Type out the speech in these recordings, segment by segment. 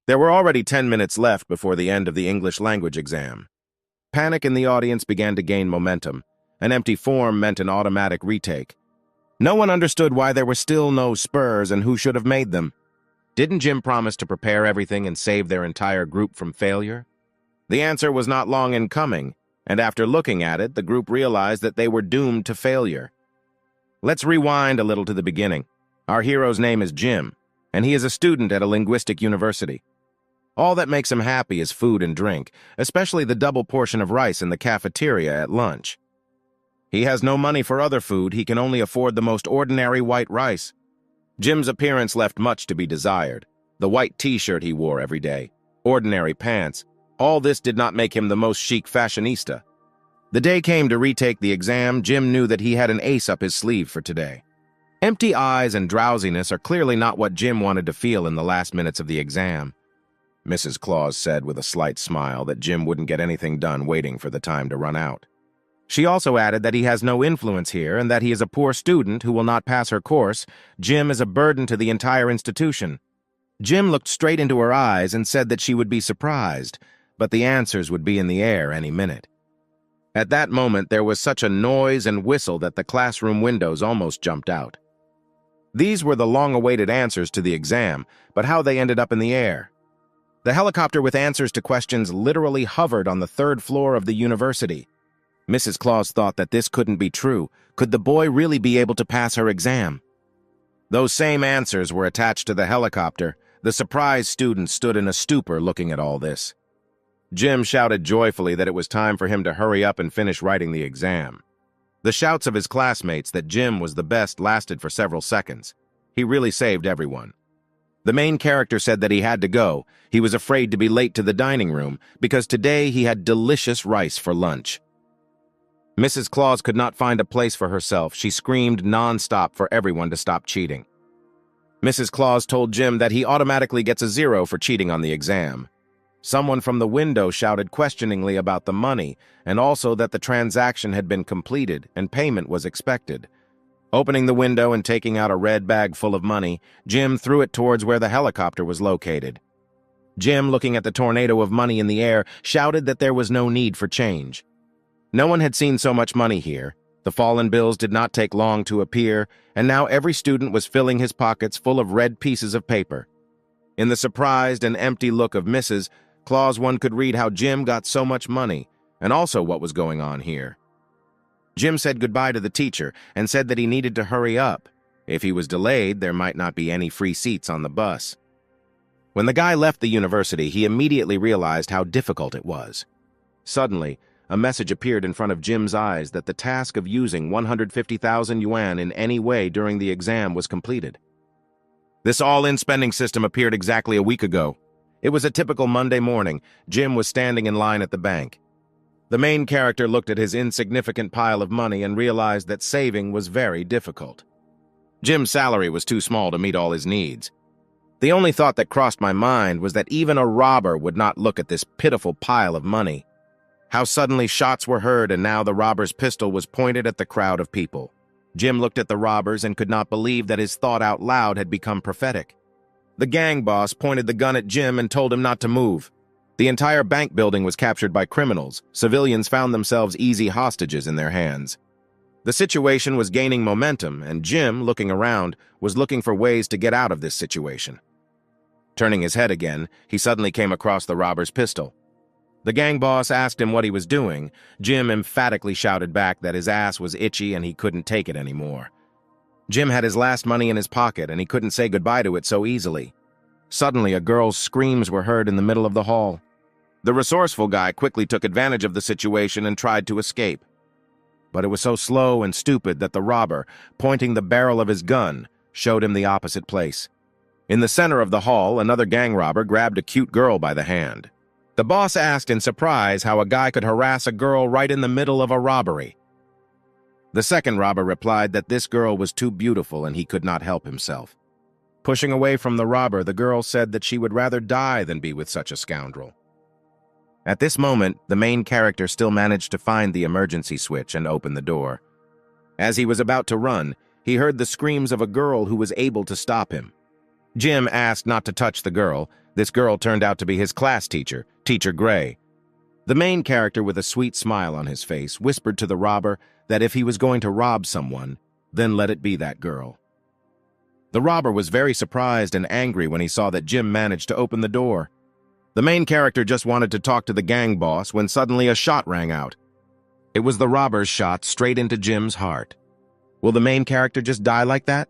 There were already 10 minutes left before the end of the English language exam. Panic in the audience began to gain momentum. An empty form meant an automatic retake. No one understood why there were still no spurs and who should have made them. Didn't Jim promise to prepare everything and save their entire group from failure? The answer was not long in coming, and after looking at it, the group realized that they were doomed to failure. Let's rewind a little to the beginning. Our hero's name is Jim, and he is a student at a linguistic university. All that makes him happy is food and drink, especially the double portion of rice in the cafeteria at lunch. He has no money for other food, he can only afford the most ordinary white rice. Jim's appearance left much to be desired. The white t-shirt he wore every day, ordinary pants, all this did not make him the most chic fashionista. The day came to retake the exam. Jim knew that he had an ace up his sleeve for today. Empty eyes and drowsiness are clearly not what Jim wanted to feel in the last minutes of the exam. Mrs. Claus said with a slight smile that Jim wouldn't get anything done waiting for the time to run out. She also added that he has no influence here and that he is a poor student who will not pass her course. Jim is a burden to the entire institution. Jim looked straight into her eyes and said that she would be surprised, but the answers would be in the air any minute. At that moment, there was such a noise and whistle that the classroom windows almost jumped out. These were the long-awaited answers to the exam, but how they ended up in the air. The helicopter with answers to questions literally hovered on the third floor of the university. Mrs. Claus thought that this couldn't be true. Could the boy really be able to pass her exam? Those same answers were attached to the helicopter. The surprised students stood in a stupor looking at all this. Jim shouted joyfully that it was time for him to hurry up and finish writing the exam. The shouts of his classmates that Jim was the best lasted for several seconds. He really saved everyone. The main character said that he had to go. He was afraid to be late to the dining room because today he had delicious rice for lunch. Mrs. Claus could not find a place for herself. She screamed non-stop for everyone to stop cheating. Mrs. Claus told Jim that he automatically gets a 0 for cheating on the exam. Someone from the window shouted questioningly about the money and also that the transaction had been completed and payment was expected. Opening the window and taking out a red bag full of money, Jim threw it towards where the helicopter was located. Jim, looking at the tornado of money in the air, shouted that there was no need for change. No one had seen so much money here. The fallen bills did not take long to appear, and now every student was filling his pockets full of red pieces of paper. In the surprised and empty look of Mrs. Claus, one could read how Jim got so much money, and also what was going on here. Jim said goodbye to the teacher and said that he needed to hurry up. If he was delayed, there might not be any free seats on the bus. When the guy left the university, he immediately realized how difficult it was. Suddenly, a message appeared in front of Jim's eyes that the task of using 150,000 yuan in any way during the exam was completed. This all-in spending system appeared exactly a week ago. It was a typical Monday morning. Jim was standing in line at the bank. The main character looked at his insignificant pile of money and realized that saving was very difficult. Jim's salary was too small to meet all his needs. The only thought that crossed my mind was that even a robber would not look at this pitiful pile of money. How suddenly shots were heard and now the robber's pistol was pointed at the crowd of people. Jim looked at the robbers and could not believe that his thought out loud had become prophetic. The gang boss pointed the gun at Jim and told him not to move. The entire bank building was captured by criminals. Civilians found themselves easy hostages in their hands. The situation was gaining momentum, and Jim, looking around, was looking for ways to get out of this situation. Turning his head again, he suddenly came across the robber's pistol. The gang boss asked him what he was doing. Jim emphatically shouted back that his ass was itchy and he couldn't take it anymore. Jim had his last money in his pocket and he couldn't say goodbye to it so easily. Suddenly, a girl's screams were heard in the middle of the hall. The resourceful guy quickly took advantage of the situation and tried to escape. But it was so slow and stupid that the robber, pointing the barrel of his gun, showed him the opposite place. In the center of the hall, another gang robber grabbed a cute girl by the hand. The boss asked in surprise how a guy could harass a girl right in the middle of a robbery. The second robber replied that this girl was too beautiful and he could not help himself. Pushing away from the robber, the girl said that she would rather die than be with such a scoundrel. At this moment, the main character still managed to find the emergency switch and open the door. As he was about to run, he heard the screams of a girl who was able to stop him. Jim asked not to touch the girl. This girl turned out to be his class teacher, Teacher Gray. The main character, with a sweet smile on his face, whispered to the robber that if he was going to rob someone, then let it be that girl. The robber was very surprised and angry when he saw that Jim managed to open the door. The main character just wanted to talk to the gang boss when suddenly a shot rang out. It was the robber's shot straight into Jim's heart. Will the main character just die like that?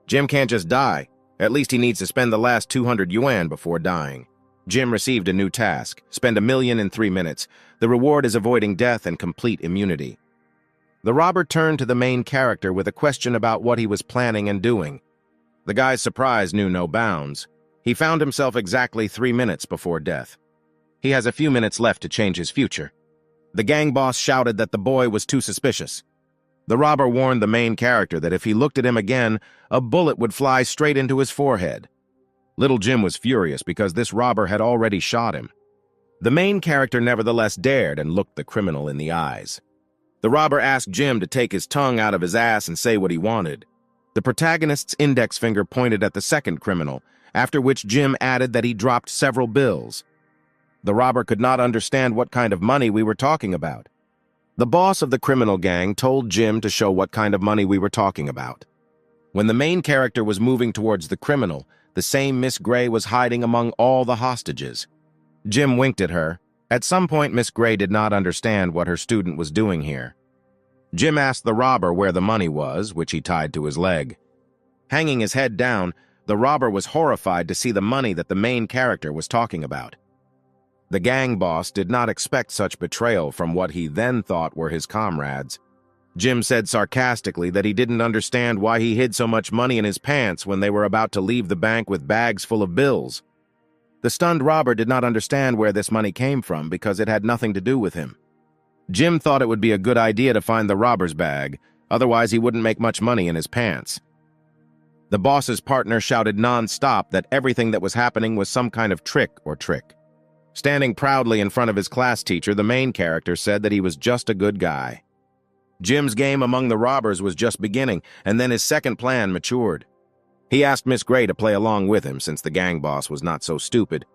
Jim can't just die. At least he needs to spend the last 200 yuan before dying. Jim received a new task: spend 1 million in 3 minutes. The reward is avoiding death and complete immunity. The robber turned to the main character with a question about what he was planning and doing. The guy's surprise knew no bounds. He found himself exactly 3 minutes before death. He has a few minutes left to change his future. The gang boss shouted that the boy was too suspicious. The robber warned the main character that if he looked at him again, a bullet would fly straight into his forehead. Little Jim was furious because this robber had already shot him. The main character nevertheless dared and looked the criminal in the eyes. The robber asked Jim to take his tongue out of his ass and say what he wanted. The protagonist's index finger pointed at the second criminal, after which Jim added that he dropped several bills. The robber could not understand what kind of money we were talking about. The boss of the criminal gang told Jim to show what kind of money we were talking about. When the main character was moving towards the criminal, the same Miss Gray was hiding among all the hostages. Jim winked at her. At some point, Miss Gray did not understand what her student was doing here. Jim asked the robber where the money was, which he tied to his leg. Hanging his head down, the robber was horrified to see the money that the main character was talking about. The gang boss did not expect such betrayal from what he then thought were his comrades. Jim said sarcastically that he didn't understand why he hid so much money in his pants when they were about to leave the bank with bags full of bills. The stunned robber did not understand where this money came from because it had nothing to do with him. Jim thought it would be a good idea to find the robber's bag, otherwise he wouldn't make much money in his pants. The boss's partner shouted non-stop that everything that was happening was some kind of trick. Standing proudly in front of his class teacher, the main character said that he was just a good guy. Jim's game among the robbers was just beginning, and then his second plan matured. He asked Miss Gray to play along with him since the gang boss was not so stupid.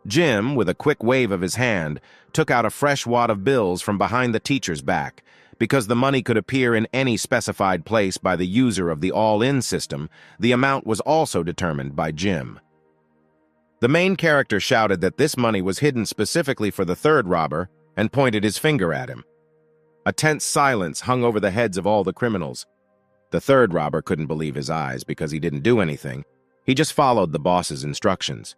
Jim, with a quick wave of his hand, took out a fresh wad of bills from behind the teacher's back. Because the money could appear in any specified place by the user of the all-in system, the amount was also determined by Jim. The main character shouted that this money was hidden specifically for the third robber and pointed his finger at him. A tense silence hung over the heads of all the criminals. The third robber couldn't believe his eyes because he didn't do anything. He just followed the boss's instructions.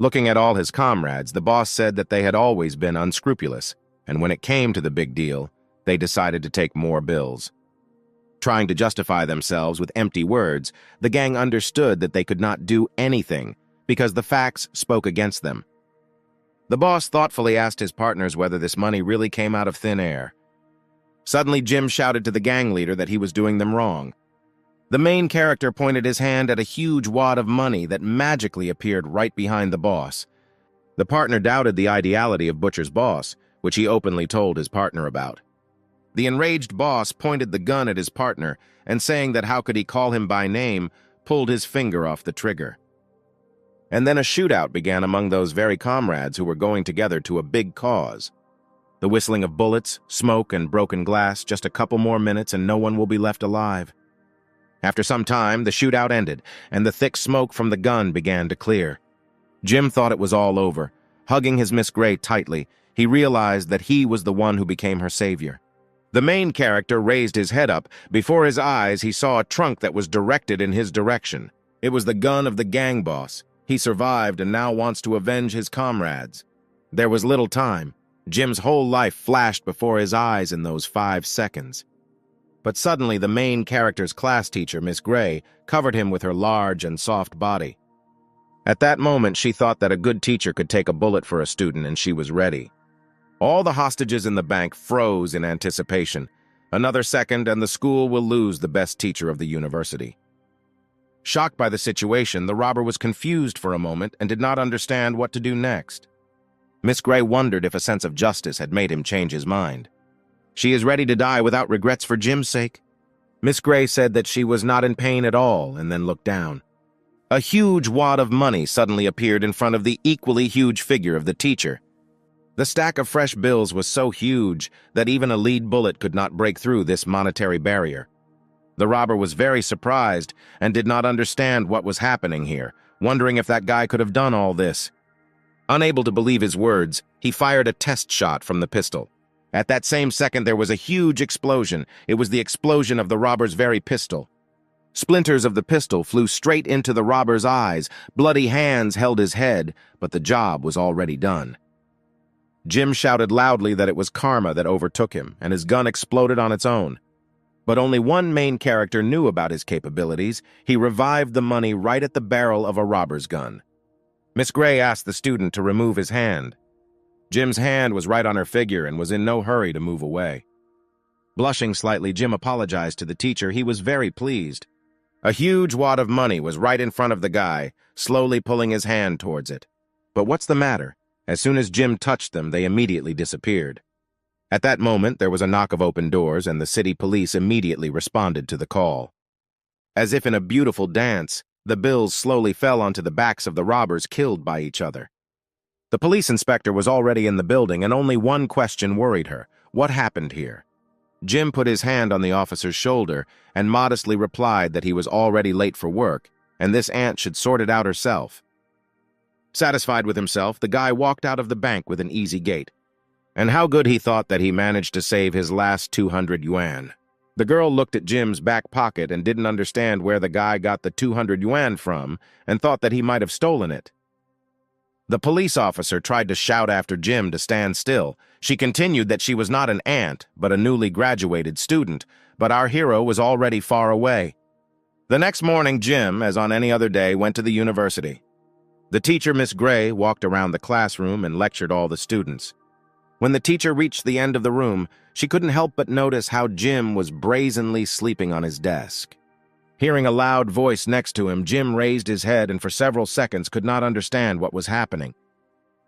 Looking at all his comrades, the boss said that they had always been unscrupulous, and when it came to the big deal, they decided to take more bills. Trying to justify themselves with empty words, the gang understood that they could not do anything because the facts spoke against them. The boss thoughtfully asked his partners whether this money really came out of thin air. Suddenly, Jim shouted to the gang leader that he was doing them wrong. The main character pointed his hand at a huge wad of money that magically appeared right behind the boss. The partner doubted the ideality of Butcher's boss, which he openly told his partner about. The enraged boss pointed the gun at his partner and, saying that how could he call him by name, pulled his finger off the trigger. And then a shootout began among those very comrades who were going together to a big cause. The whistling of bullets, smoke, and broken glass, just a couple more minutes and no one will be left alive. After some time, the shootout ended, and the thick smoke from the gun began to clear. Jim thought it was all over. Hugging his Miss Gray tightly, he realized that he was the one who became her savior. The main character raised his head up. Before his eyes, he saw a trunk that was directed in his direction. It was the gun of the gang boss. He survived and now wants to avenge his comrades. There was little time. Jim's whole life flashed before his eyes in those 5 seconds. But suddenly the main character's class teacher, Miss Gray, covered him with her large and soft body. At that moment, she thought that a good teacher could take a bullet for a student, and she was ready. All the hostages in the bank froze in anticipation. Another second and the school will lose the best teacher of the university. Shocked by the situation, the robber was confused for a moment and did not understand what to do next. Miss Gray wondered if a sense of justice had made him change his mind. She is ready to die without regrets for Jim's sake. Miss Gray said that she was not in pain at all and then looked down. A huge wad of money suddenly appeared in front of the equally huge figure of the teacher. The stack of fresh bills was so huge that even a lead bullet could not break through this monetary barrier. The robber was very surprised and did not understand what was happening here, wondering if that guy could have done all this. Unable to believe his words, he fired a test shot from the pistol. At that same second, there was a huge explosion. It was the explosion of the robber's very pistol. Splinters of the pistol flew straight into the robber's eyes. Bloody hands held his head, but the job was already done. Jim shouted loudly that it was karma that overtook him, and his gun exploded on its own. But only one main character knew about his capabilities. He revived the money right at the barrel of a robber's gun. Miss Gray asked the student to remove his hand. Jim's hand was right on her figure and was in no hurry to move away. Blushing slightly, Jim apologized to the teacher. He was very pleased. A huge wad of money was right in front of the guy, slowly pulling his hand towards it. But what's the matter? As soon as Jim touched them, they immediately disappeared. At that moment, there was a knock of open doors, and the city police immediately responded to the call. As if in a beautiful dance, the bills slowly fell onto the backs of the robbers killed by each other. The police inspector was already in the building, and only one question worried her. What happened here? Jim put his hand on the officer's shoulder and modestly replied that he was already late for work, and this aunt should sort it out herself. Satisfied with himself, the guy walked out of the bank with an easy gait. And how good he thought that he managed to save his last 200 yuan. The girl looked at Jim's back pocket and didn't understand where the guy got the 200 yuan from and thought that he might have stolen it. The police officer tried to shout after Jim to stand still. She continued that she was not an aunt, but a newly graduated student, but our hero was already far away. The next morning, Jim, as on any other day, went to the university. The teacher, Miss Gray, walked around the classroom and lectured all the students. When the teacher reached the end of the room, she couldn't help but notice how Jim was brazenly sleeping on his desk. Hearing a loud voice next to him, Jim raised his head and for several seconds could not understand what was happening.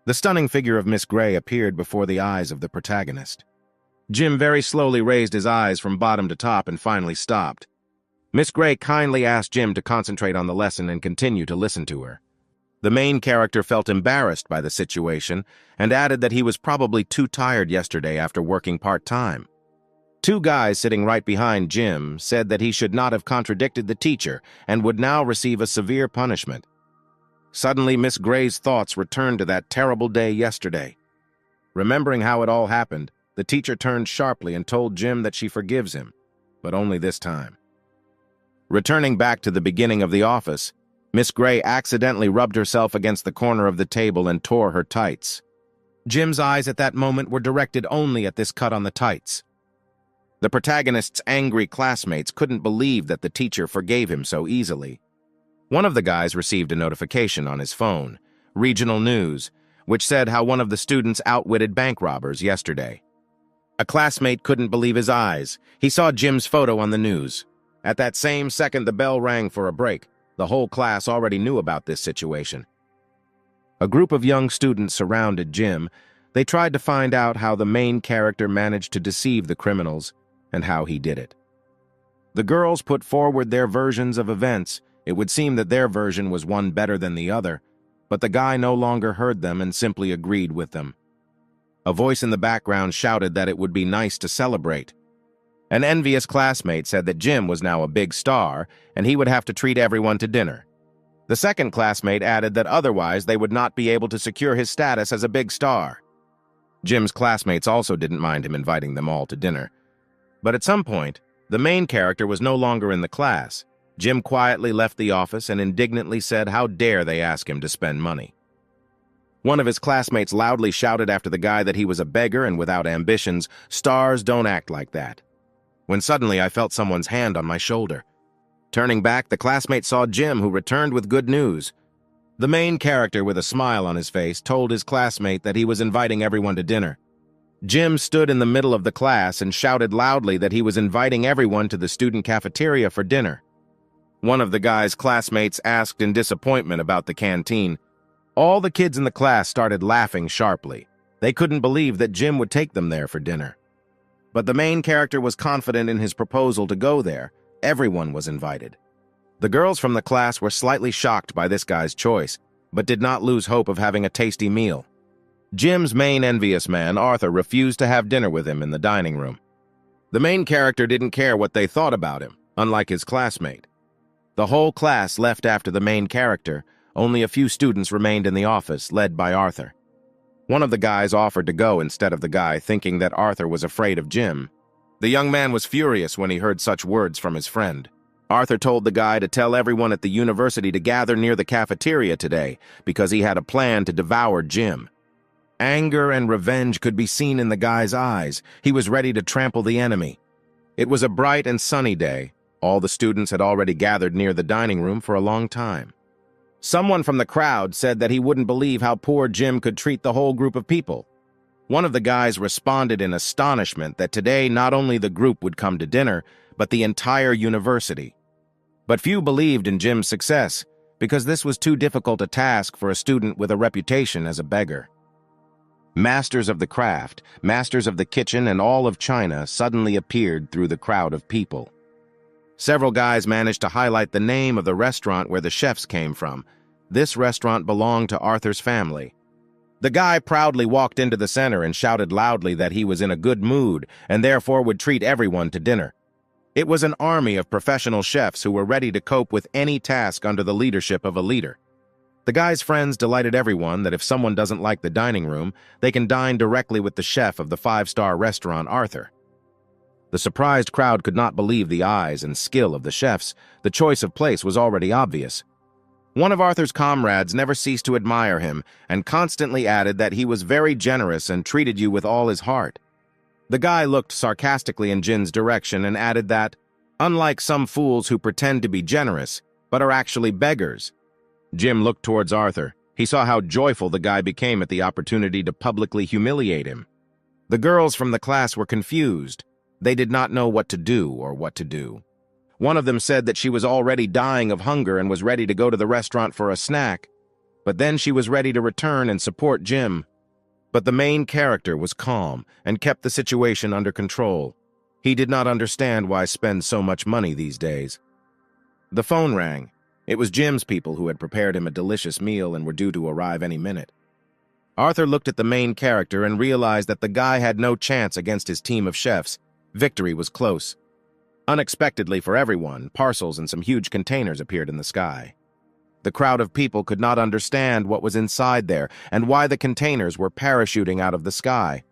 The stunning figure of Miss Gray appeared before the eyes of the protagonist. Jim very slowly raised his eyes from bottom to top and finally stopped. Miss Gray kindly asked Jim to concentrate on the lesson and continue to listen to her. The main character felt embarrassed by the situation and added that he was probably too tired yesterday after working part-time. Two guys sitting right behind Jim said that he should not have contradicted the teacher and would now receive a severe punishment. Suddenly, Miss Gray's thoughts returned to that terrible day yesterday. Remembering how it all happened, the teacher turned sharply and told Jim that she forgives him, but only this time. Returning back to the beginning of the office, Miss Gray accidentally rubbed herself against the corner of the table and tore her tights. Jim's eyes at that moment were directed only at this cut on the tights. The protagonist's angry classmates couldn't believe that the teacher forgave him so easily. One of the guys received a notification on his phone, Regional News, which said how one of the students outwitted bank robbers yesterday. A classmate couldn't believe his eyes. He saw Jim's photo on the news. At that same second, the bell rang for a break. The whole class already knew about this situation. A group of young students surrounded Jim. They tried to find out how the main character managed to deceive the criminals and how he did it. The girls put forward their versions of events. It would seem that their version was one better than the other, but the guy no longer heard them and simply agreed with them. A voice in the background shouted that it would be nice to celebrate. An envious classmate said that Jim was now a big star and he would have to treat everyone to dinner. The second classmate added that otherwise they would not be able to secure his status as a big star. Jim's classmates also didn't mind him inviting them all to dinner. But at some point, the main character was no longer in the class. Jim quietly left the office and indignantly said how dare they ask him to spend money. One of his classmates loudly shouted after the guy that he was a beggar and without ambitions. Stars don't act like that. When suddenly I felt someone's hand on my shoulder. Turning back, the classmate saw Jim, who returned with good news. The main character, with a smile on his face, told his classmate that he was inviting everyone to dinner. Jim stood in the middle of the class and shouted loudly that he was inviting everyone to the student cafeteria for dinner. One of the guy's classmates asked in disappointment about the canteen. All the kids in the class started laughing sharply. They couldn't believe that Jim would take them there for dinner. But the main character was confident in his proposal to go there. Everyone was invited. The girls from the class were slightly shocked by this guy's choice, but did not lose hope of having a tasty meal. Jim's main envious man, Arthur, refused to have dinner with him in the dining room. The main character didn't care what they thought about him, unlike his classmate. The whole class left after the main character. Only a few students remained in the office, led by Arthur. One of the guys offered to go instead of the guy, thinking that Arthur was afraid of Jim. The young man was furious when he heard such words from his friend. Arthur told the guy to tell everyone at the university to gather near the cafeteria today because he had a plan to devour Jim. Anger and revenge could be seen in the guy's eyes. He was ready to trample the enemy. It was a bright and sunny day. All the students had already gathered near the dining room for a long time. Someone from the crowd said that he wouldn't believe how poor Jim could treat the whole group of people. One of the guys responded in astonishment that today not only the group would come to dinner, but the entire university. But few believed in Jim's success, because this was too difficult a task for a student with a reputation as a beggar. Masters of the craft, masters of the kitchen, and all of China suddenly appeared through the crowd of people. Several guys managed to highlight the name of the restaurant where the chefs came from. This restaurant belonged to Arthur's family. The guy proudly walked into the center and shouted loudly that he was in a good mood and therefore would treat everyone to dinner. It was an army of professional chefs who were ready to cope with any task under the leadership of a leader. The guy's friends delighted everyone that if someone doesn't like the dining room, they can dine directly with the chef of the five-star restaurant, Arthur. The surprised crowd could not believe the eyes and skill of the chefs. The choice of place was already obvious. One of Arthur's comrades never ceased to admire him and constantly added that he was very generous and treated you with all his heart. The guy looked sarcastically in Jin's direction and added that, unlike some fools who pretend to be generous, but are actually beggars. Jim looked towards Arthur. He saw how joyful the guy became at the opportunity to publicly humiliate him. The girls from the class were confused. They did not know what to do or what to do. One of them said that she was already dying of hunger and was ready to go to the restaurant for a snack, but then she was ready to return and support Jim. But the main character was calm and kept the situation under control. He did not understand why spend so much money these days. The phone rang. It was Jim's people who had prepared him a delicious meal and were due to arrive any minute. Arthur looked at the main character and realized that the guy had no chance against his team of chefs. Victory was close. Unexpectedly for everyone, parcels and some huge containers appeared in the sky. The crowd of people could not understand what was inside there and why the containers were parachuting out of the sky.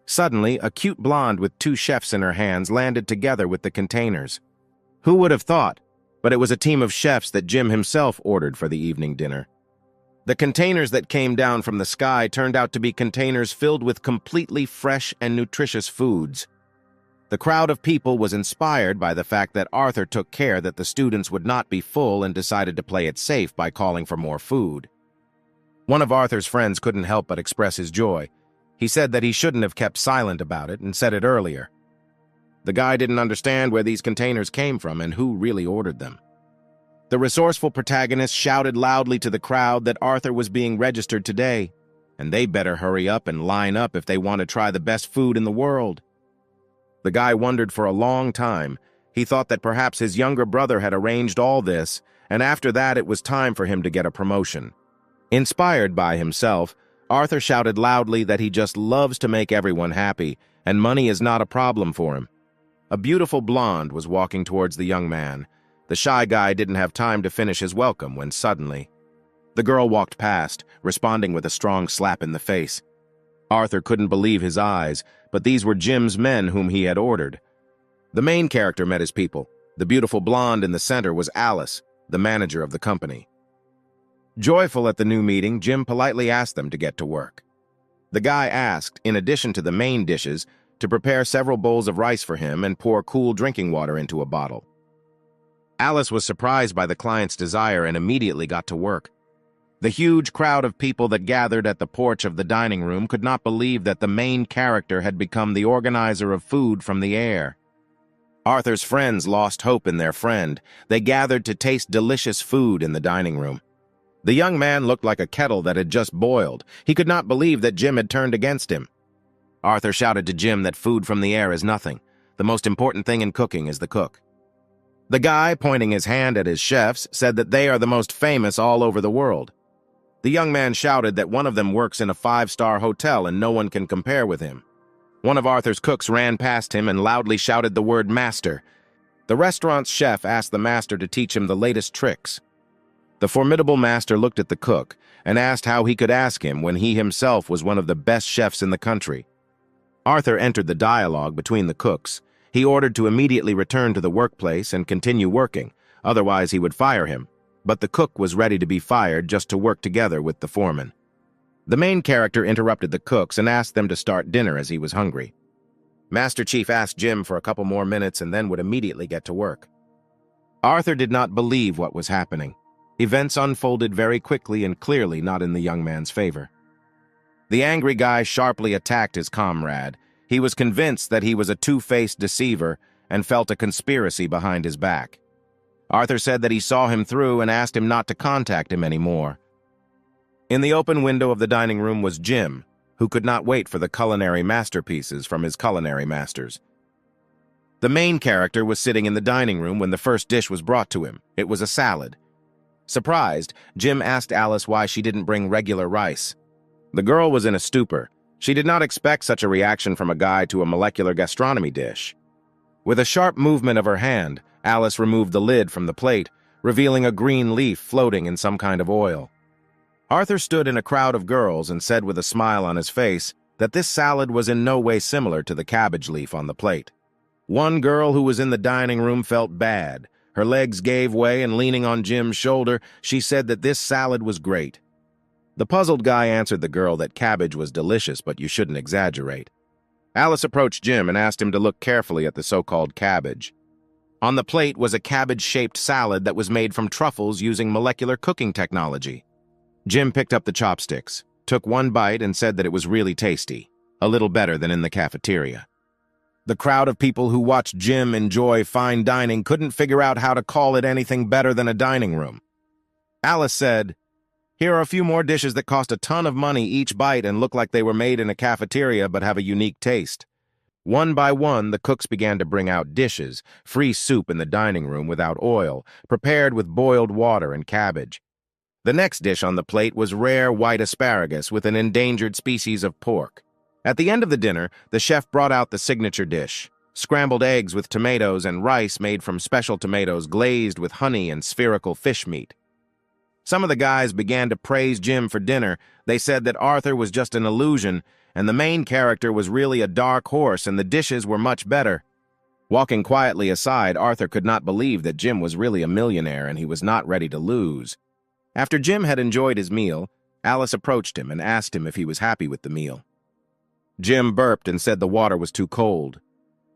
Suddenly, a cute blonde with two chefs in her hands landed together with the containers. Who would have thought? But it was a team of chefs that Jim himself ordered for the evening dinner. The containers that came down from the sky turned out to be containers filled with completely fresh and nutritious foods. The crowd of people was inspired by the fact that Arthur took care that the students would not be full and decided to play it safe by calling for more food. One of Arthur's friends couldn't help but express his joy. He said that he shouldn't have kept silent about it and said it earlier. The guy didn't understand where these containers came from and who really ordered them. The resourceful protagonist shouted loudly to the crowd that Arthur was being registered today, and they better hurry up and line up if they want to try the best food in the world. The guy wondered for a long time. He thought that perhaps his younger brother had arranged all this, and after that it was time for him to get a promotion. Inspired by himself, Arthur shouted loudly that he just loves to make everyone happy, and money is not a problem for him. A beautiful blonde was walking towards the young man. The shy guy didn't have time to finish his welcome when suddenly the girl walked past, responding with a strong slap in the face. Arthur couldn't believe his eyes, but these were Jim's men whom he had ordered. The main character met his people. The beautiful blonde in the center was Alice, the manager of the company. Joyful at the new meeting, Jim politely asked them to get to work. The guy asked, in addition to the main dishes, to prepare several bowls of rice for him and pour cool drinking water into a bottle. Alice was surprised by the client's desire and immediately got to work. The huge crowd of people that gathered at the porch of the dining room could not believe that the main character had become the organizer of food from the air. Arthur's friends lost hope in their friend. They gathered to taste delicious food in the dining room. The young man looked like a kettle that had just boiled. He could not believe that Jim had turned against him. Arthur shouted to Jim that food from the air is nothing. The most important thing in cooking is the cook. The guy, pointing his hand at his chefs, said that they are the most famous all over the world. The young man shouted that one of them works in a 5-star hotel and no one can compare with him. One of Arthur's cooks ran past him and loudly shouted the word master. The restaurant's chef asked the master to teach him the latest tricks. The formidable master looked at the cook and asked how he could ask him when he himself was one of the best chefs in the country. Arthur entered the dialogue between the cooks. He ordered to immediately return to the workplace and continue working, otherwise he would fire him. But the cook was ready to be fired just to work together with the foreman. The main character interrupted the cooks and asked them to start dinner as he was hungry. Master Chief asked Jim for a couple more minutes and then would immediately get to work. Arthur did not believe what was happening. Events unfolded very quickly and clearly not in the young man's favor. The angry guy sharply attacked his comrade. He was convinced that he was a two-faced deceiver and felt a conspiracy behind his back. Arthur said that he saw him through and asked him not to contact him anymore. In the open window of the dining room was Jim, who could not wait for the culinary masterpieces from his culinary masters. The main character was sitting in the dining room when the first dish was brought to him. It was a salad. Surprised, Jim asked Alice why she didn't bring regular rice. The girl was in a stupor. She did not expect such a reaction from a guy to a molecular gastronomy dish. With a sharp movement of her hand, Alice removed the lid from the plate, revealing a green leaf floating in some kind of oil. Arthur stood in a crowd of girls and said with a smile on his face that this salad was in no way similar to the cabbage leaf on the plate. One girl who was in the dining room felt bad. Her legs gave way and leaning on Jim's shoulder, she said that this salad was great. The puzzled guy answered the girl that cabbage was delicious, but you shouldn't exaggerate. Alice approached Jim and asked him to look carefully at the so-called cabbage. On the plate was a cabbage-shaped salad that was made from truffles using molecular cooking technology. Jim picked up the chopsticks, took one bite and said that it was really tasty, a little better than in the cafeteria. The crowd of people who watched Jim enjoy fine dining couldn't figure out how to call it anything better than a dining room. Alice said, "Here are a few more dishes that cost a ton of money each bite and look like they were made in a cafeteria but have a unique taste." One by one, the cooks began to bring out dishes, free soup in the dining room without oil, prepared with boiled water and cabbage. The next dish on the plate was rare white asparagus with an endangered species of pork. At the end of the dinner, the chef brought out the signature dish, scrambled eggs with tomatoes and rice made from special tomatoes glazed with honey and spherical fish meat. Some of the guys began to praise Jim for dinner. They said that Arthur was just an illusion, and the main character was really a dark horse, and the dishes were much better. Walking quietly aside, Arthur could not believe that Jim was really a millionaire and he was not ready to lose. After Jim had enjoyed his meal, Alice approached him and asked him if he was happy with the meal. Jim burped and said the water was too cold.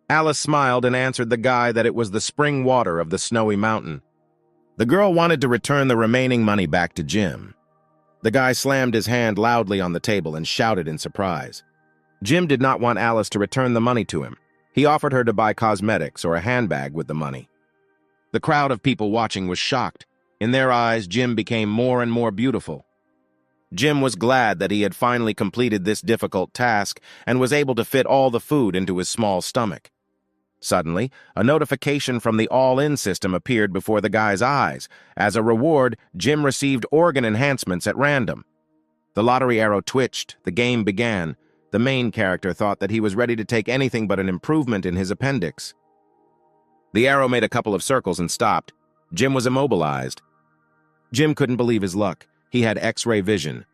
Alice smiled and answered the guy that it was the spring water of the snowy mountain. The girl wanted to return the remaining money back to Jim. The guy slammed his hand loudly on the table and shouted in surprise. Jim did not want Alice to return the money to him. He offered her to buy cosmetics or a handbag with the money. The crowd of people watching was shocked. In their eyes, Jim became more and more beautiful. Jim was glad that he had finally completed this difficult task and was able to fit all the food into his small stomach. Suddenly, a notification from the all-in system appeared before the guy's eyes. As a reward, Jim received organ enhancements at random. The lottery arrow twitched. The game began. The main character thought that he was ready to take anything but an improvement in his appendix. The arrow made a couple of circles and stopped. Jim was immobilized. Jim couldn't believe his luck. He had X-ray vision.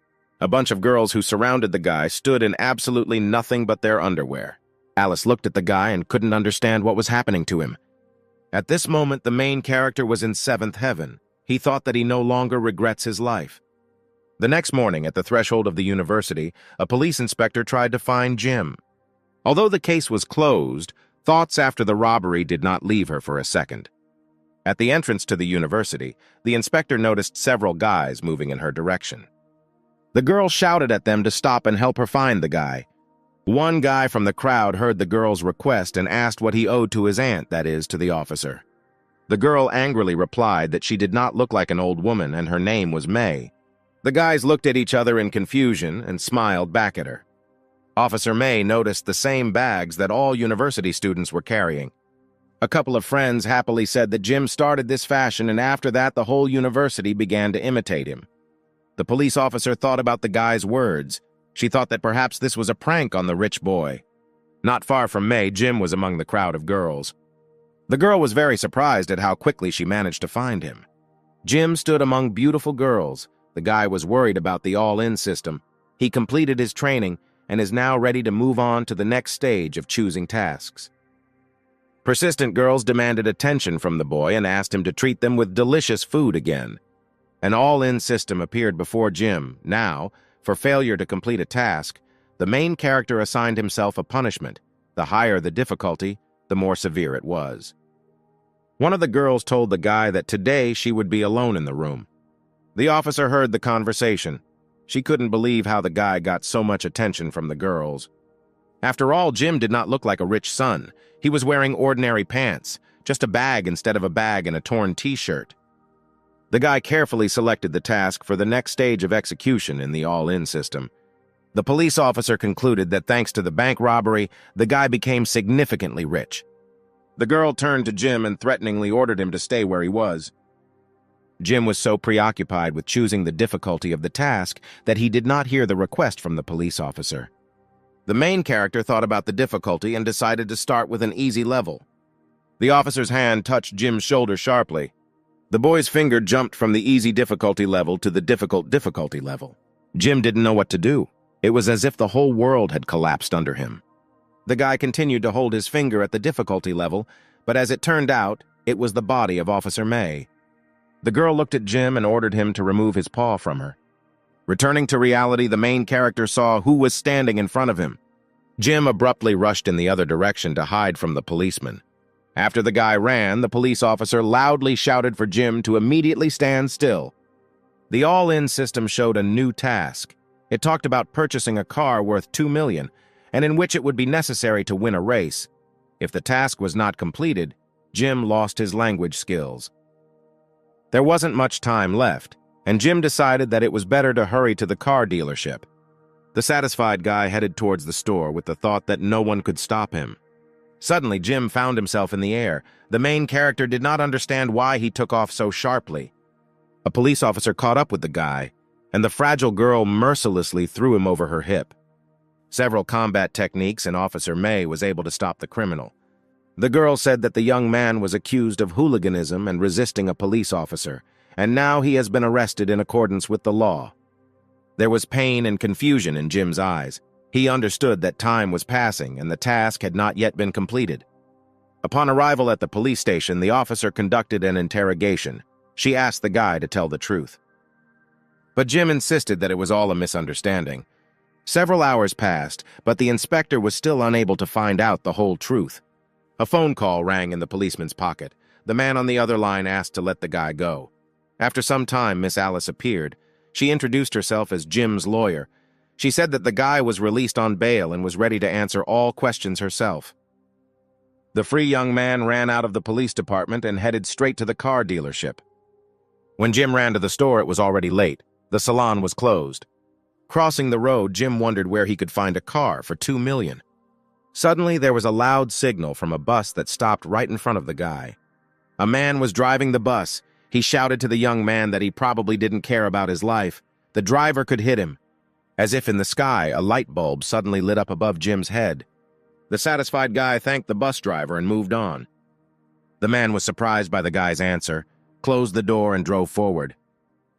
A bunch of girls who surrounded the guy stood in absolutely nothing but their underwear. Alice looked at the guy and couldn't understand what was happening to him. At this moment, the main character was in seventh heaven. He thought that he no longer regrets his life. The next morning, at the threshold of the university, a police inspector tried to find Jim. Although the case was closed, thoughts after the robbery did not leave her for a second. At the entrance to the university, the inspector noticed several guys moving in her direction. The girl shouted at them to stop and help her find the guy. One guy from the crowd heard the girl's request and asked what he owed to his aunt, that is, to the officer. The girl angrily replied that she did not look like an old woman and her name was May. The guys looked at each other in confusion and smiled back at her. Officer May noticed the same bags that all university students were carrying. A couple of friends happily said that Jim started this fashion, and after that the whole university began to imitate him. The police officer thought about the guy's words. She thought that perhaps this was a prank on the rich boy. Not far from May, Jim was among the crowd of girls. The girl was very surprised at how quickly she managed to find him. Jim stood among beautiful girls. The guy was worried about the all-in system. He completed his training and is now ready to move on to the next stage of choosing tasks. Persistent girls demanded attention from the boy and asked him to treat them with delicious food again. An all-in system appeared before Jim. Now, for failure to complete a task, the main character assigned himself a punishment. The higher the difficulty, the more severe it was. One of the girls told the guy that today she would be alone in the room. The officer heard the conversation. She couldn't believe how the guy got so much attention from the girls. After all, Jim did not look like a rich son. He was wearing ordinary pants, just a bag instead of a bag and a torn t-shirt. The guy carefully selected the task for the next stage of execution in the all-in system. The police officer concluded that thanks to the bank robbery, the guy became significantly rich. The girl turned to Jim and threateningly ordered him to stay where he was. Jim was so preoccupied with choosing the difficulty of the task that he did not hear the request from the police officer. The main character thought about the difficulty and decided to start with an easy level. The officer's hand touched Jim's shoulder sharply. The boy's finger jumped from the easy difficulty level to the difficult difficulty level. Jim didn't know what to do. It was as if the whole world had collapsed under him. The guy continued to hold his finger at the difficulty level, but as it turned out, it was the body of Officer May. The girl looked at Jim and ordered him to remove his paw from her. Returning to reality, the main character saw who was standing in front of him. Jim abruptly rushed in the other direction to hide from the policeman. After the guy ran, the police officer loudly shouted for Jim to immediately stand still. The all-in system showed a new task. It talked about purchasing a car worth $2 million, and in which it would be necessary to win a race. If the task was not completed, Jim lost his language skills. There wasn't much time left, and Jim decided that it was better to hurry to the car dealership. The satisfied guy headed towards the store with the thought that no one could stop him. Suddenly, Jim found himself in the air. The main character did not understand why he took off so sharply. A police officer caught up with the guy, and the fragile girl mercilessly threw him over her hip. Several combat techniques, and Officer May was able to stop the criminal. The girl said that the young man was accused of hooliganism and resisting a police officer, and now he has been arrested in accordance with the law. There was pain and confusion in Jim's eyes. He understood that time was passing and the task had not yet been completed. Upon arrival at the police station, the officer conducted an interrogation. She asked the guy to tell the truth. But Jim insisted that it was all a misunderstanding. Several hours passed, but the inspector was still unable to find out the whole truth. A phone call rang in the policeman's pocket. The man on the other line asked to let the guy go. After some time, Miss Alice appeared. She introduced herself as Jim's lawyer. She said that the guy was released on bail and was ready to answer all questions herself. The free young man ran out of the police department and headed straight to the car dealership. When Jim ran to the store, it was already late. The salon was closed. Crossing the road, Jim wondered where he could find a car for $2 million. Suddenly, there was a loud signal from a bus that stopped right in front of the guy. A man was driving the bus. He shouted to the young man that he probably didn't care about his life. The driver could hit him. As if in the sky, a light bulb suddenly lit up above Jim's head. The satisfied guy thanked the bus driver and moved on. The man was surprised by the guy's answer, closed the door and drove forward.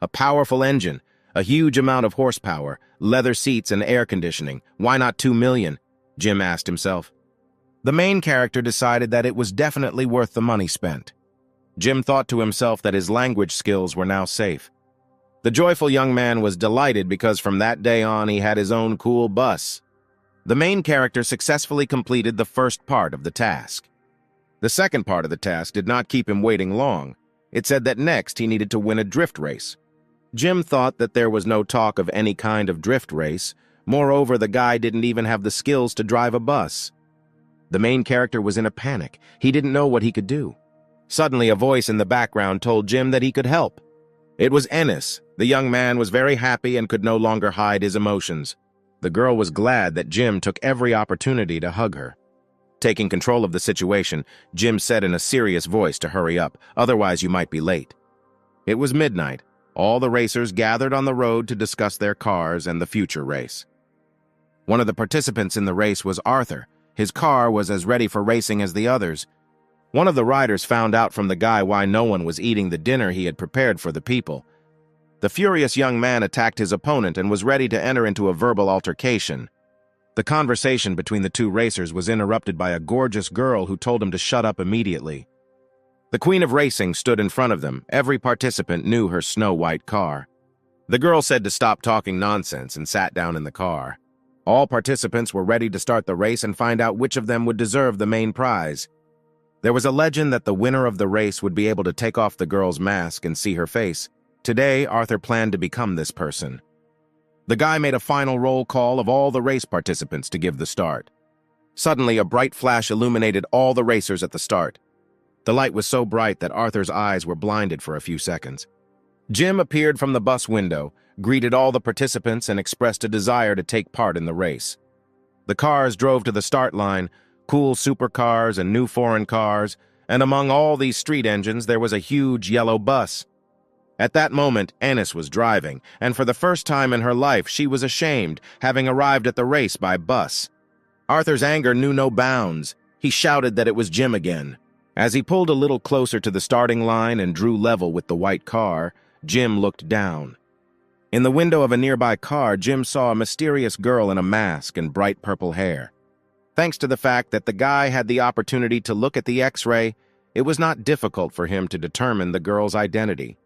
A powerful engine, a huge amount of horsepower, leather seats and air conditioning. Why not $2 million? Jim asked himself. The main character decided that it was definitely worth the money spent. Jim thought to himself that his language skills were now safe. The joyful young man was delighted because from that day on he had his own cool bus. The main character successfully completed the first part of the task. The second part of the task did not keep him waiting long. It said that next he needed to win a drift race. Jim thought that there was no talk of any kind of drift race. Moreover, the guy didn't even have the skills to drive a bus. The main character was in a panic. He didn't know what he could do. Suddenly, a voice in the background told Jim that he could help. It was Ennis. The young man was very happy and could no longer hide his emotions. The girl was glad that Jim took every opportunity to hug her. Taking control of the situation, Jim said in a serious voice to hurry up, otherwise you might be late. It was midnight. All the racers gathered on the road to discuss their cars and the future race. One of the participants in the race was Arthur. His car was as ready for racing as the others. One of the riders found out from the guy why no one was eating the dinner he had prepared for the people. The furious young man attacked his opponent and was ready to enter into a verbal altercation. The conversation between the two racers was interrupted by a gorgeous girl who told him to shut up immediately. The Queen of Racing stood in front of them. Every participant knew her snow-white car. The girl said to stop talking nonsense and sat down in the car. All participants were ready to start the race and find out which of them would deserve the main prize. There was a legend that the winner of the race would be able to take off the girl's mask and see her face. Today, Arthur planned to become this person. The guy made a final roll call of all the race participants to give the start. Suddenly, a bright flash illuminated all the racers at the start. The light was so bright that Arthur's eyes were blinded for a few seconds. Jim appeared from the bus window, greeted all the participants, and expressed a desire to take part in the race. The cars drove to the start line, cool supercars and new foreign cars, and among all these street engines there was a huge yellow bus. At that moment, Ennis was driving, and for the first time in her life she was ashamed, having arrived at the race by bus. Arthur's anger knew no bounds. He shouted that it was Jim again. As he pulled a little closer to the starting line and drew level with the white car, Jim looked down. In the window of a nearby car, Jim saw a mysterious girl in a mask and bright purple hair. Thanks to the fact that the guy had the opportunity to look at the X-ray, it was not difficult for him to determine the girl's identity.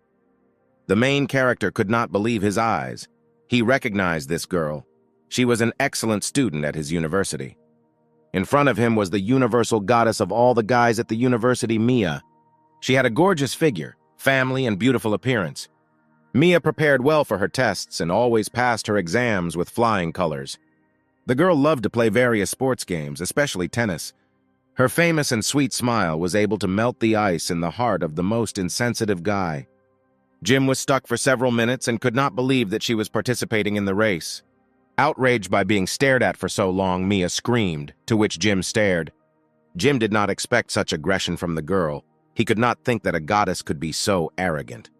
The main character could not believe his eyes. He recognized this girl. She was an excellent student at his university. In front of him was the universal goddess of all the guys at the university, Mia. She had a gorgeous figure, family, and beautiful appearance. Mia prepared well for her tests and always passed her exams with flying colors. The girl loved to play various sports games, especially tennis. Her famous and sweet smile was able to melt the ice in the heart of the most insensitive guy. Jim was stuck for several minutes and could not believe that she was participating in the race. Outraged by being stared at for so long, Mia screamed, to which Jim stared. Jim did not expect such aggression from the girl. He could not think that a goddess could be so arrogant.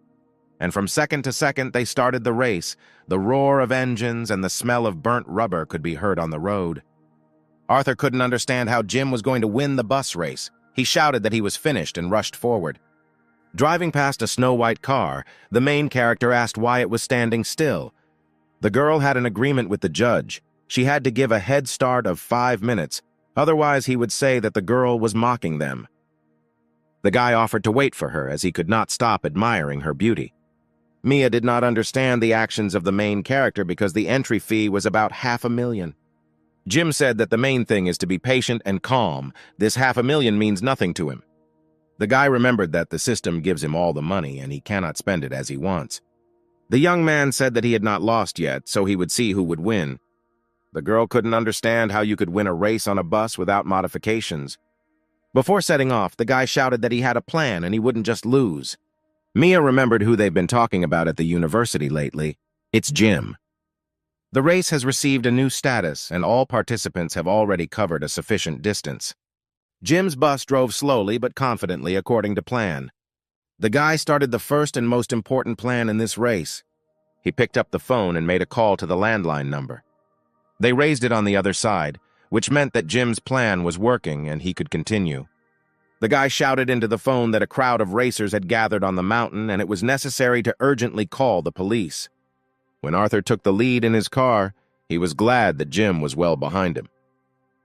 And from second to second they started the race. The roar of engines and the smell of burnt rubber could be heard on the road. Arthur couldn't understand how Jim was going to win the bus race. He shouted that he was finished and rushed forward. Driving past a snow-white car, the main character asked why it was standing still. The girl had an agreement with the judge. She had to give a head start of 5 minutes, otherwise he would say that the girl was mocking them. The guy offered to wait for her as he could not stop admiring her beauty. Mia did not understand the actions of the main character because the entry fee was about $500,000. Jim said that the main thing is to be patient and calm. This $500,000 means nothing to him. The guy remembered that the system gives him all the money and he cannot spend it as he wants. The young man said that he had not lost yet, so he would see who would win. The girl couldn't understand how you could win a race on a bus without modifications. Before setting off, the guy shouted that he had a plan and he wouldn't just lose. Mia remembered who they've been talking about at the university lately. It's Jim. The race has received a new status and all participants have already covered a sufficient distance. Jim's bus drove slowly but confidently according to plan. The guy started the first and most important plan in this race. He picked up the phone and made a call to the landline number. They raised it on the other side, which meant that Jim's plan was working and he could continue. The guy shouted into the phone that a crowd of racers had gathered on the mountain and it was necessary to urgently call the police. When Arthur took the lead in his car, he was glad that Jim was well behind him.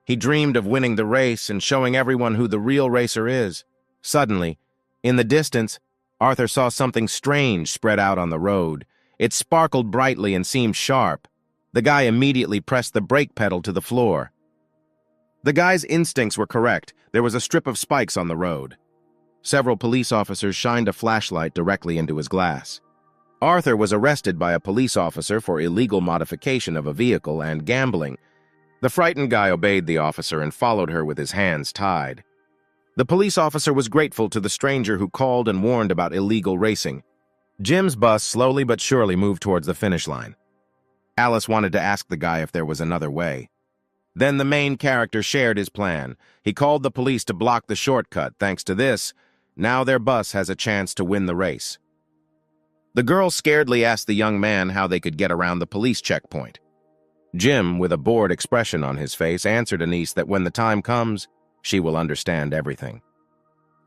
He dreamed of winning the race and showing everyone who the real racer is. Suddenly, in the distance, Arthur saw something strange spread out on the road. It sparkled brightly and seemed sharp. The guy immediately pressed the brake pedal to the floor. The guy's instincts were correct. There was a strip of spikes on the road. Several police officers shined a flashlight directly into his glass. Arthur was arrested by a police officer for illegal modification of a vehicle and gambling. The frightened guy obeyed the officer and followed her with his hands tied. The police officer was grateful to the stranger who called and warned about illegal racing. Jim's bus slowly but surely moved towards the finish line. Alice wanted to ask the guy if there was another way. Then the main character shared his plan. He called the police to block the shortcut. Thanks to this, now their bus has a chance to win the race. The girl scaredly asked the young man how they could get around the police checkpoint. Jim, with a bored expression on his face, answered Anise that when the time comes, she will understand everything.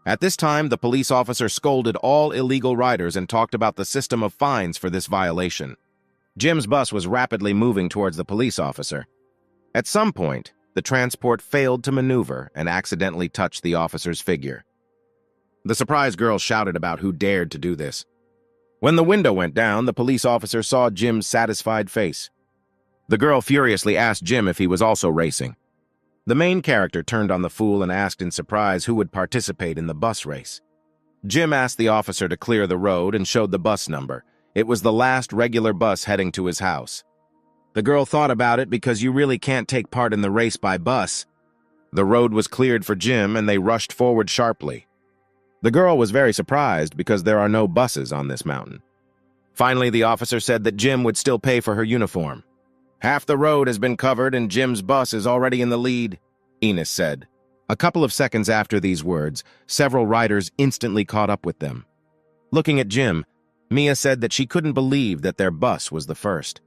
At this time, the police officer scolded all illegal riders and talked about the system of fines for this violation. Jim's bus was rapidly moving towards the police officer. At some point, the transport failed to maneuver and accidentally touched the officer's figure. The surprised girl shouted about who dared to do this. When the window went down, the police officer saw Jim's satisfied face. The girl furiously asked Jim if he was also racing. The main character turned on the fool and asked in surprise who would participate in the bus race. Jim asked the officer to clear the road and showed the bus number. It was the last regular bus heading to his house. The girl thought about it because you really can't take part in the race by bus. The road was cleared for Jim and they rushed forward sharply. The girl was very surprised because there are no buses on this mountain. Finally, the officer said that Jim would still pay for her uniform. "Half the road has been covered and Jim's bus is already in the lead," Enos said. A couple of seconds after these words, several riders instantly caught up with them. Looking at Jim, Mia said that she couldn't believe that their bus was the first.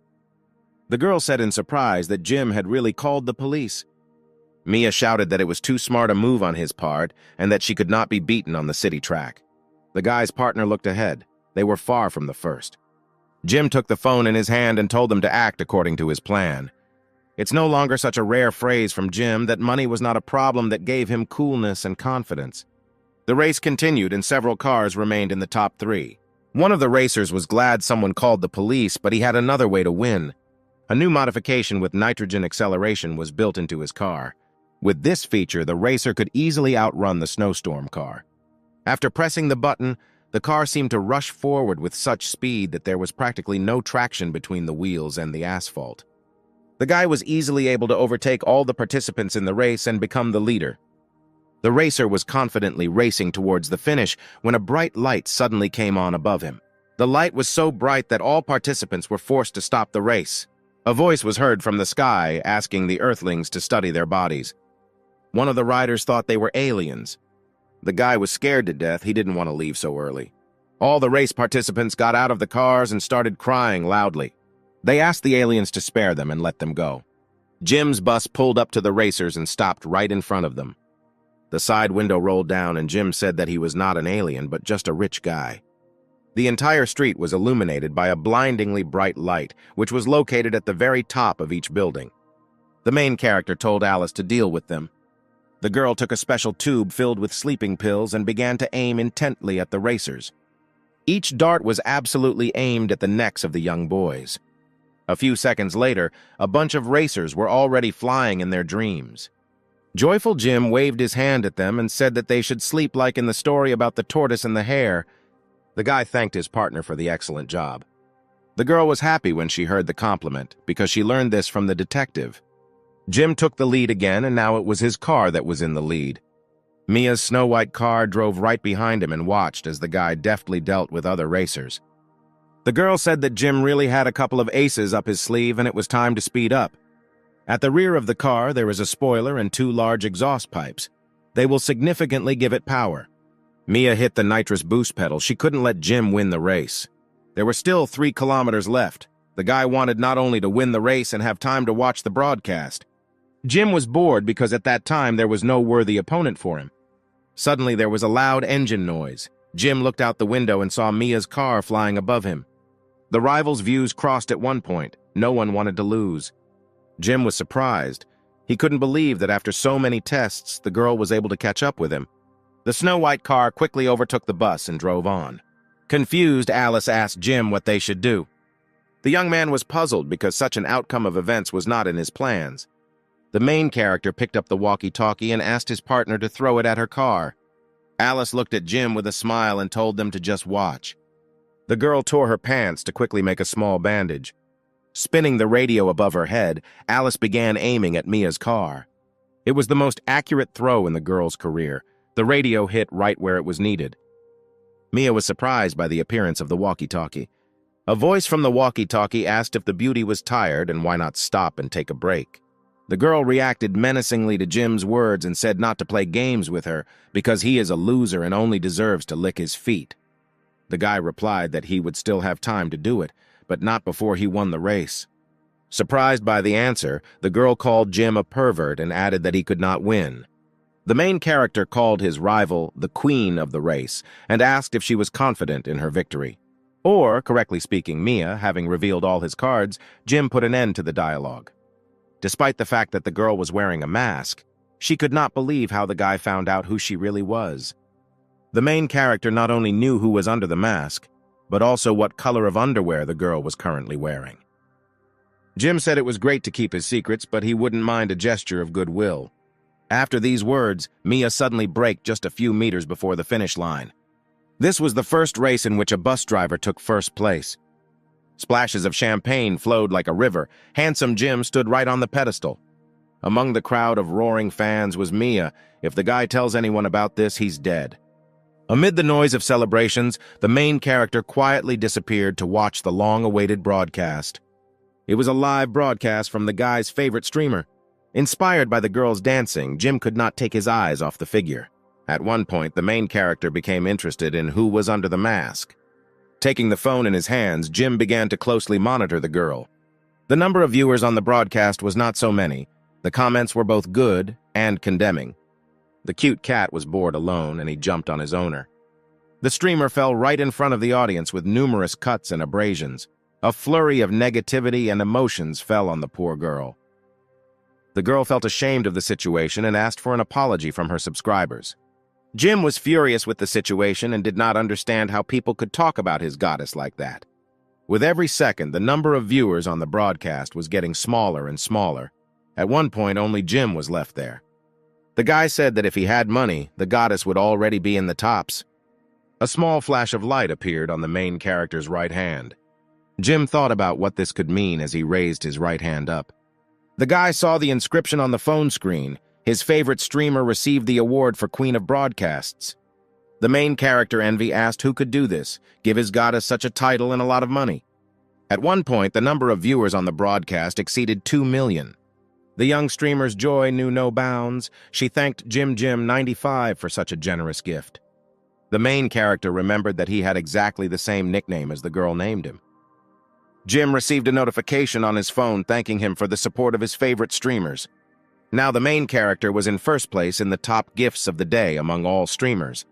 The girl said in surprise that Jim had really called the police. Mia shouted that it was too smart a move on his part and that she could not be beaten on the city track. The guy's partner looked ahead. They were far from the first. Jim took the phone in his hand and told them to act according to his plan. It's no longer such a rare phrase from Jim that money was not a problem that gave him coolness and confidence. The race continued and several cars remained in the top three. One of the racers was glad someone called the police, but he had another way to win. A new modification with nitrogen acceleration was built into his car. With this feature, the racer could easily outrun the snowstorm car. After pressing the button, the car seemed to rush forward with such speed that there was practically no traction between the wheels and the asphalt. The guy was easily able to overtake all the participants in the race and become the leader. The racer was confidently racing towards the finish when a bright light suddenly came on above him. The light was so bright that all participants were forced to stop the race. A voice was heard from the sky asking the Earthlings to study their bodies. One of the riders thought they were aliens. The guy was scared to death. He didn't want to leave so early. All the race participants got out of the cars and started crying loudly. They asked the aliens to spare them and let them go. Jim's bus pulled up to the racers and stopped right in front of them. The side window rolled down and Jim said that he was not an alien, but just a rich guy. The entire street was illuminated by a blindingly bright light, which was located at the very top of each building. The main character told Alice to deal with them. The girl took a special tube filled with sleeping pills and began to aim intently at the racers. Each dart was absolutely aimed at the necks of the young boys. A few seconds later, a bunch of racers were already flying in their dreams. Joyful Jim waved his hand at them and said that they should sleep like in the story about the tortoise and the hare. The guy thanked his partner for the excellent job. The girl was happy when she heard the compliment because she learned this from the detective. Jim took the lead again, and now it was his car that was in the lead. Mia's snow-white car drove right behind him and watched as the guy deftly dealt with other racers. The girl said that Jim really had a couple of aces up his sleeve and it was time to speed up. At the rear of the car, there is a spoiler and two large exhaust pipes. They will significantly give it power. Mia hit the nitrous boost pedal. She couldn't let Jim win the race. There were still 3 kilometers left. The guy wanted not only to win the race and have time to watch the broadcast. Jim was bored because at that time there was no worthy opponent for him. Suddenly there was a loud engine noise. Jim looked out the window and saw Mia's car flying above him. The rivals' views crossed at one point. No one wanted to lose. Jim was surprised. He couldn't believe that after so many tests, the girl was able to catch up with him. The snow-white car quickly overtook the bus and drove on. Confused, Alice asked Jim what they should do. The young man was puzzled because such an outcome of events was not in his plans. The main character picked up the walkie-talkie and asked his partner to throw it at her car. Alice looked at Jim with a smile and told them to just watch. The girl tore her pants to quickly make a small bandage. Spinning the radio above her head, Alice began aiming at Mia's car. It was the most accurate throw in the girl's career. The radio hit right where it was needed. Mia was surprised by the appearance of the walkie-talkie. A voice from the walkie-talkie asked if the beauty was tired and why not stop and take a break. The girl reacted menacingly to Jim's words and said not to play games with her because he is a loser and only deserves to lick his feet. The guy replied that he would still have time to do it, but not before he won the race. Surprised by the answer, the girl called Jim a pervert and added that he could not win. The main character called his rival the queen of the race and asked if she was confident in her victory. Or, correctly speaking, Mia, having revealed all his cards, Jim put an end to the dialogue. Despite the fact that the girl was wearing a mask, she could not believe how the guy found out who she really was. The main character not only knew who was under the mask, but also what color of underwear the girl was currently wearing. Jim said it was great to keep his secrets, but he wouldn't mind a gesture of goodwill. After these words, Mia suddenly braked just a few meters before the finish line. This was the first race in which a bus driver took first place. Splashes of champagne flowed like a river. Handsome Jim stood right on the pedestal. Among the crowd of roaring fans was Mia. If the guy tells anyone about this, he's dead. Amid the noise of celebrations, the main character quietly disappeared to watch the long-awaited broadcast. It was a live broadcast from the guy's favorite streamer. Inspired by the girl's dancing, Jim could not take his eyes off the figure. At one point, the main character became interested in who was under the mask. Taking the phone in his hands, Jim began to closely monitor the girl. The number of viewers on the broadcast was not so many. The comments were both good and condemning. The cute cat was bored alone, and he jumped on his owner. The streamer fell right in front of the audience with numerous cuts and abrasions. A flurry of negativity and emotions fell on the poor girl. The girl felt ashamed of the situation and asked for an apology from her subscribers. Jim was furious with the situation and did not understand how people could talk about his goddess like that. With every second, the number of viewers on the broadcast was getting smaller and smaller. At one point, only Jim was left there. The guy said that if he had money, the goddess would already be in the tops. A small flash of light appeared on the main character's right hand. Jim thought about what this could mean as he raised his right hand up. The guy saw the inscription on the phone screen. His favorite streamer received the award for Queen of Broadcasts. The main character, Envy, asked who could do this, give his goddess such a title and a lot of money. At one point, the number of viewers on the broadcast exceeded 2 million. The young streamer's joy knew no bounds. She thanked Jim95 for such a generous gift. The main character remembered that he had exactly the same nickname as the girl named him. Jim received a notification on his phone thanking him for the support of his favorite streamers. Now the main character was in first place in the top gifts of the day among all streamers.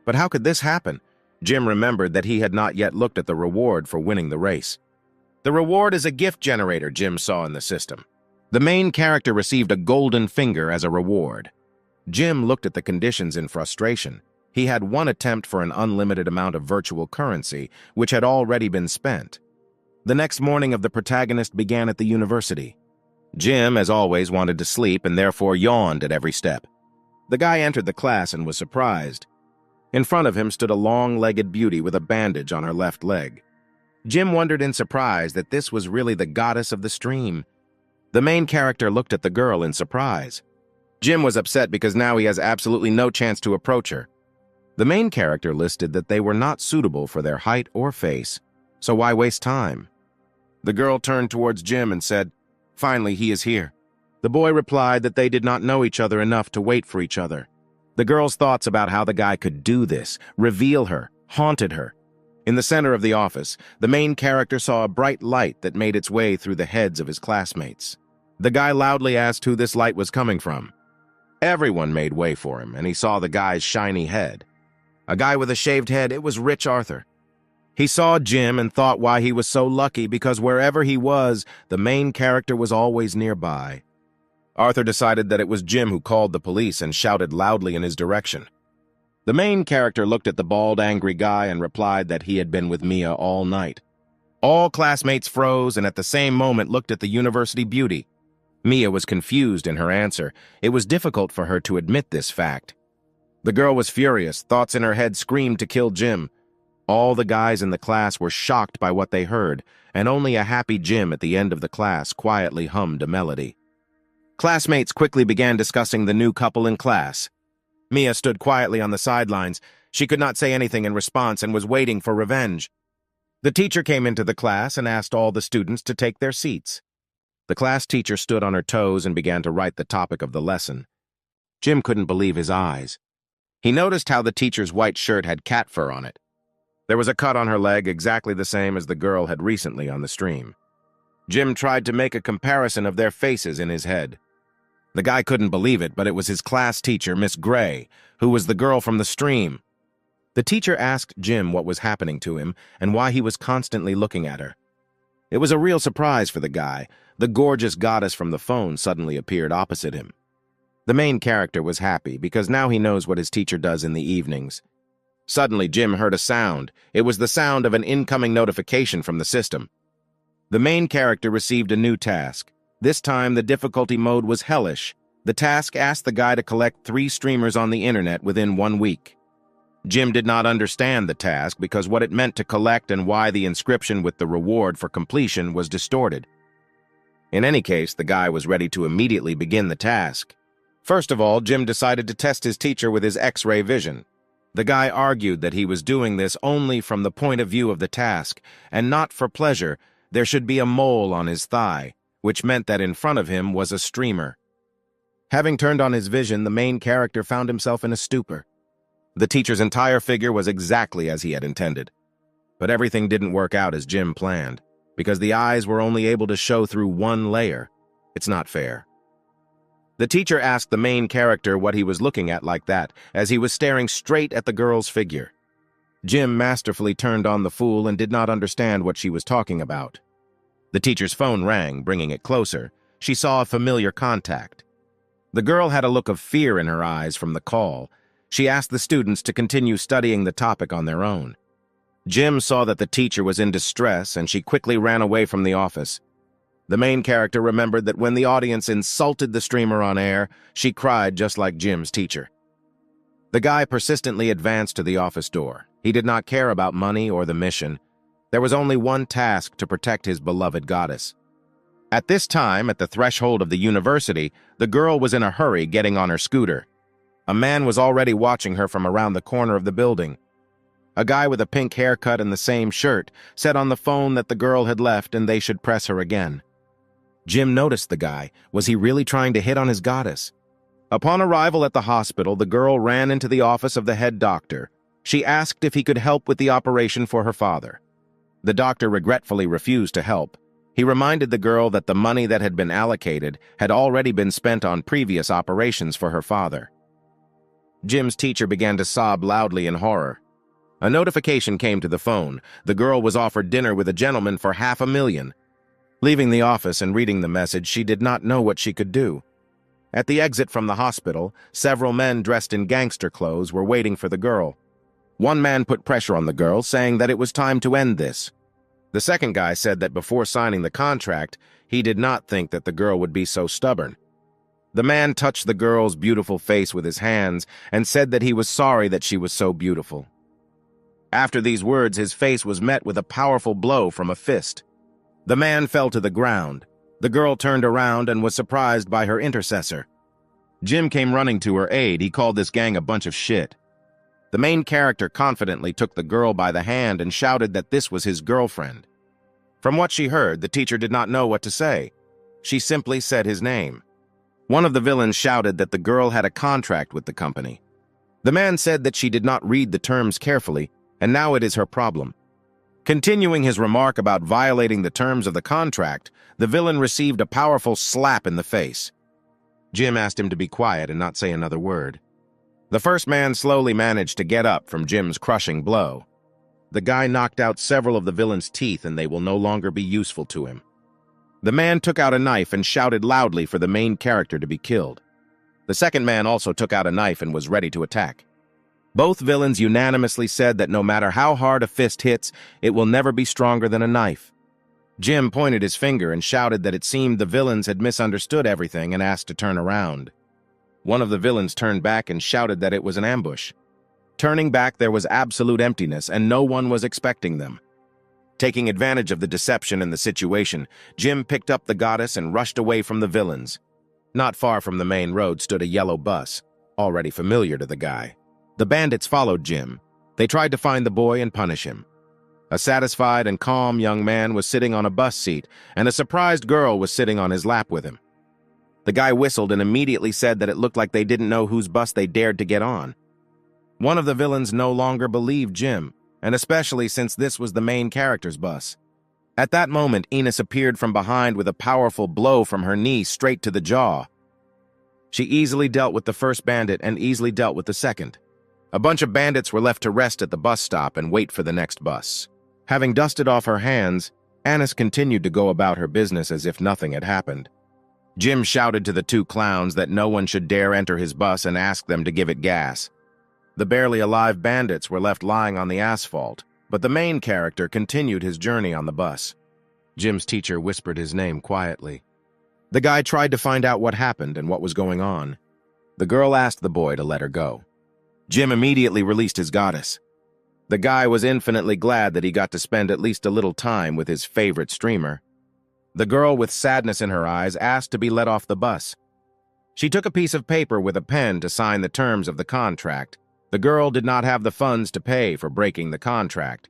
But how could this happen? Jim remembered that he had not yet looked at the reward for winning the race. The reward is a gift generator, Jim saw in the system. The main character received a golden finger as a reward. Jim looked at the conditions in frustration. He had one attempt for an unlimited amount of virtual currency, which had already been spent. The next morning of the protagonist began at the university. Jim, as always, wanted to sleep and therefore yawned at every step. The guy entered the class and was surprised. In front of him stood a long-legged beauty with a bandage on her left leg. Jim wondered in surprise that this was really the goddess of the stream. The main character looked at the girl in surprise. Jim was upset because now he has absolutely no chance to approach her. The main character listed that they were not suitable for their height or face, so why waste time? The girl turned towards Jim and said, "Finally, he is here." The boy replied that they did not know each other enough to wait for each other. The girl's thoughts about how the guy could do this, reveal her, haunted her. In the center of the office, the main character saw a bright light that made its way through the heads of his classmates. The guy loudly asked who this light was coming from. Everyone made way for him, and he saw the guy's shiny head. A guy with a shaved head, it was Rich Arthur. He saw Jim and thought why he was so lucky because wherever he was, the main character was always nearby. Arthur decided that it was Jim who called the police and shouted loudly in his direction. The main character looked at the bald, angry guy and replied that he had been with Mia all night. All classmates froze and at the same moment looked at the university beauty. Mia was confused in her answer. It was difficult for her to admit this fact. The girl was furious. Thoughts in her head screamed to kill Jim. All the guys in the class were shocked by what they heard, and only a happy Jim at the end of the class quietly hummed a melody. Classmates quickly began discussing the new couple in class. Mia stood quietly on the sidelines. She could not say anything in response and was waiting for revenge. The teacher came into the class and asked all the students to take their seats. The class teacher stood on her toes and began to write the topic of the lesson. Jim couldn't believe his eyes. He noticed how the teacher's white shirt had cat fur on it. There was a cut on her leg exactly the same as the girl had recently on the stream. Jim tried to make a comparison of their faces in his head. The guy couldn't believe it, but it was his class teacher, Miss Gray, who was the girl from the stream. The teacher asked Jim what was happening to him and why he was constantly looking at her. It was a real surprise for the guy. The gorgeous goddess from the phone suddenly appeared opposite him. The main character was happy because now he knows what his teacher does in the evenings. Suddenly, Jim heard a sound. It was the sound of an incoming notification from the system. The main character received a new task. This time, the difficulty mode was hellish. The task asked the guy to collect 3 streamers on the internet within 1 week. Jim did not understand the task because what it meant to collect and why the inscription with the reward for completion was distorted. In any case, the guy was ready to immediately begin the task. First of all, Jim decided to test his teacher with his X-ray vision. The guy argued that he was doing this only from the point of view of the task, and not for pleasure. There should be a mole on his thigh, which meant that in front of him was a streamer. Having turned on his vision, the main character found himself in a stupor. The teacher's entire figure was exactly as he had intended. But everything didn't work out as Jim planned, because the eyes were only able to show through 1 layer. It's not fair. The teacher asked the main character what he was looking at like that, as he was staring straight at the girl's figure. Jim masterfully turned on the fool and did not understand what she was talking about. The teacher's phone rang, bringing it closer. She saw a familiar contact. The girl had a look of fear in her eyes from the call. She asked the students to continue studying the topic on their own. Jim saw that the teacher was in distress, and she quickly ran away from the office. The main character remembered that when the audience insulted the streamer on air, she cried just like Jim's teacher. The guy persistently advanced to the office door. He did not care about money or the mission. There was only one task: to protect his beloved goddess. At this time, at the threshold of the university, the girl was in a hurry getting on her scooter. A man was already watching her from around the corner of the building. A guy with a pink haircut and the same shirt said on the phone that the girl had left and they should press her again. Jim noticed the guy. Was he really trying to hit on his goddess? Upon arrival at the hospital, the girl ran into the office of the head doctor. She asked if he could help with the operation for her father. The doctor regretfully refused to help. He reminded the girl that the money that had been allocated had already been spent on previous operations for her father. Jim's teacher began to sob loudly in horror. A notification came to the phone. The girl was offered dinner with a gentleman for $500,000. Leaving the office and reading the message, she did not know what she could do. At the exit from the hospital, several men dressed in gangster clothes were waiting for the girl. One man put pressure on the girl, saying that it was time to end this. The second guy said that before signing the contract, he did not think that the girl would be so stubborn. The man touched the girl's beautiful face with his hands and said that he was sorry that she was so beautiful. After these words, his face was met with a powerful blow from a fist. The man fell to the ground. The girl turned around and was surprised by her intercessor. Jim came running to her aid. He called this gang a bunch of shit. The main character confidently took the girl by the hand and shouted that this was his girlfriend. From what she heard, the teacher did not know what to say. She simply said his name. One of the villains shouted that the girl had a contract with the company. The man said that she did not read the terms carefully, and now it is her problem. Continuing his remark about violating the terms of the contract, the villain received a powerful slap in the face. Jim asked him to be quiet and not say another word. The first man slowly managed to get up from Jim's crushing blow. The guy knocked out several of the villain's teeth and they will no longer be useful to him. The man took out a knife and shouted loudly for the main character to be killed. The second man also took out a knife and was ready to attack. Both villains unanimously said that no matter how hard a fist hits, it will never be stronger than a knife. Jim pointed his finger and shouted that it seemed the villains had misunderstood everything and asked to turn around. One of the villains turned back and shouted that it was an ambush. Turning back, there was absolute emptiness, and no one was expecting them. Taking advantage of the deception and the situation, Jim picked up the goddess and rushed away from the villains. Not far from the main road stood a yellow bus, already familiar to the guy. The bandits followed Jim. They tried to find the boy and punish him. A satisfied and calm young man was sitting on a bus seat, and a surprised girl was sitting on his lap with him. The guy whistled and immediately said that it looked like they didn't know whose bus they dared to get on. One of the villains no longer believed Jim, and especially since this was the main character's bus. At that moment, Ines appeared from behind with a powerful blow from her knee straight to the jaw. She easily dealt with the first bandit and easily dealt with the second. A bunch of bandits were left to rest at the bus stop and wait for the next bus. Having dusted off her hands, Ines continued to go about her business as if nothing had happened. Jim shouted to the two clowns that no one should dare enter his bus and asked them to give it gas. The barely alive bandits were left lying on the asphalt, but the main character continued his journey on the bus. Jim's teacher whispered his name quietly. The guy tried to find out what happened and what was going on. The girl asked the boy to let her go. Jim immediately released his goddess. The guy was infinitely glad that he got to spend at least a little time with his favorite streamer. The girl, with sadness in her eyes, asked to be let off the bus. She took a piece of paper with a pen to sign the terms of the contract. The girl did not have the funds to pay for breaking the contract.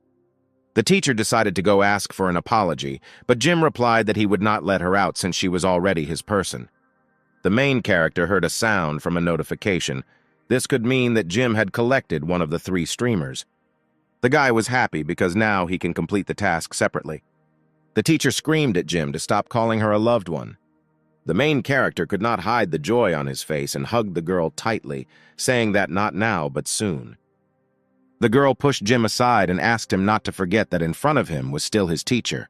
The teacher decided to go ask for an apology, but Jim replied that he would not let her out since she was already his person. The main character heard a sound from a notification. This could mean that Jim had collected one of the 3 streamers. The guy was happy because now he can complete the task separately. The teacher screamed at Jim to stop calling her a loved one. The main character could not hide the joy on his face and hugged the girl tightly, saying that not now, but soon. The girl pushed Jim aside and asked him not to forget that in front of him was still his teacher.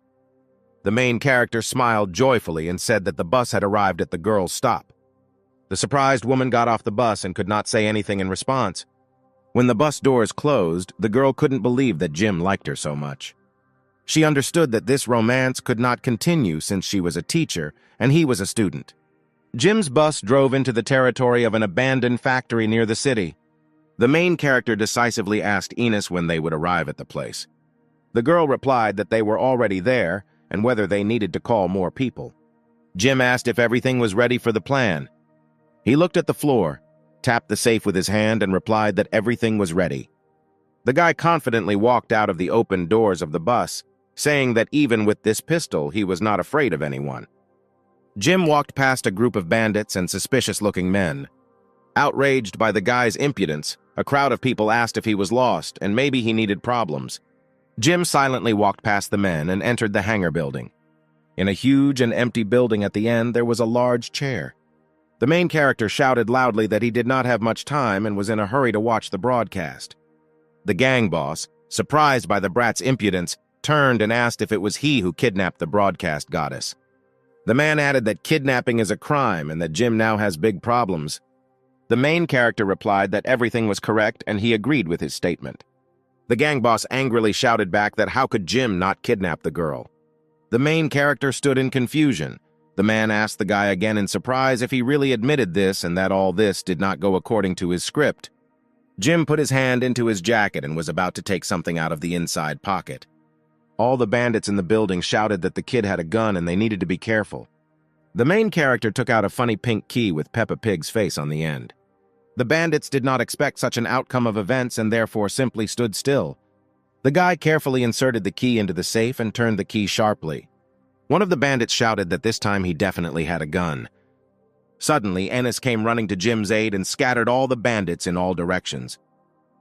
The main character smiled joyfully and said that the bus had arrived at the girl's stop. The surprised woman got off the bus and could not say anything in response. When the bus doors closed, the girl couldn't believe that Jim liked her so much. She understood that this romance could not continue since she was a teacher and he was a student. Jim's bus drove into the territory of an abandoned factory near the city. The main character decisively asked Ines when they would arrive at the place. The girl replied that they were already there and whether they needed to call more people. Jim asked if everything was ready for the plan. He looked at the floor, tapped the safe with his hand, and replied that everything was ready. The guy confidently walked out of the open doors of the bus, saying that even with this pistol, he was not afraid of anyone. Jim walked past a group of bandits and suspicious-looking men. Outraged by the guy's impudence, a crowd of people asked if he was lost and maybe he needed problems. Jim silently walked past the men and entered the hangar building. In a huge and empty building at the end, there was a large chair. The main character shouted loudly that he did not have much time and was in a hurry to watch the broadcast. The gang boss, surprised by the brat's impudence, turned and asked if it was he who kidnapped the broadcast goddess. The man added that kidnapping is a crime and that Jim now has big problems. The main character replied that everything was correct and he agreed with his statement. The gang boss angrily shouted back that how could Jim not kidnap the girl? The main character stood in confusion. The man asked the guy again in surprise if he really admitted this and that all this did not go according to his script. Jim put his hand into his jacket and was about to take something out of the inside pocket. All the bandits in the building shouted that the kid had a gun and they needed to be careful. The main character took out a funny pink key with Peppa Pig's face on the end. The bandits did not expect such an outcome of events and therefore simply stood still. The guy carefully inserted the key into the safe and turned the key sharply. One of the bandits shouted that this time he definitely had a gun. Suddenly, Ennis came running to Jim's aid and scattered all the bandits in all directions.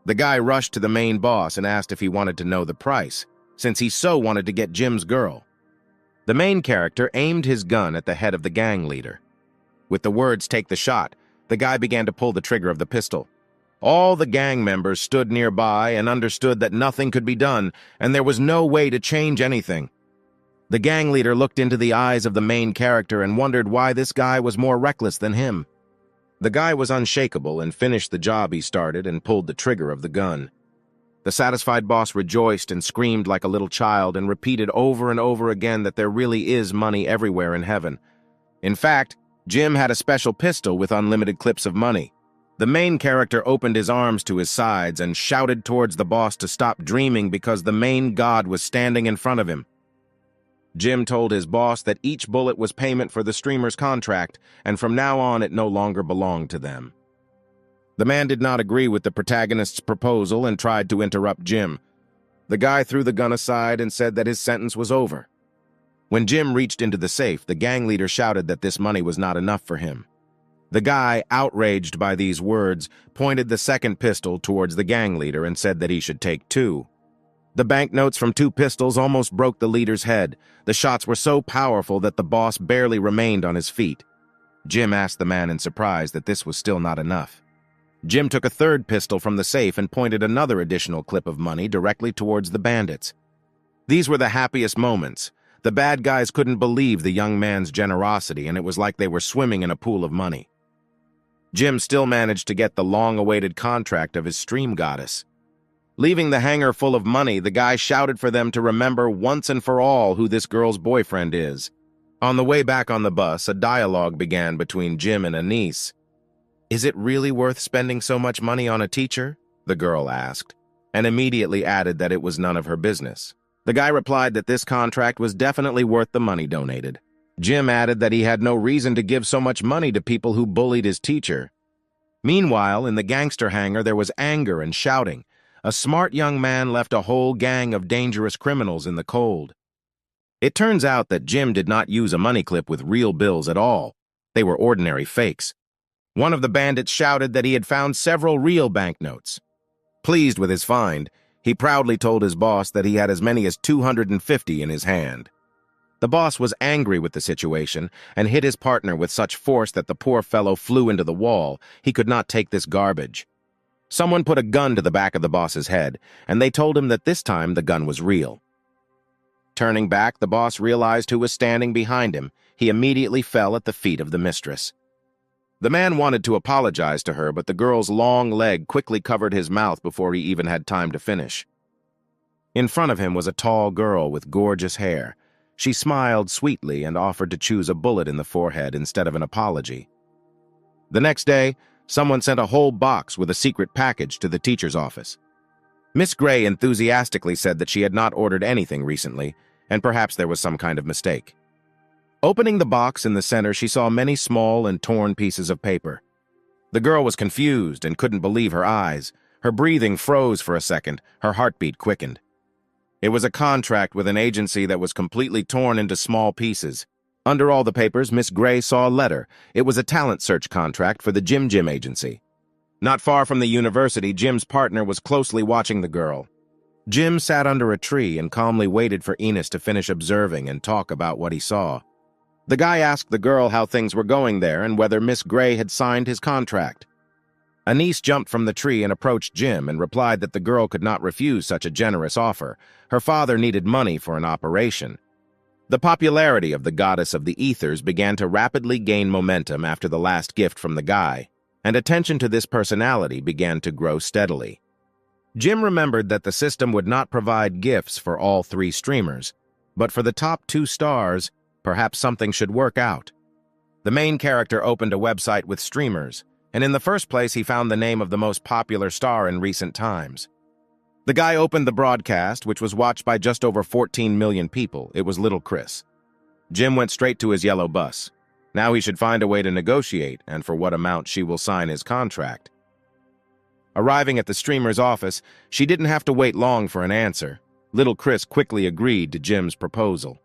The guy rushed to the main boss and asked if he wanted to know the price, since he so wanted to get Jim's girl. The main character aimed his gun at the head of the gang leader. With the words, "Take the shot," the guy began to pull the trigger of the pistol. All the gang members stood nearby and understood that nothing could be done, and there was no way to change anything. The gang leader looked into the eyes of the main character and wondered why this guy was more reckless than him. The guy was unshakable and finished the job he started and pulled the trigger of the gun. The satisfied boss rejoiced and screamed like a little child and repeated over and over again that there really is money everywhere in heaven. In fact, Jim had a special pistol with unlimited clips of money. The main character opened his arms to his sides and shouted towards the boss to stop dreaming because the main god was standing in front of him. Jim told his boss that each bullet was payment for the streamer's contract, and from now on it no longer belonged to them. The man did not agree with the protagonist's proposal and tried to interrupt Jim. The guy threw the gun aside and said that his sentence was over. When Jim reached into the safe, the gang leader shouted that this money was not enough for him. The guy, outraged by these words, pointed the second pistol towards the gang leader and said that he should take two. The banknotes from two pistols almost broke the leader's head. The shots were so powerful that the boss barely remained on his feet. Jim asked the man in surprise that this was still not enough. Jim took a third pistol from the safe and pointed another additional clip of money directly towards the bandits. These were the happiest moments. The bad guys couldn't believe the young man's generosity, and it was like they were swimming in a pool of money. Jim still managed to get the long-awaited contract of his stream goddess. Leaving the hangar full of money, the guy shouted for them to remember once and for all who this girl's boyfriend is. On the way back on the bus, a dialogue began between Jim and Anise. "Is it really worth spending so much money on a teacher?" the girl asked, and immediately added that it was none of her business. The guy replied that this contract was definitely worth the money donated. Jim added that he had no reason to give so much money to people who bullied his teacher. Meanwhile, in the gangster hangar, there was anger and shouting. A smart young man left a whole gang of dangerous criminals in the cold. It turns out that Jim did not use a money clip with real bills at all. They were ordinary fakes. One of the bandits shouted that he had found several real banknotes. Pleased with his find, he proudly told his boss that he had as many as 250 in his hand. The boss was angry with the situation and hit his partner with such force that the poor fellow flew into the wall. He could not take this garbage. Someone put a gun to the back of the boss's head, and they told him that this time the gun was real. Turning back, the boss realized who was standing behind him. He immediately fell at the feet of the mistress. The man wanted to apologize to her, but the girl's long leg quickly covered his mouth before he even had time to finish. In front of him was a tall girl with gorgeous hair. She smiled sweetly and offered to choose a bullet in the forehead instead of an apology. The next day, someone sent a whole box with a secret package to the teacher's office. Miss Gray enthusiastically said that she had not ordered anything recently, and perhaps there was some kind of mistake. Opening the box in the center, she saw many small and torn pieces of paper. The girl was confused and couldn't believe her eyes. Her breathing froze for a second, her heartbeat quickened. It was a contract with an agency that was completely torn into small pieces. Under all the papers, Miss Gray saw a letter. It was a talent search contract for the Jim agency. Not far from the university, Jim's partner was closely watching the girl. Jim sat under a tree and calmly waited for Enos to finish observing and talk about what he saw. The guy asked the girl how things were going there and whether Miss Gray had signed his contract. Anise jumped from the tree and approached Jim and replied that the girl could not refuse such a generous offer. Her father needed money for an operation. The popularity of the goddess of the ethers began to rapidly gain momentum after the last gift from the guy, and attention to this personality began to grow steadily. Jim remembered that the system would not provide gifts for all three streamers, but for the top 2 stars, perhaps something should work out. The main character opened a website with streamers, and in the first place he found the name of the most popular star in recent times. The guy opened the broadcast, which was watched by just over 14 million people. It was Little Chris. Jim went straight to his yellow bus. Now he should find a way to negotiate, and for what amount she will sign his contract. Arriving at the streamer's office, she didn't have to wait long for an answer. Little Chris quickly agreed to Jim's proposal.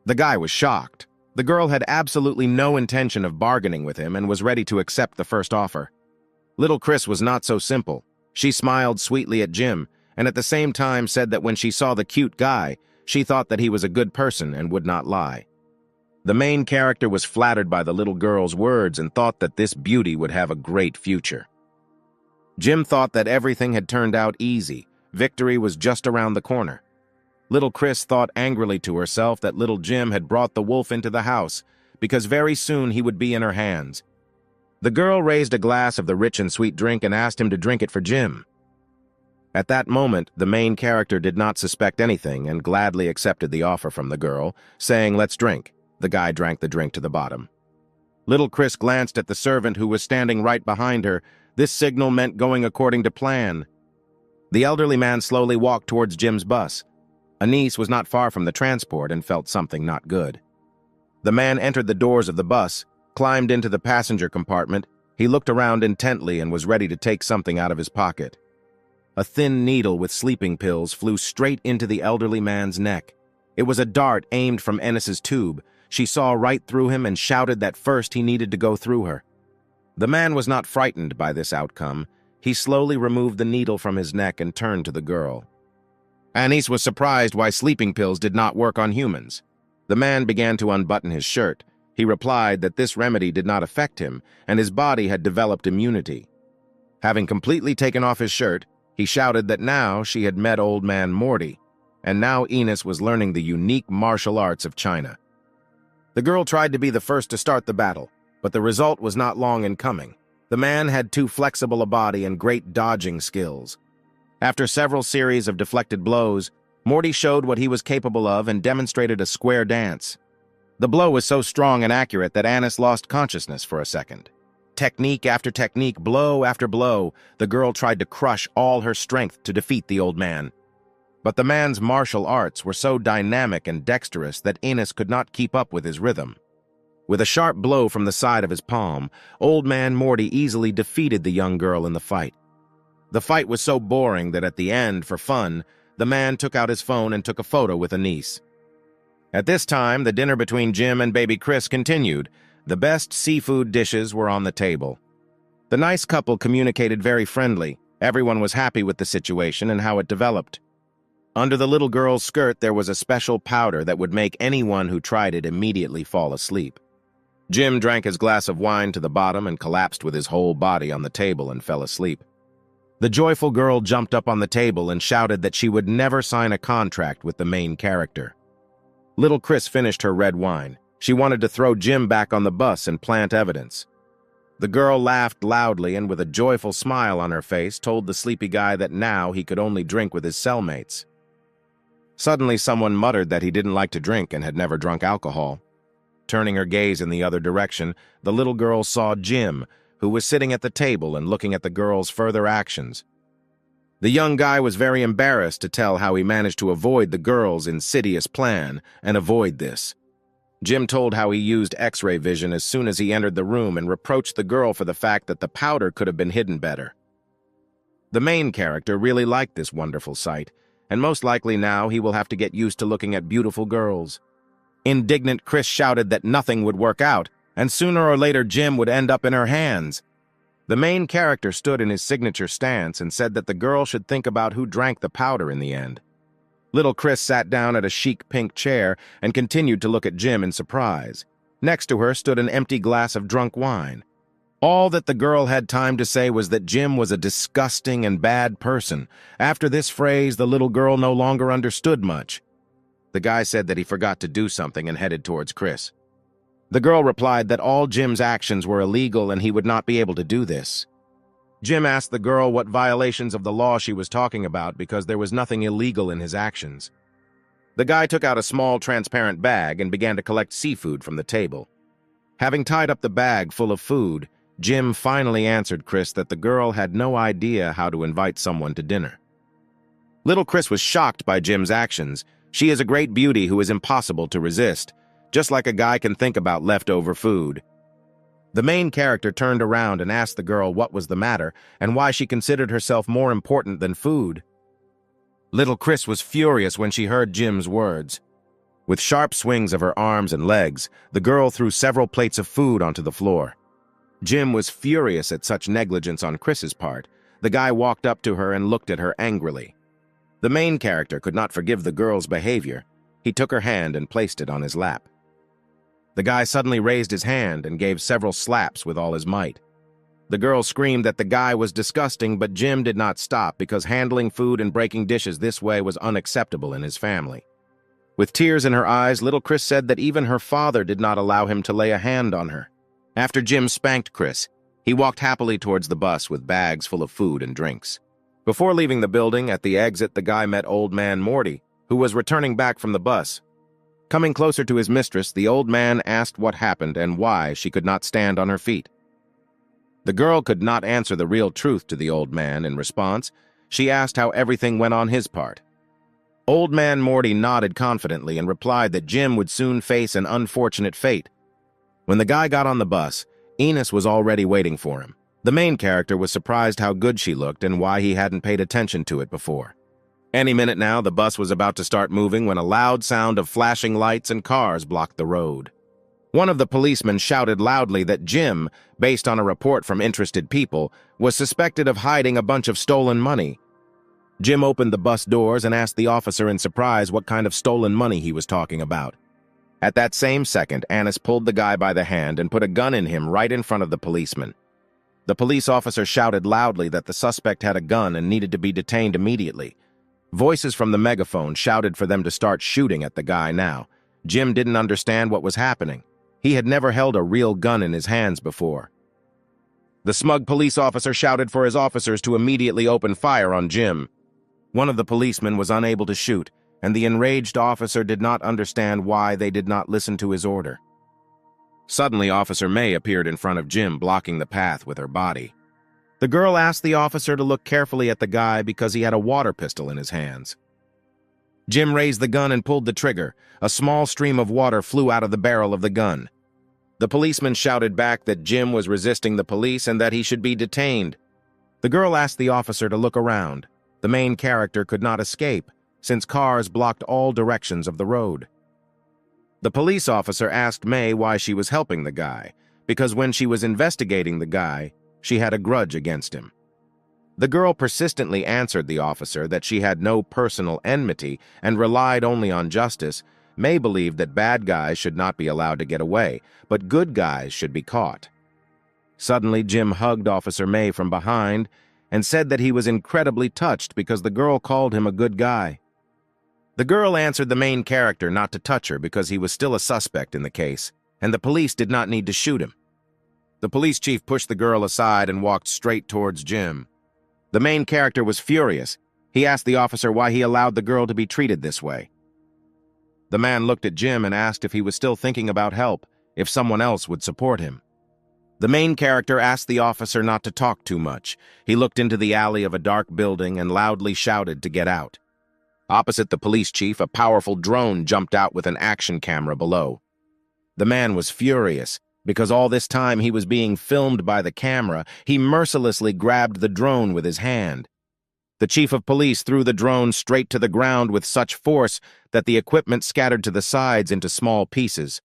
The guy was shocked. The girl had absolutely no intention of bargaining with him and was ready to accept the first offer. Little Chris was not so simple. She smiled sweetly at Jim, and at the same time said that when she saw the cute guy, she thought that he was a good person and would not lie. The main character was flattered by the little girl's words and thought that this beauty would have a great future. Jim thought that everything had turned out easy. Victory was just around the corner. Little Chris thought angrily to herself that little Jim had brought the wolf into the house, because very soon he would be in her hands. The girl raised a glass of the rich and sweet drink and asked him to drink it for Jim. At that moment, the main character did not suspect anything and gladly accepted the offer from the girl, saying, "Let's drink." The guy drank the drink to the bottom. Little Chris glanced at the servant who was standing right behind her. This signal meant going according to plan. The elderly man slowly walked towards Jim's bus. Anise was not far from the transport and felt something not good. The man entered the doors of the bus, climbed into the passenger compartment. He looked around intently and was ready to take something out of his pocket. A thin needle with sleeping pills flew straight into the elderly man's neck. It was a dart aimed from Enis's tube. She saw right through him and shouted that first he needed to go through her. The man was not frightened by this outcome. He slowly removed the needle from his neck and turned to the girl. Anis was surprised why sleeping pills did not work on humans. The man began to unbutton his shirt. He replied that this remedy did not affect him, and his body had developed immunity. Having completely taken off his shirt, he shouted that now she had met Old Man Morty, and now Ines was learning the unique martial arts of China. The girl tried to be the first to start the battle, but the result was not long in coming. The man had too flexible a body and great dodging skills. After several series of deflected blows, Morty showed what he was capable of and demonstrated a square dance. The blow was so strong and accurate that Anis lost consciousness for a second. Technique after technique, blow after blow, the girl tried to crush all her strength to defeat the old man. But the man's martial arts were so dynamic and dexterous that Anis could not keep up with his rhythm. With a sharp blow from the side of his palm, Old Man Morty easily defeated the young girl in the fight. The fight was so boring that at the end, for fun, the man took out his phone and took a photo with Anis. At this time, the dinner between Jim and baby Chris continued. The best seafood dishes were on the table. The nice couple communicated very friendly. Everyone was happy with the situation and how it developed. Under the little girl's skirt, there was a special powder that would make anyone who tried it immediately fall asleep. Jim drank his glass of wine to the bottom and collapsed with his whole body on the table and fell asleep. The joyful girl jumped up on the table and shouted that she would never sign a contract with the main character. Little Chris finished her red wine. She wanted to throw Jim back on the bus and plant evidence. The girl laughed loudly and with a joyful smile on her face told the sleepy guy that now he could only drink with his cellmates. Suddenly someone muttered that he didn't like to drink and had never drunk alcohol. Turning her gaze in the other direction, the little girl saw Jim, who was sitting at the table and looking at the girl's further actions. The young guy was very embarrassed to tell how he managed to avoid the girl's insidious plan and avoid this. Jim told how he used X-ray vision as soon as he entered the room and reproached the girl for the fact that the powder could have been hidden better. The main character really liked this wonderful sight, and most likely now he will have to get used to looking at beautiful girls. Indignant Chris shouted that nothing would work out, and sooner or later Jim would end up in her hands. The main character stood in his signature stance and said that the girl should think about who drank the powder in the end. Little Chris sat down at a chic pink chair and continued to look at Jim in surprise. Next to her stood an empty glass of drunk wine. All that the girl had time to say was that Jim was a disgusting and bad person. After this phrase, the little girl no longer understood much. The guy said that he forgot to do something and headed towards Chris. The girl replied that all Jim's actions were illegal and he would not be able to do this. Jim asked the girl what violations of the law she was talking about because there was nothing illegal in his actions. The guy took out a small transparent bag and began to collect seafood from the table. Having tied up the bag full of food, Jim finally answered Chris that the girl had no idea how to invite someone to dinner. Little Chris was shocked by Jim's actions. She is a great beauty who is impossible to resist, just like a guy can think about leftover food. The main character turned around and asked the girl what was the matter and why she considered herself more important than food. Little Chris was furious when she heard Jim's words. With sharp swings of her arms and legs, the girl threw several plates of food onto the floor. Jim was furious at such negligence on Chris's part. The guy walked up to her and looked at her angrily. The main character could not forgive the girl's behavior. He took her hand and placed it on his lap. The guy suddenly raised his hand and gave several slaps with all his might. The girl screamed that the guy was disgusting, but Jim did not stop because handling food and breaking dishes this way was unacceptable in his family. With tears in her eyes, little Chris said that even her father did not allow him to lay a hand on her. After Jim spanked Chris, he walked happily towards the bus with bags full of food and drinks. Before leaving the building, at the exit, the guy met Old Man Morty, who was returning back from the bus. Coming closer to his mistress, the old man asked what happened and why she could not stand on her feet. The girl could not answer the real truth to the old man. In response, she asked how everything went on his part. Old Man Morty nodded confidently and replied that Jim would soon face an unfortunate fate. When the guy got on the bus, Enos was already waiting for him. The main character was surprised how good she looked and why he hadn't paid attention to it before. Any minute now, the bus was about to start moving when a loud sound of flashing lights and cars blocked the road. One of the policemen shouted loudly that Jim, based on a report from interested people, was suspected of hiding a bunch of stolen money. Jim opened the bus doors and asked the officer in surprise what kind of stolen money he was talking about. At that same second, Annis pulled the guy by the hand and put a gun in him right in front of the policeman. The police officer shouted loudly that the suspect had a gun and needed to be detained immediately. Voices from the megaphone shouted for them to start shooting at the guy now. Jim didn't understand what was happening. He had never held a real gun in his hands before. The smug police officer shouted for his officers to immediately open fire on Jim. One of the policemen was unable to shoot, and the enraged officer did not understand why they did not listen to his order. Suddenly, Officer May appeared in front of Jim, blocking the path with her body. The girl asked the officer to look carefully at the guy because he had a water pistol in his hands. Jim raised the gun and pulled the trigger. A small stream of water flew out of the barrel of the gun. The policeman shouted back that Jim was resisting the police and that he should be detained. The girl asked the officer to look around. The main character could not escape, since cars blocked all directions of the road. The police officer asked May why she was helping the guy, because when she was investigating the guy, she had a grudge against him. The girl persistently answered the officer that she had no personal enmity and relied only on justice. May believed that bad guys should not be allowed to get away, but good guys should be caught. Suddenly, Jim hugged Officer May from behind and said that he was incredibly touched because the girl called him a good guy. The girl answered the main character not to touch her because he was still a suspect in the case, and the police did not need to shoot him. The police chief pushed the girl aside and walked straight towards Jim. The main character was furious. He asked the officer why he allowed the girl to be treated this way. The man looked at Jim and asked if he was still thinking about help, if someone else would support him. The main character asked the officer not to talk too much. He looked into the alley of a dark building and loudly shouted to get out. Opposite the police chief, a powerful drone jumped out with an action camera below. The man was furious. Because all this time he was being filmed by the camera, he mercilessly grabbed the drone with his hand. The chief of police threw the drone straight to the ground with such force that the equipment scattered to the sides into small pieces.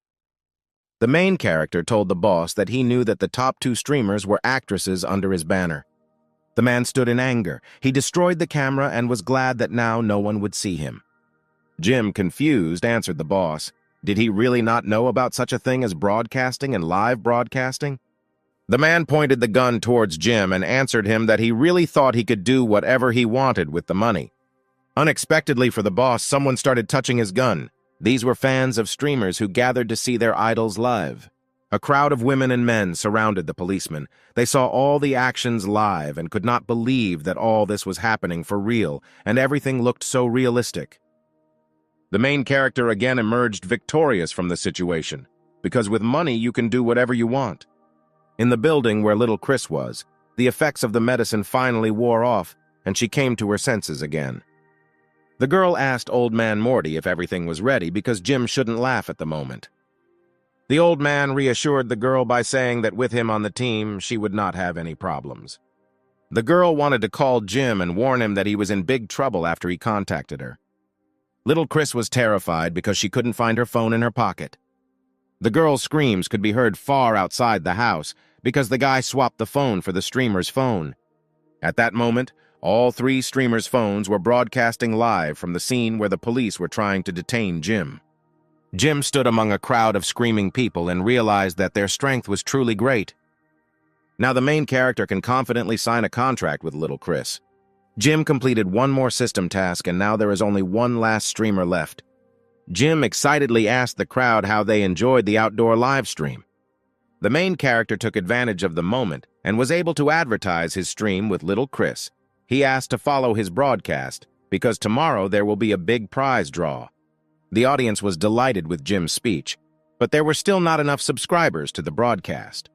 The main character told the boss that he knew that the top two streamers were actresses under his banner. The man stood in anger. He destroyed the camera and was glad that now no one would see him. Jim, confused, answered the boss. Did he really not know about such a thing as broadcasting and live broadcasting? The man pointed the gun towards Jim and answered him that he really thought he could do whatever he wanted with the money. Unexpectedly for the boss, someone started touching his gun. These were fans of streamers who gathered to see their idols live. A crowd of women and men surrounded the policeman. They saw all the actions live and could not believe that all this was happening for real, and everything looked so realistic. The main character again emerged victorious from the situation, because with money you can do whatever you want. In the building where little Chris was, the effects of the medicine finally wore off, and she came to her senses again. The girl asked Old Man Morty if everything was ready because Jim shouldn't laugh at the moment. The old man reassured the girl by saying that with him on the team, she would not have any problems. The girl wanted to call Jim and warn him that he was in big trouble after he contacted her. Little Chris was terrified because she couldn't find her phone in her pocket. The girl's screams could be heard far outside the house because the guy swapped the phone for the streamer's phone. At that moment, all three streamers' phones were broadcasting live from the scene where the police were trying to detain Jim. Jim stood among a crowd of screaming people and realized that their strength was truly great. Now the main character can confidently sign a contract with Little Chris. Jim completed one more system task, and now there is only one last streamer left. Jim excitedly asked the crowd how they enjoyed the outdoor live stream. The main character took advantage of the moment and was able to advertise his stream with Little Chris. He asked to follow his broadcast because tomorrow there will be a big prize draw. The audience was delighted with Jim's speech, but there were still not enough subscribers to the broadcast.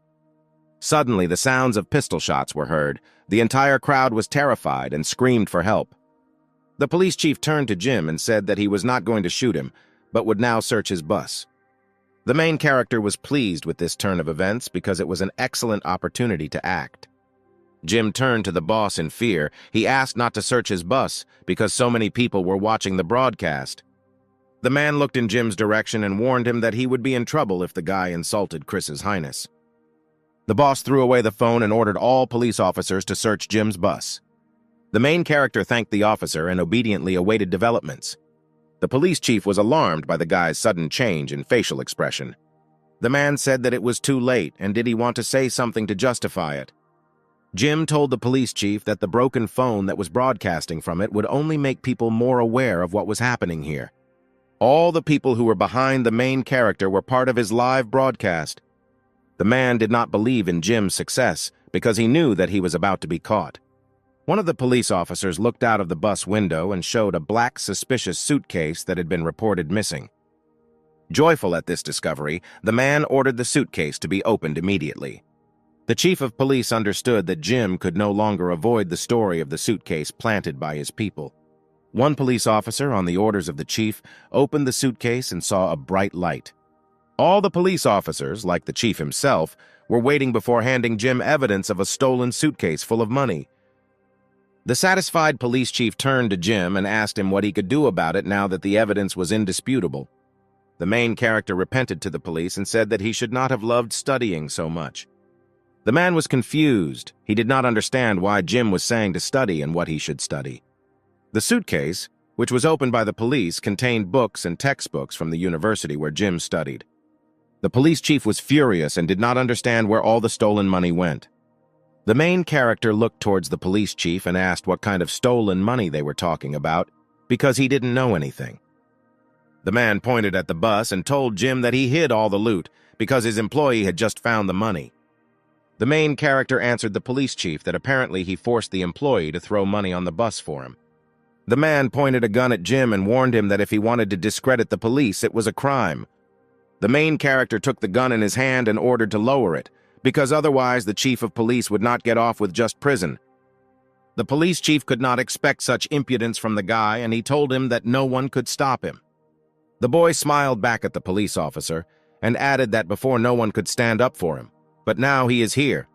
Suddenly, the sounds of pistol shots were heard. The entire crowd was terrified and screamed for help. The police chief turned to Jim and said that he was not going to shoot him, but would now search his bus. The main character was pleased with this turn of events because it was an excellent opportunity to act. Jim turned to the boss in fear. He asked not to search his bus because so many people were watching the broadcast. The man looked in Jim's direction and warned him that he would be in trouble if the guy insulted Chris's highness. The boss threw away the phone and ordered all police officers to search Jim's bus. The main character thanked the officer and obediently awaited developments. The police chief was alarmed by the guy's sudden change in facial expression. The man said that it was too late and did he want to say something to justify it. Jim told the police chief that the broken phone that was broadcasting from it would only make people more aware of what was happening here. All the people who were behind the main character were part of his live broadcast. The man did not believe in Jim's success because he knew that he was about to be caught. One of the police officers looked out of the bus window and showed a black, suspicious suitcase that had been reported missing. Joyful at this discovery, the man ordered the suitcase to be opened immediately. The chief of police understood that Jim could no longer avoid the story of the suitcase planted by his people. One police officer, on the orders of the chief, opened the suitcase and saw a bright light. All the police officers, like the chief himself, were waiting before handing Jim evidence of a stolen suitcase full of money. The satisfied police chief turned to Jim and asked him what he could do about it now that the evidence was indisputable. The main character repented to the police and said that he should not have loved studying so much. The man was confused. He did not understand why Jim was saying to study and what he should study. The suitcase, which was opened by the police, contained books and textbooks from the university where Jim studied. The police chief was furious and did not understand where all the stolen money went. The main character looked towards the police chief and asked what kind of stolen money they were talking about, because he didn't know anything. The man pointed at the bus and told Jim that he hid all the loot because his employee had just found the money. The main character answered the police chief that apparently he forced the employee to throw money on the bus for him. The man pointed a gun at Jim and warned him that if he wanted to discredit the police, it was a crime. The main character took the gun in his hand and ordered to lower it, because otherwise the chief of police would not get off with just prison. The police chief could not expect such impudence from the guy, and he told him that no one could stop him. The boy smiled back at the police officer and added that before no one could stand up for him, but now he is here.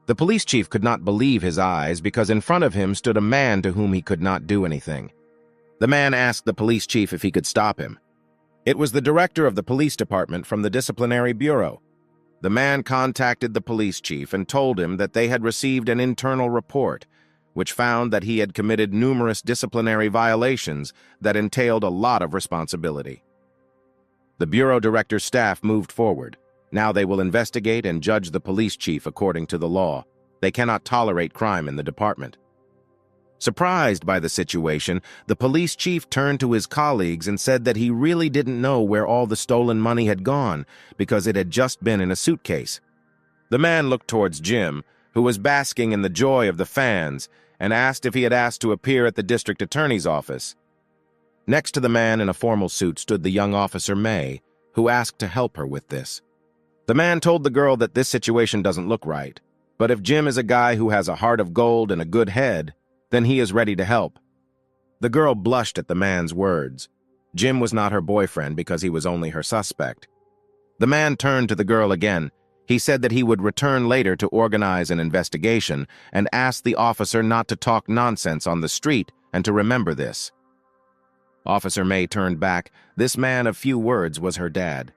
The police chief could not believe his eyes because in front of him stood a man to whom he could not do anything. The man asked the police chief if he could stop him. It was the director of the police department from the disciplinary bureau. The man contacted the police chief and told him that they had received an internal report, which found that he had committed numerous disciplinary violations that entailed a lot of responsibility. The bureau director's staff moved forward. Now they will investigate and judge the police chief according to the law. They cannot tolerate crime in the department. Surprised by the situation, the police chief turned to his colleagues and said that he really didn't know where all the stolen money had gone because it had just been in a suitcase. The man looked towards Jim, who was basking in the joy of the fans, and asked if he had asked to appear at the district attorney's office. Next to the man in a formal suit stood the young officer May, who asked to help her with this. The man told the girl that this situation doesn't look right, but if Jim is a guy who has a heart of gold and a good head, then he is ready to help. The girl blushed at the man's words. Jim was not her boyfriend because he was only her suspect. The man turned to the girl again. He said that he would return later to organize an investigation and asked the officer not to talk nonsense on the street and to remember this. Officer May turned back. This man of few words was her dad.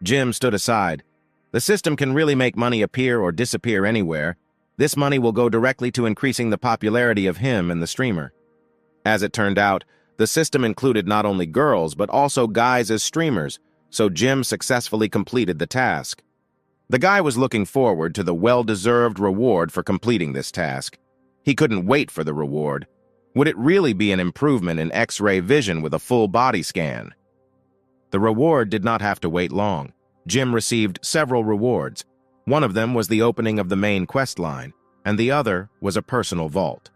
Jim stood aside. The system can really make money appear or disappear anywhere. This money will go directly to increasing the popularity of him and the streamer. As it turned out, the system included not only girls but also guys as streamers, so Jim successfully completed the task. The guy was looking forward to the well-deserved reward for completing this task. He couldn't wait for the reward. Would it really be an improvement in X-ray vision with a full body scan? The reward did not have to wait long. Jim received several rewards. One of them was the opening of the main quest line, and the other was a personal vault.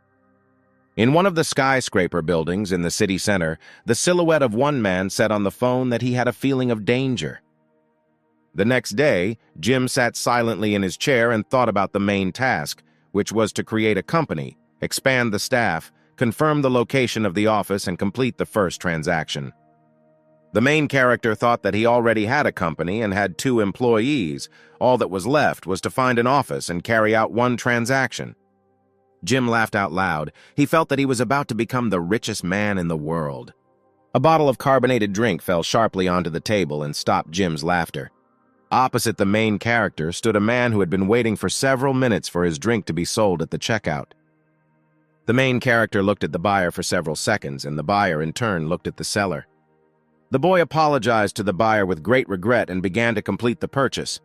In one of the skyscraper buildings in the city center, the silhouette of one man said on the phone that he had a feeling of danger. The next day, Jim sat silently in his chair and thought about the main task, which was to create a company, expand the staff, confirm the location of the office, and complete the first transaction. The main character thought that he already had a company and had 2 employees. All that was left was to find an office and carry out one transaction. Jim laughed out loud. He felt that he was about to become the richest man in the world. A bottle of carbonated drink fell sharply onto the table and stopped Jim's laughter. Opposite the main character stood a man who had been waiting for several minutes for his drink to be sold at the checkout. The main character looked at the buyer for several seconds, and the buyer in turn looked at the seller. The boy apologized to the buyer with great regret and began to complete the purchase.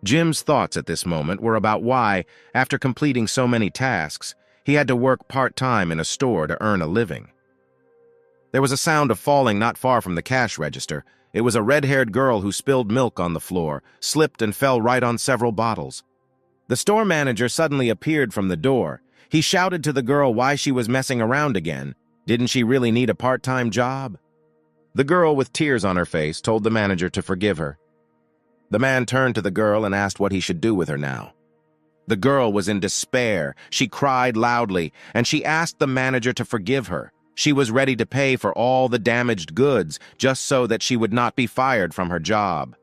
Jim's thoughts at this moment were about why, after completing so many tasks, he had to work part-time in a store to earn a living. There was a sound of falling not far from the cash register. It was a red-haired girl who spilled milk on the floor, slipped and fell right on several bottles. The store manager suddenly appeared from the door. He shouted to the girl why she was messing around again. Didn't she really need a part-time job? The girl, with tears on her face, told the manager to forgive her. The man turned to the girl and asked what he should do with her now. The girl was in despair. She cried loudly, and she asked the manager to forgive her. She was ready to pay for all the damaged goods, just so that she would not be fired from her job.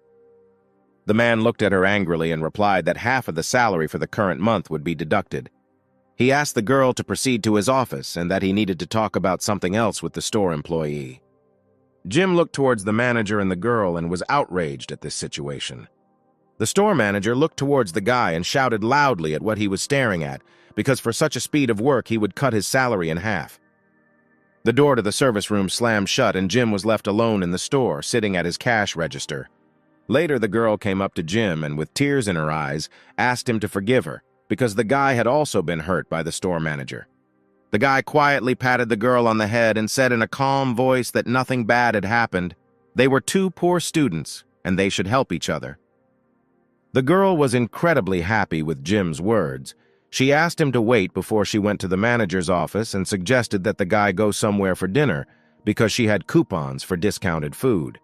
The man looked at her angrily and replied that half of the salary for the current month would be deducted. He asked the girl to proceed to his office and that he needed to talk about something else with the store employee. Jim looked towards the manager and the girl and was outraged at this situation. The store manager looked towards the guy and shouted loudly at what he was staring at, because for such a speed of work he would cut his salary in half. The door to the service room slammed shut and Jim was left alone in the store, sitting at his cash register. Later, the girl came up to Jim and, with tears in her eyes, asked him to forgive her, because the guy had also been hurt by the store manager. The guy quietly patted the girl on the head and said in a calm voice that nothing bad had happened. They were two poor students, and they should help each other. The girl was incredibly happy with Jim's words. She asked him to wait before she went to the manager's office and suggested that the guy go somewhere for dinner because she had coupons for discounted food.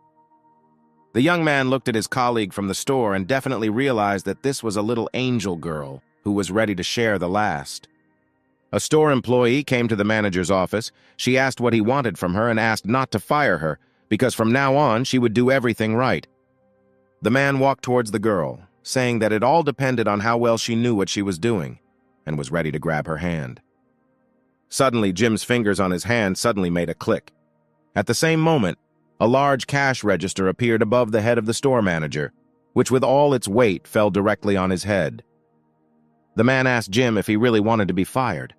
The young man looked at his colleague from the store and definitely realized that this was a little angel girl who was ready to share the last. A store employee came to the manager's office. She asked what he wanted from her and asked not to fire her because from now on she would do everything right. The man walked towards the girl, saying that it all depended on how well she knew what she was doing, and was ready to grab her hand. Suddenly, Jim's fingers on his hand suddenly made a click. At the same moment, a large cash register appeared above the head of the store manager, which with all its weight fell directly on his head. The man asked Jim if he really wanted to be fired.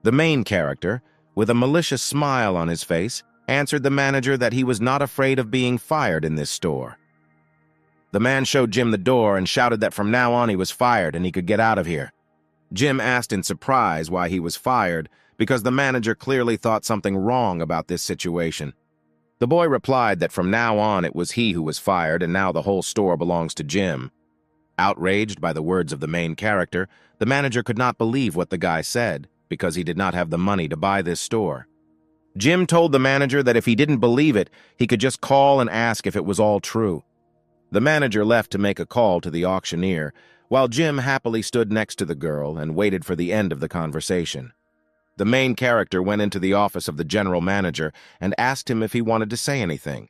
The main character, with a malicious smile on his face, answered the manager that he was not afraid of being fired in this store. The man showed Jim the door and shouted that from now on he was fired and he could get out of here. Jim asked in surprise why he was fired, because the manager clearly thought something wrong about this situation. The boy replied that from now on it was he who was fired and now the whole store belongs to Jim. Outraged by the words of the main character, the manager could not believe what the guy said, because he did not have the money to buy this store. Jim told the manager that if he didn't believe it, he could just call and ask if it was all true. The manager left to make a call to the auctioneer, while Jim happily stood next to the girl and waited for the end of the conversation. The main character went into the office of the general manager and asked him if he wanted to say anything.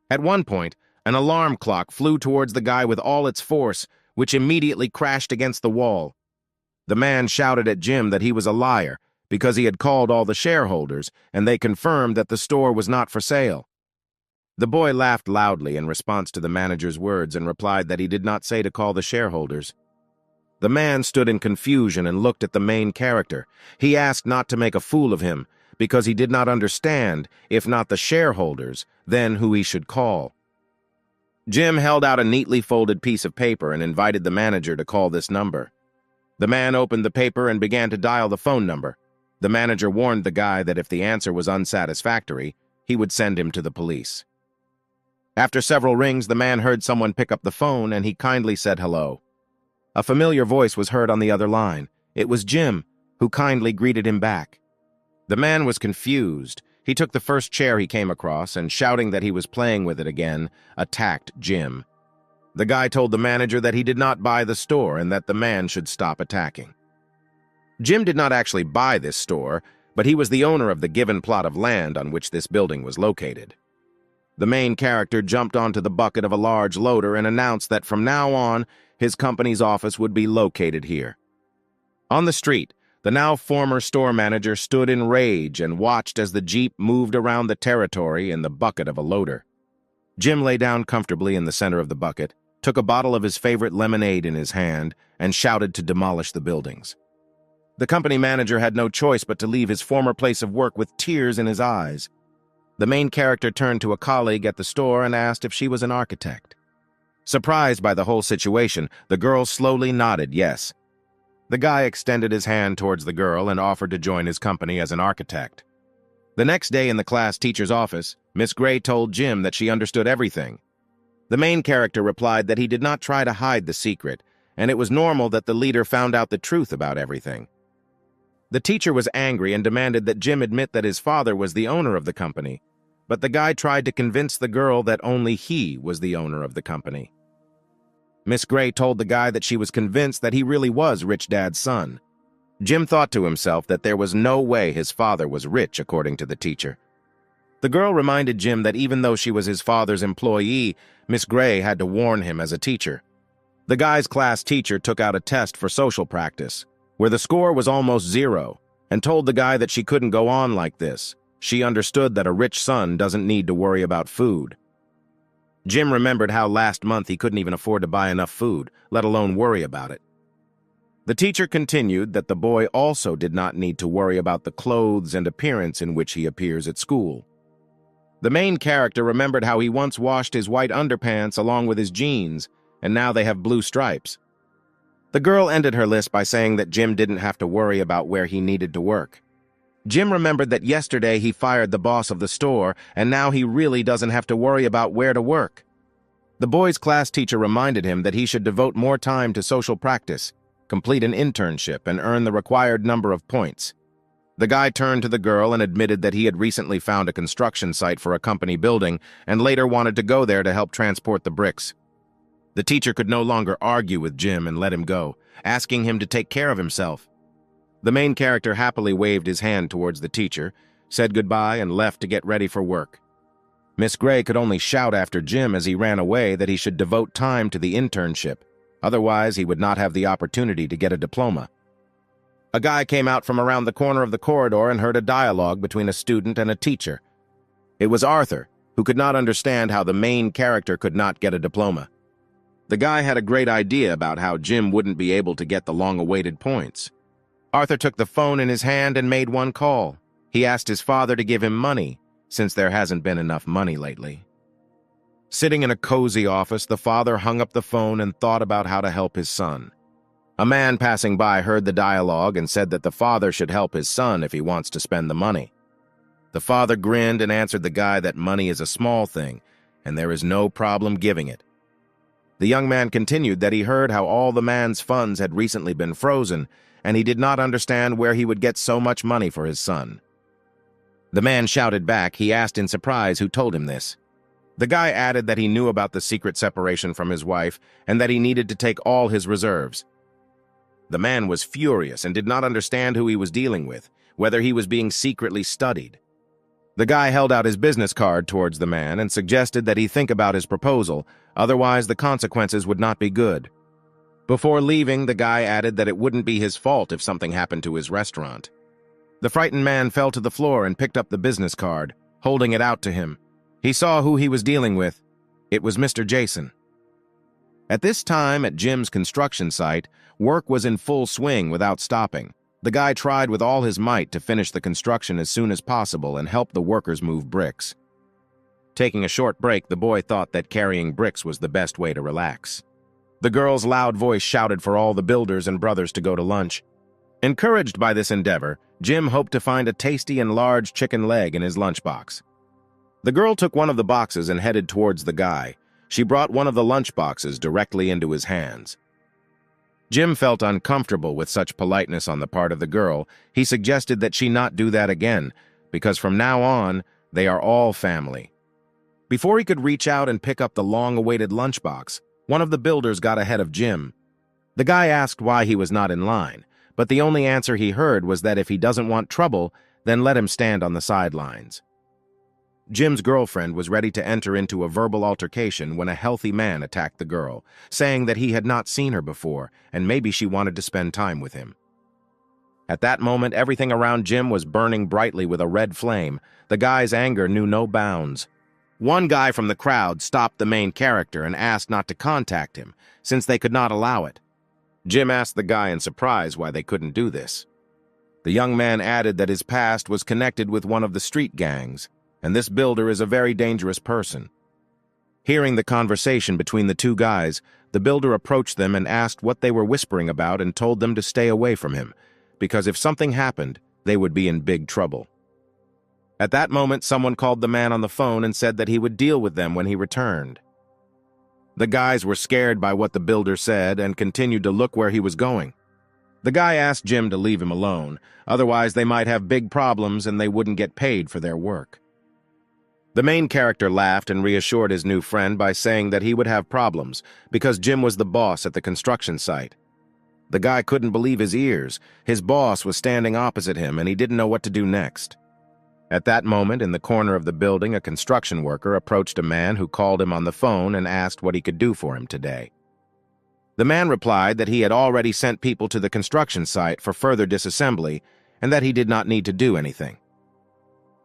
At one point, an alarm clock flew towards the guy with all its force, which immediately crashed against the wall. The man shouted at Jim that he was a liar because he had called all the shareholders and they confirmed that the store was not for sale. The boy laughed loudly in response to the manager's words and replied that he did not say to call the shareholders. The man stood in confusion and looked at the main character. He asked not to make a fool of him because he did not understand, if not the shareholders, then who he should call. Jim held out a neatly folded piece of paper and invited the manager to call this number. The man opened the paper and began to dial the phone number. The manager warned the guy that if the answer was unsatisfactory, he would send him to the police. After several rings, the man heard someone pick up the phone and he kindly said hello. A familiar voice was heard on the other line. It was Jim, who kindly greeted him back. The man was confused. He took the first chair he came across and, shouting that he was playing with it again, attacked Jim. The guy told the manager that he did not buy the store and that the man should stop attacking. Jim did not actually buy this store, but he was the owner of the given plot of land on which this building was located. The main character jumped onto the bucket of a large loader and announced that from now on, his company's office would be located here. On the street, The now former store manager stood in rage and watched as the Jeep moved around the territory in the bucket of a loader. Jim lay down comfortably in the center of the bucket, took a bottle of his favorite lemonade in his hand, and shouted to demolish the buildings. The company manager had no choice but to leave his former place of work with tears in his eyes. The main character turned to a colleague at the store and asked if she was an architect. Surprised by the whole situation, the girl slowly nodded yes. The guy extended his hand towards the girl and offered to join his company as an architect. The next day in the class teacher's office, Miss Gray told Jim that she understood everything. The main character replied that he did not try to hide the secret, and it was normal that the leader found out the truth about everything. The teacher was angry and demanded that Jim admit that his father was the owner of the company, but the guy tried to convince the girl that only he was the owner of the company. Miss Gray told the guy that she was convinced that he really was Rich Dad's son. Jim thought to himself that there was no way his father was rich, according to the teacher. The girl reminded Jim that even though she was his father's employee, Miss Gray had to warn him as a teacher. The guy's class teacher took out a test for social practice, where the score was almost 0, and told the guy that she couldn't go on like this. She understood that a rich son doesn't need to worry about food. Jim remembered how last month he couldn't even afford to buy enough food, let alone worry about it. The teacher continued that the boy also did not need to worry about the clothes and appearance in which he appears at school. The main character remembered how he once washed his white underpants along with his jeans, and now they have blue stripes. The girl ended her list by saying that Jim didn't have to worry about where he needed to work. Jim remembered that yesterday he fired the boss of the store, and now he really doesn't have to worry about where to work. The boy's class teacher reminded him that he should devote more time to social practice, complete an internship, and earn the required number of points. The guy turned to the girl and admitted that he had recently found a construction site for a company building and later wanted to go there to help transport the bricks. The teacher could no longer argue with Jim and let him go, asking him to take care of himself. The main character happily waved his hand towards the teacher, said goodbye, and left to get ready for work. Miss Gray could only shout after Jim as he ran away that he should devote time to the internship, otherwise he would not have the opportunity to get a diploma. A guy came out from around the corner of the corridor and heard a dialogue between a student and a teacher. It was Arthur, who could not understand how the main character could not get a diploma. The guy had a great idea about how Jim wouldn't be able to get the long-awaited points. Arthur took the phone in his hand and made one call. He asked his father to give him money, since there hasn't been enough money lately. Sitting in a cozy office, the father hung up the phone and thought about how to help his son. A man passing by heard the dialogue and said that the father should help his son if he wants to spend the money. The father grinned and answered the guy that money is a small thing, and there is no problem giving it. The young man continued that he heard how all the man's funds had recently been frozen, and he did not understand where he would get so much money for his son. The man shouted back. He asked in surprise who told him this. The guy added that he knew about the secret separation from his wife and that he needed to take all his reserves. The man was furious and did not understand who he was dealing with, whether he was being secretly studied. The guy held out his business card towards the man and suggested that he think about his proposal, otherwise the consequences would not be good. Before leaving, the guy added that it wouldn't be his fault if something happened to his restaurant. The frightened man fell to the floor and picked up the business card, holding it out to him. He saw who he was dealing with. It was Mr. Jason. At this time, at Jim's construction site, work was in full swing without stopping. The guy tried with all his might to finish the construction as soon as possible and help the workers move bricks. Taking a short break, the boy thought that carrying bricks was the best way to relax. The girl's loud voice shouted for all the builders and brothers to go to lunch. Encouraged by this endeavor, Jim hoped to find a tasty and large chicken leg in his lunchbox. The girl took one of the boxes and headed towards the guy. She brought one of the lunch boxes directly into his hands. Jim felt uncomfortable with such politeness on the part of the girl. He suggested that she not do that again, because from now on, they are all family. Before he could reach out and pick up the long-awaited lunchbox, one of the builders got ahead of Jim. The guy asked why he was not in line, but the only answer he heard was that if he doesn't want trouble, then let him stand on the sidelines. Jim's girlfriend was ready to enter into a verbal altercation when a healthy man attacked the girl, saying that he had not seen her before and maybe she wanted to spend time with him. At that moment, everything around Jim was burning brightly with a red flame. The guy's anger knew no bounds. One guy from the crowd stopped the main character and asked not to contact him, since they could not allow it. Jim asked the guy in surprise why they couldn't do this. The young man added that his past was connected with one of the street gangs, and this builder is a very dangerous person. Hearing the conversation between the two guys, the builder approached them and asked what they were whispering about and told them to stay away from him, because if something happened, they would be in big trouble. At that moment, someone called the man on the phone and said that he would deal with them when he returned. The guys were scared by what the builder said and continued to look where he was going. The guy asked Jim to leave him alone, otherwise they might have big problems and they wouldn't get paid for their work. The main character laughed and reassured his new friend by saying that he would have problems because Jim was the boss at the construction site. The guy couldn't believe his ears. His boss was standing opposite him and he didn't know what to do next. At that moment, in the corner of the building, a construction worker approached a man who called him on the phone and asked what he could do for him today. The man replied that he had already sent people to the construction site for further disassembly and that he did not need to do anything.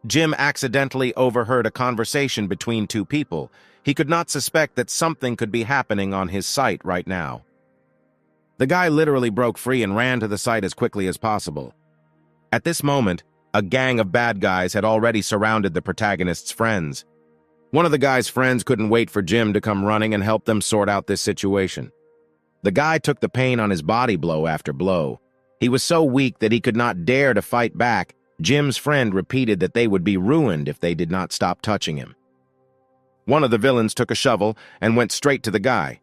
Jim accidentally overheard a conversation between two people. He could not suspect that something could be happening on his site right now. The guy literally broke free and ran to the site as quickly as possible. At this moment, a gang of bad guys had already surrounded the protagonist's friends. One of the guy's friends couldn't wait for Jim to come running and help them sort out this situation. The guy took the pain on his body blow after blow. He was so weak that he could not dare to fight back. Jim's friend repeated that they would be ruined if they did not stop touching him. One of the villains took a shovel and went straight to the guy.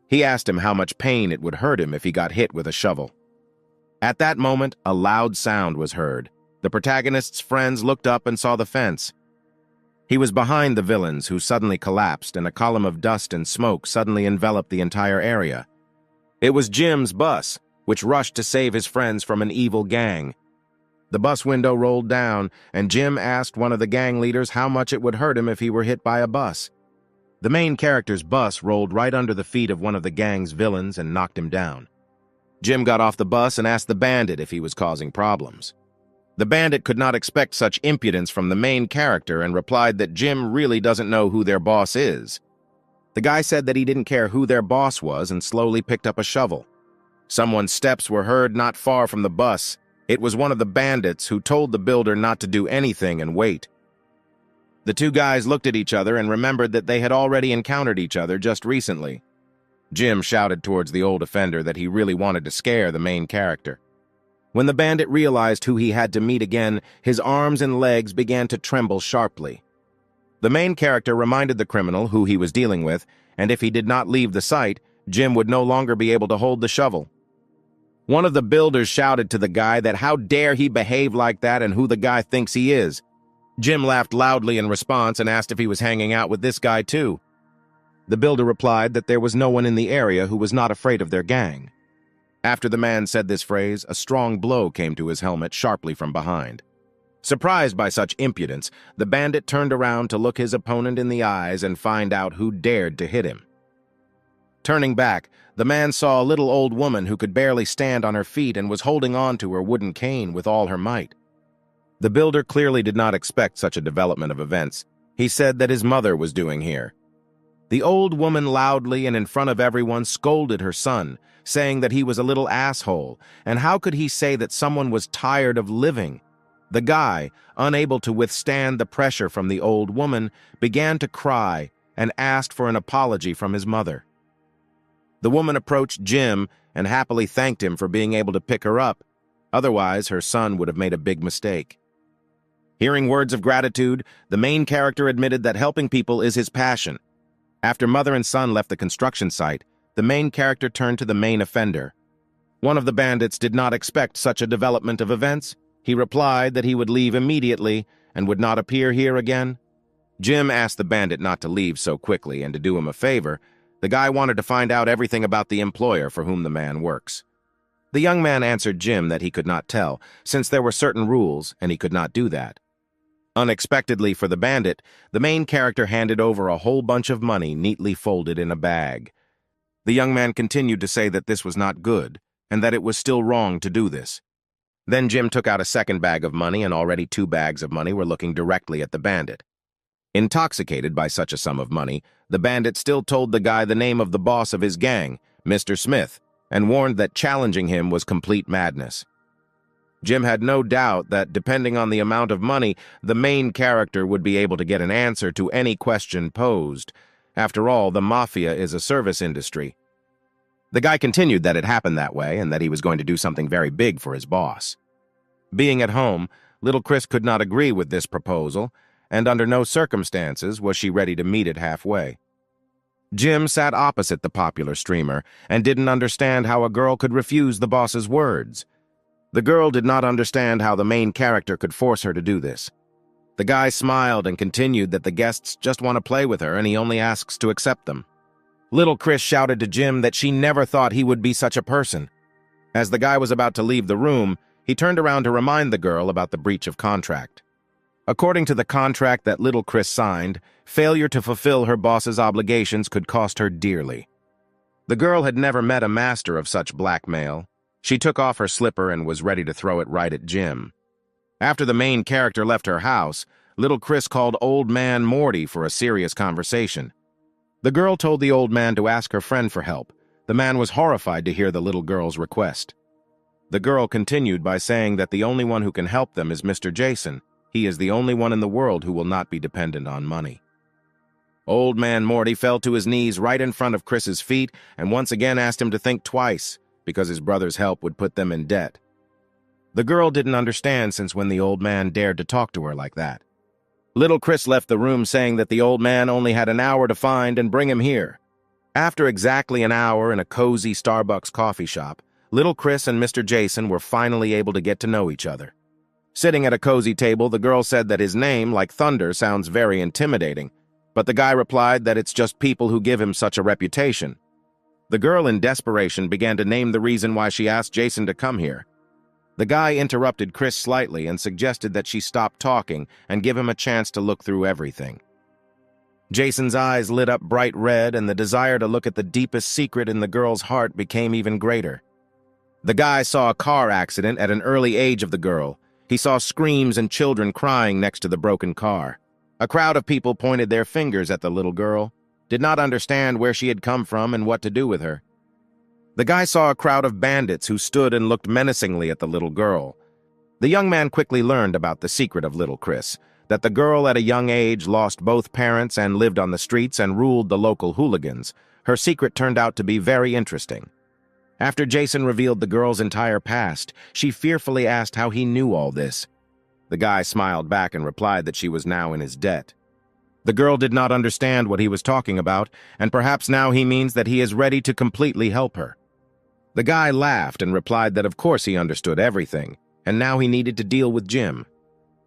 He asked him how much pain it would hurt him if he got hit with a shovel. At that moment, a loud sound was heard. The protagonist's friends looked up and saw the fence. He was behind the villains, who suddenly collapsed, and a column of dust and smoke suddenly enveloped the entire area. It was Jim's bus, which rushed to save his friends from an evil gang. The bus window rolled down, and Jim asked one of the gang leaders how much it would hurt him if he were hit by a bus. The main character's bus rolled right under the feet of one of the gang's villains and knocked him down. Jim got off the bus and asked the bandit if he was causing problems. The bandit could not expect such impudence from the main character and replied that Jim really doesn't know who their boss is. The guy said that he didn't care who their boss was and slowly picked up a shovel. Someone's steps were heard not far from the bus. It was one of the bandits who told the builder not to do anything and wait. The two guys looked at each other and remembered that they had already encountered each other just recently. Jim shouted towards the old offender that he really wanted to scare the main character. When the bandit realized who he had to meet again, his arms and legs began to tremble sharply. The main character reminded the criminal who he was dealing with, and if he did not leave the site, Jim would no longer be able to hold the shovel. One of the builders shouted to the guy that how dare he behave like that and who the guy thinks he is. Jim laughed loudly in response and asked if he was hanging out with this guy too. The builder replied that there was no one in the area who was not afraid of their gang. After the man said this phrase, a strong blow came to his helmet sharply from behind. Surprised by such impudence, the bandit turned around to look his opponent in the eyes and find out who dared to hit him. Turning back, the man saw a little old woman who could barely stand on her feet and was holding on to her wooden cane with all her might. The builder clearly did not expect such a development of events. He said that his mother was doing here. The old woman loudly and in front of everyone scolded her son, saying that he was a little asshole, and how could he say that someone was tired of living? The guy, unable to withstand the pressure from the old woman, began to cry and asked for an apology from his mother. The woman approached Jim and happily thanked him for being able to pick her up. Otherwise, her son would have made a big mistake. Hearing words of gratitude, the main character admitted that helping people is his passion. After mother and son left the construction site, the main character turned to the main offender. One of the bandits did not expect such a development of events. He replied that he would leave immediately and would not appear here again. Jim asked the bandit not to leave so quickly and to do him a favor. The guy wanted to find out everything about the employer for whom the man works. The young man answered Jim that he could not tell, since there were certain rules and he could not do that. Unexpectedly for the bandit, the main character handed over a whole bunch of money neatly folded in a bag. The young man continued to say that this was not good and that it was still wrong to do this. Then Jim took out a second bag of money, and already 2 bags of money were looking directly at the bandit. Intoxicated by such a sum of money, the bandit still told the guy the name of the boss of his gang, Mr. Smith, and warned that challenging him was complete madness. Jim had no doubt that, depending on the amount of money, the main character would be able to get an answer to any question posed. After all, the mafia is a service industry. The guy continued that it happened that way and that he was going to do something very big for his boss. Being at home, little Chris could not agree with this proposal, and under no circumstances was she ready to meet it halfway. Jim sat opposite the popular streamer and didn't understand how a girl could refuse the boss's words. The girl did not understand how the main character could force her to do this. The guy smiled and continued that the guests just want to play with her and he only asks to accept them. Little Chris shouted to Jim that she never thought he would be such a person. As the guy was about to leave the room, he turned around to remind the girl about the breach of contract. According to the contract that little Chris signed, failure to fulfill her boss's obligations could cost her dearly. The girl had never met a master of such blackmail. She took off her slipper and was ready to throw it right at Jim. After the main character left her house, little Chris called Old Man Morty for a serious conversation. The girl told the old man to ask her friend for help. The man was horrified to hear the little girl's request. The girl continued by saying that the only one who can help them is Mr. Jason. He is the only one in the world who will not be dependent on money. Old Man Morty fell to his knees right in front of Chris's feet and once again asked him to think twice, because his brother's help would put them in debt. The girl didn't understand since when the old man dared to talk to her like that. Little Chris left the room saying that the old man only had an hour to find and bring him here. After exactly an hour in a cozy Starbucks coffee shop, little Chris and Mr. Jason were finally able to get to know each other. Sitting at a cozy table, the girl said that his name, like thunder, sounds very intimidating, but the guy replied that it's just people who give him such a reputation. The girl, in desperation, began to name the reason why she asked Jason to come here. The guy interrupted Chris slightly and suggested that she stop talking and give him a chance to look through everything. Jason's eyes lit up bright red, and the desire to look at the deepest secret in the girl's heart became even greater. The guy saw a car accident at an early age of the girl. He saw screams and children crying next to the broken car. A crowd of people pointed their fingers at the little girl, did not understand where she had come from and what to do with her. The guy saw a crowd of bandits who stood and looked menacingly at the little girl. The young man quickly learned about the secret of little Chris, that the girl at a young age lost both parents and lived on the streets and ruled the local hooligans. Her secret turned out to be very interesting. After Jason revealed the girl's entire past, she fearfully asked how he knew all this. The guy smiled back and replied that she was now in his debt. The girl did not understand what he was talking about, and perhaps now he means that he is ready to completely help her. The guy laughed and replied that of course he understood everything, and now he needed to deal with Jim.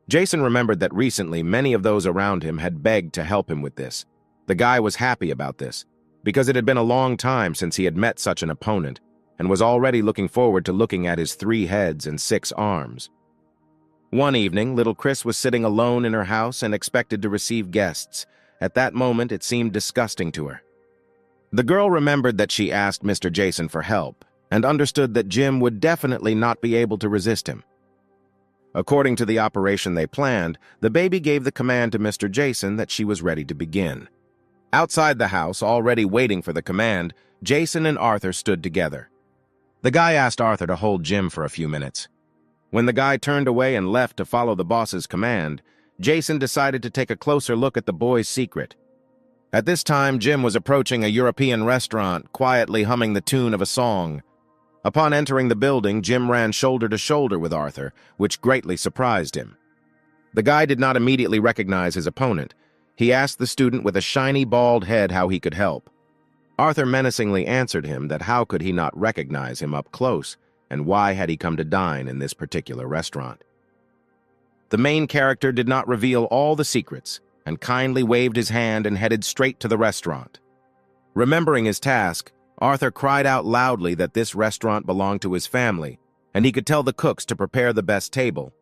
Jason remembered that recently many of those around him had begged to help him with this. The guy was happy about this, because it had been a long time since he had met such an opponent, and was already looking forward to looking at his 3 heads and 6 arms. One evening, little Chris was sitting alone in her house and expected to receive guests. At that moment, it seemed disgusting to her. The girl remembered that she asked Mr. Jason for help, and understood that Jim would definitely not be able to resist him. According to the operation they planned, the baby gave the command to Mr. Jason that she was ready to begin. Outside the house, already waiting for the command, Jason and Arthur stood together. The guy asked Arthur to hold Jim for a few minutes. When the guy turned away and left to follow the boss's command, Jason decided to take a closer look at the boy's secret. At this time, Jim was approaching a European restaurant, quietly humming the tune of a song. Upon entering the building, Jim ran shoulder to shoulder with Arthur, which greatly surprised him. The guy did not immediately recognize his opponent. He asked the student with a shiny bald head how he could help. Arthur menacingly answered him that how could he not recognize him up close, and why had he come to dine in this particular restaurant. The main character did not reveal all the secrets, and kindly waved his hand and headed straight to the restaurant. Remembering his task, Arthur cried out loudly that this restaurant belonged to his family, and he could tell the cooks to prepare the best table.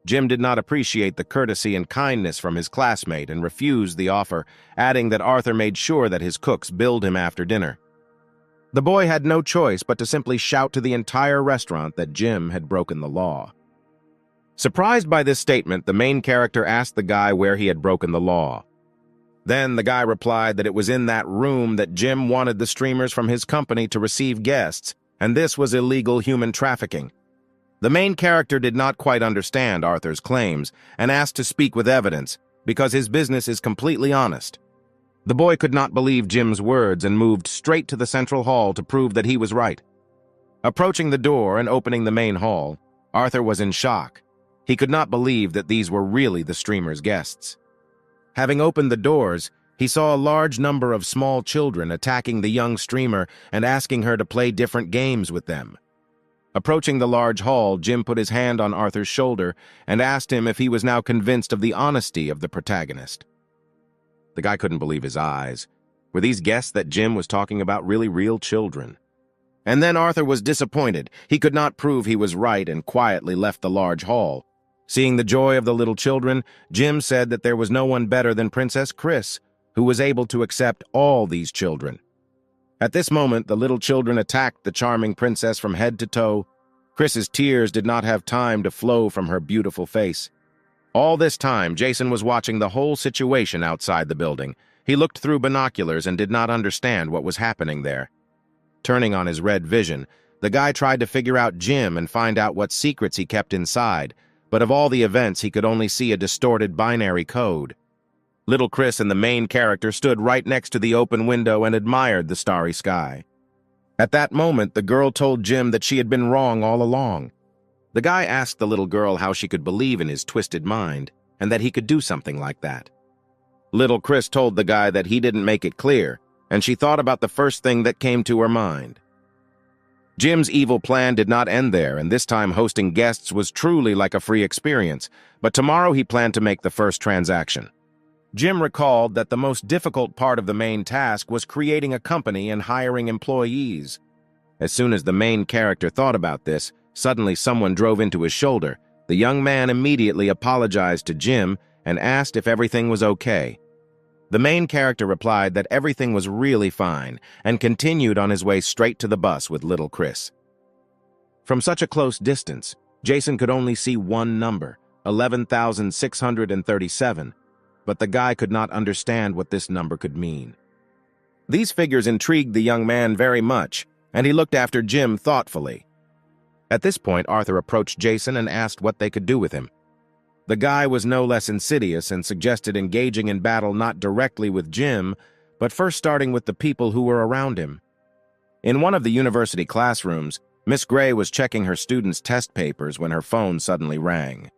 Jim did not appreciate the courtesy and kindness from his classmate and refused the offer, adding that Arthur made sure that his cooks billed him after dinner. The boy had no choice but to simply shout to the entire restaurant that Jim had broken the law. Surprised by this statement, the main character asked the guy where he had broken the law. Then the guy replied that it was in that room that Jim wanted the streamers from his company to receive guests, and this was illegal human trafficking. The main character did not quite understand Arthur's claims and asked to speak with evidence, because his business is completely honest. The boy could not believe Jim's words and moved straight to the central hall to prove that he was right. Approaching the door and opening the main hall, Arthur was in shock. He could not believe that these were really the streamer's guests. Having opened the doors, he saw a large number of small children attacking the young streamer and asking her to play different games with them. Approaching the large hall, Jim put his hand on Arthur's shoulder and asked him if he was now convinced of the honesty of the protagonist. The guy couldn't believe his eyes. Were these guests that Jim was talking about really real children? And then Arthur was disappointed. He could not prove he was right and quietly left the large hall. Seeing the joy of the little children, Jim said that there was no one better than Princess Chris, who was able to accept all these children. At this moment, the little children attacked the charming princess from head to toe. Chris's tears did not have time to flow from her beautiful face. All this time, Jason was watching the whole situation outside the building. He looked through binoculars and did not understand what was happening there. Turning on his red vision, the guy tried to figure out Jim and find out what secrets he kept inside, but of all the events, he could only see a distorted binary code. Little Chris and the main character stood right next to the open window and admired the starry sky. At that moment, the girl told Jim that she had been wrong all along. The guy asked the little girl how she could believe in his twisted mind, and that he could do something like that. Little Chris told the guy that he didn't make it clear, and she thought about the first thing that came to her mind. Jim's evil plan did not end there, and this time hosting guests was truly like a free experience, but tomorrow he planned to make the first transaction. Jim recalled that the most difficult part of the main task was creating a company and hiring employees. As soon as the main character thought about this, suddenly someone drove into his shoulder. The young man immediately apologized to Jim and asked if everything was okay. The main character replied that everything was really fine and continued on his way straight to the bus with little Chris. From such a close distance, Jason could only see one number, 11,637, but the guy could not understand what this number could mean. These figures intrigued the young man very much, and he looked after Jim thoughtfully. At this point, Arthur approached Jason and asked what they could do with him. The guy was no less insidious and suggested engaging in battle not directly with Jim, but first starting with the people who were around him. In one of the university classrooms, Miss Gray was checking her students' test papers when her phone suddenly rang.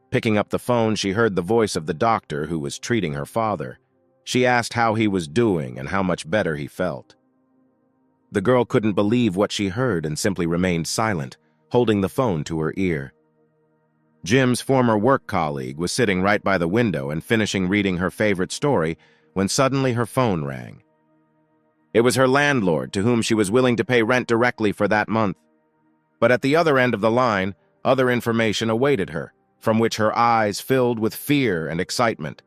Picking up the phone, she heard the voice of the doctor who was treating her father. She asked how he was doing and how much better he felt. The girl couldn't believe what she heard and simply remained silent, holding the phone to her ear. Jim's former work colleague was sitting right by the window and finishing reading her favorite story when suddenly her phone rang. It was her landlord, to whom she was willing to pay rent directly for that month. But at the other end of the line, other information awaited her, from which her eyes filled with fear and excitement.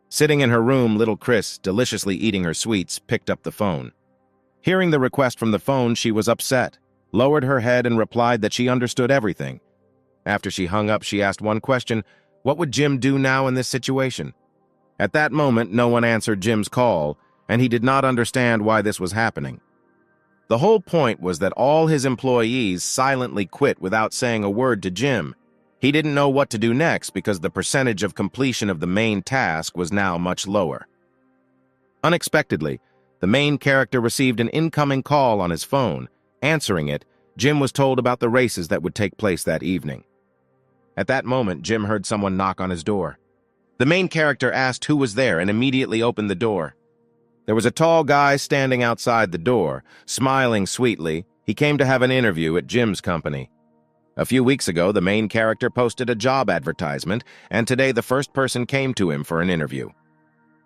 Sitting in her room, little Chris, deliciously eating her sweets, picked up the phone. Hearing the request from the phone, she was upset, lowered her head and replied that she understood everything. After she hung up, she asked one question: what would Jim do now in this situation? At that moment, no one answered Jim's call, and he did not understand why this was happening. The whole point was that all his employees silently quit without saying a word to Jim. He didn't know what to do next because the percentage of completion of the main task was now much lower. Unexpectedly, the main character received an incoming call on his phone. Answering it, Jim was told about the races that would take place that evening. At that moment, Jim heard someone knock on his door. The main character asked who was there and immediately opened the door. There was a tall guy standing outside the door, smiling sweetly. He came to have an interview at Jim's company. A few weeks ago, the main character posted a job advertisement, and today the first person came to him for an interview.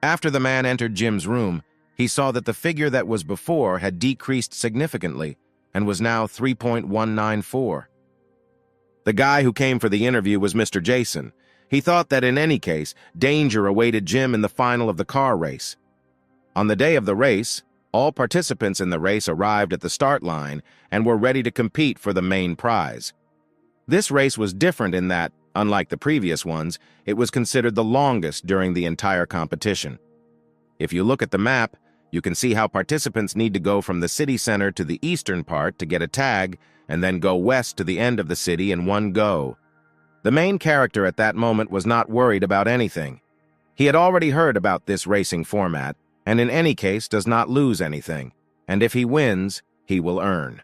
After the man entered Jim's room, he saw that the figure that was before had decreased significantly and was now 3.194. The guy who came for the interview was Mr. Jason. He thought that in any case, danger awaited Jim in the final of the car race. On the day of the race, all participants in the race arrived at the start line and were ready to compete for the main prize. This race was different in that, unlike the previous ones, it was considered the longest during the entire competition. If you look at the map, you can see how participants need to go from the city center to the eastern part to get a tag, and then go west to the end of the city in one go. The main character at that moment was not worried about anything. He had already heard about this racing format, and in any case does not lose anything, and if he wins, he will earn.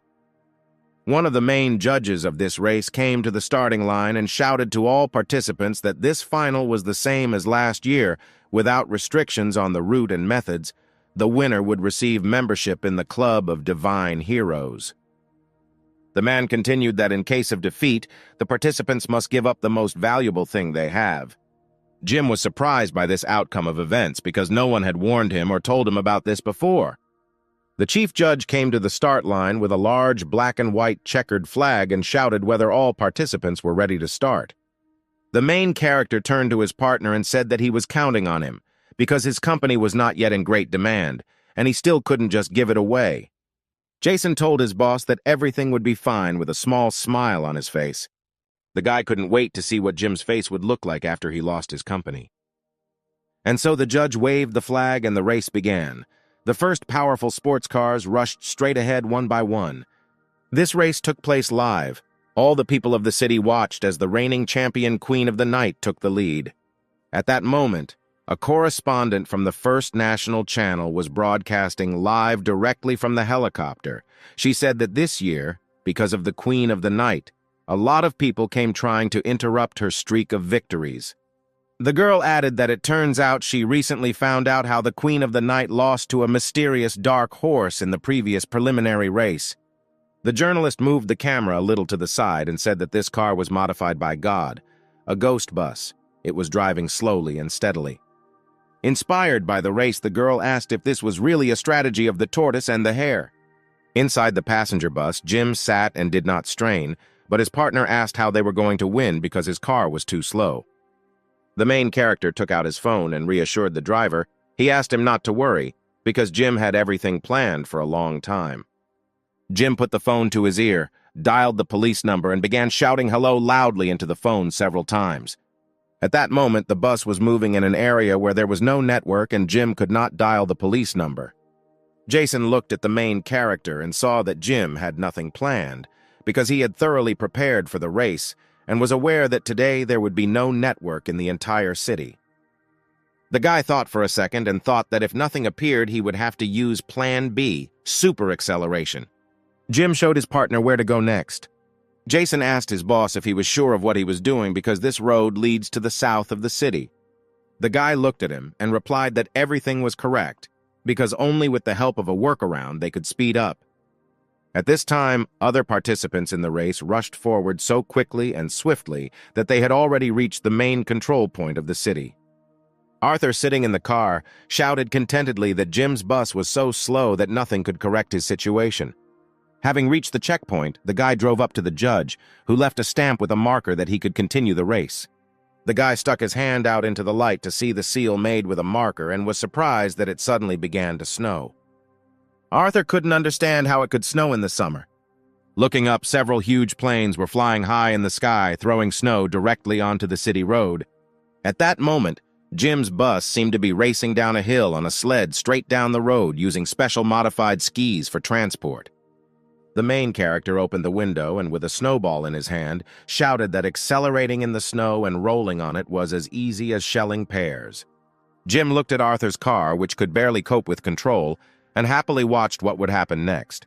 One of the main judges of this race came to the starting line and shouted to all participants that this final was the same as last year, without restrictions on the route and methods. The winner would receive membership in the Club of Divine Heroes. The man continued that in case of defeat, the participants must give up the most valuable thing they have. Jim was surprised by this outcome of events because no one had warned him or told him about this before. The chief judge came to the start line with a large black and white checkered flag and shouted whether all participants were ready to start. The main character turned to his partner and said that he was counting on him because his company was not yet in great demand, and he still couldn't just give it away. Jason told his boss that everything would be fine with a small smile on his face. The guy couldn't wait to see what Jim's face would look like after he lost his company. And so the judge waved the flag and the race began. The first powerful sports cars rushed straight ahead one by one. This race took place live. All the people of the city watched as the reigning champion Queen of the Night took the lead. At that moment, a correspondent from the First National Channel was broadcasting live directly from the helicopter. She said that this year, because of the Queen of the Night, a lot of people came trying to interrupt her streak of victories. The girl added that it turns out she recently found out how the Queen of the Night lost to a mysterious dark horse in the previous preliminary race. The journalist moved the camera a little to the side and said that this car was modified by God, a ghost bus. It was driving slowly and steadily. Inspired by the race, the girl asked if this was really a strategy of the tortoise and the hare. Inside the passenger bus, Jim sat and did not strain, but his partner asked how they were going to win because his car was too slow. The main character took out his phone and reassured the driver. He asked him not to worry, because Jim had everything planned for a long time. Jim put the phone to his ear, dialed the police number, and began shouting hello loudly into the phone several times. At that moment, the bus was moving in an area where there was no network and Jim could not dial the police number. Jason looked at the main character and saw that Jim had nothing planned, because he had thoroughly prepared for the race and was aware that today there would be no network in the entire city. The guy thought for a second and thought that if nothing appeared, he would have to use Plan B, super acceleration. Jim showed his partner where to go next. Jason asked his boss if he was sure of what he was doing because this road leads to the south of the city. The guy looked at him and replied that everything was correct, because only with the help of a workaround they could speed up. At this time, other participants in the race rushed forward so quickly and swiftly that they had already reached the main control point of the city. Arthur, sitting in the car, shouted contentedly that Jim's bus was so slow that nothing could correct his situation. Having reached the checkpoint, the guy drove up to the judge, who left a stamp with a marker that he could continue the race. The guy stuck his hand out into the light to see the seal made with a marker and was surprised that it suddenly began to snow. Arthur couldn't understand how it could snow in the summer. Looking up, several huge planes were flying high in the sky, throwing snow directly onto the city road. At that moment, Jim's bus seemed to be racing down a hill on a sled straight down the road using special modified skis for transport. The main character opened the window and, with a snowball in his hand, shouted that accelerating in the snow and rolling on it was as easy as shelling pears. Jim looked at Arthur's car, which could barely cope with control, and happily watched what would happen next.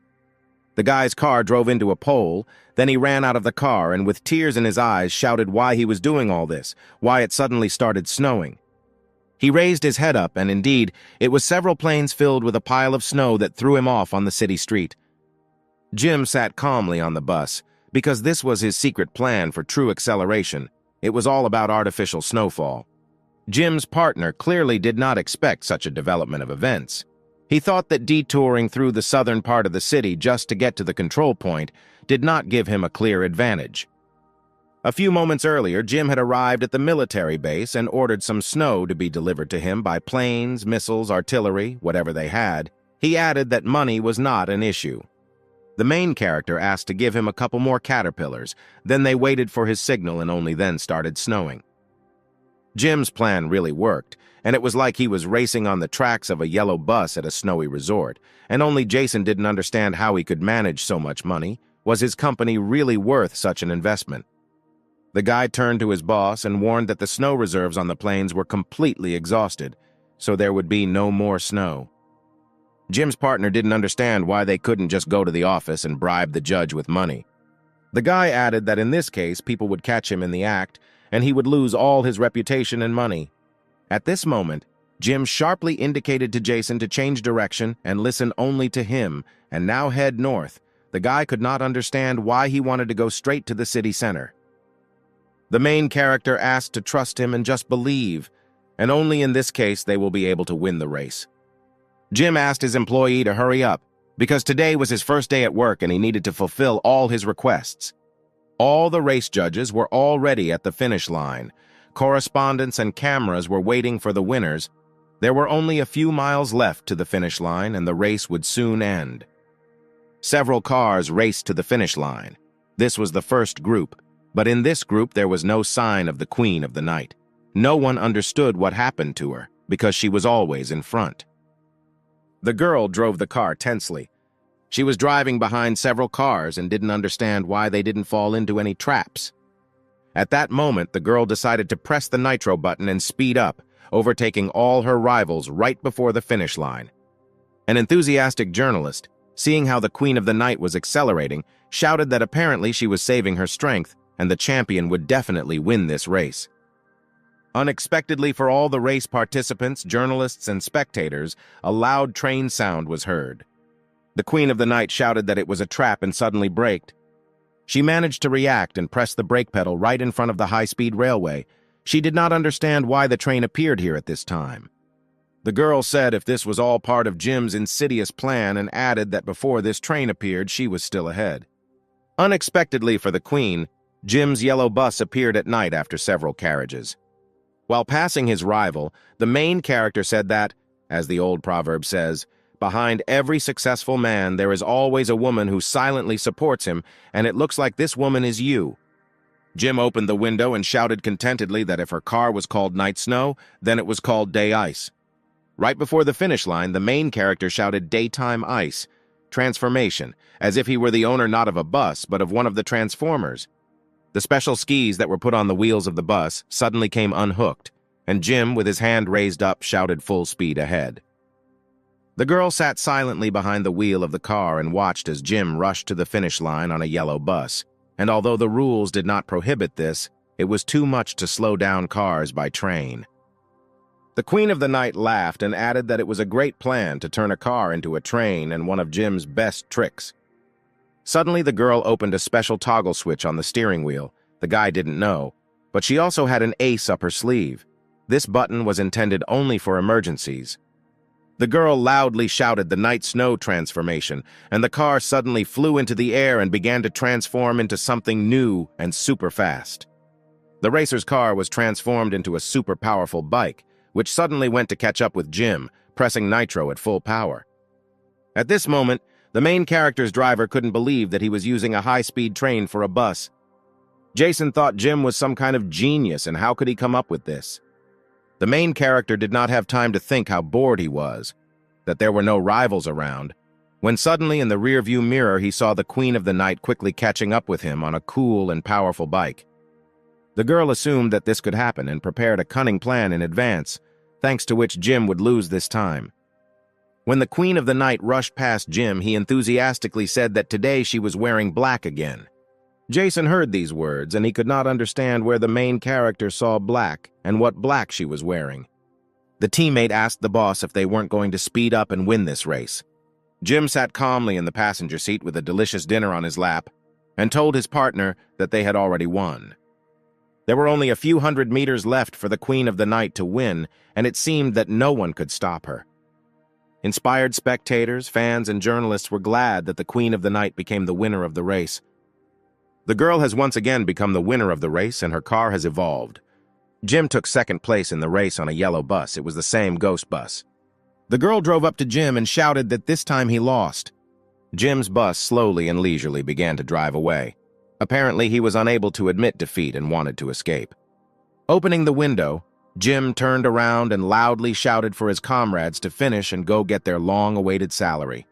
The guy's car drove into a pole, then he ran out of the car and with tears in his eyes shouted why he was doing all this, why it suddenly started snowing. He raised his head up, and indeed, it was several planes filled with a pile of snow that threw him off on the city street. Jim sat calmly on the bus, because this was his secret plan for true acceleration. It was all about artificial snowfall. Jim's partner clearly did not expect such a development of events. He thought that detouring through the southern part of the city just to get to the control point did not give him a clear advantage. A few moments earlier, Jim had arrived at the military base and ordered some snow to be delivered to him by planes, missiles, artillery, whatever they had. He added that money was not an issue. The main character asked to give him a couple more caterpillars, then they waited for his signal and only then started snowing. Jim's plan really worked, and it was like he was racing on the tracks of a yellow bus at a snowy resort, and only Jason didn't understand how he could manage so much money. Was his company really worth such an investment? The guy turned to his boss and warned that the snow reserves on the plains were completely exhausted, so there would be no more snow. Jim's partner didn't understand why they couldn't just go to the office and bribe the judge with money. The guy added that in this case, people would catch him in the act, and he would lose all his reputation and money. At this moment, Jim sharply indicated to Jason to change direction and listen only to him, and now head north. The guy could not understand why he wanted to go straight to the city center. The main character asked to trust him and just believe, and only in this case they will be able to win the race. Jim asked his employee to hurry up, because today was his first day at work and he needed to fulfill all his requests. All the race judges were already at the finish line. Correspondents and cameras were waiting for the winners. There were only a few miles left to the finish line and the race would soon end. Several cars raced to the finish line. This was the first group, but in this group there was no sign of the Queen of the Night. No one understood what happened to her, because she was always in front. The girl drove the car tensely. She was driving behind several cars and didn't understand why they didn't fall into any traps. At that moment, the girl decided to press the nitro button and speed up, overtaking all her rivals right before the finish line. An enthusiastic journalist, seeing how the Queen of the Night was accelerating, shouted that apparently she was saving her strength and the champion would definitely win this race. Unexpectedly for all the race participants, journalists, and spectators, a loud train sound was heard. The Queen of the Night shouted that it was a trap and suddenly braked. She managed to react and press the brake pedal right in front of the high-speed railway. She did not understand why the train appeared here at this time. The girl said if this was all part of Jim's insidious plan and added that before this train appeared, she was still ahead. Unexpectedly for the Queen, Jim's yellow bus appeared at night after several carriages. While passing his rival, the main character said that, as the old proverb says, behind every successful man there is always a woman who silently supports him, and it looks like this woman is you. Jim opened the window and shouted contentedly that if her car was called Night Snow, then it was called Day Ice. Right before the finish line, the main character shouted Daytime Ice, transformation, as if he were the owner not of a bus, but of one of the transformers. The special skis that were put on the wheels of the bus suddenly came unhooked, and Jim, with his hand raised up, shouted full speed ahead. The girl sat silently behind the wheel of the car and watched as Jim rushed to the finish line on a yellow bus, and although the rules did not prohibit this, it was too much to slow down cars by train. The Queen of the Night laughed and added that it was a great plan to turn a car into a train and one of Jim's best tricks. Suddenly, the girl opened a special toggle switch on the steering wheel. The guy didn't know, but she also had an ace up her sleeve. This button was intended only for emergencies. The girl loudly shouted the Night Snow transformation, and the car suddenly flew into the air and began to transform into something new and super fast. The racer's car was transformed into a super powerful bike, which suddenly went to catch up with Jim, pressing nitro at full power. At this moment, the main character's driver couldn't believe that he was using a high-speed train for a bus. Jason thought Jim was some kind of genius, and how could he come up with this? The main character did not have time to think how bored he was, that there were no rivals around, when suddenly in the rearview mirror he saw the Queen of the Night quickly catching up with him on a cool and powerful bike. The girl assumed that this could happen and prepared a cunning plan in advance, thanks to which Jim would lose this time. When the Queen of the Night rushed past Jim, he enthusiastically said that today she was wearing black again. Jason heard these words, and he could not understand where the main character saw black and what black she was wearing. The teammate asked the boss if they weren't going to speed up and win this race. Jim sat calmly in the passenger seat with a delicious dinner on his lap and told his partner that they had already won. There were only a few hundred meters left for the Queen of the Night to win, and it seemed that no one could stop her. Inspired spectators, fans, and journalists were glad that the Queen of the Night became the winner of the race. The girl has once again become the winner of the race, and her car has evolved. Jim took second place in the race on a yellow bus. It was the same ghost bus. The girl drove up to Jim and shouted that this time he lost. Jim's bus slowly and leisurely began to drive away. Apparently, he was unable to admit defeat and wanted to escape. Opening the window, Jim turned around and loudly shouted for his comrades to finish and go get their long-awaited salary.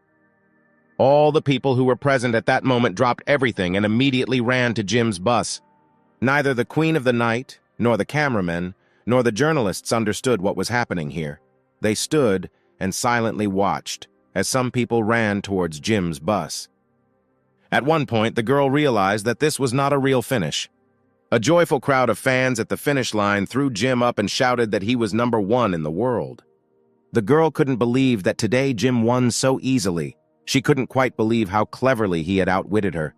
All the people who were present at that moment dropped everything and immediately ran to Jim's bus. Neither the Queen of the Night, nor the cameramen, nor the journalists understood what was happening here. They stood and silently watched as some people ran towards Jim's bus. At one point, the girl realized that this was not a real finish. A joyful crowd of fans at the finish line threw Jim up and shouted that he was #1 in the world. The girl couldn't believe that today Jim won so easily. She couldn't quite believe how cleverly he had outwitted her.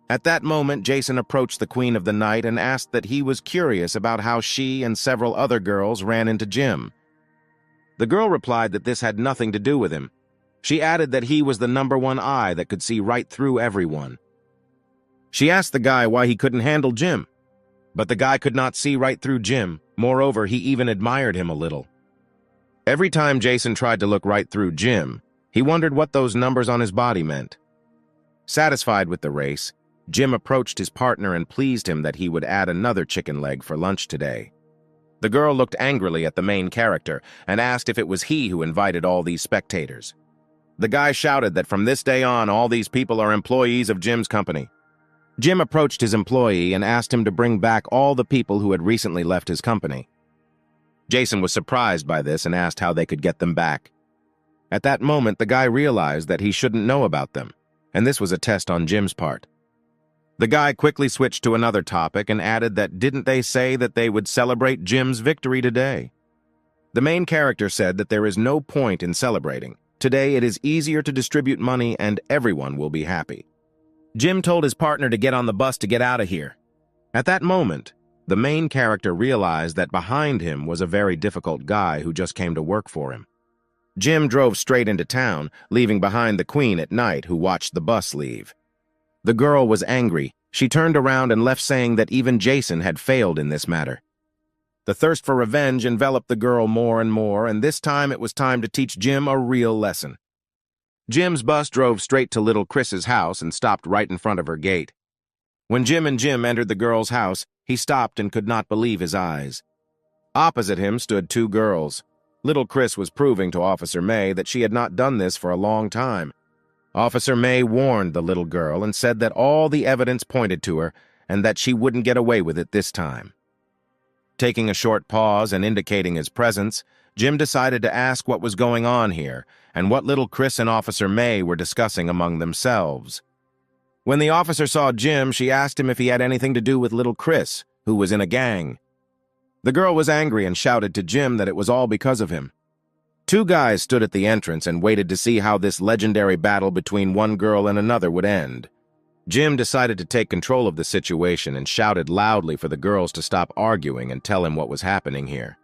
At that moment, Jason approached the Queen of the Night and asked that he was curious about how she and several other girls ran into Jim. The girl replied that this had nothing to do with him. She added that he was the #1 eye that could see right through everyone. She asked the guy why he couldn't handle Jim. But the guy could not see right through Jim. Moreover, he even admired him a little. Every time Jason tried to look right through Jim, he wondered what those numbers on his body meant. Satisfied with the race, Jim approached his partner and pleased him that he would add another chicken leg for lunch today. The girl looked angrily at the main character and asked if it was he who invited all these spectators. The guy shouted that from this day on, all these people are employees of Jim's company. Jim approached his employee and asked him to bring back all the people who had recently left his company. Jason was surprised by this and asked how they could get them back. At that moment, the guy realized that he shouldn't know about them, and this was a test on Jim's part. The guy quickly switched to another topic and added that didn't they say that they would celebrate Jim's victory today? The main character said that there is no point in celebrating. Today it is easier to distribute money and everyone will be happy. Jim told his partner to get on the bus to get out of here. At that moment, the main character realized that behind him was a very difficult guy who just came to work for him. Jim drove straight into town, leaving behind the Queen at night who watched the bus leave. The girl was angry. She turned around and left saying that even Jason had failed in this matter. The thirst for revenge enveloped the girl more and more, and this time it was time to teach Jim a real lesson. Jim's bus drove straight to little Chris's house and stopped right in front of her gate. When Jim entered the girl's house, he stopped and could not believe his eyes. Opposite him stood two girls. Little Chris was proving to Officer May that she had not done this for a long time. Officer May warned the little girl and said that all the evidence pointed to her and that she wouldn't get away with it this time. Taking a short pause and indicating his presence, Jim decided to ask what was going on here and what little Chris and Officer May were discussing among themselves. When the officer saw Jim, she asked him if he had anything to do with little Chris, who was in a gang. The girl was angry and shouted to Jim that it was all because of him. Two guys stood at the entrance and waited to see how this legendary battle between one girl and another would end. Jim decided to take control of the situation and shouted loudly for the girls to stop arguing and tell him what was happening here.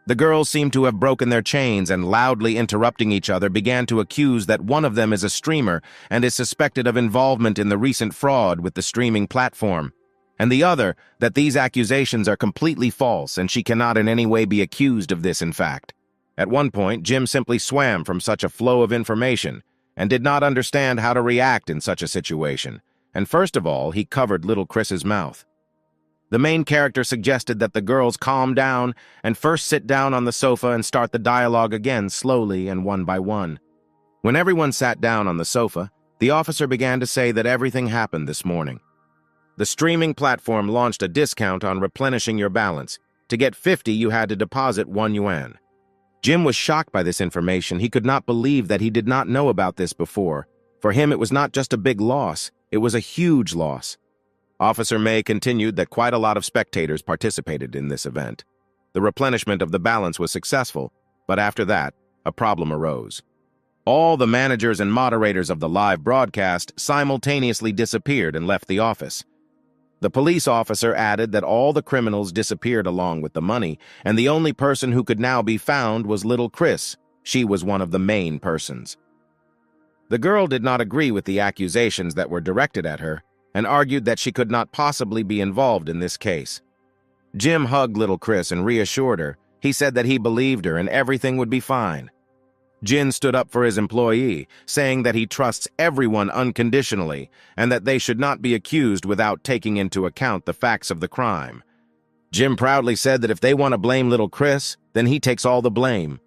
The girls seemed to have broken their chains and, loudly interrupting each other, began to accuse that one of them is a streamer and is suspected of involvement in the recent fraud with the streaming platform, and the other that these accusations are completely false and she cannot in any way be accused of this in fact. At one point, Jim simply swam from such a flow of information and did not understand how to react in such a situation, and first of all, he covered little Chris's mouth. The main character suggested that the girls calm down and first sit down on the sofa and start the dialogue again slowly and one by one. When everyone sat down on the sofa, the officer began to say that everything happened this morning. The streaming platform launched a discount on replenishing your balance. To get 50, you had to deposit 1 yuan. Jim was shocked by this information. He could not believe that he did not know about this before. For him, it was not just a big loss, it was a huge loss. Officer May continued that quite a lot of spectators participated in this event. The replenishment of the balance was successful, but after that, a problem arose. All the managers and moderators of the live broadcast simultaneously disappeared and left the office. The police officer added that all the criminals disappeared along with the money, and the only person who could now be found was little Chris. She was one of the main persons. The girl did not agree with the accusations that were directed at her, and argued that she could not possibly be involved in this case. Jim hugged little Chris and reassured her. He said that he believed her and everything would be fine. Jin stood up for his employee, saying that he trusts everyone unconditionally and that they should not be accused without taking into account the facts of the crime. Jim proudly said that if they want to blame little Chris, then he takes all the blame.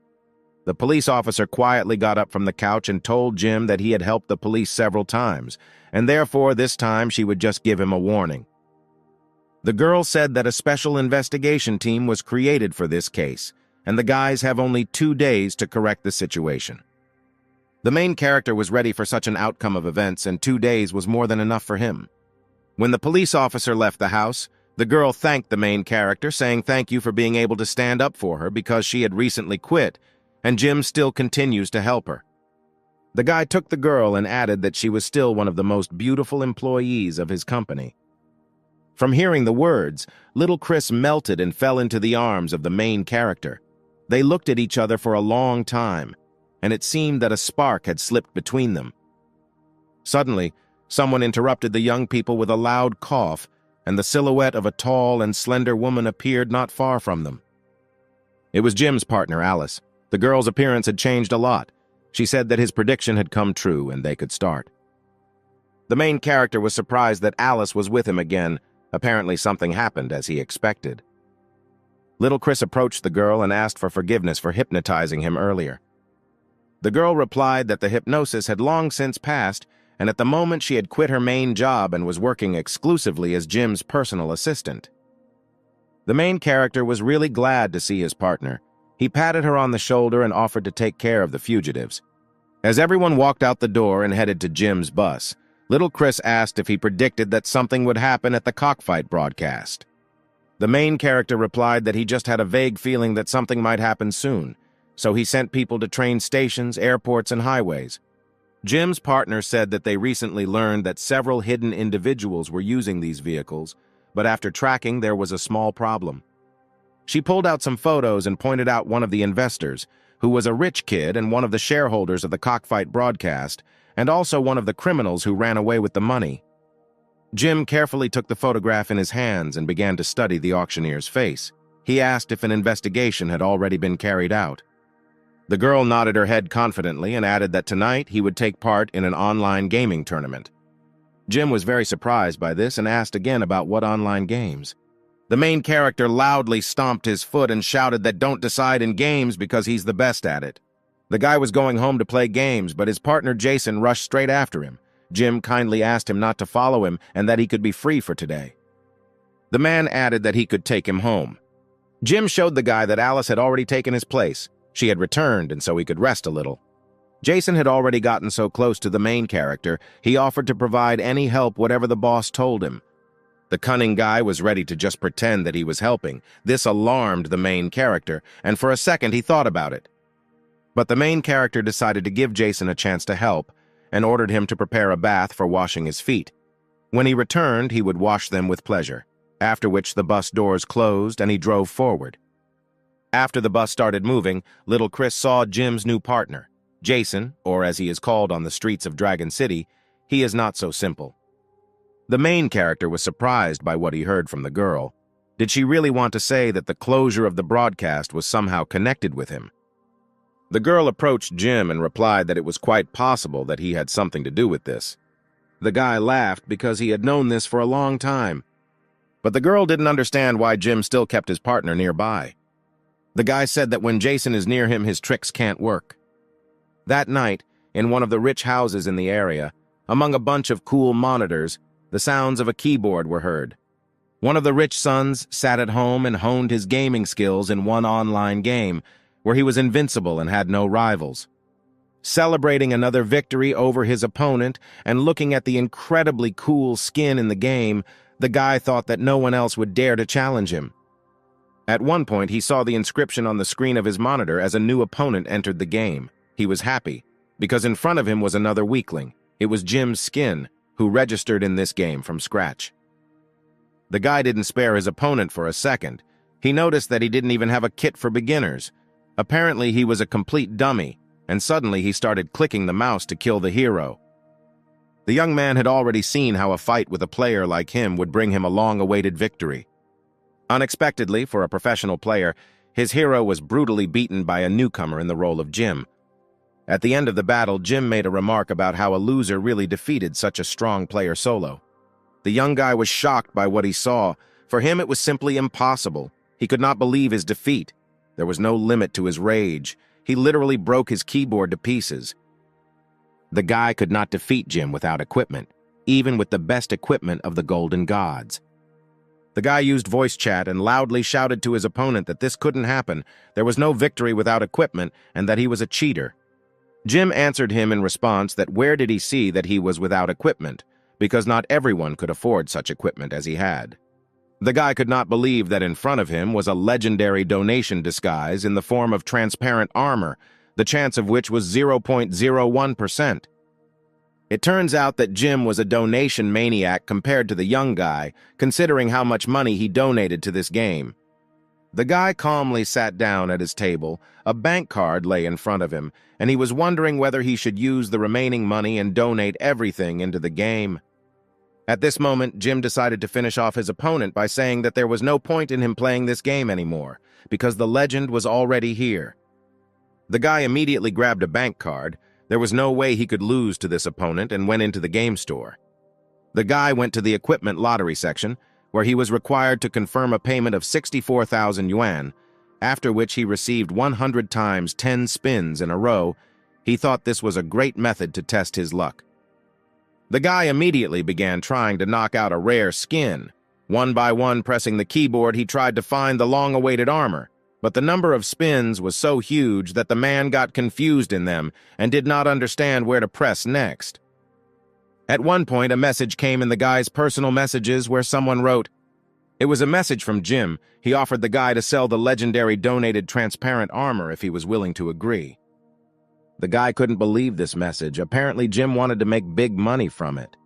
The police officer quietly got up from the couch and told Jim that he had helped the police several times, and therefore this time she would just give him a warning. The girl said that a special investigation team was created for this case, and the guys have only 2 days to correct the situation. The main character was ready for such an outcome of events, and 2 days was more than enough for him. When the police officer left the house, the girl thanked the main character, saying thank you for being able to stand up for her because she had recently quit, and Jim still continues to help her. The guy took the girl and added that she was still one of the most beautiful employees of his company. From hearing the words, little Chris melted and fell into the arms of the main character. They looked at each other for a long time, and it seemed that a spark had slipped between them. Suddenly, someone interrupted the young people with a loud cough, and the silhouette of a tall and slender woman appeared not far from them. It was Jim's partner, Alice. The girl's appearance had changed a lot. She said that his prediction had come true and they could start. The main character was surprised that Alice was with him again. Apparently something happened as he expected. Little Chris approached the girl and asked for forgiveness for hypnotizing him earlier. The girl replied that the hypnosis had long since passed, and at the moment she had quit her main job and was working exclusively as Jim's personal assistant. The main character was really glad to see his partner. He patted her on the shoulder and offered to take care of the fugitives. As everyone walked out the door and headed to Jim's bus, little Chris asked if he predicted that something would happen at the cockfight broadcast. The main character replied that he just had a vague feeling that something might happen soon, so he sent people to train stations, airports, and highways. Jim's partner said that they recently learned that several hidden individuals were using these vehicles, but after tracking, there was a small problem. She pulled out some photos and pointed out one of the investors, who was a rich kid and one of the shareholders of the cockfight broadcast, and also one of the criminals who ran away with the money. Jim carefully took the photograph in his hands and began to study the auctioneer's face. He asked if an investigation had already been carried out. The girl nodded her head confidently and added that tonight he would take part in an online gaming tournament. Jim was very surprised by this and asked again about what online games. The main character loudly stomped his foot and shouted that don't decide in games because he's the best at it. The guy was going home to play games, but his partner Jason rushed straight after him. Jim kindly asked him not to follow him and that he could be free for today. The man added that he could take him home. Jim showed the guy that Alice had already taken his place. She had returned, and so he could rest a little. Jason had already gotten so close to the main character, he offered to provide any help whatever the boss told him. The cunning guy was ready to just pretend that he was helping. This alarmed the main character, and for a second he thought about it. But the main character decided to give Jason a chance to help, and ordered him to prepare a bath for washing his feet. When he returned, he would wash them with pleasure, after which the bus doors closed and he drove forward. After the bus started moving, little Chris saw Jim's new partner. Jason, or as he is called on the streets of Dragon City, he is not so simple. The main character was surprised by what he heard from the girl. Did she really want to say that the closure of the broadcast was somehow connected with him? The girl approached Jim and replied that it was quite possible that he had something to do with this. The guy laughed because he had known this for a long time. But the girl didn't understand why Jim still kept his partner nearby. The guy said that when Jason is near him, his tricks can't work. That night, in one of the rich houses in the area, among a bunch of cool monitors, the sounds of a keyboard were heard. One of the rich sons sat at home and honed his gaming skills in one online game, where he was invincible and had no rivals. Celebrating another victory over his opponent and looking at the incredibly cool skin in the game, the guy thought that no one else would dare to challenge him. At one point, he saw the inscription on the screen of his monitor as a new opponent entered the game. He was happy, because in front of him was another weakling. It was Jim's Skin, who registered in this game from scratch. The guy didn't spare his opponent for a second. He noticed that he didn't even have a kit for beginners. Apparently, he was a complete dummy, and suddenly he started clicking the mouse to kill the hero. The young man had already seen how a fight with a player like him would bring him a long-awaited victory. Unexpectedly, for a professional player, his hero was brutally beaten by a newcomer in the role of Jim. At the end of the battle, Jim made a remark about how a loser really defeated such a strong player solo. The young guy was shocked by what he saw. For him, it was simply impossible. He could not believe his defeat. There was no limit to his rage. He literally broke his keyboard to pieces. The guy could not defeat Jim without equipment, even with the best equipment of the Golden Gods. The guy used voice chat and loudly shouted to his opponent that this couldn't happen, there was no victory without equipment, and that he was a cheater. Jim answered him in response that where did he see that he was without equipment, because not everyone could afford such equipment as he had. The guy could not believe that in front of him was a legendary donation disguise in the form of transparent armor, the chance of which was 0.01%. It turns out that Jim was a donation maniac compared to the young guy, considering how much money he donated to this game. The guy calmly sat down at his table, a bank card lay in front of him, and he was wondering whether he should use the remaining money and donate everything into the game. At this moment, Jim decided to finish off his opponent by saying that there was no point in him playing this game anymore, because the legend was already here. The guy immediately grabbed a bank card. There was no way he could lose to this opponent and went into the game store. The guy went to the equipment lottery section, where he was required to confirm a payment of 64,000 yuan, after which he received 100 times 10 spins in a row. He thought this was a great method to test his luck. The guy immediately began trying to knock out a rare skin. One by one, pressing the keyboard, he tried to find the long-awaited armor, but the number of spins was so huge that the man got confused in them and did not understand where to press next. At one point, a message came in the guy's personal messages where someone wrote, it was a message from Jim. He offered the guy to sell the legendary donated transparent armor if he was willing to agree. The guy couldn't believe this message. Apparently, Jim wanted to make big money from it.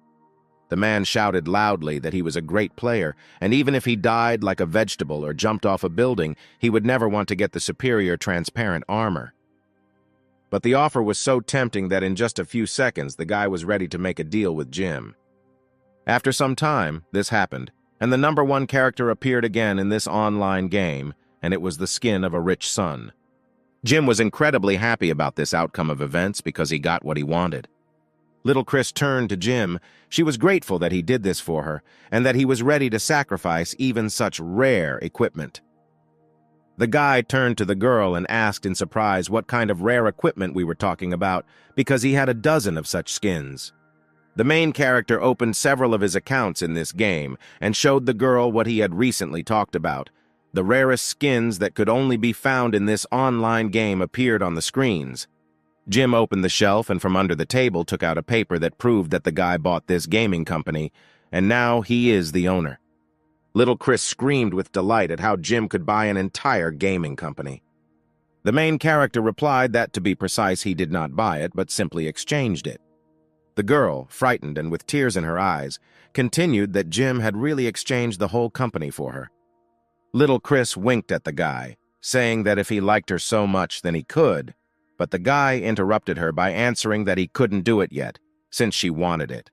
The man shouted loudly that he was a great player, and even if he died like a vegetable or jumped off a building, he would never want to get the superior transparent armor. But the offer was so tempting that in just a few seconds, the guy was ready to make a deal with Jim. After some time, this happened, and the number one character appeared again in this online game, and it was the skin of a rich son. Jim was incredibly happy about this outcome of events because he got what he wanted. Little Chris turned to Jim. She was grateful that he did this for her, and that he was ready to sacrifice even such rare equipment. The guy turned to the girl and asked in surprise what kind of rare equipment we were talking about, because he had a dozen of such skins. The main character opened several of his accounts in this game and showed the girl what he had recently talked about. The rarest skins that could only be found in this online game appeared on the screens. Jim opened the shelf and from under the table took out a paper that proved that the guy bought this gaming company, and now he is the owner. Little Chris screamed with delight at how Jim could buy an entire gaming company. The main character replied that, to be precise, he did not buy it, but simply exchanged it. The girl, frightened and with tears in her eyes, continued that Jim had really exchanged the whole company for her. Little Chris winked at the guy, saying that if he liked her so much, then he could, but the guy interrupted her by answering that he couldn't do it yet, since she wanted it.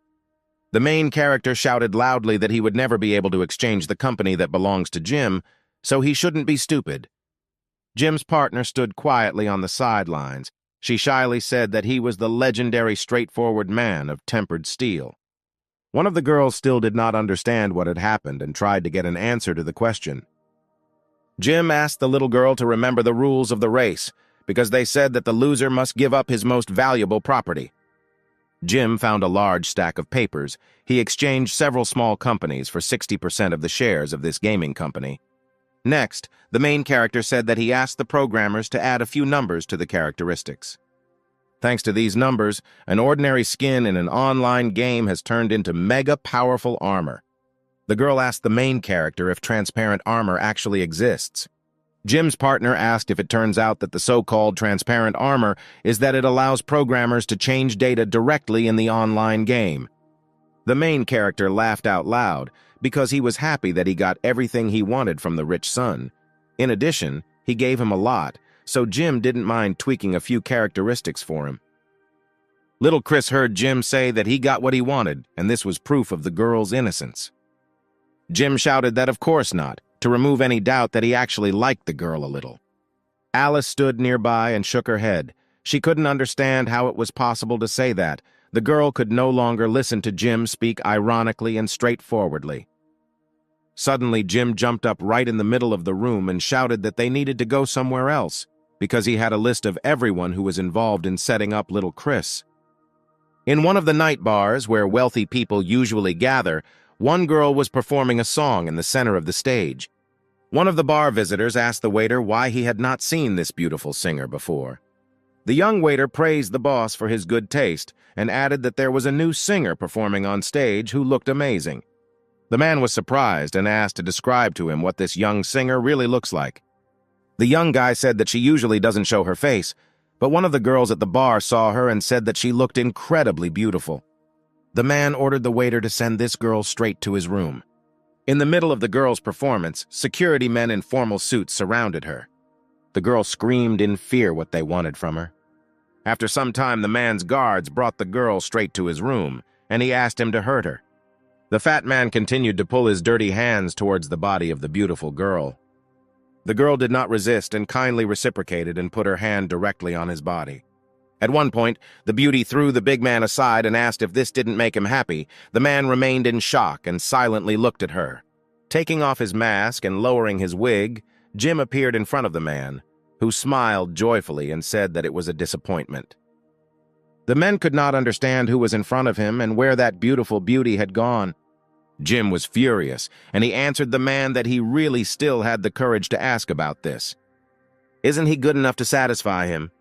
The main character shouted loudly that he would never be able to exchange the company that belongs to Jim, so he shouldn't be stupid. Jim's partner stood quietly on the sidelines. She shyly said that he was the legendary straightforward man of tempered steel. One of the girls still did not understand what had happened and tried to get an answer to the question. Jim asked the little girl to remember the rules of the race, because they said that the loser must give up his most valuable property. Jim found a large stack of papers. He exchanged several small companies for 60% of the shares of this gaming company. Next, the main character said that he asked the programmers to add a few numbers to the characteristics. Thanks to these numbers, an ordinary skin in an online game has turned into mega powerful armor. The girl asked the main character if transparent armor actually exists. Jim's partner asked if it turns out that the so-called transparent armor is that it allows programmers to change data directly in the online game. The main character laughed out loud because he was happy that he got everything he wanted from the rich son. In addition, he gave him a lot, so Jim didn't mind tweaking a few characteristics for him. Little Chris heard Jim say that he got what he wanted, and this was proof of the girl's innocence. Jim shouted that of course not, to remove any doubt that he actually liked the girl a little. Alice stood nearby and shook her head, She couldn't understand how it was possible to say that. The girl could no longer listen to Jim speak ironically and straightforwardly. Suddenly, Jim jumped up right in the middle of the room and shouted that they needed to go somewhere else, because he had a list of everyone who was involved in setting up little Chris. In one of the night bars where wealthy people usually gather, one girl was performing a song in the center of the stage. One of the bar visitors asked the waiter why he had not seen this beautiful singer before. The young waiter praised the boss for his good taste and added that there was a new singer performing on stage who looked amazing. The man was surprised and asked to describe to him what this young singer really looks like. The young guy said that she usually doesn't show her face, but one of the girls at the bar saw her and said that she looked incredibly beautiful. The man ordered the waiter to send this girl straight to his room. In the middle of the girl's performance, security men in formal suits surrounded her. The girl screamed in fear what they wanted from her. After some time, the man's guards brought the girl straight to his room, and he asked him to hurt her. The fat man continued to pull his dirty hands towards the body of the beautiful girl. The girl did not resist and kindly reciprocated and put her hand directly on his body. At one point, the beauty threw the big man aside and asked if this didn't make him happy. The man remained in shock and silently looked at her. Taking off his mask and lowering his wig, Jim appeared in front of the man, who smiled joyfully and said that it was a disappointment. The men could not understand who was in front of him and where that beautiful beauty had gone. Jim was furious, and he answered the man that he really still had the courage to ask about this. Isn't he good enough to satisfy him?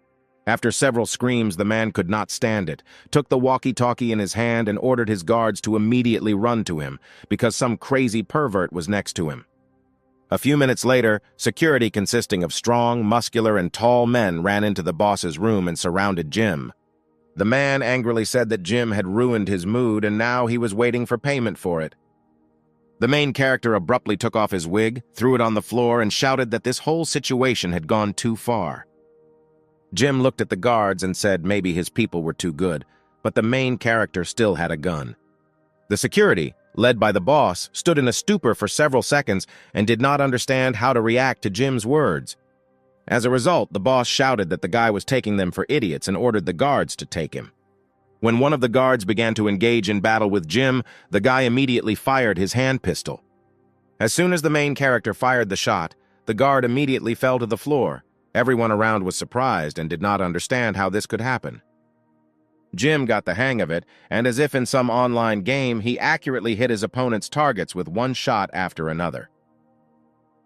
After several screams, the man could not stand it, took the walkie-talkie in his hand and ordered his guards to immediately run to him, because some crazy pervert was next to him. A few minutes later, security consisting of strong, muscular, and tall men ran into the boss's room and surrounded Jim. The man angrily said that Jim had ruined his mood and now he was waiting for payment for it. The main character abruptly took off his wig, threw it on the floor, and shouted that this whole situation had gone too far. Jim looked at the guards and said maybe his people were too good, but the main character still had a gun. The security, led by the boss, stood in a stupor for several seconds and did not understand how to react to Jim's words. As a result, the boss shouted that the guy was taking them for idiots and ordered the guards to take him. When one of the guards began to engage in battle with Jim, the guy immediately fired his hand pistol. As soon as the main character fired the shot, the guard immediately fell to the floor. Everyone around was surprised and did not understand how this could happen. Jim got the hang of it, and as if in some online game, he accurately hit his opponent's targets with one shot after another.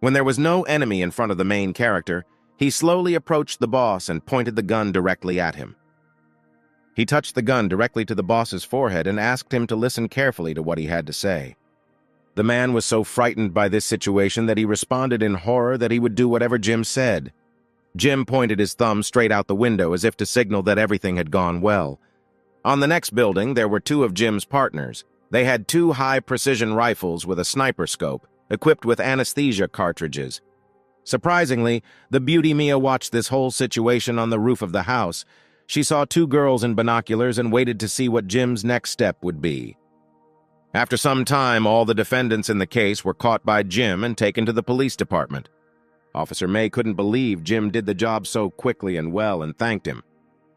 When there was no enemy in front of the main character, he slowly approached the boss and pointed the gun directly at him. He touched the gun directly to the boss's forehead and asked him to listen carefully to what he had to say. The man was so frightened by this situation that he responded in horror that he would do whatever Jim said. Jim pointed his thumb straight out the window as if to signal that everything had gone well. On the next building, there were two of Jim's partners. They had two high-precision rifles with a sniper scope, equipped with anesthesia cartridges. Surprisingly, the beauty Mia watched this whole situation on the roof of the house. She saw two girls in binoculars and waited to see what Jim's next step would be. After some time, all the defendants in the case were caught by Jim and taken to the police department. Officer May couldn't believe Jim did the job so quickly and well and thanked him.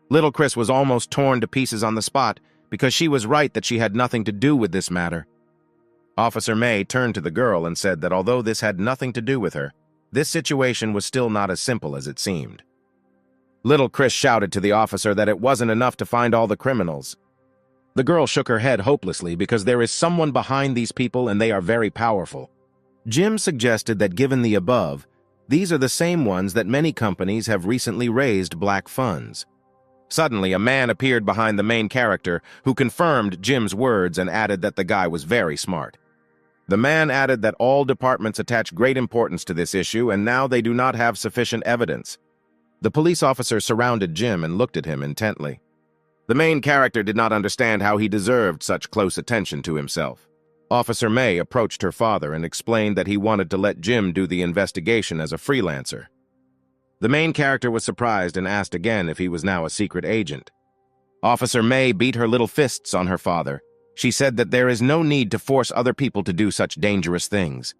Little Chris was almost torn to pieces on the spot because she was right that she had nothing to do with this matter. Officer May turned to the girl and said that although this had nothing to do with her, this situation was still not as simple as it seemed. Little Chris shouted to the officer that it wasn't enough to find all the criminals. The girl shook her head hopelessly because there is someone behind these people and they are very powerful. Jim suggested that given the above, these are the same ones that many companies have recently raised black funds. Suddenly, a man appeared behind the main character who confirmed Jim's words and added that the guy was very smart. The man added that all departments attach great importance to this issue and now they do not have sufficient evidence. The police officer surrounded Jim and looked at him intently. The main character did not understand how he deserved such close attention to himself. Officer May approached her father and explained that he wanted to let Jim do the investigation as a freelancer. The main character was surprised and asked again if he was now a secret agent. Officer May beat her little fists on her father. She said that there is no need to force other people to do such dangerous things.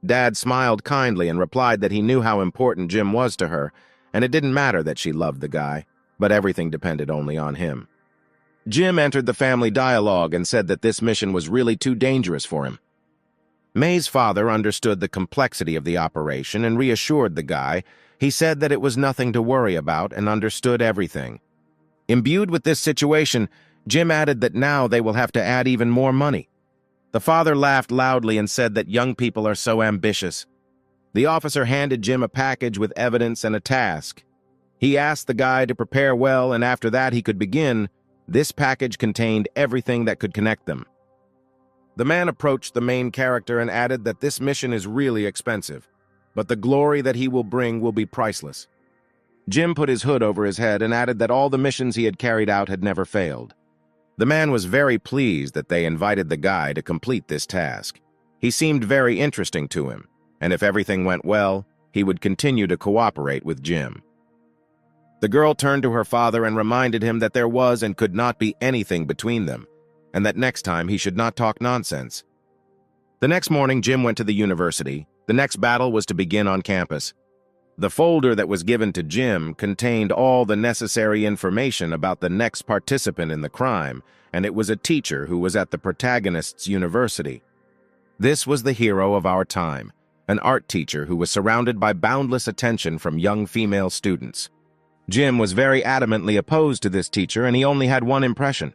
Dad smiled kindly and replied that he knew how important Jim was to her, and it didn't matter that she loved the guy. but everything depended only on him. Jim entered the family dialogue and said that this mission was really too dangerous for him. May's father understood the complexity of the operation and reassured the guy. He said that it was nothing to worry about and understood everything. Imbued with this situation, Jim added that now they will have to add even more money. The father laughed loudly and said that young people are so ambitious. The officer handed Jim a package with evidence and a task. He asked the guy to prepare well, and after that he could begin. This package contained everything that could connect them. The man approached the main character and added that this mission is really expensive, but the glory that he will bring will be priceless. Jim put his hood over his head and added that all the missions he had carried out had never failed. The man was very pleased that they invited the guy to complete this task. He seemed very interesting to him, and if everything went well, he would continue to cooperate with Jim. The girl turned to her father and reminded him that there was and could not be anything between them, and that next time he should not talk nonsense. The next morning, Jim went to the university. The next battle was to begin on campus. The folder that was given to Jim contained all the necessary information about the next participant in the crime, and it was a teacher who was at the protagonist's university. This was the hero of our time, an art teacher who was surrounded by boundless attention from young female students. Jim was very adamantly opposed to this teacher, and he only had one impression.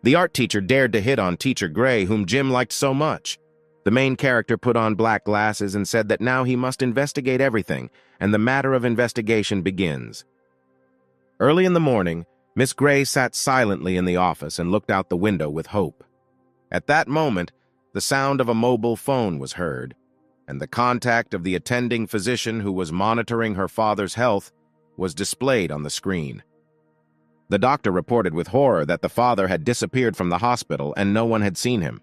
The art teacher dared to hit on Teacher Gray, whom Jim liked so much. The main character put on black glasses and said that now he must investigate everything, and the matter of investigation begins. Early in the morning, Miss Gray sat silently in the office and looked out the window with hope. At that moment, the sound of a mobile phone was heard, and the contact of the attending physician who was monitoring her father's health was displayed on the screen. The doctor reported with horror that the father had disappeared from the hospital and no one had seen him.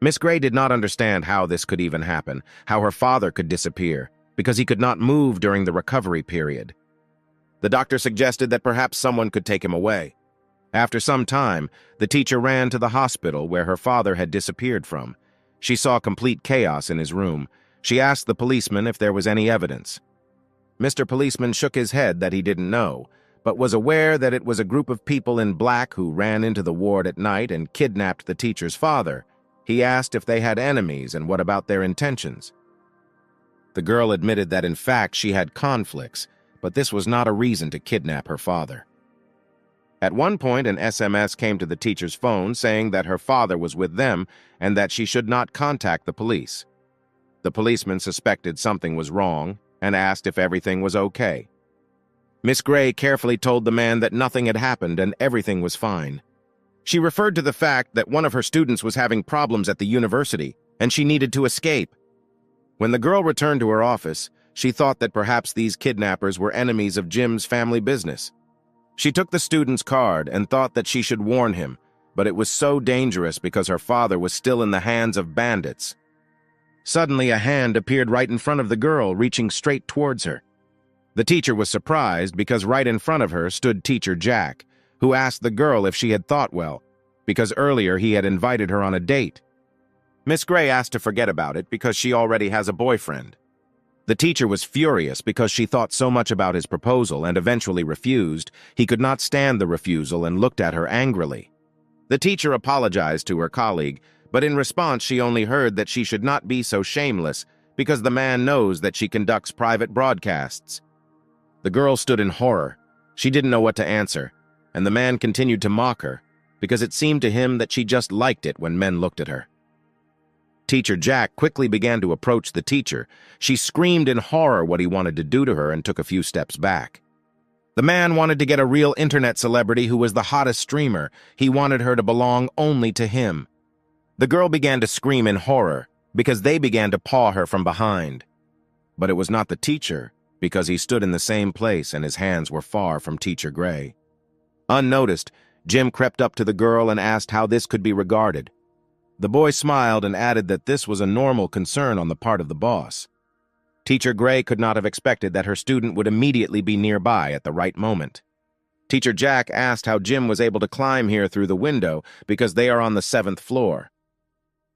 Miss Gray did not understand how this could even happen, how her father could disappear, because he could not move during the recovery period. The doctor suggested that perhaps someone could take him away. After some time, the teacher ran to the hospital where her father had disappeared from. She saw complete chaos in his room. She asked the policeman if there was any evidence. Mr. Policeman shook his head that he didn't know, but was aware that it was a group of people in black who ran into the ward at night and kidnapped the teacher's father. He asked if they had enemies and what about their intentions. The girl admitted that in fact she had conflicts, but this was not a reason to kidnap her father. At one point, an SMS came to the teacher's phone saying that her father was with them and that she should not contact the police. The policeman suspected something was wrong and asked if everything was okay. Miss Gray carefully told the man that nothing had happened and everything was fine. She referred to the fact that one of her students was having problems at the university and she needed to escape. When the girl returned to her office, she thought that perhaps these kidnappers were enemies of Jim's family business. She took the student's card and thought that she should warn him, but it was so dangerous because her father was still in the hands of bandits. Suddenly, a hand appeared right in front of the girl, reaching straight towards her. The teacher was surprised because right in front of her stood Teacher Jack, who asked the girl if she had thought well, because earlier he had invited her on a date. Miss Gray asked to forget about it because she already has a boyfriend. The teacher was furious because she thought so much about his proposal and eventually refused. He could not stand the refusal and looked at her angrily. The teacher apologized to her colleague, but in response she only heard that she should not be so shameless because the man knows that she conducts private broadcasts. The girl stood in horror. She didn't know what to answer, and the man continued to mock her because it seemed to him that she just liked it when men looked at her. Teacher Jack quickly began to approach the teacher. She screamed in horror what he wanted to do to her and took a few steps back. The man wanted to get a real internet celebrity who was the hottest streamer. He wanted her to belong only to him. The girl began to scream in horror because they began to paw her from behind. But it was not the teacher because he stood in the same place and his hands were far from Teacher Gray. Unnoticed, Jim crept up to the girl and asked how this could be regarded. The boy smiled and added that this was a normal concern on the part of the boss. Teacher Gray could not have expected that her student would immediately be nearby at the right moment. Teacher Jack asked how Jim was able to climb here through the window because they are on the 7th floor.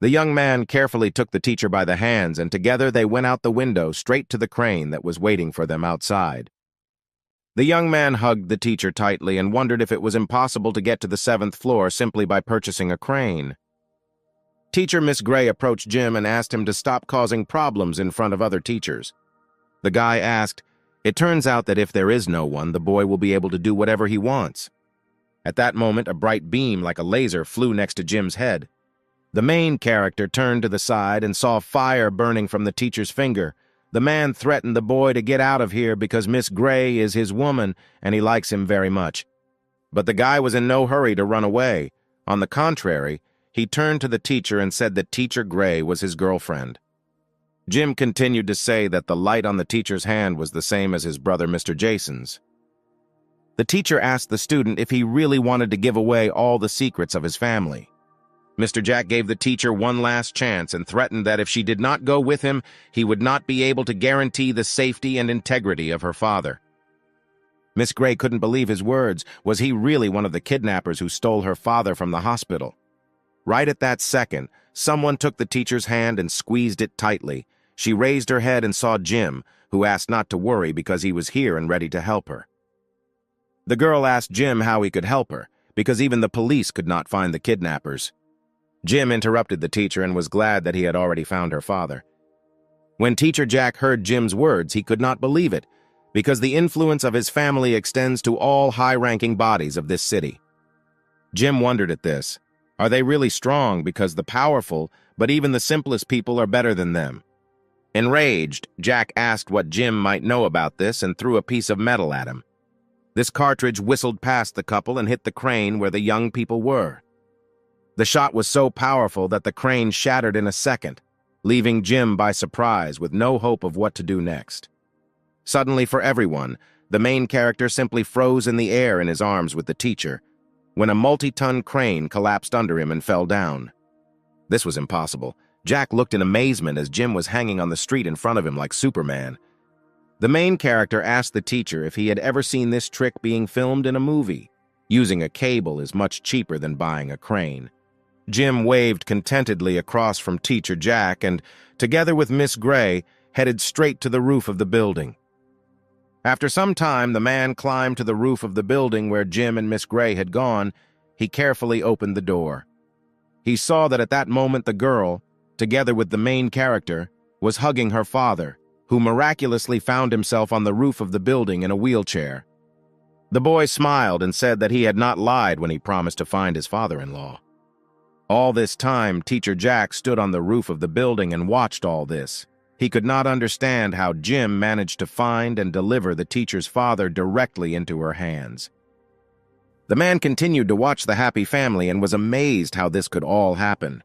The young man carefully took the teacher by the hands and together they went out the window straight to the crane that was waiting for them outside. The young man hugged the teacher tightly and wondered if it was impossible to get to the 7th floor simply by purchasing a crane. Teacher Miss Gray approached Jim and asked him to stop causing problems in front of other teachers. The guy asked, "It turns out that if there is no one, the boy will be able to do whatever he wants." At that moment, a bright beam like a laser flew next to Jim's head. The main character turned to the side and saw fire burning from the teacher's finger. The man threatened the boy to get out of here because Miss Gray is his woman and he likes him very much. But the guy was in no hurry to run away. On the contrary, he turned to the teacher and said that Teacher Gray was his girlfriend. Jim continued to say that the light on the teacher's hand was the same as his brother Mr. Jason's. The teacher asked the student if he really wanted to give away all the secrets of his family. Mr. Jack gave the teacher one last chance and threatened that if she did not go with him, he would not be able to guarantee the safety and integrity of her father. Miss Gray couldn't believe his words. Was he really one of the kidnappers who stole her father from the hospital? Right at that second, someone took the teacher's hand and squeezed it tightly. She raised her head and saw Jim, who asked not to worry because he was here and ready to help her. The girl asked Jim how he could help her, because even the police could not find the kidnappers. Jim interrupted the teacher and was glad that he had already found her father. When Teacher Jack heard Jim's words, he could not believe it, because the influence of his family extends to all high-ranking bodies of this city. Jim wondered at this. Are they really strong because the powerful, but even the simplest people are better than them? Enraged, Jack asked what Jim might know about this and threw a piece of metal at him. This cartridge whistled past the couple and hit the crane where the young people were. The shot was so powerful that the crane shattered in a second, leaving Jim by surprise with no hope of what to do next. Suddenly, for everyone, the main character simply froze in the air in his arms with the teacher, when a multi-ton crane collapsed under him and fell down. This was impossible. Jack looked in amazement as Jim was hanging on the street in front of him like Superman. The main character asked the teacher if he had ever seen this trick being filmed in a movie. Using a cable is much cheaper than buying a crane. Jim waved contentedly across from Teacher Jack and, together with Miss Gray, headed straight to the roof of the building. After some time, the man climbed to the roof of the building where Jim and Miss Gray had gone. He carefully opened the door. He saw that at that moment the girl, together with the main character, was hugging her father, who miraculously found himself on the roof of the building in a wheelchair. The boy smiled and said that he had not lied when he promised to find his father-in-law. All this time, Teacher Jack stood on the roof of the building and watched all this. He could not understand how Jim managed to find and deliver the teacher's father directly into her hands. The man continued to watch the happy family and was amazed how this could all happen.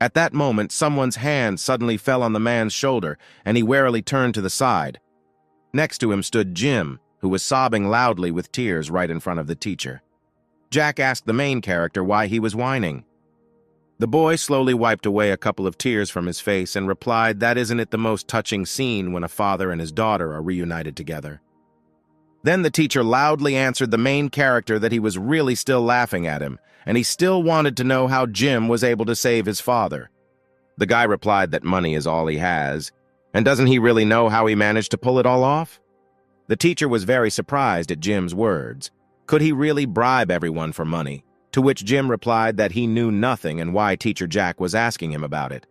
At that moment, someone's hand suddenly fell on the man's shoulder, and he warily turned to the side. Next to him stood Jim, who was sobbing loudly with tears right in front of the teacher. Jack asked the main character why he was whining. The boy slowly wiped away a couple of tears from his face and replied, "That isn't it the most touching scene when a father and his daughter are reunited together?" Then the teacher loudly answered the main character that he was really still laughing at him, and he still wanted to know how Jim was able to save his father. The guy replied that money is all he has, and doesn't he really know how he managed to pull it all off? The teacher was very surprised at Jim's words. Could he really bribe everyone for money? To which Jim replied that he knew nothing and why Teacher Jack was asking him about it.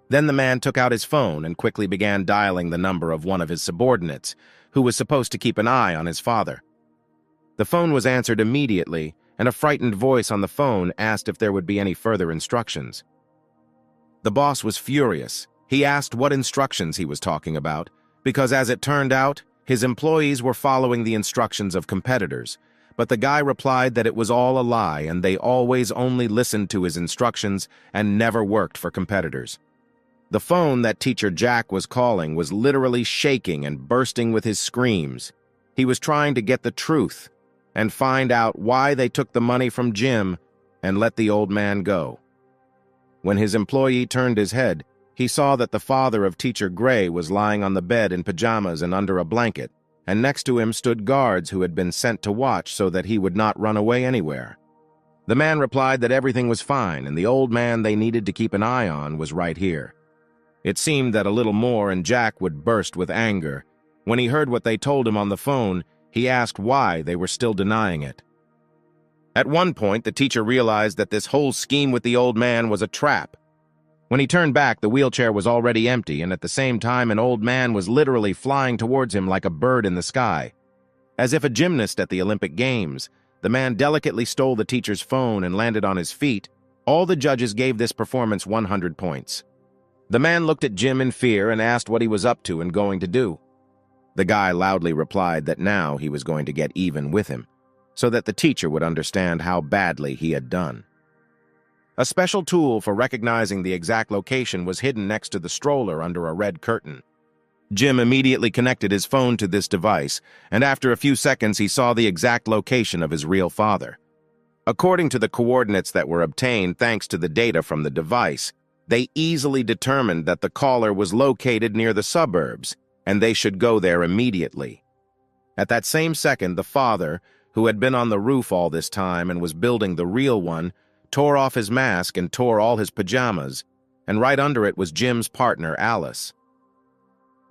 Then the man took out his phone and quickly began dialing the number of one of his subordinates, who was supposed to keep an eye on his father. The phone was answered immediately, and a frightened voice on the phone asked if there would be any further instructions. The boss was furious. He asked what instructions he was talking about, because as it turned out, his employees were following the instructions of competitors. But the guy replied that it was all a lie and they always only listened to his instructions and never worked for competitors. The phone that Teacher Jack was calling was literally shaking and bursting with his screams. He was trying to get the truth and find out why they took the money from Jim and let the old man go. When his employee turned his head, he saw that the father of Teacher Gray was lying on the bed in pajamas and under a blanket, and next to him stood guards who had been sent to watch so that he would not run away anywhere. The man replied that everything was fine and the old man they needed to keep an eye on was right here. It seemed that a little more and Jack would burst with anger. When he heard what they told him on the phone, He asked why they were still denying it. At one point, the teacher realized that this whole scheme with the old man was a trap. When he turned back, the wheelchair was already empty, and at the same time, an old man was literally flying towards him like a bird in the sky. As if a gymnast at the Olympic Games, the man delicately stole the teacher's phone and landed on his feet. All the judges gave this performance 100 points. The man looked at Jim in fear and asked what he was up to and going to do. The guy loudly replied that now he was going to get even with him, so that the teacher would understand how badly he had done. A special tool for recognizing the exact location was hidden next to the stroller under a red curtain. Jim immediately connected his phone to this device, and after a few seconds he saw the exact location of his real father. According to the coordinates that were obtained thanks to the data from the device, they easily determined that the caller was located near the suburbs, and they should go there immediately. At that same second, the father, who had been on the roof all this time and was building the real one, tore off his mask and tore all his pajamas, and right under it was Jim's partner, Alice.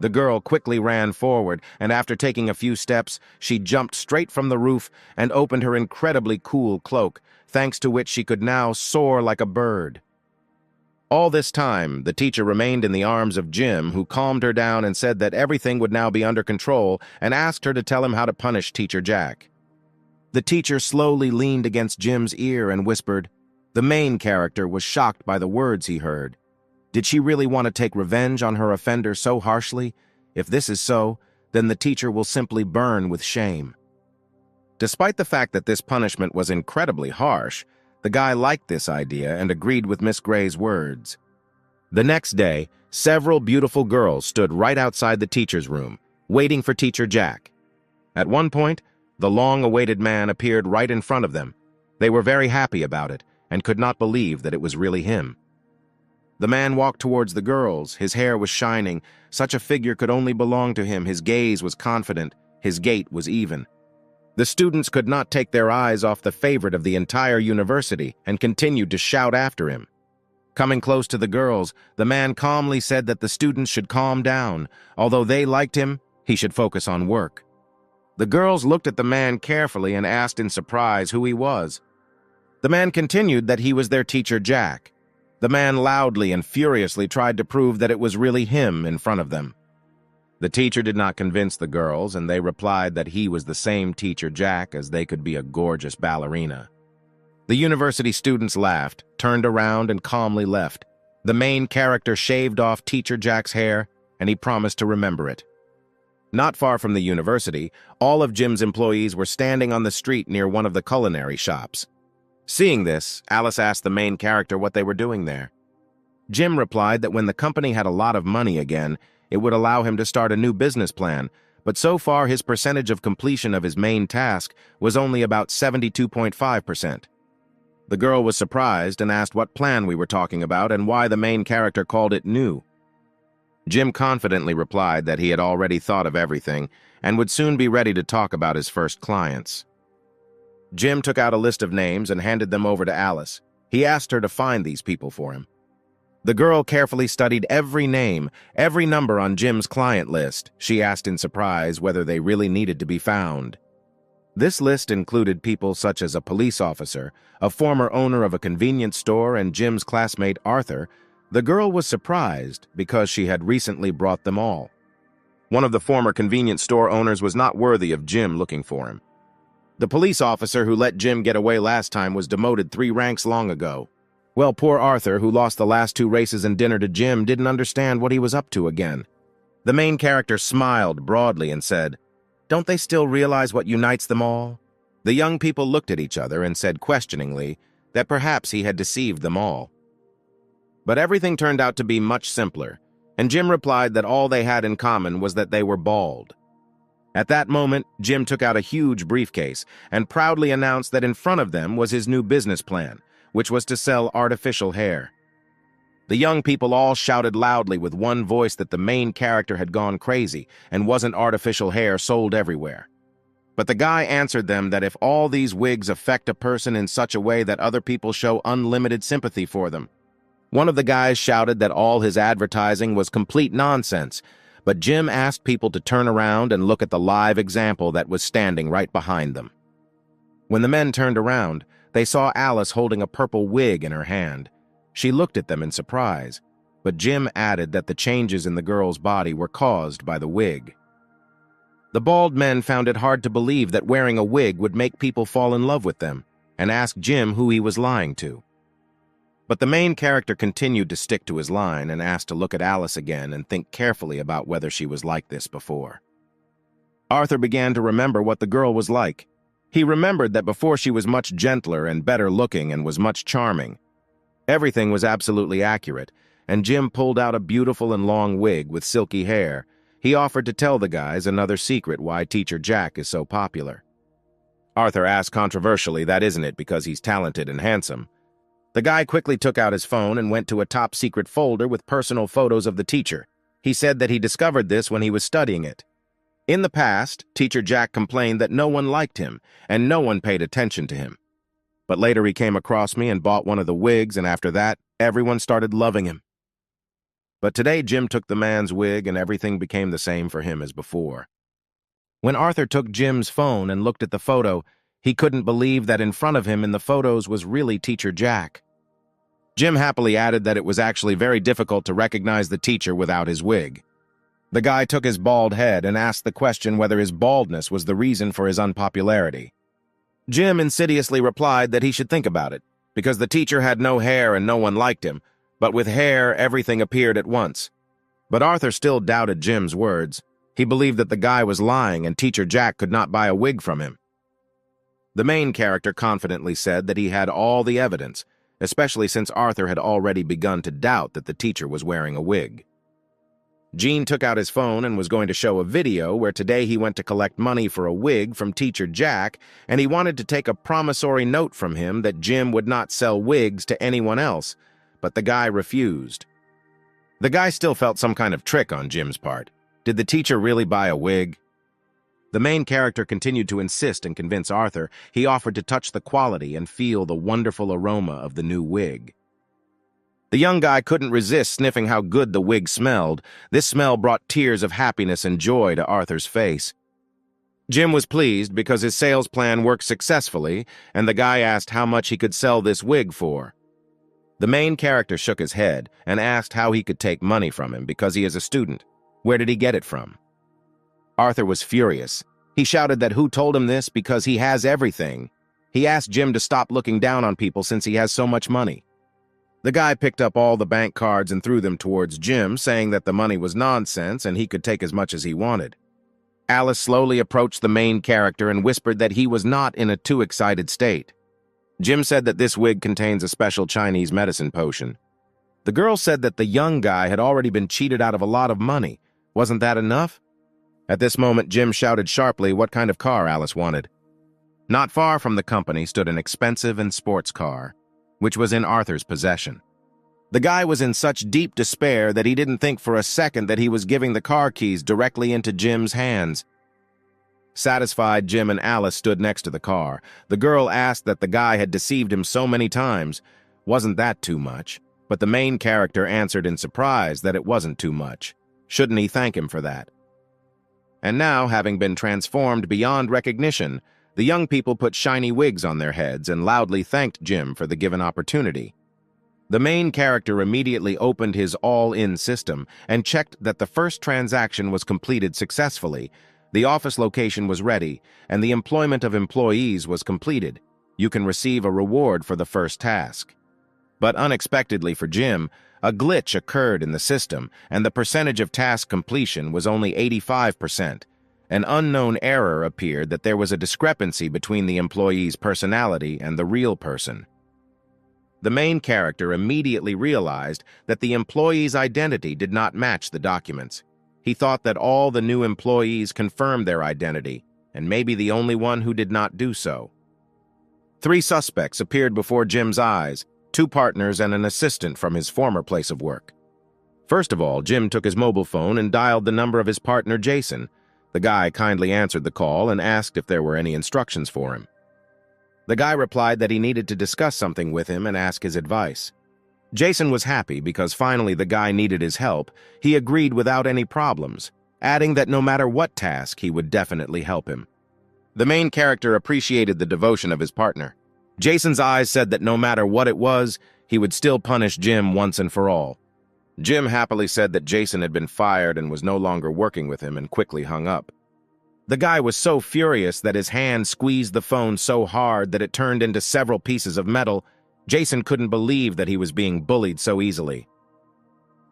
The girl quickly ran forward, and after taking a few steps, she jumped straight from the roof and opened her incredibly cool cloak, thanks to which she could now soar like a bird. All this time, the teacher remained in the arms of Jim, who calmed her down and said that everything would now be under control and asked her to tell him how to punish Teacher Jack. The teacher slowly leaned against Jim's ear and whispered. The main character was shocked by the words he heard. Did she really want to take revenge on her offender so harshly? If this is so, then the teacher will simply burn with shame. Despite the fact that this punishment was incredibly harsh, the guy liked this idea and agreed with Miss Gray's words. The next day, several beautiful girls stood right outside the teacher's room, waiting for Teacher Jack. At one point, the long-awaited man appeared right in front of them. They were very happy about it and could not believe that it was really him. The man walked towards the girls. His hair was shining. Such a figure could only belong to him. His gaze was confident. His gait was even. The students could not take their eyes off the favorite of the entire university and continued to shout after him. Coming close to the girls, the man calmly said that the students should calm down. Although they liked him, he should focus on work. The girls looked at the man carefully and asked in surprise who he was. The man continued that he was their Teacher Jack. The man loudly and furiously tried to prove that it was really him in front of them. The teacher did not convince the girls, and they replied that he was the same Teacher Jack as they could be a gorgeous ballerina. The university students laughed, turned around, and calmly left. The main character shaved off Teacher Jack's hair, and he promised to remember it. Not far from the university, all of Jim's employees were standing on the street near one of the culinary shops. Seeing this, Alice asked the main character what they were doing there. Jim replied that when the company had a lot of money again, it would allow him to start a new business plan, but so far his percentage of completion of his main task was only about 72.5%. The girl was surprised and asked what plan we were talking about and why the main character called it new. Jim confidently replied that he had already thought of everything and would soon be ready to talk about his first clients. Jim took out a list of names and handed them over to Alice. He asked her to find these people for him. The girl carefully studied every name, every number on Jim's client list. She asked in surprise whether they really needed to be found. This list included people such as a police officer, a former owner of a convenience store, and Jim's classmate Arthur. The girl was surprised because she had recently brought them all. One of the former convenience store owners was not worthy of Jim looking for him. The police officer who let Jim get away last time was demoted 3 ranks long ago. Well, poor Arthur, who lost the last 2 races and dinner to Jim, didn't understand what he was up to again. The main character smiled broadly and said, "Don't they still realize what unites them all?" The young people looked at each other and said questioningly that perhaps he had deceived them all. But everything turned out to be much simpler, and Jim replied that all they had in common was that they were bald. At that moment, Jim took out a huge briefcase and proudly announced that in front of them was his new business plan, which was to sell artificial hair. The young people all shouted loudly with one voice that the main character had gone crazy and wasn't artificial hair sold everywhere. But the guy answered them that if all these wigs affect a person in such a way that other people show unlimited sympathy for them. One of the guys shouted that all his advertising was complete nonsense, but Jim asked people to turn around and look at the live example that was standing right behind them. When the men turned around, they saw Alice holding a purple wig in her hand. She looked at them in surprise, but Jim added that the changes in the girl's body were caused by the wig. The bald men found it hard to believe that wearing a wig would make people fall in love with them, and asked Jim who he was lying to. But the main character continued to stick to his line and asked to look at Alice again and think carefully about whether she was like this before. Arthur began to remember what the girl was like. He remembered that before she was much gentler and better looking and was much charming. Everything was absolutely accurate, and Jim pulled out a beautiful and long wig with silky hair. He offered to tell the guys another secret why Teacher Jack is so popular. Arthur asked controversially, that isn't it because he's talented and handsome. The guy quickly took out his phone and went to a top-secret folder with personal photos of the teacher. He said that he discovered this when he was studying it. In the past, Teacher Jack complained that no one liked him and no one paid attention to him. But later he came across me and bought one of the wigs, and after that, everyone started loving him. But today Jim took the man's wig and everything became the same for him as before. When Arthur took Jim's phone and looked at the photo, he couldn't believe that in front of him in the photos was really Teacher Jack. Jim happily added that it was actually very difficult to recognize the teacher without his wig. The guy took his bald head and asked the question whether his baldness was the reason for his unpopularity. Jim insidiously replied that he should think about it, because the teacher had no hair and no one liked him, but with hair everything appeared at once. But Arthur still doubted Jim's words. He believed that the guy was lying and Teacher Jack could not buy a wig from him. The main character confidently said that he had all the evidence, especially since Arthur had already begun to doubt that the teacher was wearing a wig. Gene took out his phone and was going to show a video where today he went to collect money for a wig from Teacher Jack, and he wanted to take a promissory note from him that Jim would not sell wigs to anyone else, but the guy refused. The guy still felt some kind of trick on Jim's part. Did the teacher really buy a wig? The main character continued to insist and convince Arthur. He offered to touch the quality and feel the wonderful aroma of the new wig. The young guy couldn't resist sniffing how good the wig smelled. This smell brought tears of happiness and joy to Arthur's face. Jim was pleased because his sales plan worked successfully, and the guy asked how much he could sell this wig for. The main character shook his head and asked how he could take money from him because he is a student. Where did he get it from? Arthur was furious. He shouted that who told him this because he has everything. He asked Jim to stop looking down on people since he has so much money. The guy picked up all the bank cards and threw them towards Jim, saying that the money was nonsense and he could take as much as he wanted. Alice slowly approached the main character and whispered that he was not in a too excited state. Jim said that this wig contains a special Chinese medicine potion. The girl said that the young guy had already been cheated out of a lot of money. Wasn't that enough? At this moment, Jim shouted sharply what kind of car Alice wanted. Not far from the company stood an expensive and sports car, which was in Arthur's possession. The guy was in such deep despair that he didn't think for a second that he was giving the car keys directly into Jim's hands. Satisfied, Jim and Alice stood next to the car. The girl asked that the guy had deceived him so many times. Wasn't that too much? But the main character answered in surprise that it wasn't too much. Shouldn't he thank him for that? And now, having been transformed beyond recognition, the young people put shiny wigs on their heads and loudly thanked Jim for the given opportunity. The main character immediately opened his all-in system and checked that the first transaction was completed successfully, the office location was ready, and the employment of employees was completed. You can receive a reward for the first task. But unexpectedly for Jim, a glitch occurred in the system, and the percentage of task completion was only 85%. An unknown error appeared that there was a discrepancy between the employee's personality and the real person. The main character immediately realized that the employee's identity did not match the documents. He thought that all the new employees confirmed their identity, and maybe the only one who did not do so. 3 suspects appeared before Jim's eyes, 2 partners and an assistant from his former place of work. First of all, Jim took his mobile phone and dialed the number of his partner, Jason. The guy kindly answered the call and asked if there were any instructions for him. The guy replied that he needed to discuss something with him and ask his advice. Jason was happy because finally the guy needed his help. He agreed without any problems. adding that no matter what task, he would definitely help him. The main character appreciated the devotion of his partner. Jason's eyes said that no matter what it was, he would still punish Jim once and for all. Jim happily said that Jason had been fired and was no longer working with him and quickly hung up. The guy was so furious that his hand squeezed the phone so hard that it turned into several pieces of metal. Jason couldn't believe that he was being bullied so easily.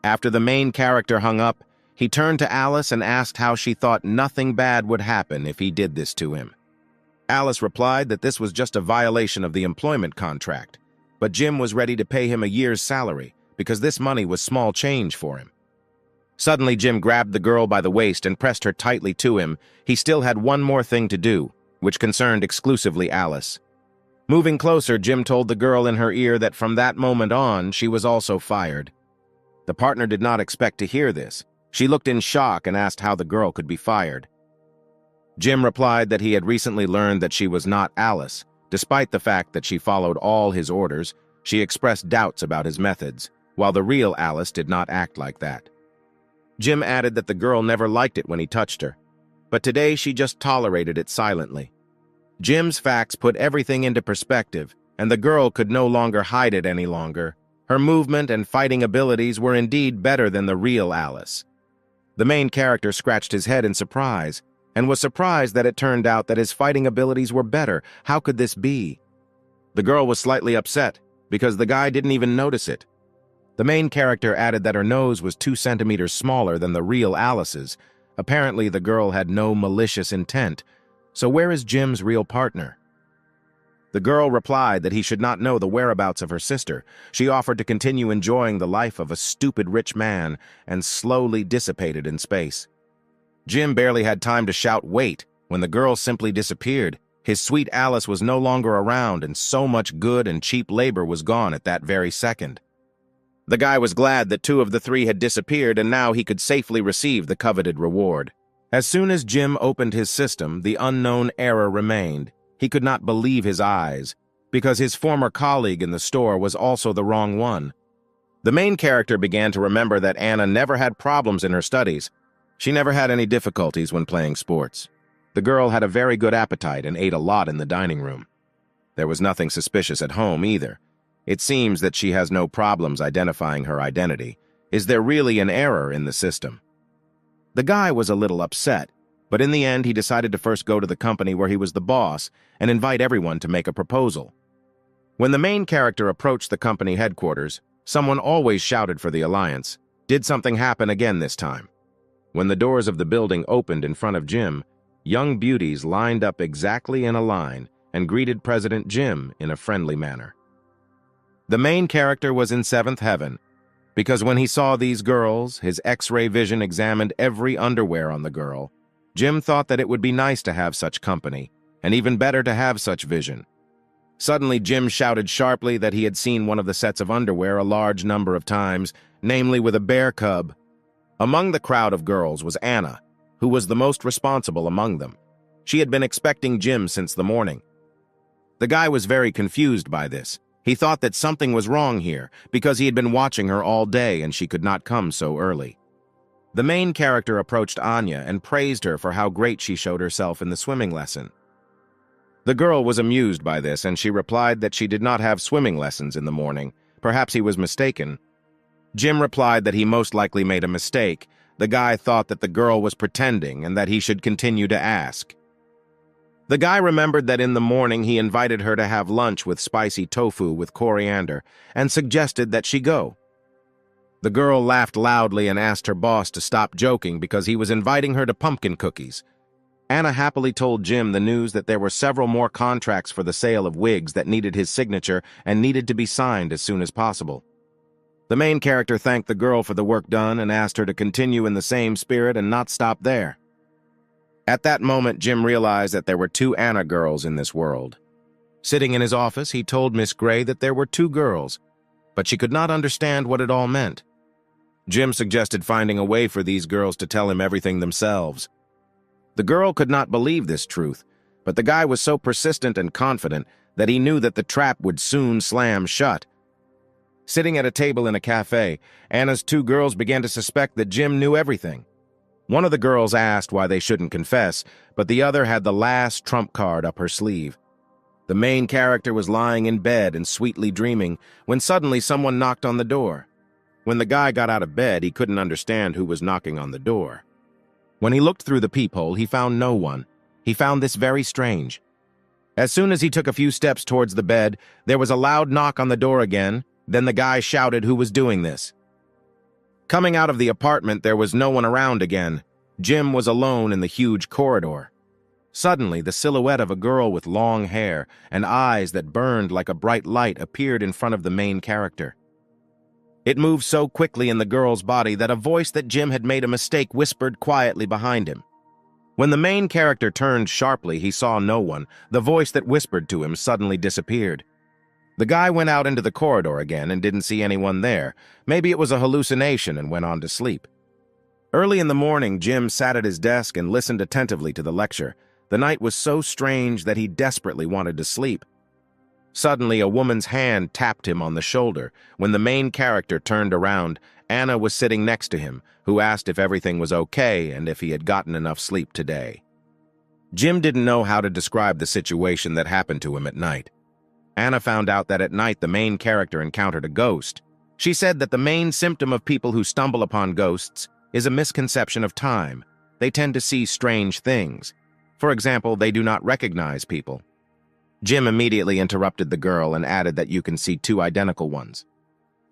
After the main character hung up, he turned to Alice and asked how she thought nothing bad would happen if he did this to him. Alice replied that this was just a violation of the employment contract, but Jim was ready to pay him a year's salary because this money was small change for him. Suddenly, Jim grabbed the girl by the waist and pressed her tightly to him. He still had one more thing to do, which concerned exclusively Alice. Moving closer, Jim told the girl in her ear that from that moment on, she was also fired. The partner did not expect to hear this. She looked in shock and asked how the girl could be fired. Jim replied that he had recently learned that she was not Alice. Despite the fact that she followed all his orders, she expressed doubts about his methods, while the real Alice did not act like that. Jim added that the girl never liked it when he touched her, but today she just tolerated it silently. Jim's facts put everything into perspective, and the girl could no longer hide it any longer. Her movement and fighting abilities were indeed better than the real Alice. The main character scratched his head in surprise, and was surprised that it turned out that his fighting abilities were better. How could this be? The girl was slightly upset, because the guy didn't even notice it. The main character added that her nose was 2 centimeters smaller than the real Alice's. Apparently, the girl had no malicious intent. So where is Jim's real partner? The girl replied that he should not know the whereabouts of her sister. She offered to continue enjoying the life of a stupid rich man and slowly dissipated in space. Jim barely had time to shout, "Wait," when the girl simply disappeared. His sweet Alice was no longer around, and so much good and cheap labor was gone at that very second. The guy was glad that 2 of the 3 had disappeared, and now he could safely receive the coveted reward. As soon as Jim opened his system, the unknown error remained. He could not believe his eyes, because his former colleague in the store was also the wrong one. The main character began to remember that Anna never had problems in her studies. She never had any difficulties when playing sports. The girl had a very good appetite and ate a lot in the dining room. There was nothing suspicious at home either. It seems that she has no problems identifying her identity. Is there really an error in the system? The guy was a little upset, but in the end he decided to first go to the company where he was the boss and invite everyone to make a proposal. When the main character approached the company headquarters, someone always shouted for the alliance. Did something happen again this time? When the doors of the building opened in front of Jim, young beauties lined up exactly in a line and greeted President Jim in a friendly manner. The main character was in 7th heaven, because when he saw these girls, his X-ray vision examined every underwear on the girl. Jim thought that it would be nice to have such company, and even better to have such vision. Suddenly, Jim shouted sharply that he had seen one of the sets of underwear a large number of times, namely with a bear cub. Among the crowd of girls was Anna, who was the most responsible among them. She had been expecting Jim since the morning. The guy was very confused by this. He thought that something was wrong here, because he had been watching her all day and she could not come so early. The main character approached Anya and praised her for how great she showed herself in the swimming lesson. The girl was amused by this, and she replied that she did not have swimming lessons in the morning. Perhaps he was mistaken. Jim replied that he most likely made a mistake. The guy thought that the girl was pretending and that he should continue to ask. The guy remembered that in the morning he invited her to have lunch with spicy tofu with coriander and suggested that she go. The girl laughed loudly and asked her boss to stop joking because he was inviting her to pumpkin cookies. Anna happily told Jim the news that there were several more contracts for the sale of wigs that needed his signature and needed to be signed as soon as possible. The main character thanked the girl for the work done and asked her to continue in the same spirit and not stop there. At that moment, Jim realized that there were 2 Anna girls in this world. Sitting in his office, he told Miss Gray that there were 2 girls, but she could not understand what it all meant. Jim suggested finding a way for these girls to tell him everything themselves. The girl could not believe this truth, but the guy was so persistent and confident that he knew that the trap would soon slam shut. Sitting at a table in a cafe, Anna's 2 girls began to suspect that Jim knew everything. One of the girls asked why they shouldn't confess, but the other had the last trump card up her sleeve. The main character was lying in bed and sweetly dreaming when suddenly someone knocked on the door. When the guy got out of bed, he couldn't understand who was knocking on the door. When he looked through the peephole, he found no one. He found this very strange. As soon as he took a few steps towards the bed, there was a loud knock on the door again. Then the guy shouted who was doing this. Coming out of the apartment, there was no one around again. Jim was alone in the huge corridor. Suddenly, the silhouette of a girl with long hair and eyes that burned like a bright light appeared in front of the main character. It moved so quickly in the girl's body that a voice that Jim had made a mistake whispered quietly behind him. When the main character turned sharply, he saw no one. The voice that whispered to him suddenly disappeared. The guy went out into the corridor again and didn't see anyone there. Maybe it was a hallucination and went on to sleep. Early in the morning, Jim sat at his desk and listened attentively to the lecture. The night was so strange that he desperately wanted to sleep. Suddenly, a woman's hand tapped him on the shoulder. When the main character turned around, Anna was sitting next to him, who asked if everything was okay and if he had gotten enough sleep today. Jim didn't know how to describe the situation that happened to him at night. Anna found out that at night the main character encountered a ghost. She said that the main symptom of people who stumble upon ghosts is a misconception of time. They tend to see strange things. For example, they do not recognize people. Jim immediately interrupted the girl and added that you can see two identical ones.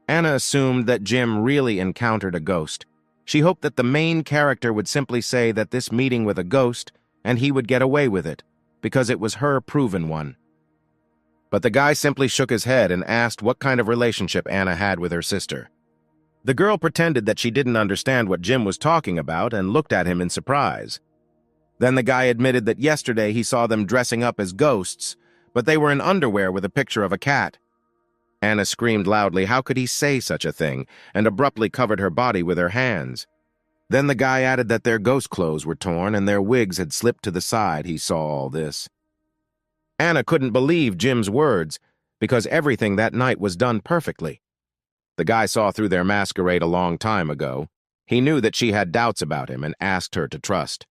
Anna assumed that Jim really encountered a ghost. She hoped that the main character would simply say that this meeting with a ghost and he would get away with it, because it was her proven one. But the guy simply shook his head and asked what kind of relationship Anna had with her sister. The girl pretended that she didn't understand what Jim was talking about and looked at him in surprise. Then the guy admitted that yesterday he saw them dressing up as ghosts, but they were in underwear with a picture of a cat. Anna screamed loudly, how could he say such a thing, and abruptly covered her body with her hands. Then the guy added that their ghost clothes were torn and their wigs had slipped to the side. He saw all this. Anna couldn't believe Jim's words, because everything that night was done perfectly. The guy saw through their masquerade a long time ago. He knew that she had doubts about him and asked her to trust.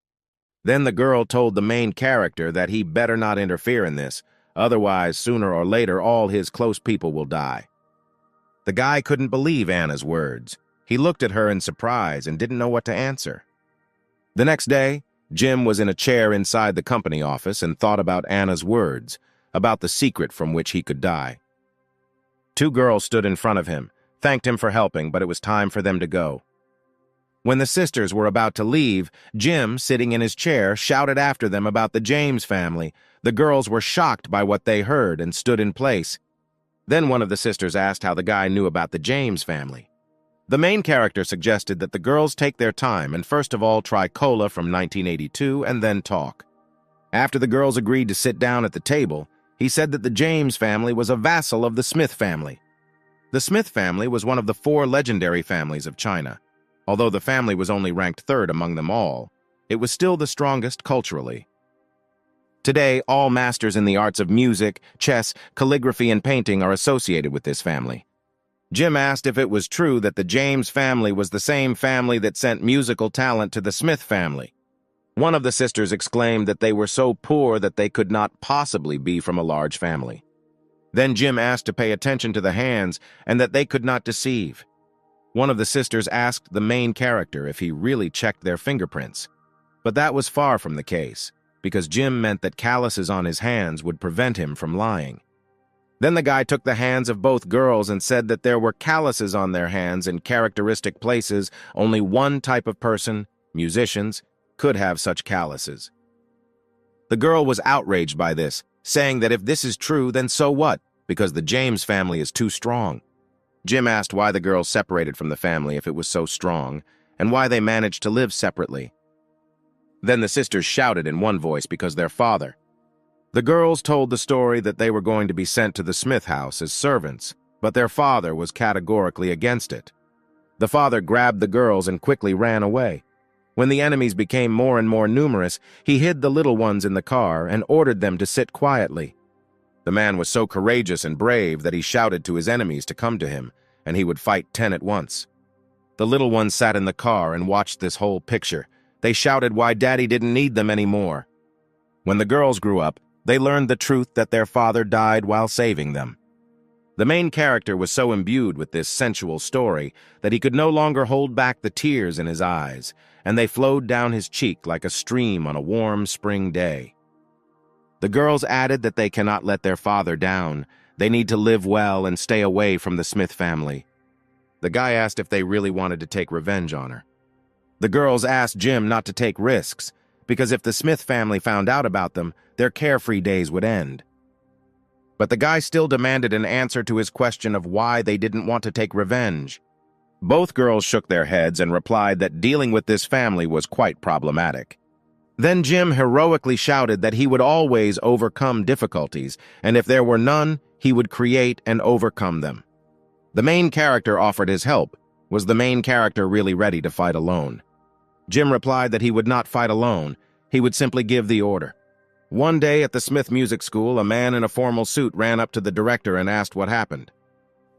Then the girl told the main character that he better not interfere in this, otherwise sooner or later all his close people will die. The guy couldn't believe Anna's words. He looked at her in surprise and didn't know what to answer. The next day, Jim was in a chair inside the company office and thought about Anna's words, about the secret from which he could die. Two girls stood in front of him, thanked him for helping, but it was time for them to go. When the sisters were about to leave, Jim, sitting in his chair, shouted after them about the James family. The girls were shocked by what they heard and stood in place. Then one of the sisters asked how the guy knew about the James family. The main character suggested that the girls take their time and first of all try Cola from 1982 and then talk. After the girls agreed to sit down at the table, he said that the James family was a vassal of the Smith family. The Smith family was one of the 4 legendary families of China. Although the family was only ranked 3rd among them all, it was still the strongest culturally. Today, all masters in the arts of music, chess, calligraphy, and painting are associated with this family. Jim asked if it was true that the James family was the same family that sent musical talent to the Smith family. One of the sisters exclaimed that they were so poor that they could not possibly be from a large family. Then Jim asked to pay attention to the hands and that they could not deceive. One of the sisters asked the main character if he really checked their fingerprints. But that was far from the case, because Jim meant that calluses on his hands would prevent him from lying. Then the guy took the hands of both girls and said that there were calluses on their hands in characteristic places. Only one type of person, musicians, could have such calluses. The girl was outraged by this, saying that if this is true, then so what, because the James family is too strong. Jim asked why the girls separated from the family if it was so strong, and why they managed to live separately. Then the sisters shouted in one voice because their father. The girls told the story that they were going to be sent to the Smith house as servants, but their father was categorically against it. The father grabbed the girls and quickly ran away. When the enemies became more and more numerous, he hid the little ones in the car and ordered them to sit quietly. The man was so courageous and brave that he shouted to his enemies to come to him, and he would fight 10 at once. The little ones sat in the car and watched this whole picture. They shouted why Daddy didn't need them anymore. When the girls grew up, they learned the truth that their father died while saving them. The main character was so imbued with this sensual story that he could no longer hold back the tears in his eyes, and they flowed down his cheek like a stream on a warm spring day. The girls added that they cannot let their father down. They need to live well and stay away from the Smith family. The guy asked if they really wanted to take revenge on her. The girls asked Jim not to take risks, because if the Smith family found out about them, their carefree days would end. But the guy still demanded an answer to his question of why they didn't want to take revenge. Both girls shook their heads and replied that dealing with this family was quite problematic. Then Jim heroically shouted that he would always overcome difficulties, and if there were none, he would create and overcome them. The main character offered his help. Was the main character really ready to fight alone? Jim replied that he would not fight alone. He would simply give the order. One day at the Smith Music School, a man in a formal suit ran up to the director and asked what happened.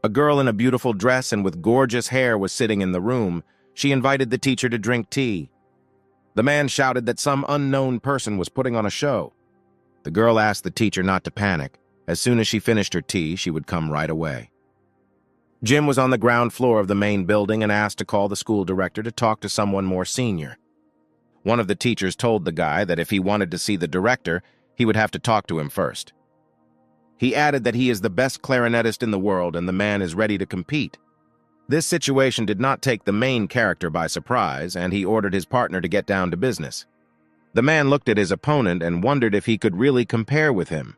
A girl in a beautiful dress and with gorgeous hair was sitting in the room. She invited the teacher to drink tea. The man shouted that some unknown person was putting on a show. The girl asked the teacher not to panic. As soon as she finished her tea, she would come right away. Jim was on the ground floor of the main building and asked to call the school director to talk to someone more senior. One of the teachers told the guy that if he wanted to see the director, he would have to talk to him first. He added that he is the best clarinetist in the world and the man is ready to compete. This situation did not take the main character by surprise, and he ordered his partner to get down to business. The man looked at his opponent and wondered if he could really compare with him.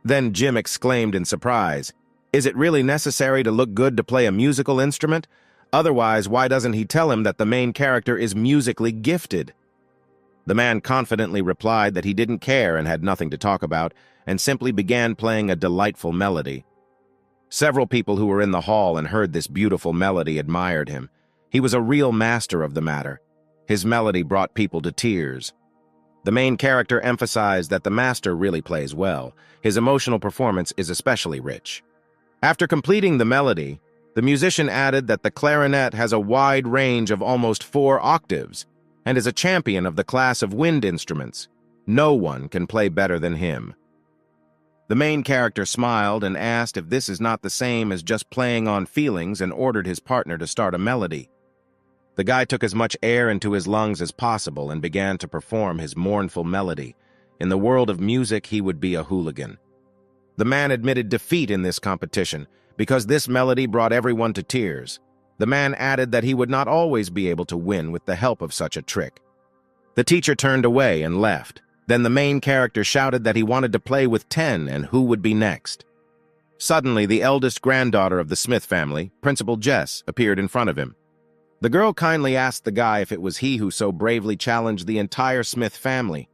Then Jim exclaimed in surprise, "Is it really necessary to look good to play a musical instrument? Otherwise, why doesn't he tell him that the main character is musically gifted?" The man confidently replied that he didn't care and had nothing to talk about, and simply began playing a delightful melody. Several people who were in the hall and heard this beautiful melody admired him. He was a real master of the matter. His melody brought people to tears. The main character emphasized that the master really plays well. His emotional performance is especially rich. After completing the melody, the musician added that the clarinet has a wide range of almost 4 octaves and is a champion of the class of wind instruments. No one can play better than him. The main character smiled and asked if this is not the same as just playing on feelings and ordered his partner to start a melody. The guy took as much air into his lungs as possible and began to perform his mournful melody. In the world of music, he would be a hooligan. The man admitted defeat in this competition because this melody brought everyone to tears. The man added that he would not always be able to win with the help of such a trick. The teacher turned away and left. Then the main character shouted that he wanted to play with 10 and who would be next. Suddenly, the eldest granddaughter of the Smith family, Principal Jess, appeared in front of him. The girl kindly asked the guy if it was he who so bravely challenged the entire Smith family.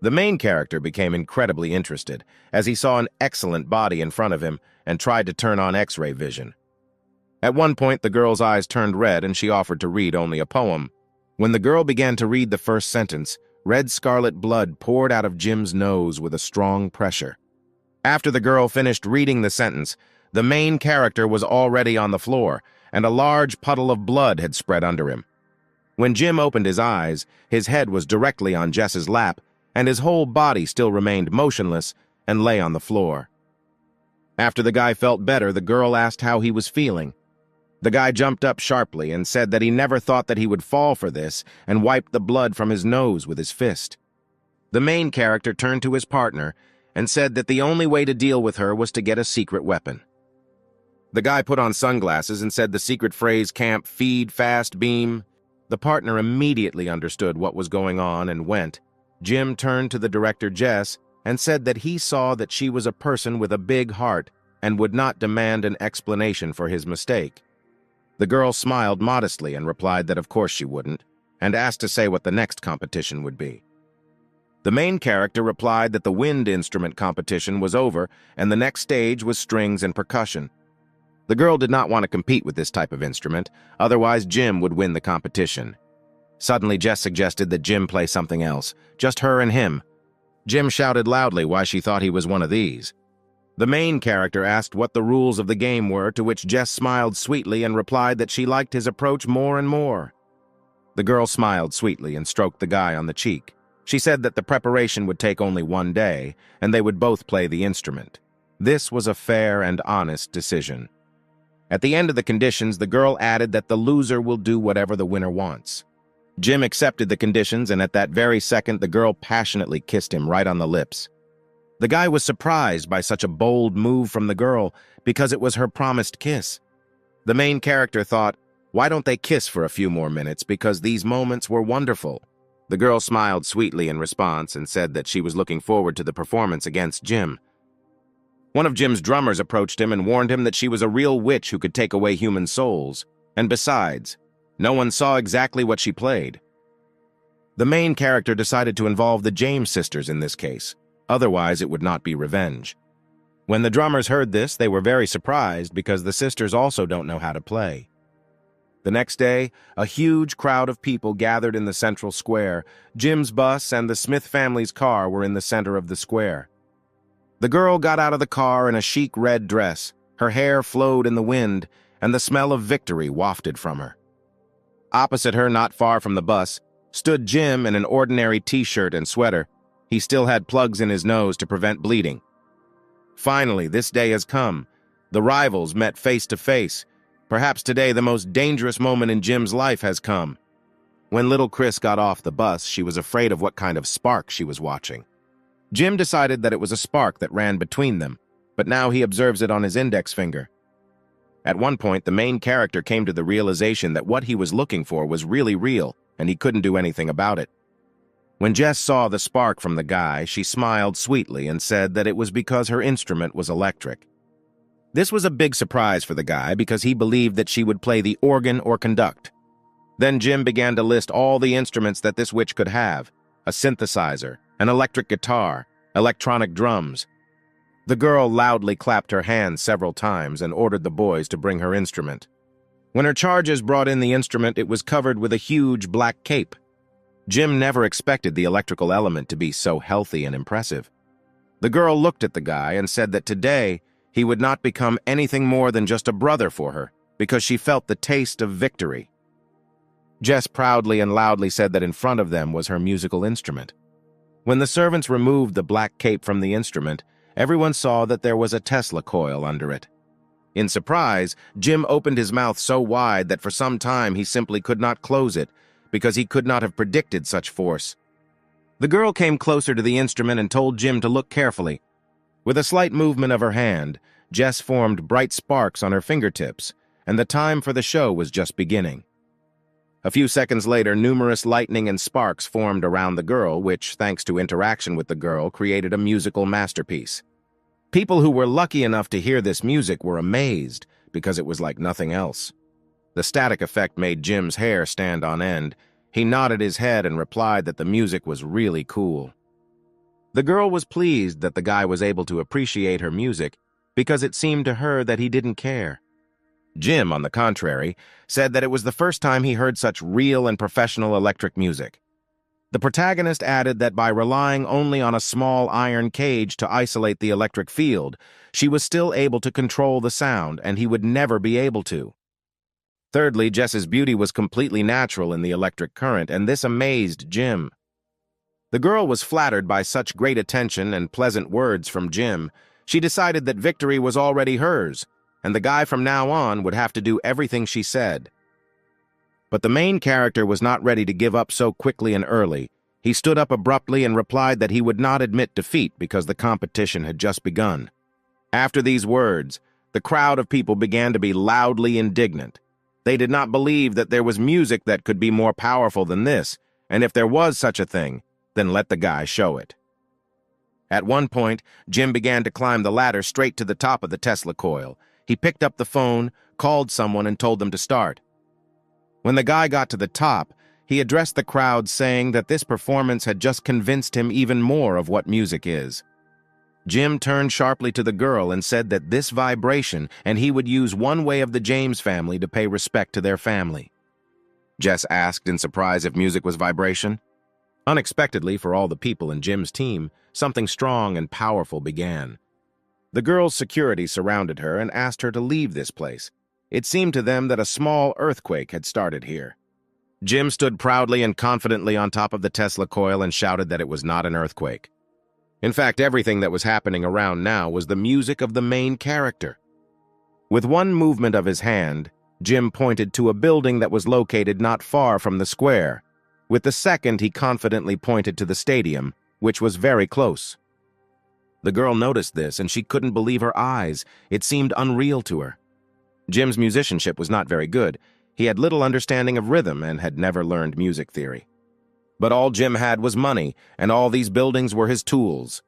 The main character became incredibly interested as he saw an excellent body in front of him and tried to turn on X-ray vision. At one point, the girl's eyes turned red and she offered to read only a poem. When the girl began to read the first sentence, red scarlet blood poured out of Jim's nose with a strong pressure. After the girl finished reading the sentence, the main character was already on the floor, and a large puddle of blood had spread under him. When Jim opened his eyes, his head was directly on Jess's lap, and his whole body still remained motionless and lay on the floor. After the guy felt better, the girl asked how he was feeling. The guy jumped up sharply and said that he never thought that he would fall for this and wiped the blood from his nose with his fist. The main character turned to his partner and said that the only way to deal with her was to get a secret weapon. The guy put on sunglasses and said the secret phrase "camp, feed, fast, beam." The partner immediately understood what was going on and went. Jim turned to the director Jess and said that he saw that she was a person with a big heart and would not demand an explanation for his mistake. The girl smiled modestly and replied that of course she wouldn't, and asked to say what the next competition would be. The main character replied that the wind instrument competition was over and the next stage was strings and percussion. The girl did not want to compete with this type of instrument, otherwise Jim would win the competition. Suddenly Jess suggested that Jim play something else, just her and him. Jim shouted loudly why she thought he was one of these. The main character asked what the rules of the game were, to which Jess smiled sweetly and replied that she liked his approach more and more. The The girl smiled sweetly and stroked the guy on the cheek. She said that the preparation would take only one day, and they would both play the instrument. This was a fair and honest decision. At the end of the conditions, the girl added that the loser will do whatever the winner wants. Jim accepted the conditions, and at that very second, the girl passionately kissed him right on the lips. The guy was surprised by such a bold move from the girl because it was her promised kiss. The main character thought, why don't they kiss for a few more minutes, because these moments were wonderful. The girl smiled sweetly in response and said that she was looking forward to the performance against Jim. One of Jim's drummers approached him and warned him that she was a real witch who could take away human souls. And besides, no one saw exactly what she played. The main character decided to involve the James sisters in this case. Otherwise, it would not be revenge. When the drummers heard this, they were very surprised because the sisters also don't know how to play. The next day, a huge crowd of people gathered in the central square. Jim's bus and the Smith family's car were in the center of the square. The girl got out of the car in a chic red dress. Her hair flowed in the wind, and the smell of victory wafted from her. Opposite her, not far from the bus, stood Jim in an ordinary t-shirt and sweater. He still had plugs in his nose to prevent bleeding. Finally, this day has come. The rivals met face to face. Perhaps today the most dangerous moment in Jim's life has come. When little Chris got off the bus, she was afraid of what kind of spark she was watching. Jim decided that it was a spark that ran between them, but now he observes it on his index finger. At one point, the main character came to the realization that what he was looking for was really real, and he couldn't do anything about it. When Jess saw the spark from the guy, she smiled sweetly and said that it was because her instrument was electric. This was a big surprise for the guy because he believed that she would play the organ or conduct. Then Jim began to list all the instruments that this witch could have: a synthesizer, an electric guitar, electronic drums. The girl loudly clapped her hands several times and ordered the boys to bring her instrument. When her charges brought in the instrument, it was covered with a huge black cape. Jim never expected the electrical element to be so healthy and impressive. The girl looked at the guy and said that today he would not become anything more than just a brother for her because she felt the taste of victory. Jess proudly and loudly said that in front of them was her musical instrument. When the servants removed the black cape from the instrument, everyone saw that there was a Tesla coil under it. In surprise, Jim opened his mouth so wide that for some time he simply could not close it because he could not have predicted such force. The girl came closer to the instrument and told Jim to look carefully. With a slight movement of her hand, Jess formed bright sparks on her fingertips, and the time for the show was just beginning. A few seconds later, numerous lightning and sparks formed around the girl, which, thanks to interaction with the girl, created a musical masterpiece. People who were lucky enough to hear this music were amazed because it was like nothing else. The static effect made Jim's hair stand on end. He nodded his head and replied that the music was really cool. The girl was pleased that the guy was able to appreciate her music because it seemed to her that he didn't care. Jim, on the contrary, said that it was the first time he heard such real and professional electric music. The protagonist added that by relying only on a small iron cage to isolate the electric field, she was still able to control the sound, and he would never be able to. Thirdly, Jess's beauty was completely natural in the electric current, and this amazed Jim. The girl was flattered by such great attention and pleasant words from Jim. She decided that victory was already hers, and the guy from now on would have to do everything she said. But the main character was not ready to give up so quickly and early. He stood up abruptly and replied that he would not admit defeat because the competition had just begun. After these words, the crowd of people began to be loudly indignant. They did not believe that there was music that could be more powerful than this, and if there was such a thing, then let the guy show it. At one point, Jim began to climb the ladder straight to the top of the Tesla coil. He picked up the phone, called someone, and told them to start. When the guy got to the top, he addressed the crowd saying that this performance had just convinced him even more of what music is. Jim turned sharply to the girl and said that this vibration, and he would use one way of the James family to pay respect to their family. Jess asked in surprise if music was vibration. Unexpectedly for all the people in Jim's team, something strong and powerful began. The girl's security surrounded her and asked her to leave this place. It seemed to them that a small earthquake had started here. Jim stood proudly and confidently on top of the Tesla coil and shouted that it was not an earthquake. In fact, everything that was happening around now was the music of the main character. With one movement of his hand, Jim pointed to a building that was located not far from the square. With the second, he confidently pointed to the stadium, which was very close. The girl noticed this, and she couldn't believe her eyes. It seemed unreal to her. Jim's musicianship was not very good. He had little understanding of rhythm and had never learned music theory. But all Jim had was money, and all these buildings were his tools.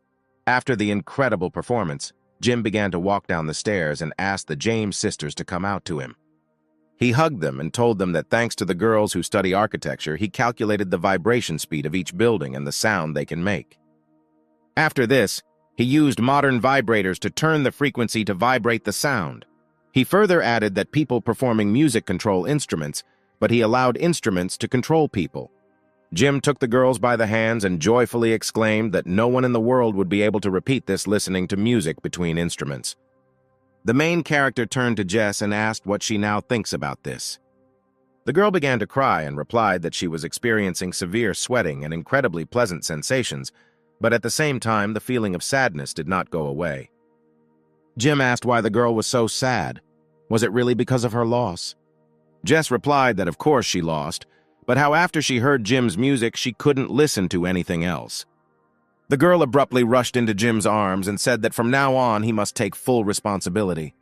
After the incredible performance, Jim began to walk down the stairs and asked the James sisters to come out to him. He hugged them and told them that thanks to the girls who study architecture, he calculated the vibration speed of each building and the sound they can make. After this, he used modern vibrators to turn the frequency to vibrate the sound. He further added that people performing music control instruments, but he allowed instruments to control people. Jim took the girls by the hands and joyfully exclaimed that no one in the world would be able to repeat this listening to music between instruments. The main character turned to Jess and asked what she now thinks about this. The girl began to cry and replied that she was experiencing severe sweating and incredibly pleasant sensations, but at the same time the feeling of sadness did not go away. Jim asked why the girl was so sad. Was it really because of her loss? Jess replied that of course she lost, but how after she heard Jim's music she couldn't listen to anything else. The girl abruptly rushed into Jim's arms and said that from now on he must take full responsibility.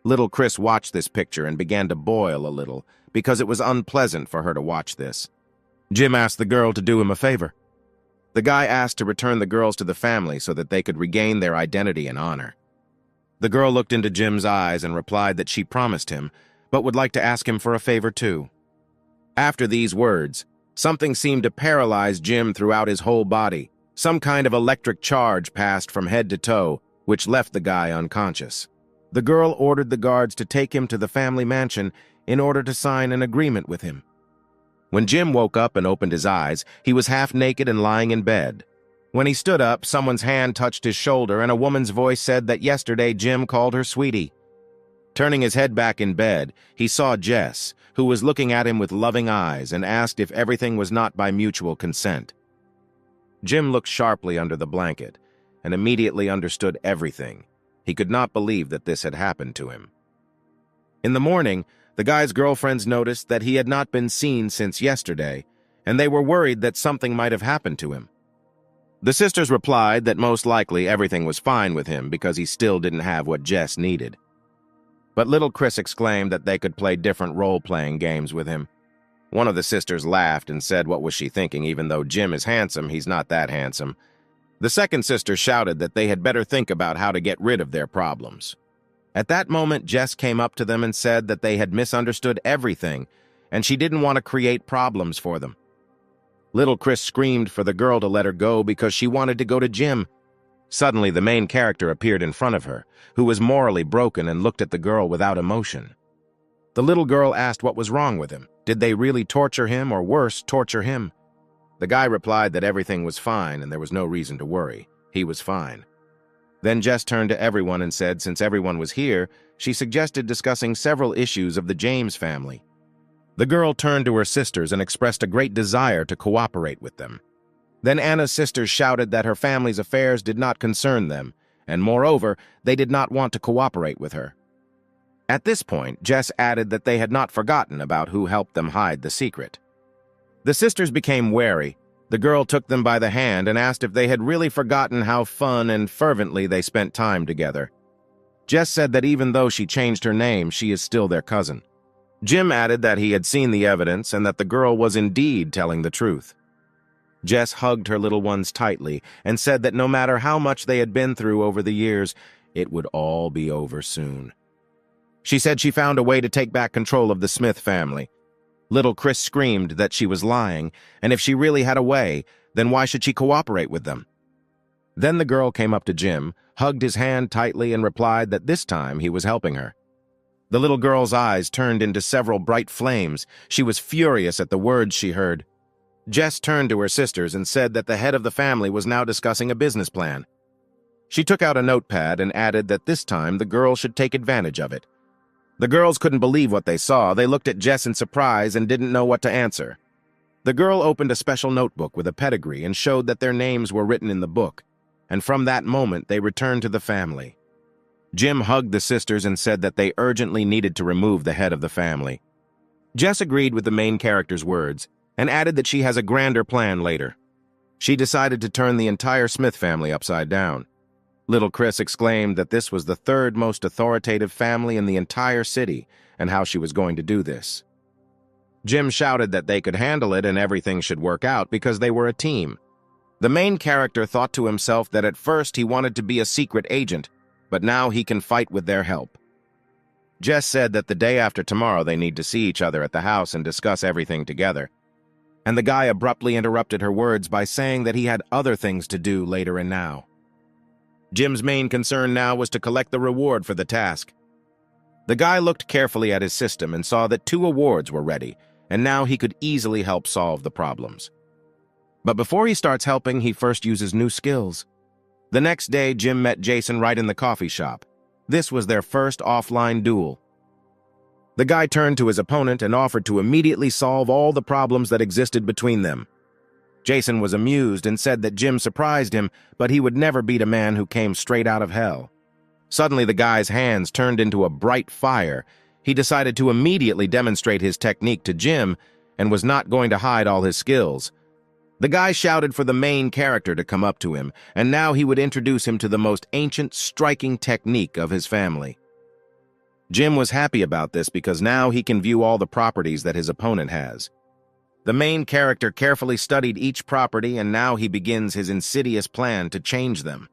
Little Chris watched this picture and began to boil a little, because it was unpleasant for her to watch this. Jim asked the girl to do him a favor. The guy asked to return the girls to the family so that they could regain their identity and honor. The girl looked into Jim's eyes and replied that she promised him, but would like to ask him for a favor too. After these words, something seemed to paralyze Jim throughout his whole body. Some kind of electric charge passed from head to toe, which left the guy unconscious. The girl ordered the guards to take him to the family mansion in order to sign an agreement with him. When Jim woke up and opened his eyes, he was half naked and lying in bed. When he stood up, someone's hand touched his shoulder and a woman's voice said that yesterday Jim called her sweetie. Turning his head back in bed, he saw Jess, who was looking at him with loving eyes and asked if everything was not by mutual consent. Jim looked sharply under the blanket and immediately understood everything. He could not believe that this had happened to him. In the morning, the guy's girlfriends noticed that he had not been seen since yesterday, and they were worried that something might have happened to him. The sisters replied that most likely everything was fine with him because he still didn't have what Jess needed. But little Chris exclaimed that they could play different role-playing games with him. One of the sisters laughed and said what was she thinking, even though Jim is handsome, he's not that handsome. The second sister shouted that they had better think about how to get rid of their problems. At that moment, Jess came up to them and said that they had misunderstood everything, and she didn't want to create problems for them. Little Chris screamed for the girl to let her go because she wanted to go to Jim. Suddenly, the main character appeared in front of her, who was morally broken and looked at the girl without emotion. The little girl asked what was wrong with him. Did they really torture him, or worse, torture him? The guy replied that everything was fine and there was no reason to worry. He was fine. Then Jess turned to everyone and said since everyone was here, she suggested discussing several issues of the James family. The girl turned to her sisters and expressed a great desire to cooperate with them. Then Anna's sisters shouted that her family's affairs did not concern them, and moreover, they did not want to cooperate with her. At this point, Jess added that they had not forgotten about who helped them hide the secret. The sisters became wary. The girl took them by the hand and asked if they had really forgotten how fun and fervently they spent time together. Jess said that even though she changed her name, she is still their cousin. Jim added that he had seen the evidence and that the girl was indeed telling the truth. Jess hugged her little ones tightly and said that no matter how much they had been through over the years, it would all be over soon. She said she found a way to take back control of the Smith family. Little Chris screamed that she was lying, and if she really had a way, then why should she cooperate with them? Then the girl came up to Jim, hugged his hand tightly, and replied that this time he was helping her. The little girl's eyes turned into several bright flames. She was furious at the words she heard. Jess turned to her sisters and said that the head of the family was now discussing a business plan. She took out a notepad and added that this time the girl should take advantage of it. The girls couldn't believe what they saw. They looked at Jess in surprise and didn't know what to answer. The girl opened a special notebook with a pedigree and showed that their names were written in the book, and from that moment they returned to the family. Jim hugged the sisters and said that they urgently needed to remove the head of the family. Jess agreed with the main character's words and added that she has a grander plan later. She decided to turn the entire Smith family upside down. Little Chris exclaimed that this was the third most authoritative family in the entire city and how she was going to do this. Jim shouted that they could handle it and everything should work out because they were a team. The main character thought to himself that at first he wanted to be a secret agent, but now he can fight with their help. Jess said that the day after tomorrow they need to see each other at the house and discuss everything together. And the guy abruptly interrupted her words by saying that he had other things to do later and now. Jim's main concern now was to collect the reward for the task. The guy looked carefully at his system and saw that 2 awards were ready, and now he could easily help solve the problems. But before he starts helping, he first uses new skills. The next day, Jim met Jason right in the coffee shop. This was their first offline duel. The guy turned to his opponent and offered to immediately solve all the problems that existed between them. Jason was amused and said that Jim surprised him, but he would never beat a man who came straight out of hell. Suddenly, the guy's hands turned into a bright fire. He decided to immediately demonstrate his technique to Jim and was not going to hide all his skills. The guy shouted for the main character to come up to him, and now he would introduce him to the most ancient, striking technique of his family. Jim was happy about this because now he can view all the properties that his opponent has. The main character carefully studied each property, and now he begins his insidious plan to change them.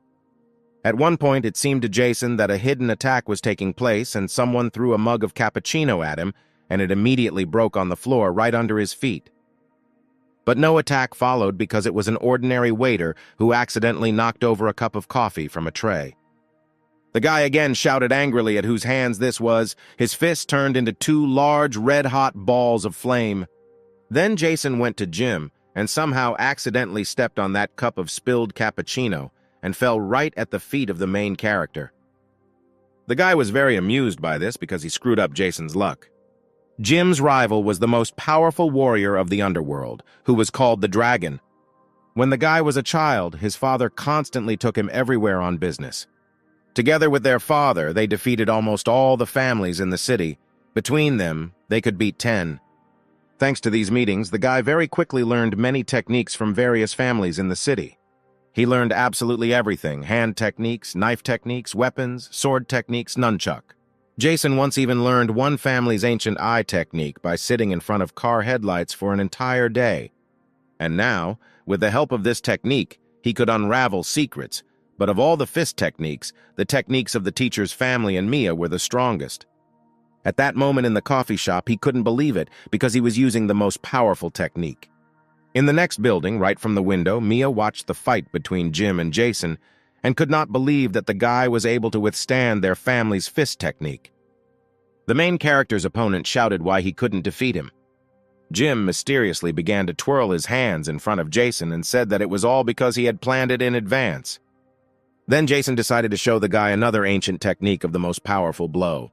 At one point, it seemed to Jason that a hidden attack was taking place and someone threw a mug of cappuccino at him, and it immediately broke on the floor right under his feet. But no attack followed because it was an ordinary waiter who accidentally knocked over a cup of coffee from a tray. The guy again shouted angrily at whose hands this was. His fist turned into 2 large, red-hot balls of flame. Then Jason went to Jim and somehow accidentally stepped on that cup of spilled cappuccino and fell right at the feet of the main character. The guy was very amused by this because he screwed up Jason's luck. Jim's rival was the most powerful warrior of the underworld, who was called the Dragon. When the guy was a child, his father constantly took him everywhere on business. Together with their father, they defeated almost all the families in the city. Between them, they could beat 10. Thanks to these meetings, the guy very quickly learned many techniques from various families in the city. He learned absolutely everything: hand techniques, knife techniques, weapons, sword techniques, nunchuck. Jason once even learned one family's ancient eye technique by sitting in front of car headlights for an entire day. And now, with the help of this technique, he could unravel secrets. But of all the fist techniques, the techniques of the teacher's family and Mia were the strongest. At that moment in the coffee shop, he couldn't believe it because he was using the most powerful technique. In the next building, right from the window, Mia watched the fight between Jim and Jason and could not believe that the guy was able to withstand their family's fist technique. The main character's opponent shouted why he couldn't defeat him. Jim mysteriously began to twirl his hands in front of Jason and said that it was all because he had planned it in advance. Then Jason decided to show the guy another ancient technique of the most powerful blow.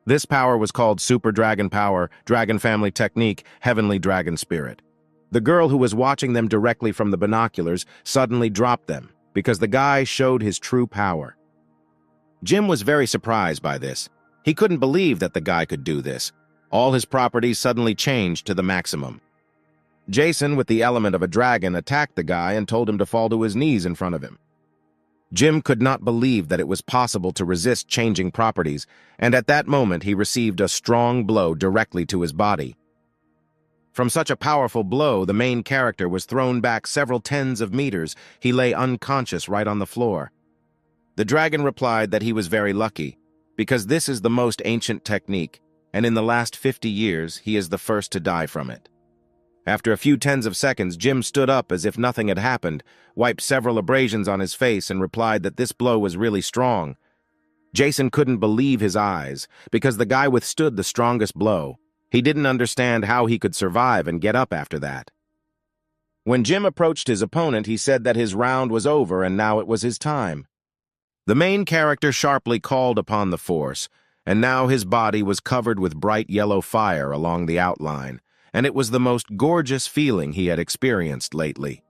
This power was called Super Dragon Power, Dragon Family Technique, Heavenly Dragon Spirit. The girl who was watching them directly from the binoculars suddenly dropped them because the guy showed his true power. Jim was very surprised by this. He couldn't believe that the guy could do this. All his properties suddenly changed to the maximum. Jason, with the element of a dragon, attacked the guy and told him to fall to his knees in front of him. Jim could not believe that it was possible to resist changing properties, and at that moment he received a strong blow directly to his body. From such a powerful blow, the main character was thrown back several tens of meters. He lay unconscious right on the floor. The dragon replied that he was very lucky, because this is the most ancient technique, and in the last 50 years, he is the first to die from it. After a few tens of seconds, Jim stood up as if nothing had happened, wiped several abrasions on his face, and replied that this blow was really strong. Jason couldn't believe his eyes, because the guy withstood the strongest blow. He didn't understand how he could survive and get up after that. When Jim approached his opponent, he said that his round was over and now it was his time. The main character sharply called upon the force, and now his body was covered with bright yellow fire along the outline, and it was the most gorgeous feeling he had experienced lately.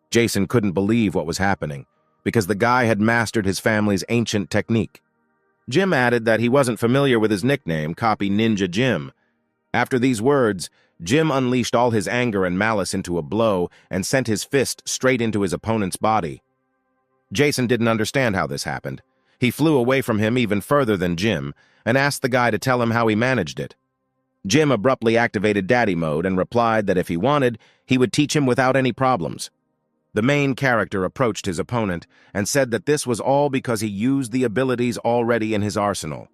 Jason couldn't believe what was happening, because the guy had mastered his family's ancient technique. Jim added that he wasn't familiar with his nickname, Copy Ninja Jim. After these words, Jim unleashed all his anger and malice into a blow and sent his fist straight into his opponent's body. Jason didn't understand how this happened. He flew away from him even further than Jim and asked the guy to tell him how he managed it. Jim abruptly activated Daddy Mode and replied that if he wanted, he would teach him without any problems. The main character approached his opponent and said that this was all because he used the abilities already in his arsenal.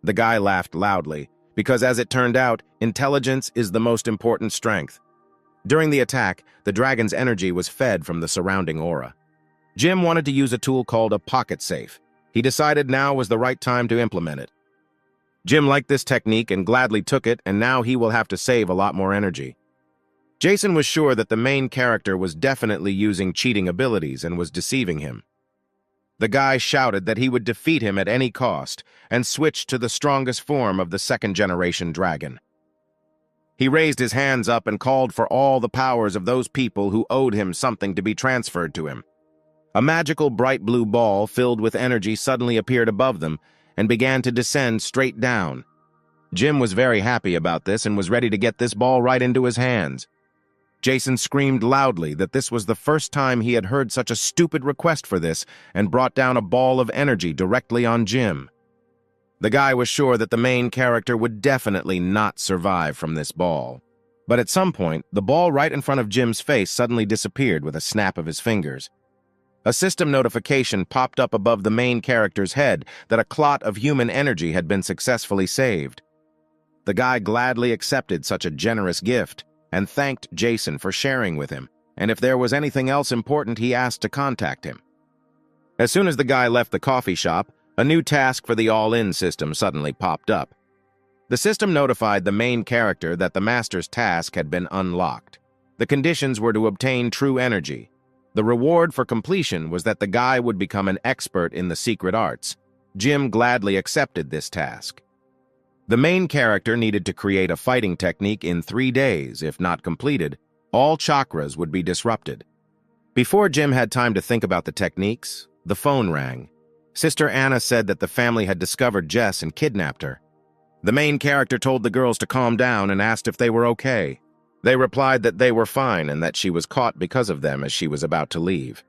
The guy laughed loudly, because as it turned out, intelligence is the most important strength. During the attack, the dragon's energy was fed from the surrounding aura. Jim wanted to use a tool called a pocket safe. He decided now was the right time to implement it. Jim liked this technique and gladly took it, and now he will have to save a lot more energy. Jason was sure that the main character was definitely using cheating abilities and was deceiving him. The guy shouted that he would defeat him at any cost and switched to the strongest form of the second-generation dragon. He raised his hands up and called for all the powers of those people who owed him something to be transferred to him. A magical bright blue ball filled with energy suddenly appeared above them and began to descend straight down. Jim was very happy about this and was ready to get this ball right into his hands. Jason screamed loudly that this was the first time he had heard such a stupid request for this and brought down a ball of energy directly on Jim. The guy was sure that the main character would definitely not survive from this ball. But at some point, the ball right in front of Jim's face suddenly disappeared with a snap of his fingers. A system notification popped up above the main character's head that a clot of human energy had been successfully saved. The guy gladly accepted such a generous gift and thanked Jason for sharing with him, and if there was anything else important, he asked to contact him. As soon as the guy left the coffee shop, a new task for the all-in system suddenly popped up. The system notified the main character that the master's task had been unlocked. The conditions were to obtain true energy. The reward for completion was that the guy would become an expert in the secret arts. Jim gladly accepted this task. The main character needed to create a fighting technique in 3 days. If not completed, all chakras would be disrupted. Before Jim had time to think about the techniques, the phone rang. Sister Anna said that the family had discovered Jess and kidnapped her. The main character told the girls to calm down and asked if they were okay. They replied that they were fine and that she was caught because of them as she was about to leave.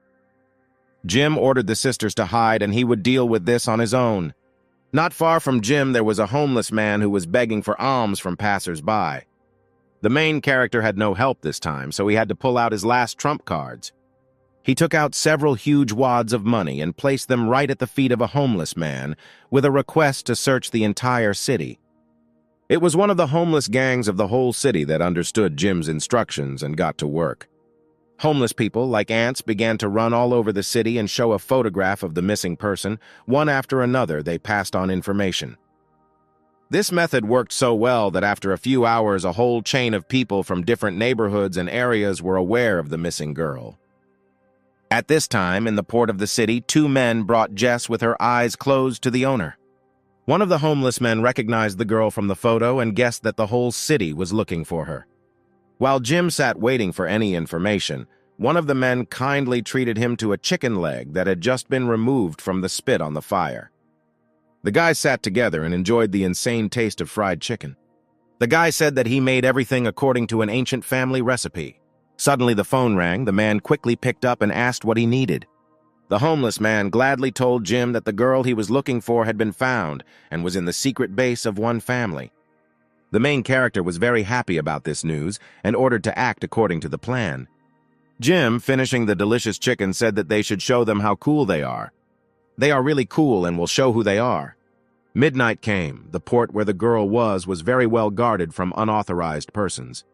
Jim ordered the sisters to hide and he would deal with this on his own. Not far from Jim, there was a homeless man who was begging for alms from passers-by. The main character had no help this time, so he had to pull out his last trump cards. He took out several huge wads of money and placed them right at the feet of a homeless man with a request to search the entire city. It was one of the homeless gangs of the whole city that understood Jim's instructions and got to work. Homeless people, like ants, began to run all over the city and show a photograph of the missing person. One after another, they passed on information. This method worked so well that after a few hours, a whole chain of people from different neighborhoods and areas were aware of the missing girl. At this time, in the port of the city, 2 men brought Jess with her eyes closed to the owner. One of the homeless men recognized the girl from the photo and guessed that the whole city was looking for her. While Jim sat waiting for any information, one of the men kindly treated him to a chicken leg that had just been removed from the spit on the fire. The guys sat together and enjoyed the insane taste of fried chicken. The guy said that he made everything according to an ancient family recipe. Suddenly the phone rang. The man quickly picked up and asked what he needed. The homeless man gladly told Jim that the girl he was looking for had been found and was in the secret base of one family. The main character was very happy about this news and ordered to act according to the plan. Jim, finishing the delicious chicken, said that they should show them how cool they are. They are really cool and will show who they are. Midnight came. The port where the girl was very well guarded from unauthorized persons.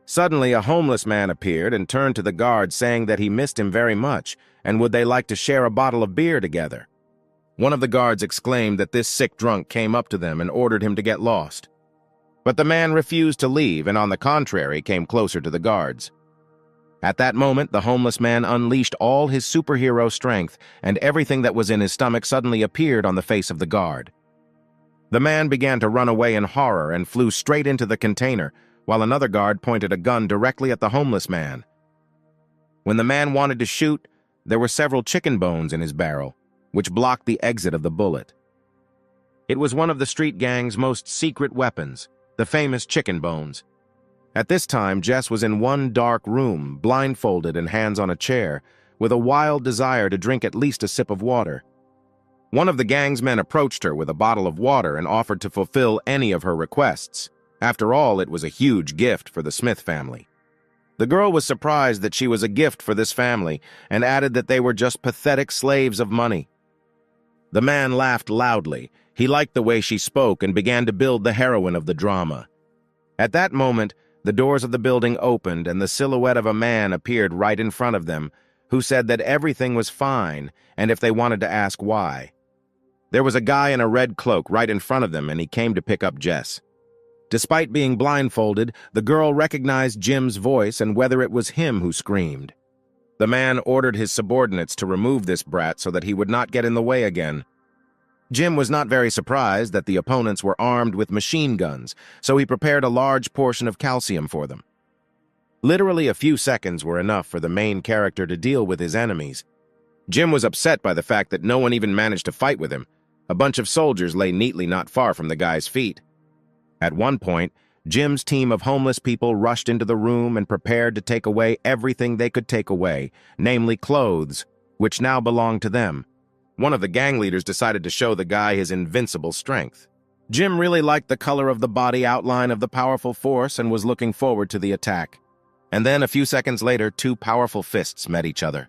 Suddenly, a homeless man appeared and turned to the guard saying that he missed him very much and would they like to share a bottle of beer together. One of the guards exclaimed that this sick drunk came up to them and ordered him to get lost. But the man refused to leave and on the contrary came closer to the guards. At that moment, the homeless man unleashed all his superhero strength and everything that was in his stomach suddenly appeared on the face of the guard. The man began to run away in horror and flew straight into the container, while another guard pointed a gun directly at the homeless man. When the man wanted to shoot, there were several chicken bones in his barrel, which blocked the exit of the bullet. It was one of the street gang's most secret weapons, the famous chicken bones. At this time, Jess was in one dark room, blindfolded and hands on a chair, with a wild desire to drink at least a sip of water. One of the gang's men approached her with a bottle of water and offered to fulfill any of her requests. After all, it was a huge gift for the Smith family. The girl was surprised that she was a gift for this family and added that they were just pathetic slaves of money. The man laughed loudly. He liked the way she spoke and began to build the heroine of the drama. At that moment, the doors of the building opened and the silhouette of a man appeared right in front of them, who said that everything was fine and if they wanted to ask why. There was a guy in a red cloak right in front of them and he came to pick up Jess. Despite being blindfolded, the girl recognized Jim's voice and whether it was him who screamed. The man ordered his subordinates to remove this brat so that he would not get in the way again. Jim was not very surprised that the opponents were armed with machine guns, so he prepared a large portion of calcium for them. Literally a few seconds were enough for the main character to deal with his enemies. Jim was upset by the fact that no one even managed to fight with him. A bunch of soldiers lay neatly not far from the guy's feet. At one point, Jim's team of homeless people rushed into the room and prepared to take away everything they could take away, namely clothes, which now belonged to them. One of the gang leaders decided to show the guy his invincible strength. Jim really liked the color of the body outline of the powerful force and was looking forward to the attack. And then, a few seconds later, two powerful fists met each other.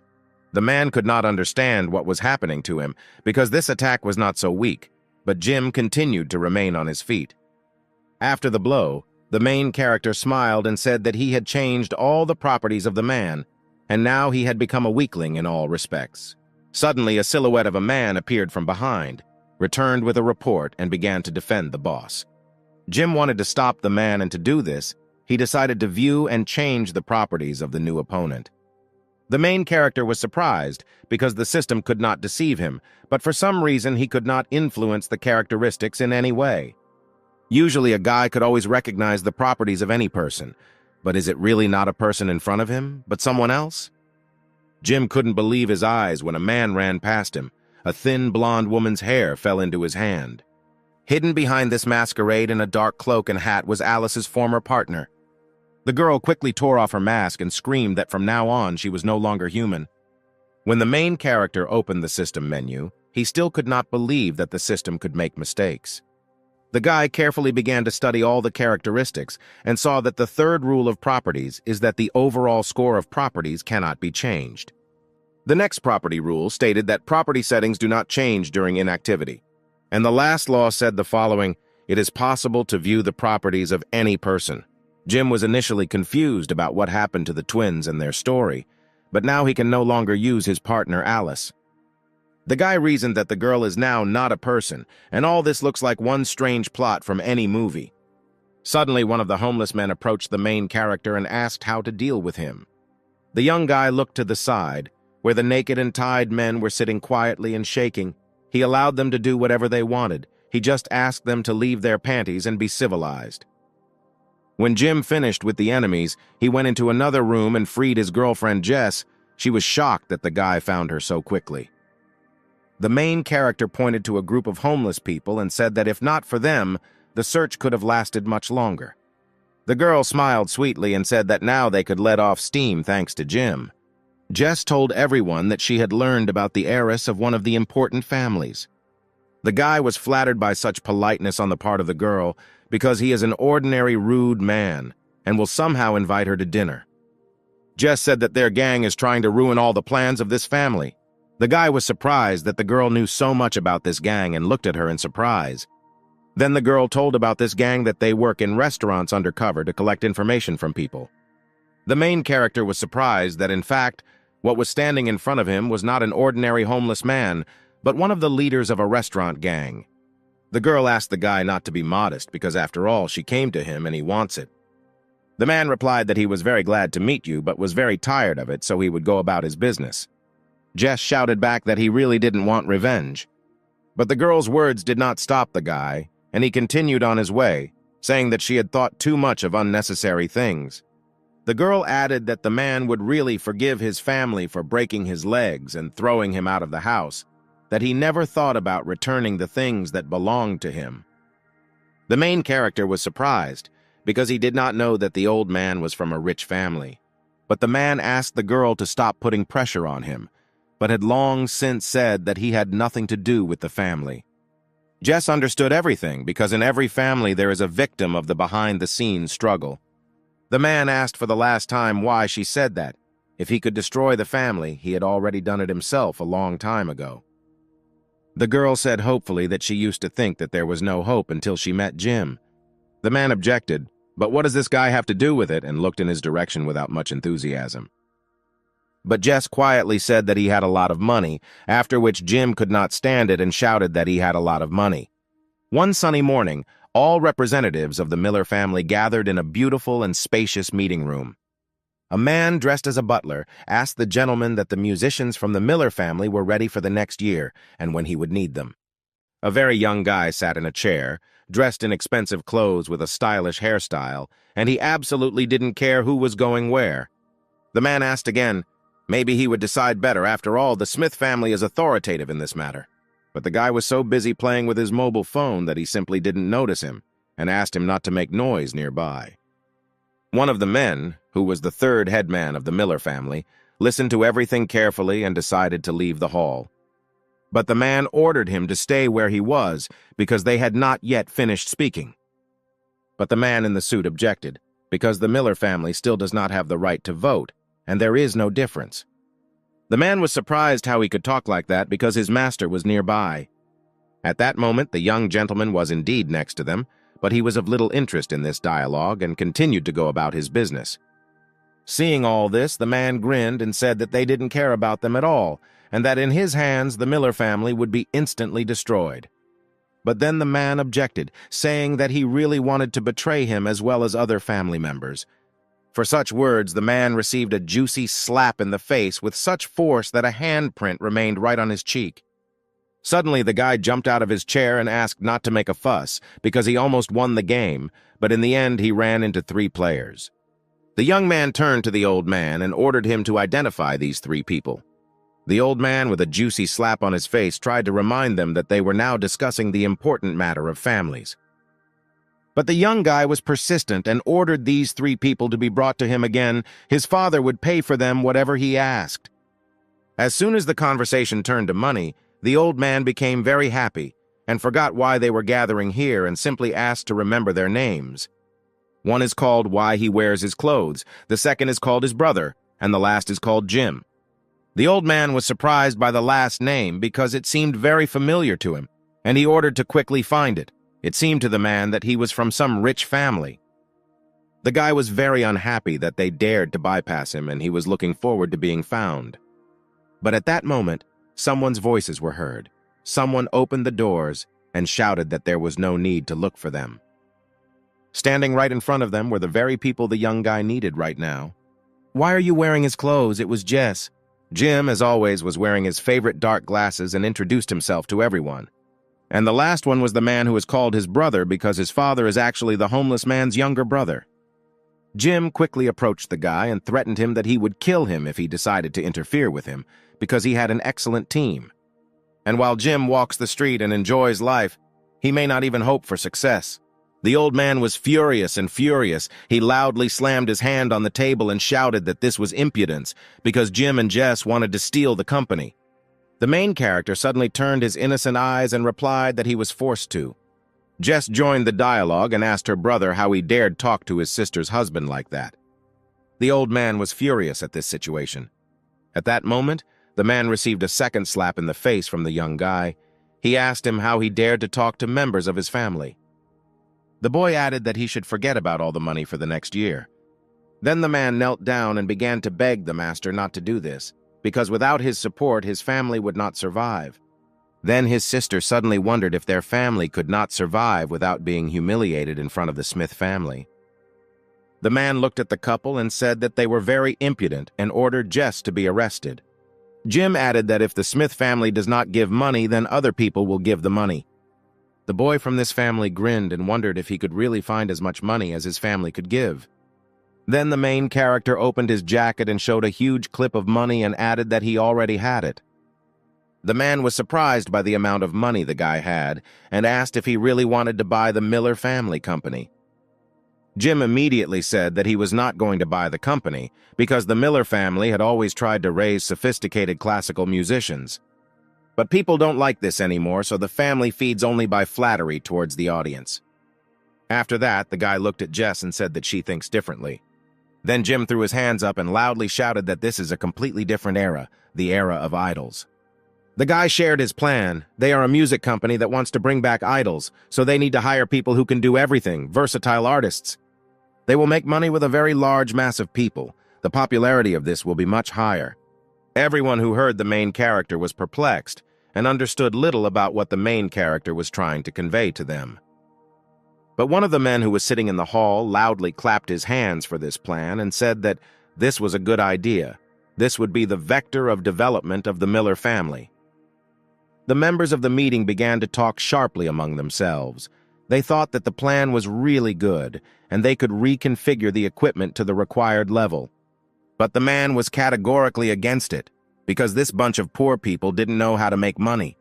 The man could not understand what was happening to him because this attack was not so weak, but Jim continued to remain on his feet. After the blow, the main character smiled and said that he had changed all the properties of the man, and now he had become a weakling in all respects. Suddenly, a silhouette of a man appeared from behind, returned with a report, and began to defend the boss. Jim wanted to stop the man, and to do this, he decided to view and change the properties of the new opponent. The main character was surprised because the system could not deceive him, but for some reason he could not influence the characteristics in any way. Usually a guy could always recognize the properties of any person, but is it really not a person in front of him, but someone else? Jim couldn't believe his eyes when a man ran past him. A thin blonde woman's hair fell into his hand. Hidden behind this masquerade in a dark cloak and hat was Alice's former partner. The girl quickly tore off her mask and screamed that from now on she was no longer human. When the main character opened the system menu, he still could not believe that the system could make mistakes. The guy carefully began to study all the characteristics and saw that the third rule of properties is that the overall score of properties cannot be changed. The next property rule stated that property settings do not change during inactivity. And the last law said the following: it is possible to view the properties of any person. Jim was initially confused about what happened to the twins and their story, but now he can no longer use his partner Alice. The guy reasoned that the girl is now not a person, and all this looks like one strange plot from any movie. Suddenly, one of the homeless men approached the main character and asked how to deal with him. The young guy looked to the side, where the naked and tied men were sitting quietly and shaking. He allowed them to do whatever they wanted. He just asked them to leave their panties and be civilized. When Jim finished with the enemies, he went into another room and freed his girlfriend Jess. She was shocked that the guy found her so quickly. The main character pointed to a group of homeless people and said that if not for them, the search could have lasted much longer. The girl smiled sweetly and said that now they could let off steam thanks to Jim. Jess told everyone that she had learned about the heiress of one of the important families. The guy was flattered by such politeness on the part of the girl because he is an ordinary rude man and will somehow invite her to dinner. Jess said that their gang is trying to ruin all the plans of this family. The guy was surprised that the girl knew so much about this gang and looked at her in surprise. Then the girl told about this gang that they work in restaurants undercover to collect information from people. The main character was surprised that, in fact, what was standing in front of him was not an ordinary homeless man, but one of the leaders of a restaurant gang. The girl asked the guy not to be modest because, after all, she came to him and he wants it. The man replied that he was very glad to meet you but was very tired of it, so he would go about his business. Jess shouted back that he really didn't want revenge. But the girl's words did not stop the guy, and he continued on his way, saying that she had thought too much of unnecessary things. The girl added that the man would really forgive his family for breaking his legs and throwing him out of the house, that he never thought about returning the things that belonged to him. The main character was surprised, because he did not know that the old man was from a rich family. But the man asked the girl to stop putting pressure on him, but had long since said that he had nothing to do with the family. Jess understood everything, because in every family there is a victim of the behind-the-scenes struggle. The man asked for the last time why she said that. If he could destroy the family, he had already done it himself a long time ago. The girl said hopefully that she used to think that there was no hope until she met Jim. The man objected, but what does this guy have to do with it, and looked in his direction without much enthusiasm. But Jess quietly said that he had a lot of money, after which Jim could not stand it and shouted that he had a lot of money. One sunny morning, all representatives of the Miller family gathered in a beautiful and spacious meeting room. A man dressed as a butler asked the gentleman that the musicians from the Miller family were ready for the next year and when he would need them. A very young guy sat in a chair, dressed in expensive clothes with a stylish hairstyle, and he absolutely didn't care who was going where. The man asked again. Maybe he would decide better. After all, the Smith family is authoritative in this matter. But the guy was so busy playing with his mobile phone that he simply didn't notice him and asked him not to make noise nearby. One of the men, who was the third headman of the Miller family, listened to everything carefully and decided to leave the hall. But the man ordered him to stay where he was because they had not yet finished speaking. But the man in the suit objected, because the Miller family still does not have the right to vote, and there is no difference. The man was surprised how he could talk like that because his master was nearby. At that moment, the young gentleman was indeed next to them, but he was of little interest in this dialogue and continued to go about his business. Seeing all this, the man grinned and said that they didn't care about them at all, and that in his hands the Miller family would be instantly destroyed. But then the man objected, saying that he really wanted to betray him as well as other family members. For such words, the man received a juicy slap in the face with such force that a handprint remained right on his cheek. Suddenly, the guy jumped out of his chair and asked not to make a fuss, because he almost won the game, but in the end he ran into 3 players. The young man turned to the old man and ordered him to identify these 3 people. The old man, with a juicy slap on his face, tried to remind them that they were now discussing the important matter of families. But the young guy was persistent and ordered these 3 people to be brought to him again. His father would pay for them whatever he asked. As soon as the conversation turned to money, the old man became very happy and forgot why they were gathering here and simply asked to remember their names. One is called Why He Wears His Clothes, the second is called his brother, and the last is called Jim. The old man was surprised by the last name because it seemed very familiar to him, and he ordered to quickly find it. It seemed to the man that he was from some rich family. The guy was very unhappy that they dared to bypass him, and he was looking forward to being found. But at that moment, someone's voices were heard. Someone opened the doors and shouted that there was no need to look for them. Standing right in front of them were the very people the young guy needed right now. Why are you wearing his clothes? It was Jess. Jim, as always, was wearing his favorite dark glasses and introduced himself to everyone. And the last one was the man who was called his brother because his father is actually the homeless man's younger brother. Jim quickly approached the guy and threatened him that he would kill him if he decided to interfere with him, because he had an excellent team. And while Jim walks the street and enjoys life, he may not even hope for success. The old man was furious and furious. He loudly slammed his hand on the table and shouted that this was impudence, because Jim and Jess wanted to steal the company. The main character suddenly turned his innocent eyes and replied that he was forced to. Jess joined the dialogue and asked her brother how he dared talk to his sister's husband like that. The old man was furious at this situation. At that moment, the man received a second slap in the face from the young guy. He asked him how he dared to talk to members of his family. The boy added that he should forget about all the money for the next year. Then the man knelt down and began to beg the master not to do this, because without his support, his family would not survive. Then his sister suddenly wondered if their family could not survive without being humiliated in front of the Smith family. The man looked at the couple and said that they were very impudent and ordered Jess to be arrested. Jim added that if the Smith family does not give money, then other people will give the money. The boy from this family grinned and wondered if he could really find as much money as his family could give. Then the main character opened his jacket and showed a huge clip of money and added that he already had it. The man was surprised by the amount of money the guy had and asked if he really wanted to buy the Miller family company. Jim immediately said that he was not going to buy the company because the Miller family had always tried to raise sophisticated classical musicians. But people don't like this anymore, so the family feeds only by flattery towards the audience. After that, the guy looked at Jess and said that she thinks differently. Then Jim threw his hands up and loudly shouted that this is a completely different era, the era of idols. The guy shared his plan. They are a music company that wants to bring back idols, so they need to hire people who can do everything, versatile artists. They will make money with a very large mass of people. The popularity of this will be much higher. Everyone who heard the main character was perplexed and understood little about what the main character was trying to convey to them. But one of the men who was sitting in the hall loudly clapped his hands for this plan and said that this was a good idea. This would be the vector of development of the Miller family. The members of the meeting began to talk sharply among themselves. They thought that the plan was really good, and they could reconfigure the equipment to the required level. But the man was categorically against it, because this bunch of poor people didn't know how to make money.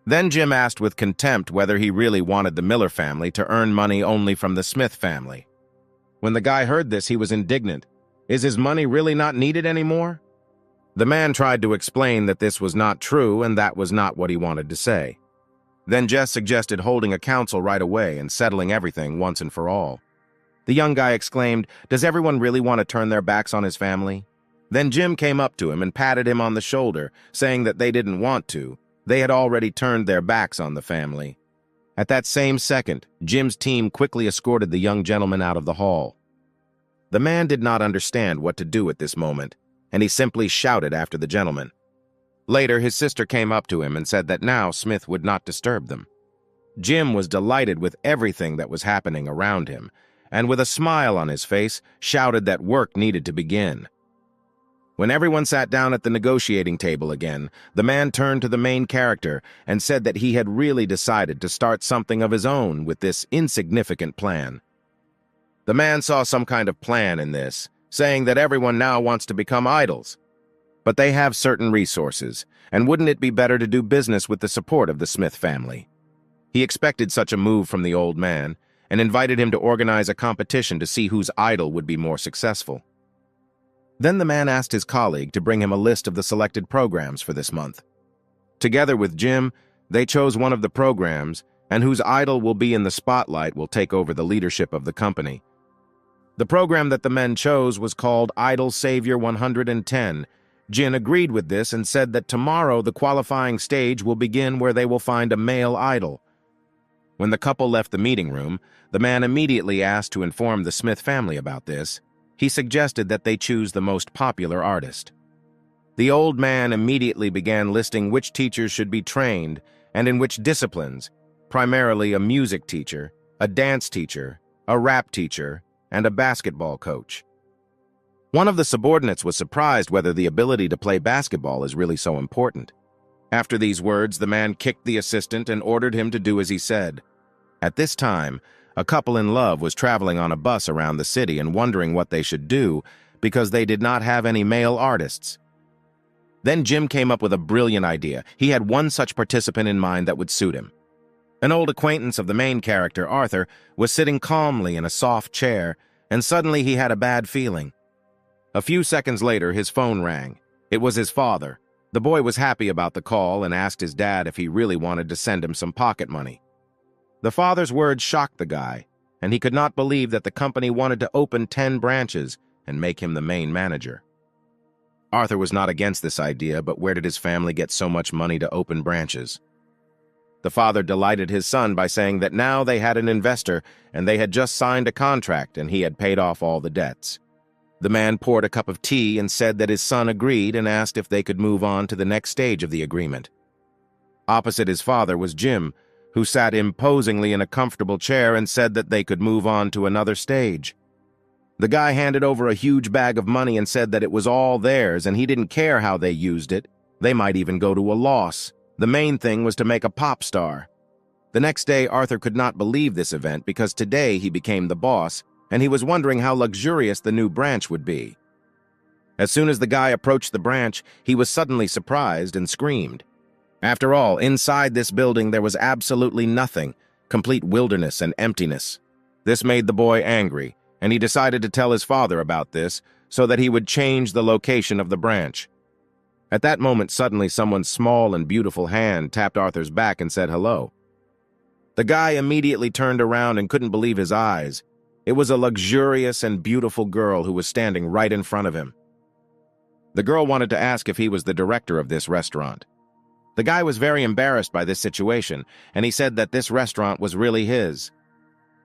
Then Jim asked with contempt whether he really wanted the Miller family to earn money only from the Smith family. When the guy heard this, he was indignant. Is his money really not needed anymore? The man tried to explain that this was not true and that was not what he wanted to say. Then Jess suggested holding a council right away and settling everything once and for all. The young guy exclaimed, "Does everyone really want to turn their backs on his family?" Then Jim came up to him and patted him on the shoulder, saying that they didn't want to. They had already turned their backs on the family. At that same second, Jim's team quickly escorted the young gentleman out of the hall. The man did not understand what to do at this moment, and he simply shouted after the gentleman. Later, his sister came up to him and said that now Smith would not disturb them. Jim was delighted with everything that was happening around him, and with a smile on his face, shouted that work needed to begin. When everyone sat down at the negotiating table again, the man turned to the main character and said that he had really decided to start something of his own with this insignificant plan. The man saw some kind of plan in this, saying that everyone now wants to become idols. But they have certain resources, and wouldn't it be better to do business with the support of the Smith family? He expected such a move from the old man, and invited him to organize a competition to see whose idol would be more successful. Then the man asked his colleague to bring him a list of the selected programs for this month. Together with Jim, they chose one of the programs, and whose idol will be in the spotlight will take over the leadership of the company. The program that the men chose was called Idol Savior 110. Jin agreed with this and said that tomorrow the qualifying stage will begin where they will find a male idol. When the couple left the meeting room, the man immediately asked to inform the Smith family about this. He suggested that they choose the most popular artist. The old man immediately began listing which teachers should be trained and in which disciplines, primarily a music teacher, a dance teacher, a rap teacher, and a basketball coach. One of the subordinates was surprised whether the ability to play basketball is really so important. After these words, the man kicked the assistant and ordered him to do as he said. At this time, a couple in love was traveling on a bus around the city and wondering what they should do because they did not have any male artists. Then Jim came up with a brilliant idea. He had one such participant in mind that would suit him. An old acquaintance of the main character, Arthur, was sitting calmly in a soft chair, and suddenly he had a bad feeling. A few seconds later, his phone rang. It was his father. The boy was happy about the call and asked his dad if he really wanted to send him some pocket money. The father's words shocked the guy, and he could not believe that the company wanted to open 10 branches and make him the main manager. Arthur was not against this idea, but where did his family get so much money to open branches? The father delighted his son by saying that now they had an investor and they had just signed a contract and he had paid off all the debts. The man poured a cup of tea and said that his son agreed and asked if they could move on to the next stage of the agreement. Opposite his father was Jim, who sat imposingly in a comfortable chair and said that they could move on to another stage. The guy handed over a huge bag of money and said that it was all theirs and he didn't care how they used it. They might even go to a loss. The main thing was to make a pop star. The next day, Arthur could not believe this event because today he became the boss, and he was wondering how luxurious the new branch would be. As soon as the guy approached the branch, he was suddenly surprised and screamed. After all, inside this building there was absolutely nothing, complete wilderness and emptiness. This made the boy angry, and he decided to tell his father about this so that he would change the location of the branch. At that moment, suddenly someone's small and beautiful hand tapped Arthur's back and said hello. The guy immediately turned around and couldn't believe his eyes. It was a luxurious and beautiful girl who was standing right in front of him. The girl wanted to ask if he was the director of this restaurant. The guy was very embarrassed by this situation, and he said that this restaurant was really his.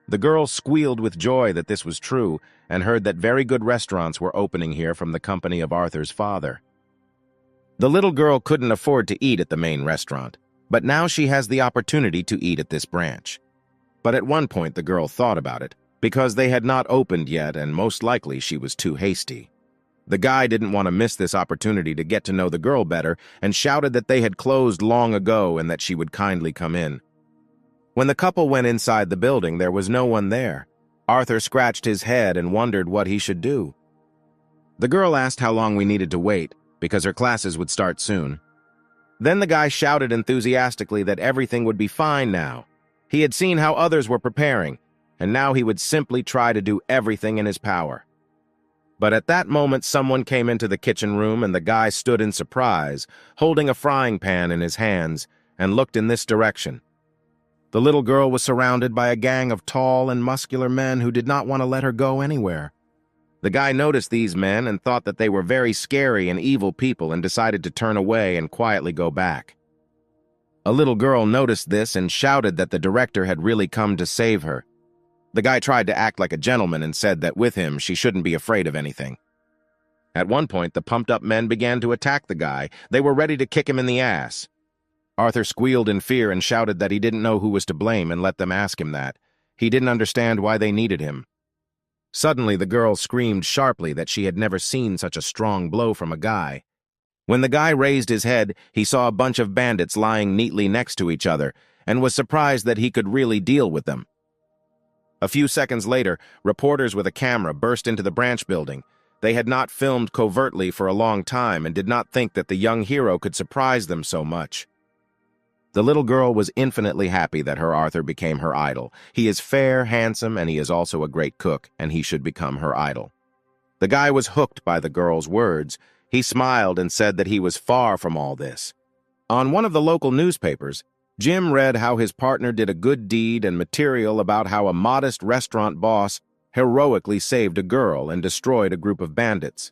The girl squealed with joy that this was true and heard that very good restaurants were opening here from the company of Arthur's father. The little girl couldn't afford to eat at the main restaurant, but now she has the opportunity to eat at this branch. But at one point the girl thought about it, because they had not opened yet and most likely she was too hasty. The guy didn't want to miss this opportunity to get to know the girl better and shouted that they had closed long ago and that she would kindly come in. When the couple went inside the building, there was no one there. Arthur scratched his head and wondered what he should do. The girl asked how long we needed to wait, because her classes would start soon. Then the guy shouted enthusiastically that everything would be fine now. He had seen how others were preparing, and now he would simply try to do everything in his power. But at that moment, someone came into the kitchen room and the guy stood in surprise, holding a frying pan in his hands, and looked in this direction. The little girl was surrounded by a gang of tall and muscular men who did not want to let her go anywhere. The guy noticed these men and thought that they were very scary and evil people and decided to turn away and quietly go back. A little girl noticed this and shouted that the director had really come to save her. The guy tried to act like a gentleman and said that with him she shouldn't be afraid of anything. At one point, the pumped-up men began to attack the guy. They were ready to kick him in the ass. Arthur squealed in fear and shouted that he didn't know who was to blame and let them ask him that. He didn't understand why they needed him. Suddenly, the girl screamed sharply that she had never seen such a strong blow from a guy. When the guy raised his head, he saw a bunch of bandits lying neatly next to each other and was surprised that he could really deal with them. A few seconds later, reporters with a camera burst into the branch building. They had not filmed covertly for a long time and did not think that the young hero could surprise them so much. The little girl was infinitely happy that her Arthur became her idol. He is fair, handsome, and he is also a great cook, and he should become her idol. The guy was hooked by the girl's words. He smiled and said that he was far from all this. On one of the local newspapers, Jim read how his partner did a good deed and material about how a modest restaurant boss heroically saved a girl and destroyed a group of bandits.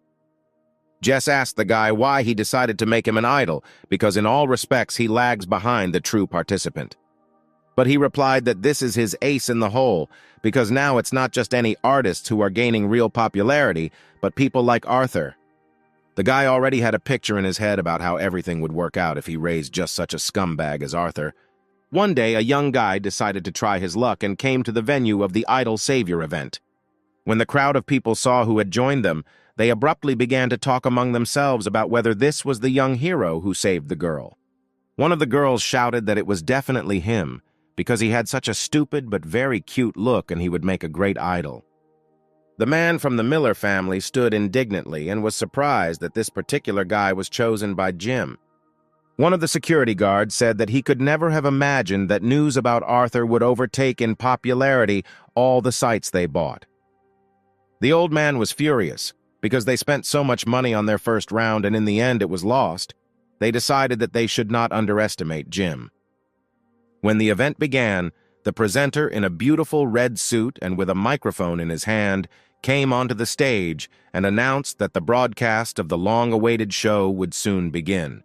Jess asked the guy why he decided to make him an idol, because in all respects he lags behind the true participant. But he replied that this is his ace in the hole, because now it's not just any artists who are gaining real popularity, but people like Arthur. The guy already had a picture in his head about how everything would work out if he raised just such a scumbag as Arthur. One day, a young guy decided to try his luck and came to the venue of the Idol Savior event. When the crowd of people saw who had joined them, they abruptly began to talk among themselves about whether this was the young hero who saved the girl. One of the girls shouted that it was definitely him, because he had such a stupid but very cute look and he would make a great idol. The man from the Miller family stood indignantly and was surprised that this particular guy was chosen by Jim. One of the security guards said that he could never have imagined that news about Arthur would overtake in popularity all the sites they bought. The old man was furious, because they spent so much money on their first round and in the end it was lost. They decided that they should not underestimate Jim. When the event began, the presenter in a beautiful red suit and with a microphone in his hand came onto the stage and announced that the broadcast of the long-awaited show would soon begin.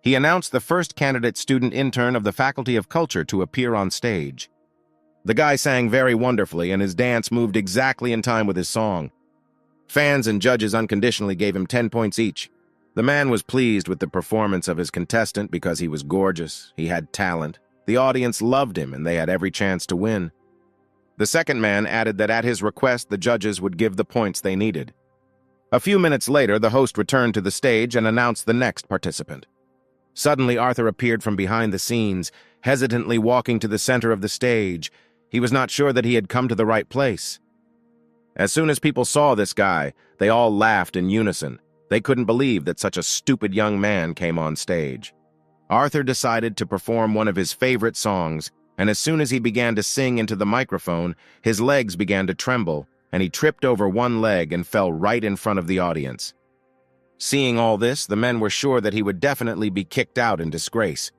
He announced the first candidate student intern of the Faculty of Culture to appear on stage. The guy sang very wonderfully, and his dance moved exactly in time with his song. Fans and judges unconditionally gave him 10 points each. The man was pleased with the performance of his contestant because he was gorgeous, he had talent. The audience loved him, and they had every chance to win. The second man added that at his request, the judges would give the points they needed. A few minutes later, the host returned to the stage and announced the next participant. Suddenly, Arthur appeared from behind the scenes, hesitantly walking to the center of the stage. He was not sure that he had come to the right place. As soon as people saw this guy, they all laughed in unison. They couldn't believe that such a stupid young man came on stage. Arthur decided to perform one of his favorite songs, and as soon as he began to sing into the microphone, his legs began to tremble, and he tripped over one leg and fell right in front of the audience. Seeing all this, the men were sure that he would definitely be kicked out in disgrace.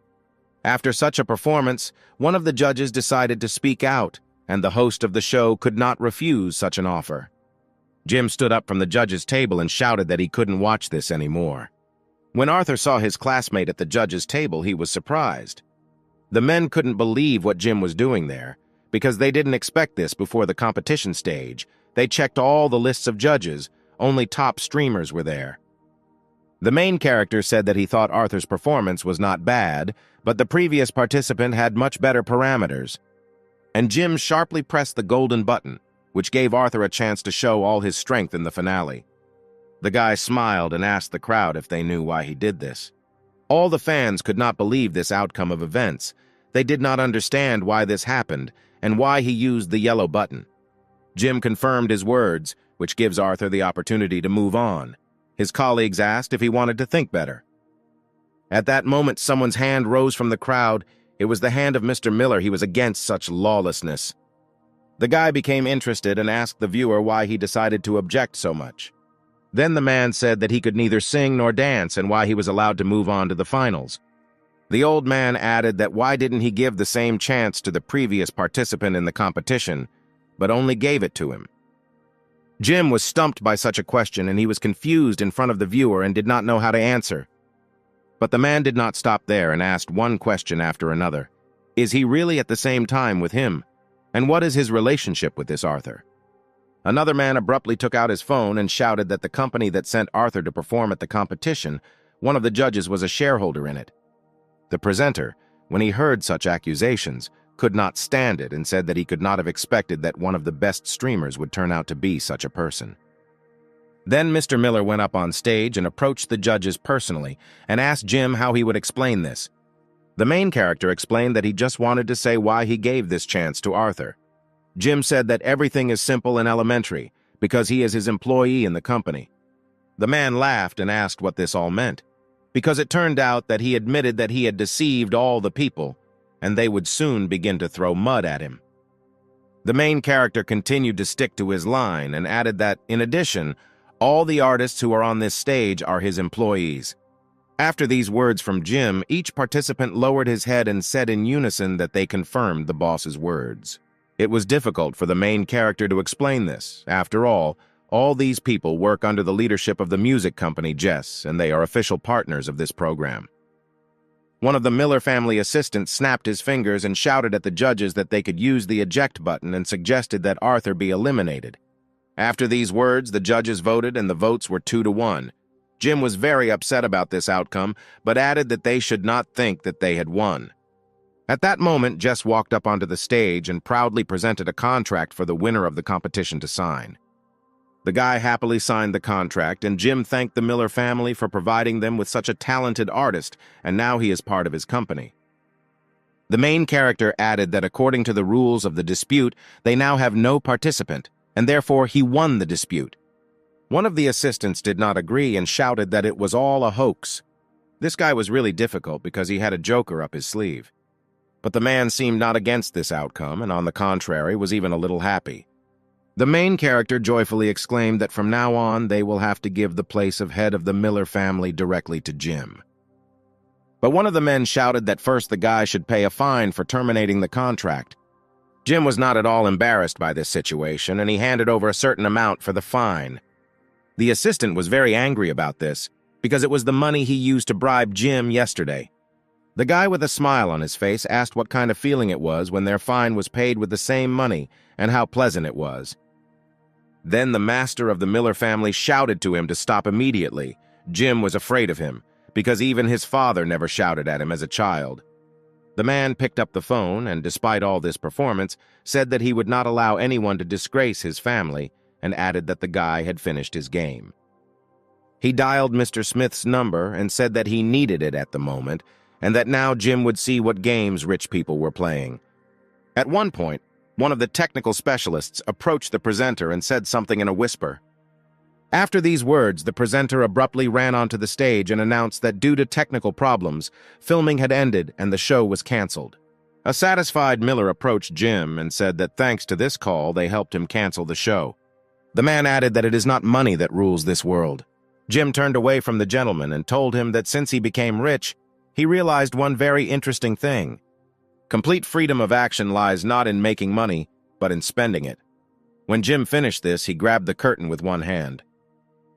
After such a performance, one of the judges decided to speak out, and the host of the show could not refuse such an offer. Jim stood up from the judge's table and shouted that he couldn't watch this anymore. When Arthur saw his classmate at the judge's table, he was surprised. The men couldn't believe what Jim was doing there, because they didn't expect this before the competition stage. They checked all the lists of judges, only top streamers were there. The main character said that he thought Arthur's performance was not bad, but the previous participant had much better parameters. And Jim sharply pressed the golden button, which gave Arthur a chance to show all his strength in the finale. The guy smiled and asked the crowd if they knew why he did this. All the fans could not believe this outcome of events. They did not understand why this happened and why he used the yellow button. Jim confirmed his words, which gives Arthur the opportunity to move on. His colleagues asked if he wanted to think better. At that moment, someone's hand rose from the crowd. It was the hand of Mr. Miller. He was against such lawlessness. The guy became interested and asked the viewer why he decided to object so much. Then the man said that he could neither sing nor dance and why he was allowed to move on to the finals. The old man added that why didn't he give the same chance to the previous participant in the competition, but only gave it to him. Jim was stumped by such a question, and he was confused in front of the viewer and did not know how to answer. But the man did not stop there and asked one question after another. Is he really at the same time with him? And what is his relationship with this Arthur? Another man abruptly took out his phone and shouted that the company that sent Arthur to perform at the competition, one of the judges was a shareholder in it. The presenter, when he heard such accusations, could not stand it and said that he could not have expected that one of the best streamers would turn out to be such a person. Then Mr. Miller went up on stage and approached the judges personally and asked Jim how he would explain this. The main character explained that he just wanted to say why he gave this chance to Arthur. Jim said that everything is simple and elementary because he is his employee in the company. The man laughed and asked what this all meant, because it turned out that he admitted that he had deceived all the people, and they would soon begin to throw mud at him. The main character continued to stick to his line and added that, in addition, all the artists who are on this stage are his employees. After these words from Jim, each participant lowered his head and said in unison that they confirmed the boss's words. It was difficult for the main character to explain this. After all these people work under the leadership of the music company Jess, and they are official partners of this program. One of the Miller family assistants snapped his fingers and shouted at the judges that they could use the eject button and suggested that Arthur be eliminated. After these words, the judges voted and the votes were 2-1. Jim was very upset about this outcome, but added that they should not think that they had won. At that moment, Jess walked up onto the stage and proudly presented a contract for the winner of the competition to sign. The guy happily signed the contract, and Jim thanked the Miller family for providing them with such a talented artist, and now he is part of his company. The main character added that according to the rules of the dispute, they now have no participant, and therefore he won the dispute. One of the assistants did not agree and shouted that it was all a hoax. This guy was really difficult because he had a joker up his sleeve. But the man seemed not against this outcome, and on the contrary was even a little happy. The main character joyfully exclaimed that from now on they will have to give the place of head of the Miller family directly to Jim. But one of the men shouted that first the guy should pay a fine for terminating the contract. Jim was not at all embarrassed by this situation, and he handed over a certain amount for the fine. The assistant was very angry about this, because it was the money he used to bribe Jim yesterday. The guy with a smile on his face asked what kind of feeling it was when their fine was paid with the same money, and how pleasant it was. Then the master of the Miller family shouted to him to stop immediately. Jim was afraid of him, because even his father never shouted at him as a child. The man picked up the phone and, despite all this performance, said that he would not allow anyone to disgrace his family, and added that the guy had finished his game. He dialed Mr. Smith's number and said that he needed it at the moment, and that now Jim would see what games rich people were playing. At one point, one of the technical specialists approached the presenter and said something in a whisper. After these words, the presenter abruptly ran onto the stage and announced that due to technical problems, filming had ended and the show was canceled. A satisfied Miller approached Jim and said that thanks to this call, they helped him cancel the show. The man added that it is not money that rules this world. Jim turned away from the gentleman and told him that since he became rich, he realized one very interesting thing. Complete freedom of action lies not in making money, but in spending it. When Jim finished this, he grabbed the curtain with one hand.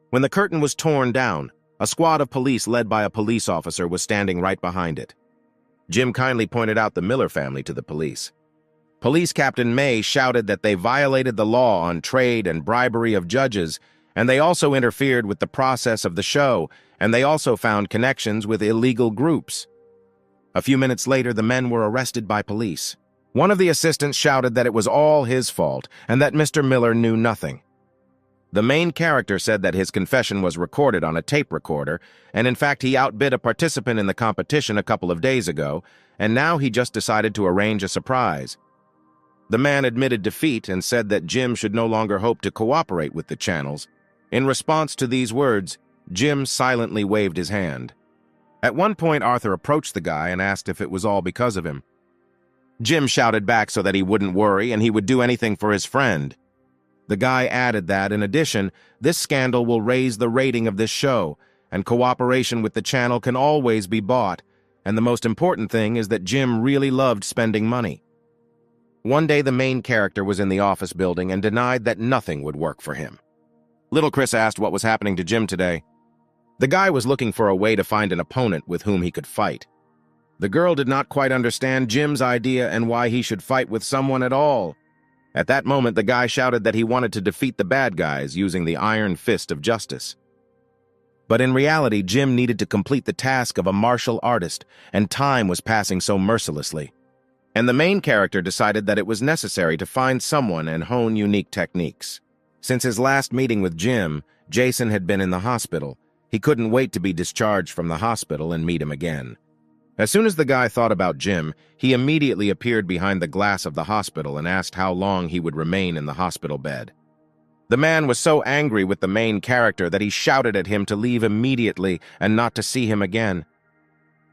When the curtain was torn down, a squad of police led by a police officer was standing right behind it. Jim kindly pointed out the Miller family to the police. Police Captain May shouted that they violated the law on trade and bribery of judges, and they also interfered with the process of the show, and they also found connections with illegal groups. A few minutes later, the men were arrested by police. One of the assistants shouted that it was all his fault and that Mr. Miller knew nothing. The main character said that his confession was recorded on a tape recorder, and in fact he outbid a participant in the competition a couple of days ago, and now he just decided to arrange a surprise. The man admitted defeat and said that Jim should no longer hope to cooperate with the channels. In response to these words, Jim silently waved his hand. At one point, Arthur approached the guy and asked if it was all because of him. Jim shouted back so that he wouldn't worry and he would do anything for his friend. The guy added that, in addition, this scandal will raise the rating of this show, and cooperation with the channel can always be bought, and the most important thing is that Jim really loved spending money. One day the main character was in the office building and denied that nothing would work for him. Little Chris asked what was happening to Jim today. The guy was looking for a way to find an opponent with whom he could fight. The girl did not quite understand Jim's idea and why he should fight with someone at all. At that moment, the guy shouted that he wanted to defeat the bad guys using the iron fist of justice. But in reality, Jim needed to complete the task of a martial artist, and time was passing so mercilessly. And the main character decided that it was necessary to find someone and hone unique techniques. Since his last meeting with Jim, Jason had been in the hospital. He couldn't wait to be discharged from the hospital and meet him again. As soon as the guy thought about Jim, he immediately appeared behind the glass of the hospital and asked how long he would remain in the hospital bed. The man was so angry with the main character that he shouted at him to leave immediately and not to see him again.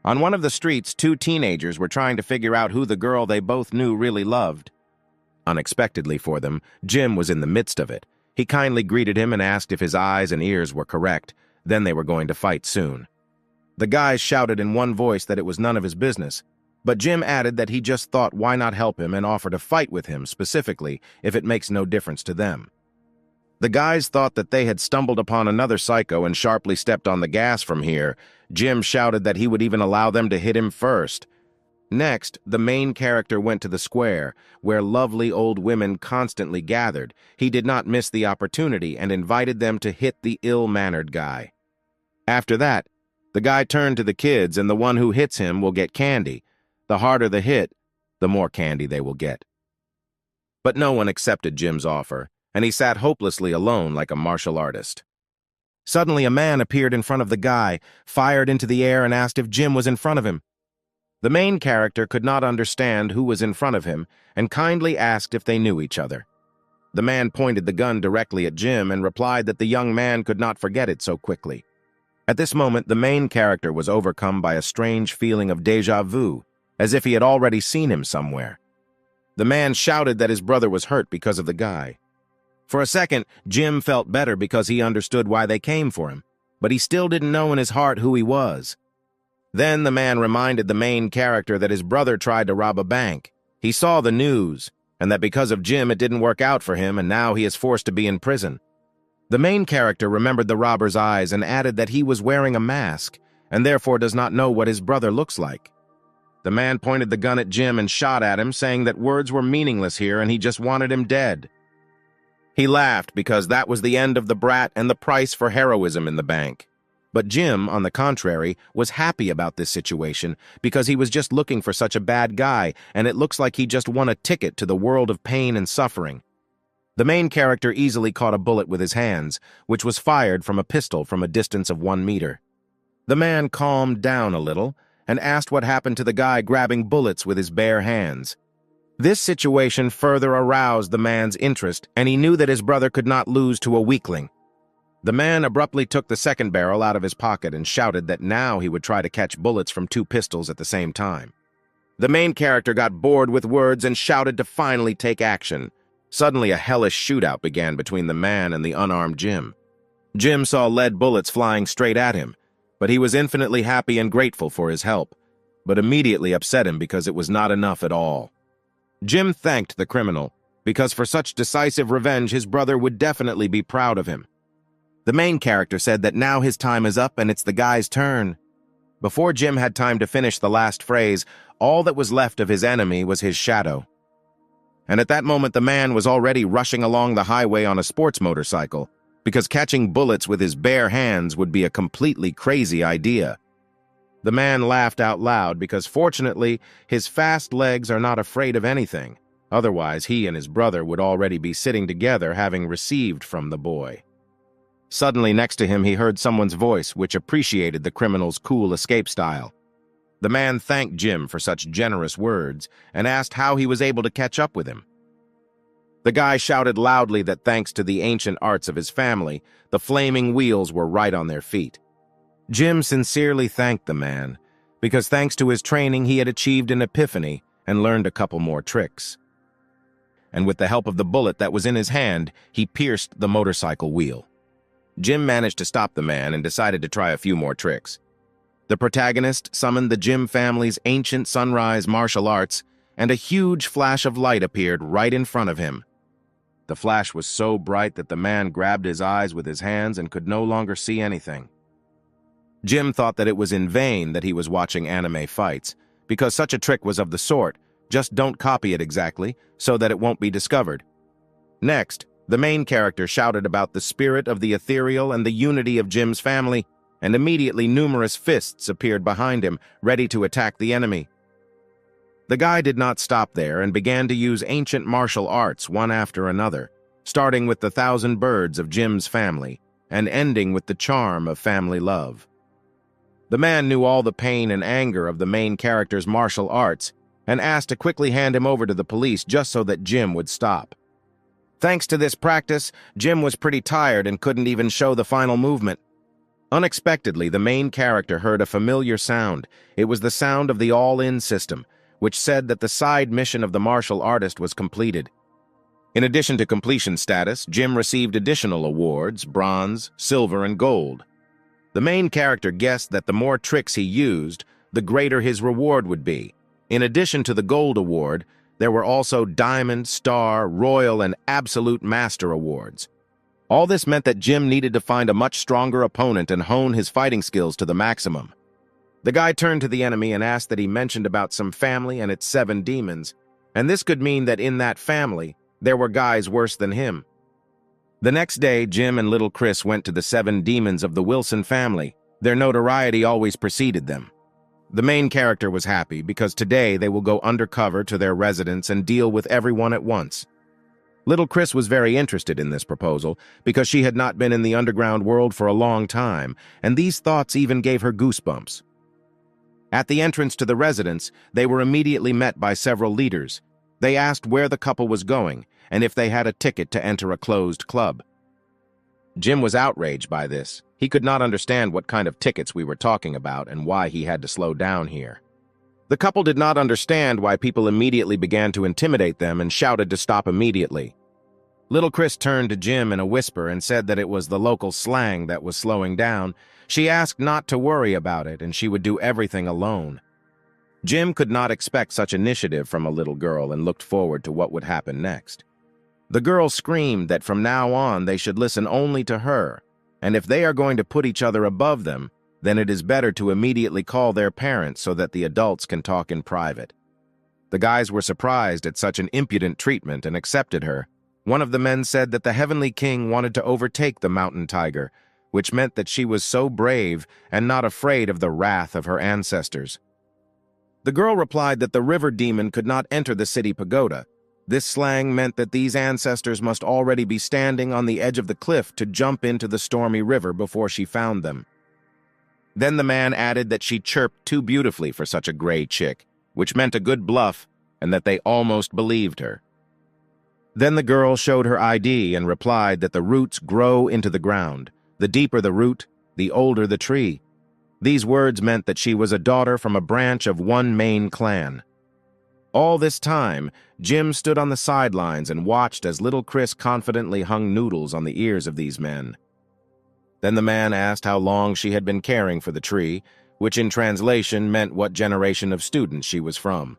On one of the streets, two teenagers were trying to figure out who the girl they both knew really loved. Unexpectedly for them, Jim was in the midst of it. He kindly greeted him and asked if his eyes and ears were correct. Then they were going to fight soon. The guys shouted in one voice that it was none of his business, but Jim added that he just thought why not help him and offer to fight with him specifically if it makes no difference to them. The guys thought that they had stumbled upon another psycho and sharply stepped on the gas from here. Jim shouted that he would even allow them to hit him first. Next, the main character went to the square, where lovely old women constantly gathered. He did not miss the opportunity and invited them to hit the ill-mannered guy. After that, the guy turned to the kids, and the one who hits him will get candy. The harder the hit, the more candy they will get. But no one accepted Jim's offer, and he sat hopelessly alone like a martial artist. Suddenly, a man appeared in front of the guy, fired into the air, and asked if Jim was in front of him. The main character could not understand who was in front of him and kindly asked if they knew each other. The man pointed the gun directly at Jim and replied that the young man could not forget it so quickly. At this moment, the main character was overcome by a strange feeling of déjà vu, as if he had already seen him somewhere. The man shouted that his brother was hurt because of the guy. For a second, Jim felt better because he understood why they came for him, but he still didn't know in his heart who he was. Then the man reminded the main character that his brother tried to rob a bank. He saw the news, and that because of Jim it didn't work out for him, and now he is forced to be in prison. The main character remembered the robber's eyes and added that he was wearing a mask, and therefore does not know what his brother looks like. The man pointed the gun at Jim and shot at him, saying that words were meaningless here and he just wanted him dead. He laughed because that was the end of the brat and the price for heroism in the bank. But Jim, on the contrary, was happy about this situation because he was just looking for such a bad guy, and it looks like he just won a ticket to the world of pain and suffering. The main character easily caught a bullet with his hands, which was fired from a pistol from a distance of 1 meter. The man calmed down a little and asked what happened to the guy grabbing bullets with his bare hands. This situation further aroused the man's interest, and he knew that his brother could not lose to a weakling. The man abruptly took the second barrel out of his pocket and shouted that now he would try to catch bullets from two pistols at the same time. The main character got bored with words and shouted to finally take action. Suddenly, a hellish shootout began between the man and the unarmed Jim. Jim saw lead bullets flying straight at him, but he was infinitely happy and grateful for his help, but immediately upset him because it was not enough at all. Jim thanked the criminal, because for such decisive revenge his brother would definitely be proud of him. The main character said that now his time is up and it's the guy's turn. Before Jim had time to finish the last phrase, all that was left of his enemy was his shadow. And at that moment the man was already rushing along the highway on a sports motorcycle, because catching bullets with his bare hands would be a completely crazy idea. The man laughed out loud because fortunately his fast legs are not afraid of anything. Otherwise he and his brother would already be sitting together having received from the boy. Suddenly next to him he heard someone's voice which appreciated the criminal's cool escape style. The man thanked Jim for such generous words and asked how he was able to catch up with him. The guy shouted loudly that thanks to the ancient arts of his family, the flaming wheels were right on their feet. Jim sincerely thanked the man, because thanks to his training he had achieved an epiphany and learned a couple more tricks. And with the help of the bullet that was in his hand, he pierced the motorcycle wheel. Jim managed to stop the man and decided to try a few more tricks. The protagonist summoned the Jim family's ancient sunrise martial arts, and a huge flash of light appeared right in front of him. The flash was so bright that the man grabbed his eyes with his hands and could no longer see anything. Jim thought that it was in vain that he was watching anime fights, because such a trick was of the sort, just don't copy it exactly, so that it won't be discovered. Next, the main character shouted about the spirit of the ethereal and the unity of Jim's family, and immediately numerous fists appeared behind him, ready to attack the enemy. The guy did not stop there and began to use ancient martial arts one after another, starting with the 1,000 birds of Jim's family, and ending with the charm of family love. The man knew all the pain and anger of the main character's martial arts, and asked to quickly hand him over to the police just so that Jim would stop. Thanks to this practice, Jim was pretty tired and couldn't even show the final movement. Unexpectedly, the main character heard a familiar sound. It was the sound of the all-in system, which said that the side mission of the martial artist was completed. In addition to completion status, Jim received additional awards, bronze, silver, and gold. The main character guessed that the more tricks he used, the greater his reward would be. In addition to the gold award, there were also diamond, star, royal, and absolute master awards. All this meant that Jim needed to find a much stronger opponent and hone his fighting skills to the maximum. The guy turned to the enemy and asked that he mentioned about some family and its 7 demons, and this could mean that in that family, there were guys worse than him. The next day, Jim and little Chris went to the 7 demons of the Wilson family. Their notoriety always preceded them. The main character was happy because today they will go undercover to their residence and deal with everyone at once. Little Chris was very interested in this proposal because she had not been in the underground world for a long time, and these thoughts even gave her goosebumps. At the entrance to the residence, they were immediately met by several leaders. They asked where the couple was going and if they had a ticket to enter a closed club. Jim was outraged by this. He could not understand what kind of tickets we were talking about and why he had to slow down here. The couple did not understand why people immediately began to intimidate them and shouted to stop immediately. Little Chris turned to Jim in a whisper and said that it was the local slang that was slowing down. She asked not to worry about it and she would do everything alone. Jim could not expect such initiative from a little girl and looked forward to what would happen next. The girl screamed that from now on they should listen only to her, and if they are going to put each other above them, then it is better to immediately call their parents so that the adults can talk in private. The guys were surprised at such an impudent treatment and accepted her. One of the men said that the Heavenly King wanted to overtake the mountain tiger, which meant that she was so brave and not afraid of the wrath of her ancestors. The girl replied that the river demon could not enter the city pagoda. This slang meant that these ancestors must already be standing on the edge of the cliff to jump into the stormy river before she found them. Then the man added that she chirped too beautifully for such a gray chick, which meant a good bluff, and that they almost believed her. Then the girl showed her ID and replied that the roots grow into the ground. The deeper the root, the older the tree. These words meant that she was a daughter from a branch of one main clan. All this time, Jim stood on the sidelines and watched as little Chris confidently hung noodles on the ears of these men. Then the man asked how long she had been caring for the tree, which in translation meant what generation of students she was from.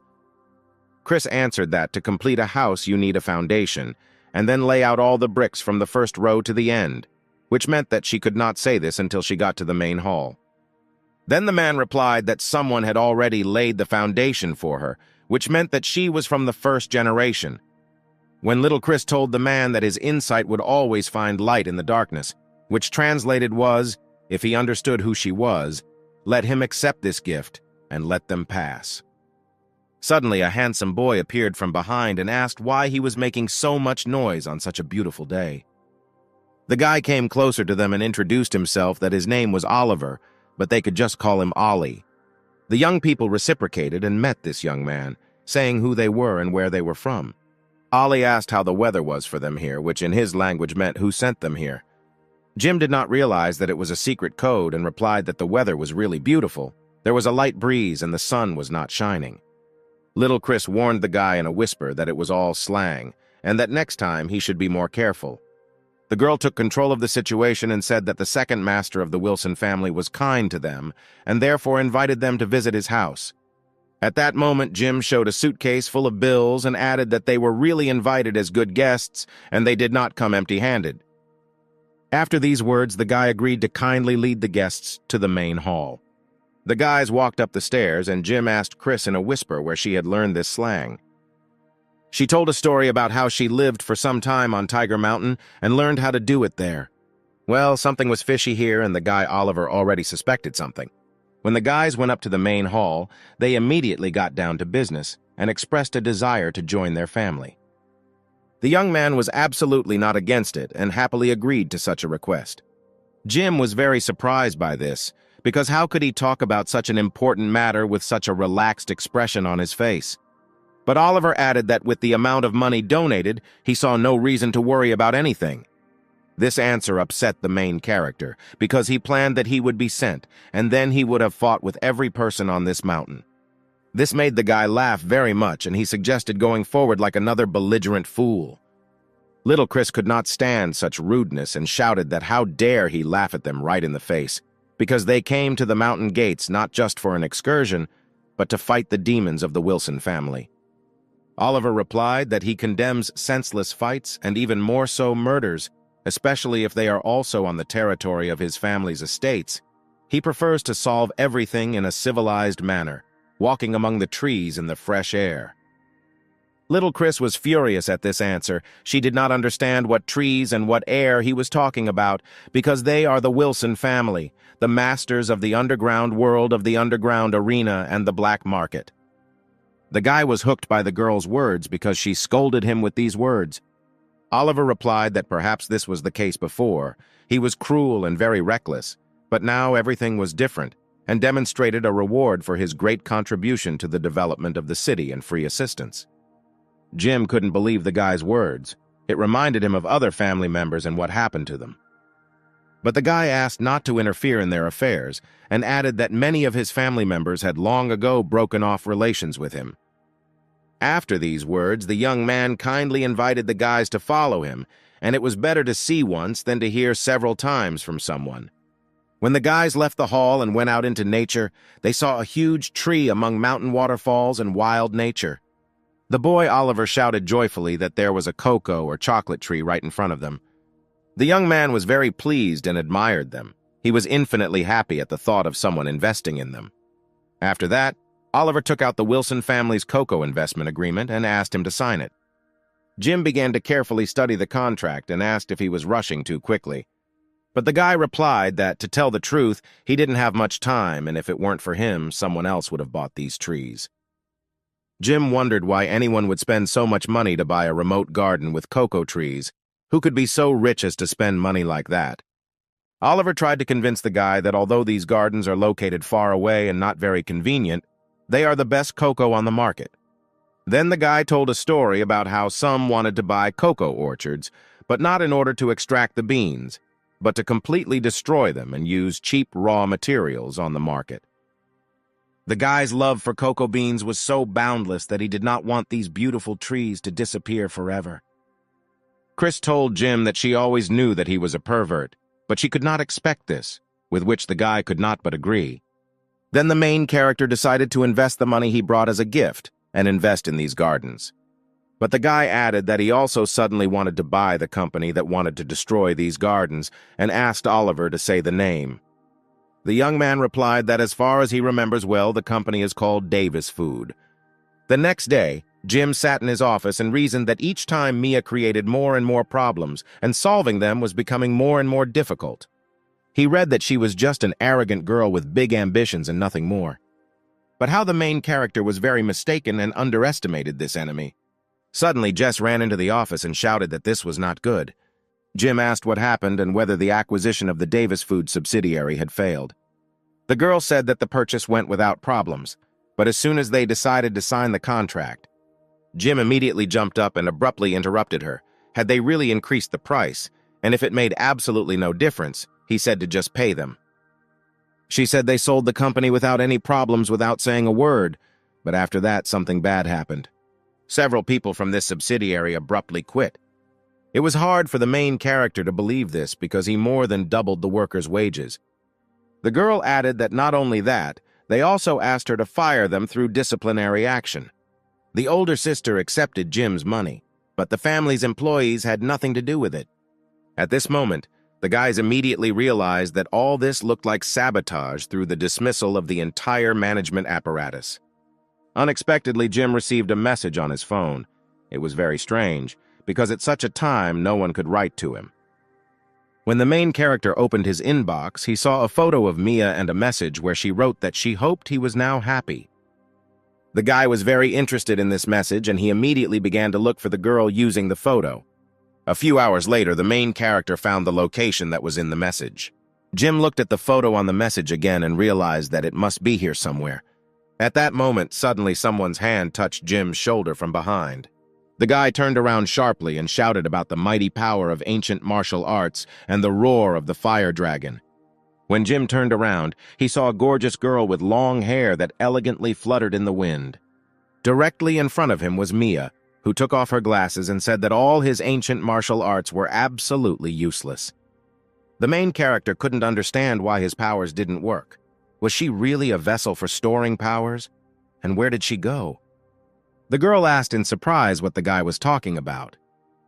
Chris answered that to complete a house you need a foundation, and then lay out all the bricks from the first row to the end, which meant that she could not say this until she got to the main hall. Then the man replied that someone had already laid the foundation for her, which meant that she was from the first generation. When little Chris told the man that his insight would always find light in the darkness, which translated was, if he understood who she was, let him accept this gift and let them pass. Suddenly, a handsome boy appeared from behind and asked why he was making so much noise on such a beautiful day. The guy came closer to them and introduced himself that his name was Oliver, but they could just call him Ollie. The young people reciprocated and met this young man, saying who they were and where they were from. Ollie asked how the weather was for them here, which in his language meant who sent them here. Jim did not realize that it was a secret code and replied that the weather was really beautiful. There was a light breeze and the sun was not shining. Little Chris warned the guy in a whisper that it was all slang, and that next time he should be more careful. The girl took control of the situation and said that the second master of the Wilson family was kind to them and therefore invited them to visit his house. At that moment, Jim showed a suitcase full of bills and added that they were really invited as good guests and they did not come empty-handed. After these words, the guy agreed to kindly lead the guests to the main hall. The guys walked up the stairs and Jim asked Chris in a whisper where she had learned this slang. She told a story about how she lived for some time on Tiger Mountain and learned how to do it there. Well, something was fishy here and the guy Oliver already suspected something. When the guys went up to the main hall, they immediately got down to business and expressed a desire to join their family. The young man was absolutely not against it and happily agreed to such a request. Jim was very surprised by this, because how could he talk about such an important matter with such a relaxed expression on his face? But Oliver added that with the amount of money donated, he saw no reason to worry about anything. This answer upset the main character, because he planned that he would be sent, and then he would have fought with every person on this mountain. This made the guy laugh very much, and he suggested going forward like another belligerent fool. Little Chris could not stand such rudeness and shouted that how dare he laugh at them right in the face, because they came to the mountain gates not just for an excursion, but to fight the demons of the Wilson family. Oliver replied that he condemns senseless fights and even more so murders, especially if they are also on the territory of his family's estates. He prefers to solve everything in a civilized manner, walking among the trees in the fresh air. Little Chris was furious at this answer. She did not understand what trees and what air he was talking about, because they are the Wilson family, the masters of the underground world of the underground arena and the black market. The guy was hooked by the girl's words because she scolded him with these words. Oliver replied that perhaps this was the case before. He was cruel and very reckless, but now everything was different, and demonstrated a reward for his great contribution to the development of the city and free assistance. Jim couldn't believe the guy's words. It reminded him of other family members and what happened to them. But the guy asked not to interfere in their affairs, and added that many of his family members had long ago broken off relations with him. After these words, the young man kindly invited the guys to follow him, and it was better to see once than to hear several times from someone. When the guys left the hall and went out into nature, they saw a huge tree among mountain waterfalls and wild nature. The boy Oliver shouted joyfully that there was a cocoa or chocolate tree right in front of them. The young man was very pleased and admired them. He was infinitely happy at the thought of someone investing in them. After that, Oliver took out the Wilson family's cocoa investment agreement and asked him to sign it. Jim began to carefully study the contract and asked if he was rushing too quickly. But the guy replied that, to tell the truth, he didn't have much time, and if it weren't for him, someone else would have bought these trees. Jim wondered why anyone would spend so much money to buy a remote garden with cocoa trees. Who could be so rich as to spend money like that? Oliver tried to convince the guy that although these gardens are located far away and not very convenient, they are the best cocoa on the market. Then the guy told a story about how some wanted to buy cocoa orchards, but not in order to extract the beans, but to completely destroy them and use cheap raw materials on the market. The guy's love for cocoa beans was so boundless that he did not want these beautiful trees to disappear forever. Chris told Jim that she always knew that he was a pervert, but she could not expect this, with which the guy could not but agree. Then the main character decided to invest the money he brought as a gift and invest in these gardens. But the guy added that he also suddenly wanted to buy the company that wanted to destroy these gardens and asked Oliver to say the name. The young man replied that as far as he remembers well, the company is called Davis Food. The next day, Jim sat in his office and reasoned that each time Mia created more and more problems, and solving them was becoming more and more difficult. He read that she was just an arrogant girl with big ambitions and nothing more. But how the main character was very mistaken and underestimated this enemy. Suddenly, Jess ran into the office and shouted that this was not good. Jim asked what happened and whether the acquisition of the Davis Food subsidiary had failed. The girl said that the purchase went without problems, but as soon as they decided to sign the contract, Jim immediately jumped up and abruptly interrupted her. Had they really increased the price, and if it made absolutely no difference, he said to just pay them. She said they sold the company without any problems without saying a word, but after that something bad happened. Several people from this subsidiary abruptly quit. It was hard for the main character to believe this because he more than doubled the workers' wages. The girl added that not only that, they also asked her to fire them through disciplinary action. The older sister accepted Jim's money, but the family's employees had nothing to do with it. At this moment, the guys immediately realized that all this looked like sabotage through the dismissal of the entire management apparatus. Unexpectedly, Jim received a message on his phone. It was very strange, because at such a time no one could write to him. When the main character opened his inbox, he saw a photo of Mia and a message where she wrote that she hoped he was now happy. The guy was very interested in this message, and he immediately began to look for the girl using the photo. A few hours later, the main character found the location that was in the message. Jim looked at the photo on the message again and realized that it must be here somewhere. At that moment, suddenly someone's hand touched Jim's shoulder from behind. The guy turned around sharply and shouted about the mighty power of ancient martial arts and the roar of the fire dragon. When Jim turned around, he saw a gorgeous girl with long hair that elegantly fluttered in the wind. Directly in front of him was Mia, who took off her glasses and said that all his ancient martial arts were absolutely useless. The main character couldn't understand why his powers didn't work. Was she really a vessel for storing powers? And where did she go? The girl asked in surprise what the guy was talking about.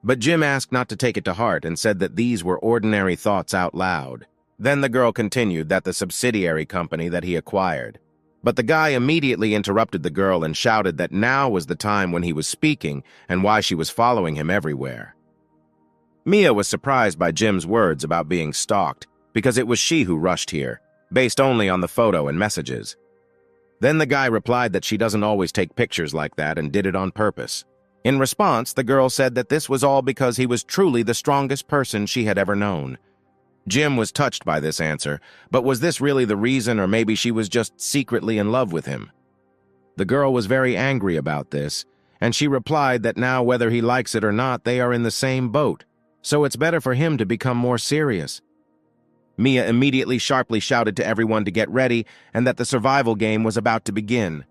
But Jim asked not to take it to heart and said that these were ordinary thoughts out loud. Then the girl continued that the subsidiary company that he acquired. But the guy immediately interrupted the girl and shouted that now was the time when he was speaking and why she was following him everywhere. Mia was surprised by Jim's words about being stalked because it was she who rushed here, based only on the photo and messages. Then the guy replied that she doesn't always take pictures like that and did it on purpose. In response, the girl said that this was all because he was truly the strongest person she had ever known. Jim was touched by this answer, but was this really the reason, or maybe she was just secretly in love with him? The girl was very angry about this, and she replied that now whether he likes it or not, they are in the same boat, so it's better for him to become more serious. Mia immediately sharply shouted to everyone to get ready and that the survival game was about to begin.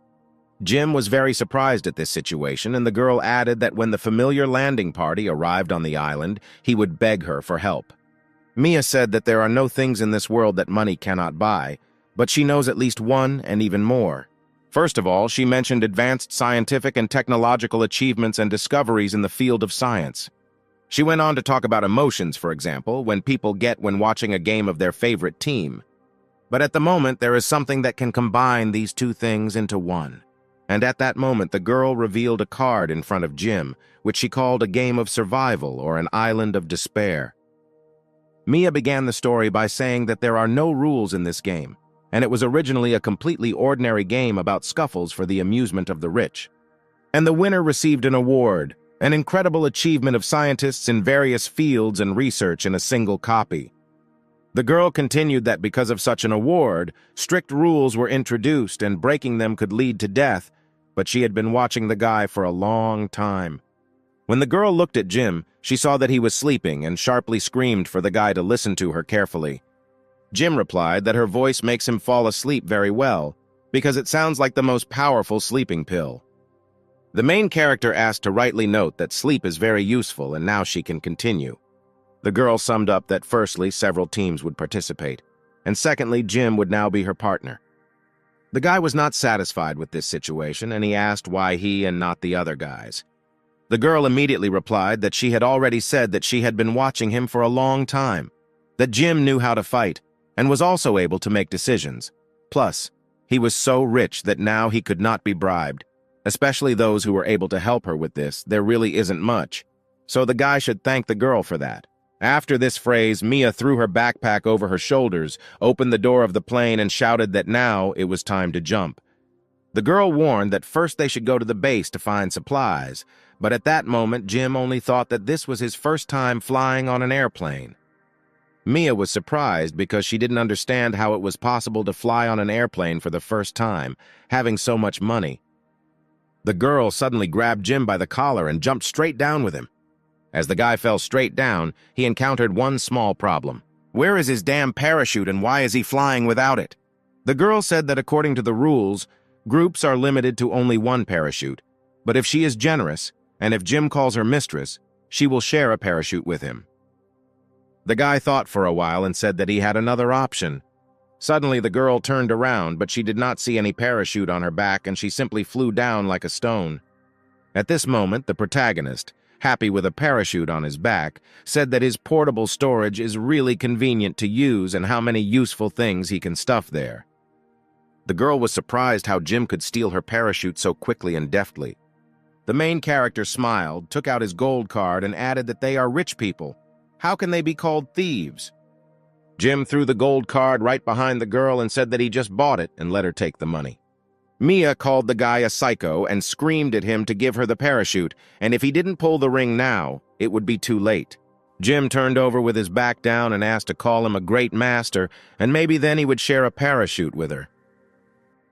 Jim was very surprised at this situation, and the girl added that when the familiar landing party arrived on the island, he would beg her for help. Mia said that there are no things in this world that money cannot buy, but she knows at least one and even more. First of all, she mentioned advanced scientific and technological achievements and discoveries in the field of science. She went on to talk about emotions, for example, when people get when watching a game of their favorite team. But at the moment, there is something that can combine these two things into one. And at that moment, the girl revealed a card in front of Jim, which she called a game of survival or an island of despair. Mia began the story by saying that there are no rules in this game, and it was originally a completely ordinary game about scuffles for the amusement of the rich. And the winner received an award, an incredible achievement of scientists in various fields and research in a single copy. The girl continued that because of such an award, strict rules were introduced and breaking them could lead to death, but she had been watching the guy for a long time. When the girl looked at Jim, she saw that he was sleeping and sharply screamed for the guy to listen to her carefully. Jim replied that her voice makes him fall asleep very well, because it sounds like the most powerful sleeping pill. The main character asked to rightly note that sleep is very useful and now she can continue. The girl summed up that firstly, several teams would participate, and secondly, Jim would now be her partner. The guy was not satisfied with this situation, and he asked why he and not the other guys. The girl immediately replied that she had already said that she had been watching him for a long time, that Jim knew how to fight, and was also able to make decisions. Plus, he was so rich that now he could not be bribed, especially those who were able to help her with this. There really isn't much, so the guy should thank the girl for that. After this phrase, Mia threw her backpack over her shoulders, opened the door of the plane, and shouted that now it was time to jump. The girl warned that first they should go to the base to find supplies, but at that moment Jim only thought that this was his first time flying on an airplane. Mia was surprised because she didn't understand how it was possible to fly on an airplane for the first time, having so much money. The girl suddenly grabbed Jim by the collar and jumped straight down with him. As the guy fell straight down, he encountered one small problem. Where is his damn parachute and why is he flying without it? The girl said that according to the rules, groups are limited to only one parachute, but if she is generous, and if Jim calls her mistress, she will share a parachute with him. The guy thought for a while and said that he had another option. Suddenly the girl turned around, but she did not see any parachute on her back and she simply flew down like a stone. At this moment, the protagonist, happy with a parachute on his back, said that his portable storage is really convenient to use and how many useful things he can stuff there. The girl was surprised how Jim could steal her parachute so quickly and deftly. The main character smiled, took out his gold card, and added that they are rich people. How can they be called thieves? Jim threw the gold card right behind the girl and said that he just bought it and let her take the money. Mia called the guy a psycho and screamed at him to give her the parachute, and if he didn't pull the ring now, it would be too late. Jim turned over with his back down and asked to call him a great master, and maybe then he would share a parachute with her.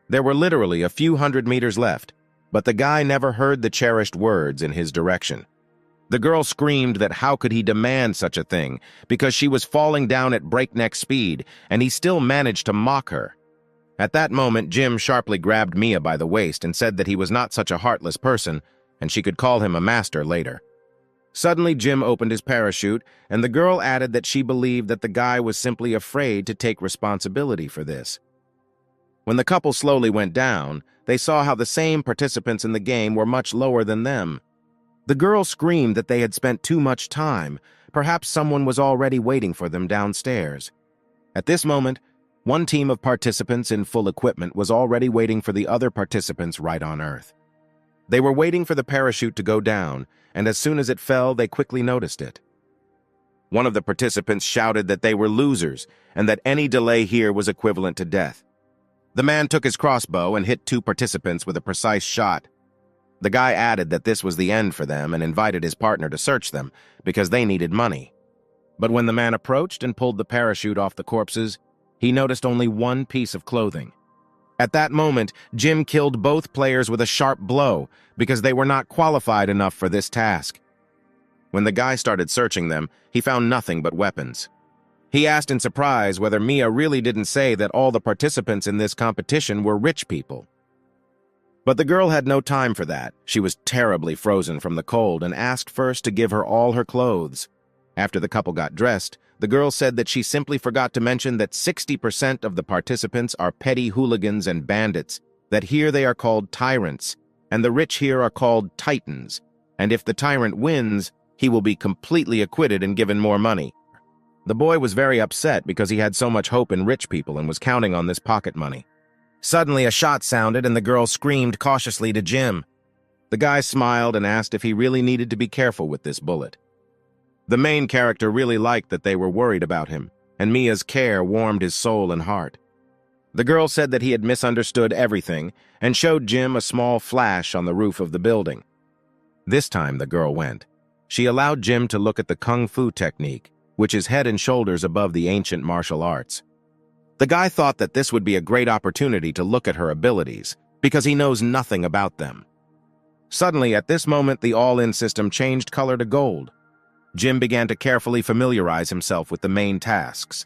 There were literally a few hundred meters left, but the guy never heard the cherished words in his direction. The girl screamed that how could he demand such a thing, because she was falling down at breakneck speed, and he still managed to mock her. At that moment, Jim sharply grabbed Mia by the waist and said that he was not such a heartless person, and she could call him a master later. Suddenly, Jim opened his parachute, and the girl added that she believed that the guy was simply afraid to take responsibility for this. When the couple slowly went down, they saw how the same participants in the game were much lower than them. The girl screamed that they had spent too much time. Perhaps someone was already waiting for them downstairs. At this moment, one team of participants in full equipment was already waiting for the other participants right on Earth. They were waiting for the parachute to go down, and as soon as it fell, they quickly noticed it. One of the participants shouted that they were losers, and that any delay here was equivalent to death. The man took his crossbow and hit two participants with a precise shot. The guy added that this was the end for them and invited his partner to search them, because they needed money. But when the man approached and pulled the parachute off the corpses, he noticed only one piece of clothing. At that moment, Jim killed both players with a sharp blow because they were not qualified enough for this task. When the guy started searching them, he found nothing but weapons. He asked in surprise whether Mia really didn't say that all the participants in this competition were rich people. But the girl had no time for that. She was terribly frozen from the cold and asked first to give her all her clothes. After the couple got dressed, the girl said that she simply forgot to mention that 60% of the participants are petty hooligans and bandits, that here they are called tyrants, and the rich here are called titans, and if the tyrant wins, he will be completely acquitted and given more money. The boy was very upset because he had so much hope in rich people and was counting on this pocket money. Suddenly a shot sounded and the girl screamed cautiously to Jim. The guy smiled and asked if he really needed to be careful with this bullet. The main character really liked that they were worried about him, and Mia's care warmed his soul and heart. The girl said that he had misunderstood everything and showed Jim a small flash on the roof of the building. This time the girl went. She allowed Jim to look at the kung fu technique, which is head and shoulders above the ancient martial arts. The guy thought that this would be a great opportunity to look at her abilities, because he knows nothing about them. Suddenly, at this moment, the all-in system changed color to gold. Jim began to carefully familiarize himself with the main tasks.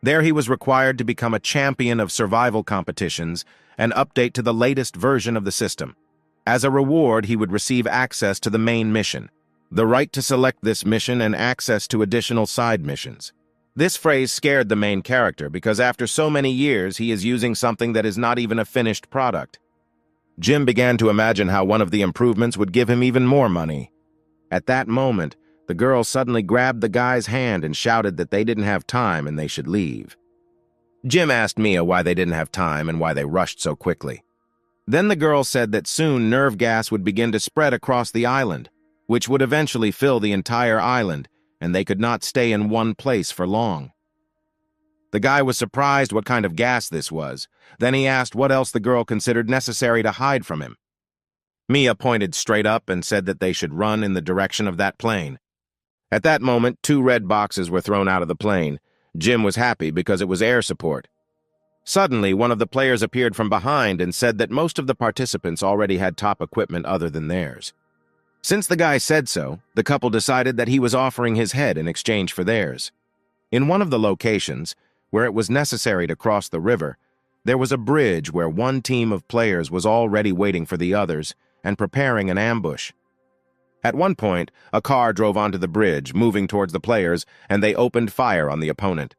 There he was required to become a champion of survival competitions and update to the latest version of the system. As a reward, he would receive access to the main mission, the right to select this mission and access to additional side missions. This phrase scared the main character because after so many years, he is using something that is not even a finished product. Jim began to imagine how one of the improvements would give him even more money. At that moment, the girl suddenly grabbed the guy's hand and shouted that they didn't have time and they should leave. Jim asked Mia why they didn't have time and why they rushed so quickly. Then the girl said that soon nerve gas would begin to spread across the island, which would eventually fill the entire island, and they could not stay in one place for long. The guy was surprised what kind of gas this was. Then he asked what else the girl considered necessary to hide from him. Mia pointed straight up and said that they should run in the direction of that plane. At that moment, 2 red boxes were thrown out of the plane. Jim was happy because it was air support. Suddenly, one of the players appeared from behind and said that most of the participants already had top equipment other than theirs. Since the guy said so, the couple decided that he was offering his head in exchange for theirs. In one of the locations, where it was necessary to cross the river, there was a bridge where one team of players was already waiting for the others and preparing an ambush. At one point, a car drove onto the bridge, moving towards the players, and they opened fire on the opponent.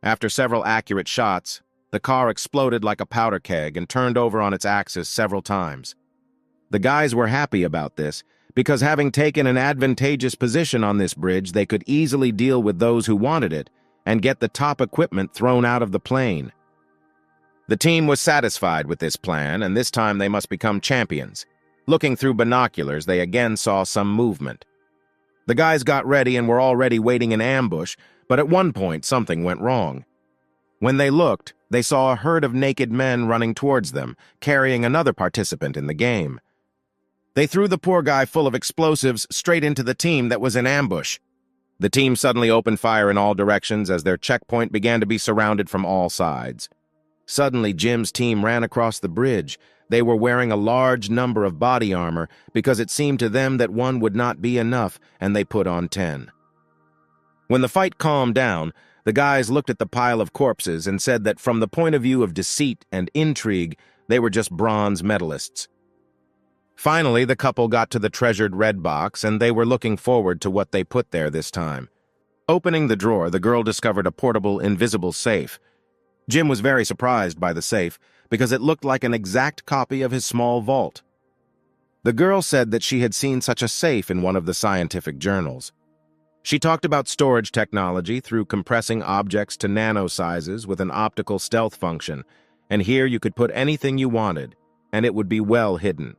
After several accurate shots, the car exploded like a powder keg and turned over on its axis several times. The guys were happy about this, because having taken an advantageous position on this bridge, they could easily deal with those who wanted it and get the top equipment thrown out of the plane. The team was satisfied with this plan, and this time they must become champions. Looking through binoculars, they again saw some movement. The guys got ready and were already waiting in ambush, but at one point something went wrong. When they looked, they saw a herd of naked men running towards them, carrying another participant in the game. They threw the poor guy full of explosives straight into the team that was in ambush. The team suddenly opened fire in all directions as their checkpoint began to be surrounded from all sides. Suddenly, Jim's team ran across the bridge. They were wearing a large number of body armor because it seemed to them that one would not be enough, and they put on 10. When the fight calmed down, the guys looked at the pile of corpses and said that from the point of view of deceit and intrigue, they were just bronze medalists. Finally, the couple got to the treasured red box, and they were looking forward to what they put there this time. Opening the drawer, the girl discovered a portable, invisible safe. Jim was very surprised by the safe because it looked like an exact copy of his small vault. The girl said that she had seen such a safe in one of the scientific journals. She talked about storage technology through compressing objects to nano sizes with an optical stealth function, and here you could put anything you wanted, and it would be well hidden.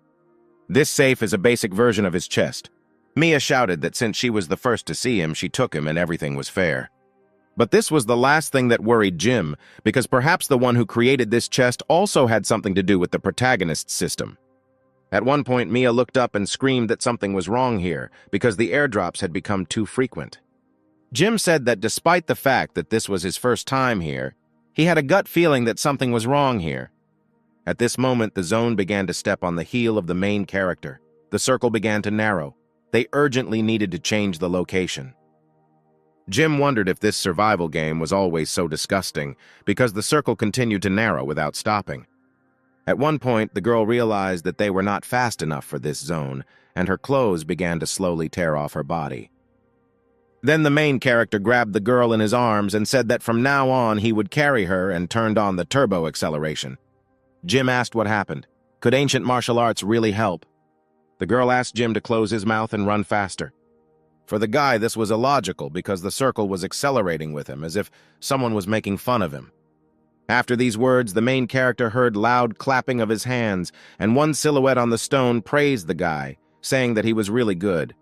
This safe is a basic version of his chest. Mia shouted that since she was the first to see him, she took him and everything was fair. But this was the last thing that worried Jim, because perhaps the one who created this chest also had something to do with the protagonist's system. At one point, Mia looked up and screamed that something was wrong here, because the airdrops had become too frequent. Jim said that despite the fact that this was his first time here, he had a gut feeling that something was wrong here. At this moment, the zone began to step on the heel of the main character. The circle began to narrow. They urgently needed to change the location. Jim wondered if this survival game was always so disgusting, because the circle continued to narrow without stopping. At one point, the girl realized that they were not fast enough for this zone, and her clothes began to slowly tear off her body. Then the main character grabbed the girl in his arms and said that from now on he would carry her and turned on the turbo acceleration. Jim asked what happened. Could ancient martial arts really help? The girl asked Jim to close his mouth and run faster. For the guy, this was illogical because the circle was accelerating with him, as if someone was making fun of him. After these words, the main character heard loud clapping of his hands, and one silhouette on the stone praised the guy, saying that he was really good.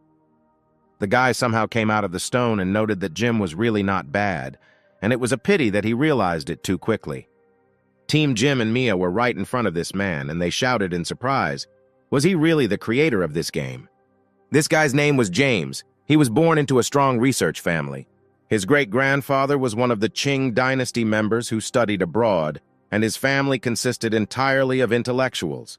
The guy somehow came out of the stone and noted that Jim was really not bad, and it was a pity that he realized it too quickly. Team Jim and Mia were right in front of this man, and they shouted in surprise. Was he really the creator of this game? This guy's name was James. He was born into a strong research family. His great-grandfather was one of the Qing dynasty members who studied abroad, and his family consisted entirely of intellectuals.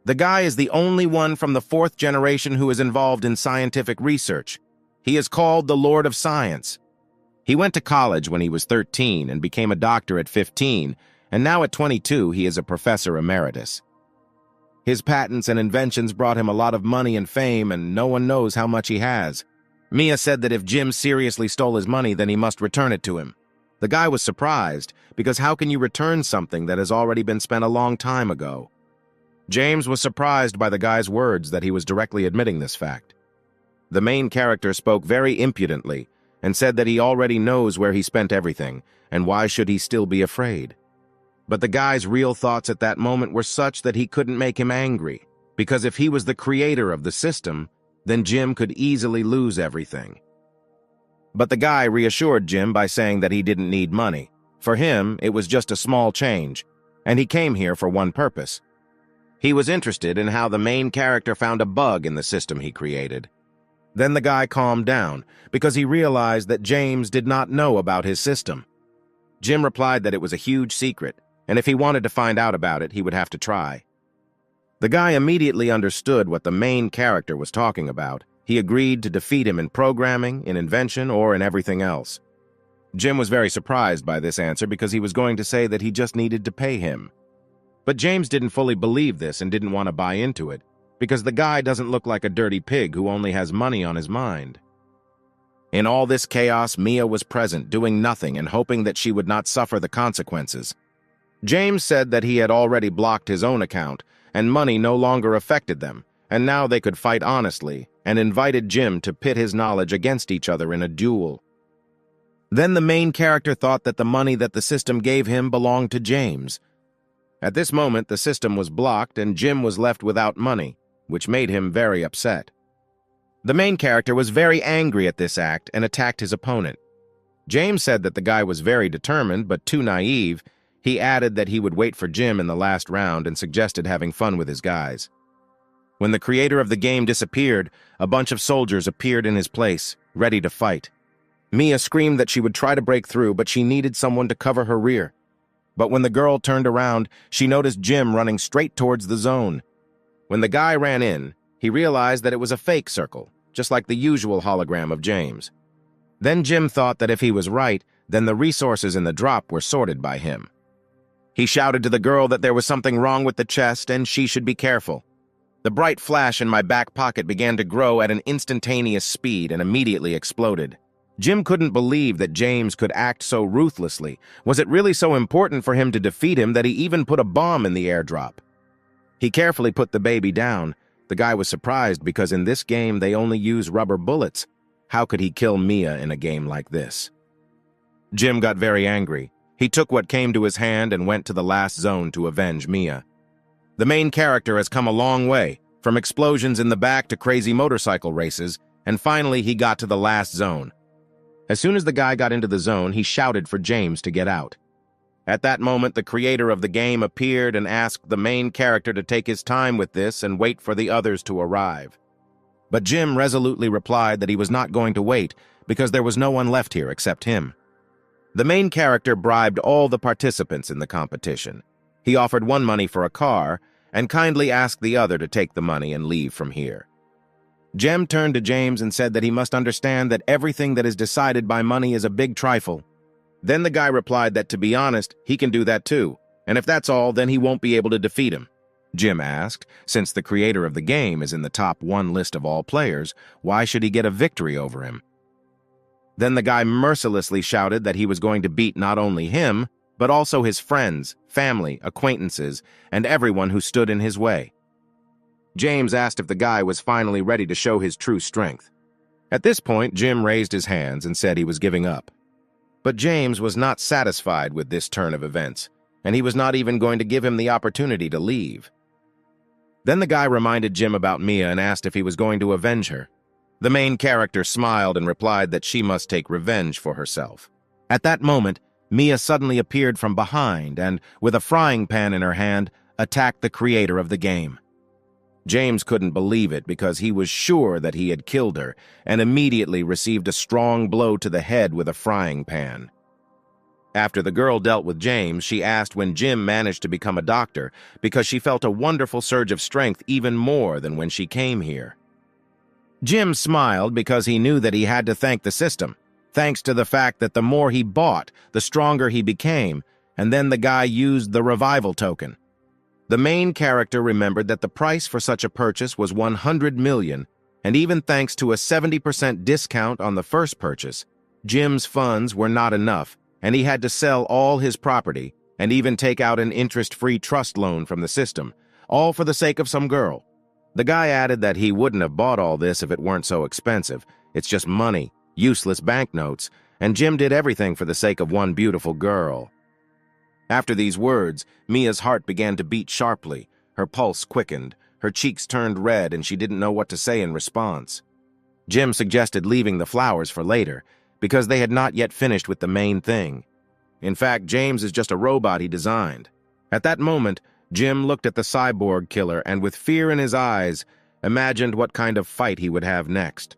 The guy is the only one from the fourth generation who is involved in scientific research. He is called the Lord of Science. He went to college when he was 13 and became a doctor at 15, and now at 22 he is a professor emeritus. His patents and inventions brought him a lot of money and fame, and no one knows how much he has. Mia said that if Jim seriously stole his money, then he must return it to him. The guy was surprised, because how can you return something that has already been spent a long time ago? James was surprised by the guy's words that he was directly admitting this fact. The main character spoke very impudently and said that he already knows where he spent everything, and why should he still be afraid? But the guy's real thoughts at that moment were such that he couldn't make him angry, because if he was the creator of the system, then Jim could easily lose everything. But the guy reassured Jim by saying that he didn't need money. For him, it was just a small change, and he came here for one purpose. He was interested in how the main character found a bug in the system he created. Then the guy calmed down, because he realized that James did not know about his system. Jim replied that it was a huge secret, and if he wanted to find out about it, he would have to try. The guy immediately understood what the main character was talking about. He agreed to defeat him in programming, in invention, or in everything else. Jim was very surprised by this answer because he was going to say that he just needed to pay him. But James didn't fully believe this and didn't want to buy into it, because the guy doesn't look like a dirty pig who only has money on his mind. In all this chaos, Mia was present, doing nothing and hoping that she would not suffer the consequences. James said that he had already blocked his own account, and money no longer affected them, and now they could fight honestly, and invited Jim to pit his knowledge against each other in a duel. Then the main character thought that the money that the system gave him belonged to James. At this moment, the system was blocked and Jim was left without money, which made him very upset. The main character was very angry at this act and attacked his opponent. James said that the guy was very determined but too naive. He added that he would wait for Jim in the last round and suggested having fun with his guys. When the creator of the game disappeared, a bunch of soldiers appeared in his place, ready to fight. Mia screamed that she would try to break through, but she needed someone to cover her rear. But when the girl turned around, she noticed Jim running straight towards the zone. When the guy ran in, he realized that it was a fake circle, just like the usual hologram of James. Then Jim thought that if he was right, then the resources in the drop were sorted by him. He shouted to the girl that there was something wrong with the chest and she should be careful. The bright flash in my back pocket began to grow at an instantaneous speed and immediately exploded. Jim couldn't believe that James could act so ruthlessly. Was it really so important for him to defeat him that he even put a bomb in the airdrop? He carefully put the baby down. The guy was surprised because in this game they only use rubber bullets. How could he kill Mia in a game like this? Jim got very angry. He took what came to his hand and went to the last zone to avenge Mia. The main character has come a long way, from explosions in the back to crazy motorcycle races, and finally he got to the last zone. As soon as the guy got into the zone, he shouted for James to get out. At that moment, the creator of the game appeared and asked the main character to take his time with this and wait for the others to arrive. But Jim resolutely replied that he was not going to wait because there was no one left here except him. The main character bribed all the participants in the competition. He offered one money for a car and kindly asked the other to take the money and leave from here. Jem turned to James and said that he must understand that everything that is decided by money is a big trifle. Then the guy replied that, to be honest, he can do that too, and if that's all, then he won't be able to defeat him. Jim asked, since the creator of the game is in the top 1 list of all players, why should he get a victory over him? Then the guy mercilessly shouted that he was going to beat not only him, but also his friends, family, acquaintances, and everyone who stood in his way. James asked if the guy was finally ready to show his true strength. At this point, Jim raised his hands and said he was giving up. But James was not satisfied with this turn of events, and he was not even going to give him the opportunity to leave. Then the guy reminded Jim about Mia and asked if he was going to avenge her. The main character smiled and replied that she must take revenge for herself. At that moment, Mia suddenly appeared from behind and, with a frying pan in her hand, attacked the creator of the game. James couldn't believe it because he was sure that he had killed her and immediately received a strong blow to the head with a frying pan. After the girl dealt with James, she asked when Jim managed to become a doctor because she felt a wonderful surge of strength even more than when she came here. Jim smiled because he knew that he had to thank the system, thanks to the fact that the more he bought, the stronger he became, and then the guy used the revival token. The main character remembered that the price for such a purchase was 100 million, and even thanks to a 70% discount on the first purchase, Jim's funds were not enough, and he had to sell all his property and even take out an interest-free trust loan from the system, all for the sake of some girl. The guy added that he wouldn't have bought all this if it weren't so expensive. It's just money, useless banknotes, and Jim did everything for the sake of one beautiful girl. After these words, Mia's heart began to beat sharply, her pulse quickened, her cheeks turned red, and she didn't know what to say in response. Jim suggested leaving the flowers for later, because they had not yet finished with the main thing. In fact, James is just a robot he designed. At that moment, Jim looked at the cyborg killer and with fear in his eyes, imagined what kind of fight he would have next.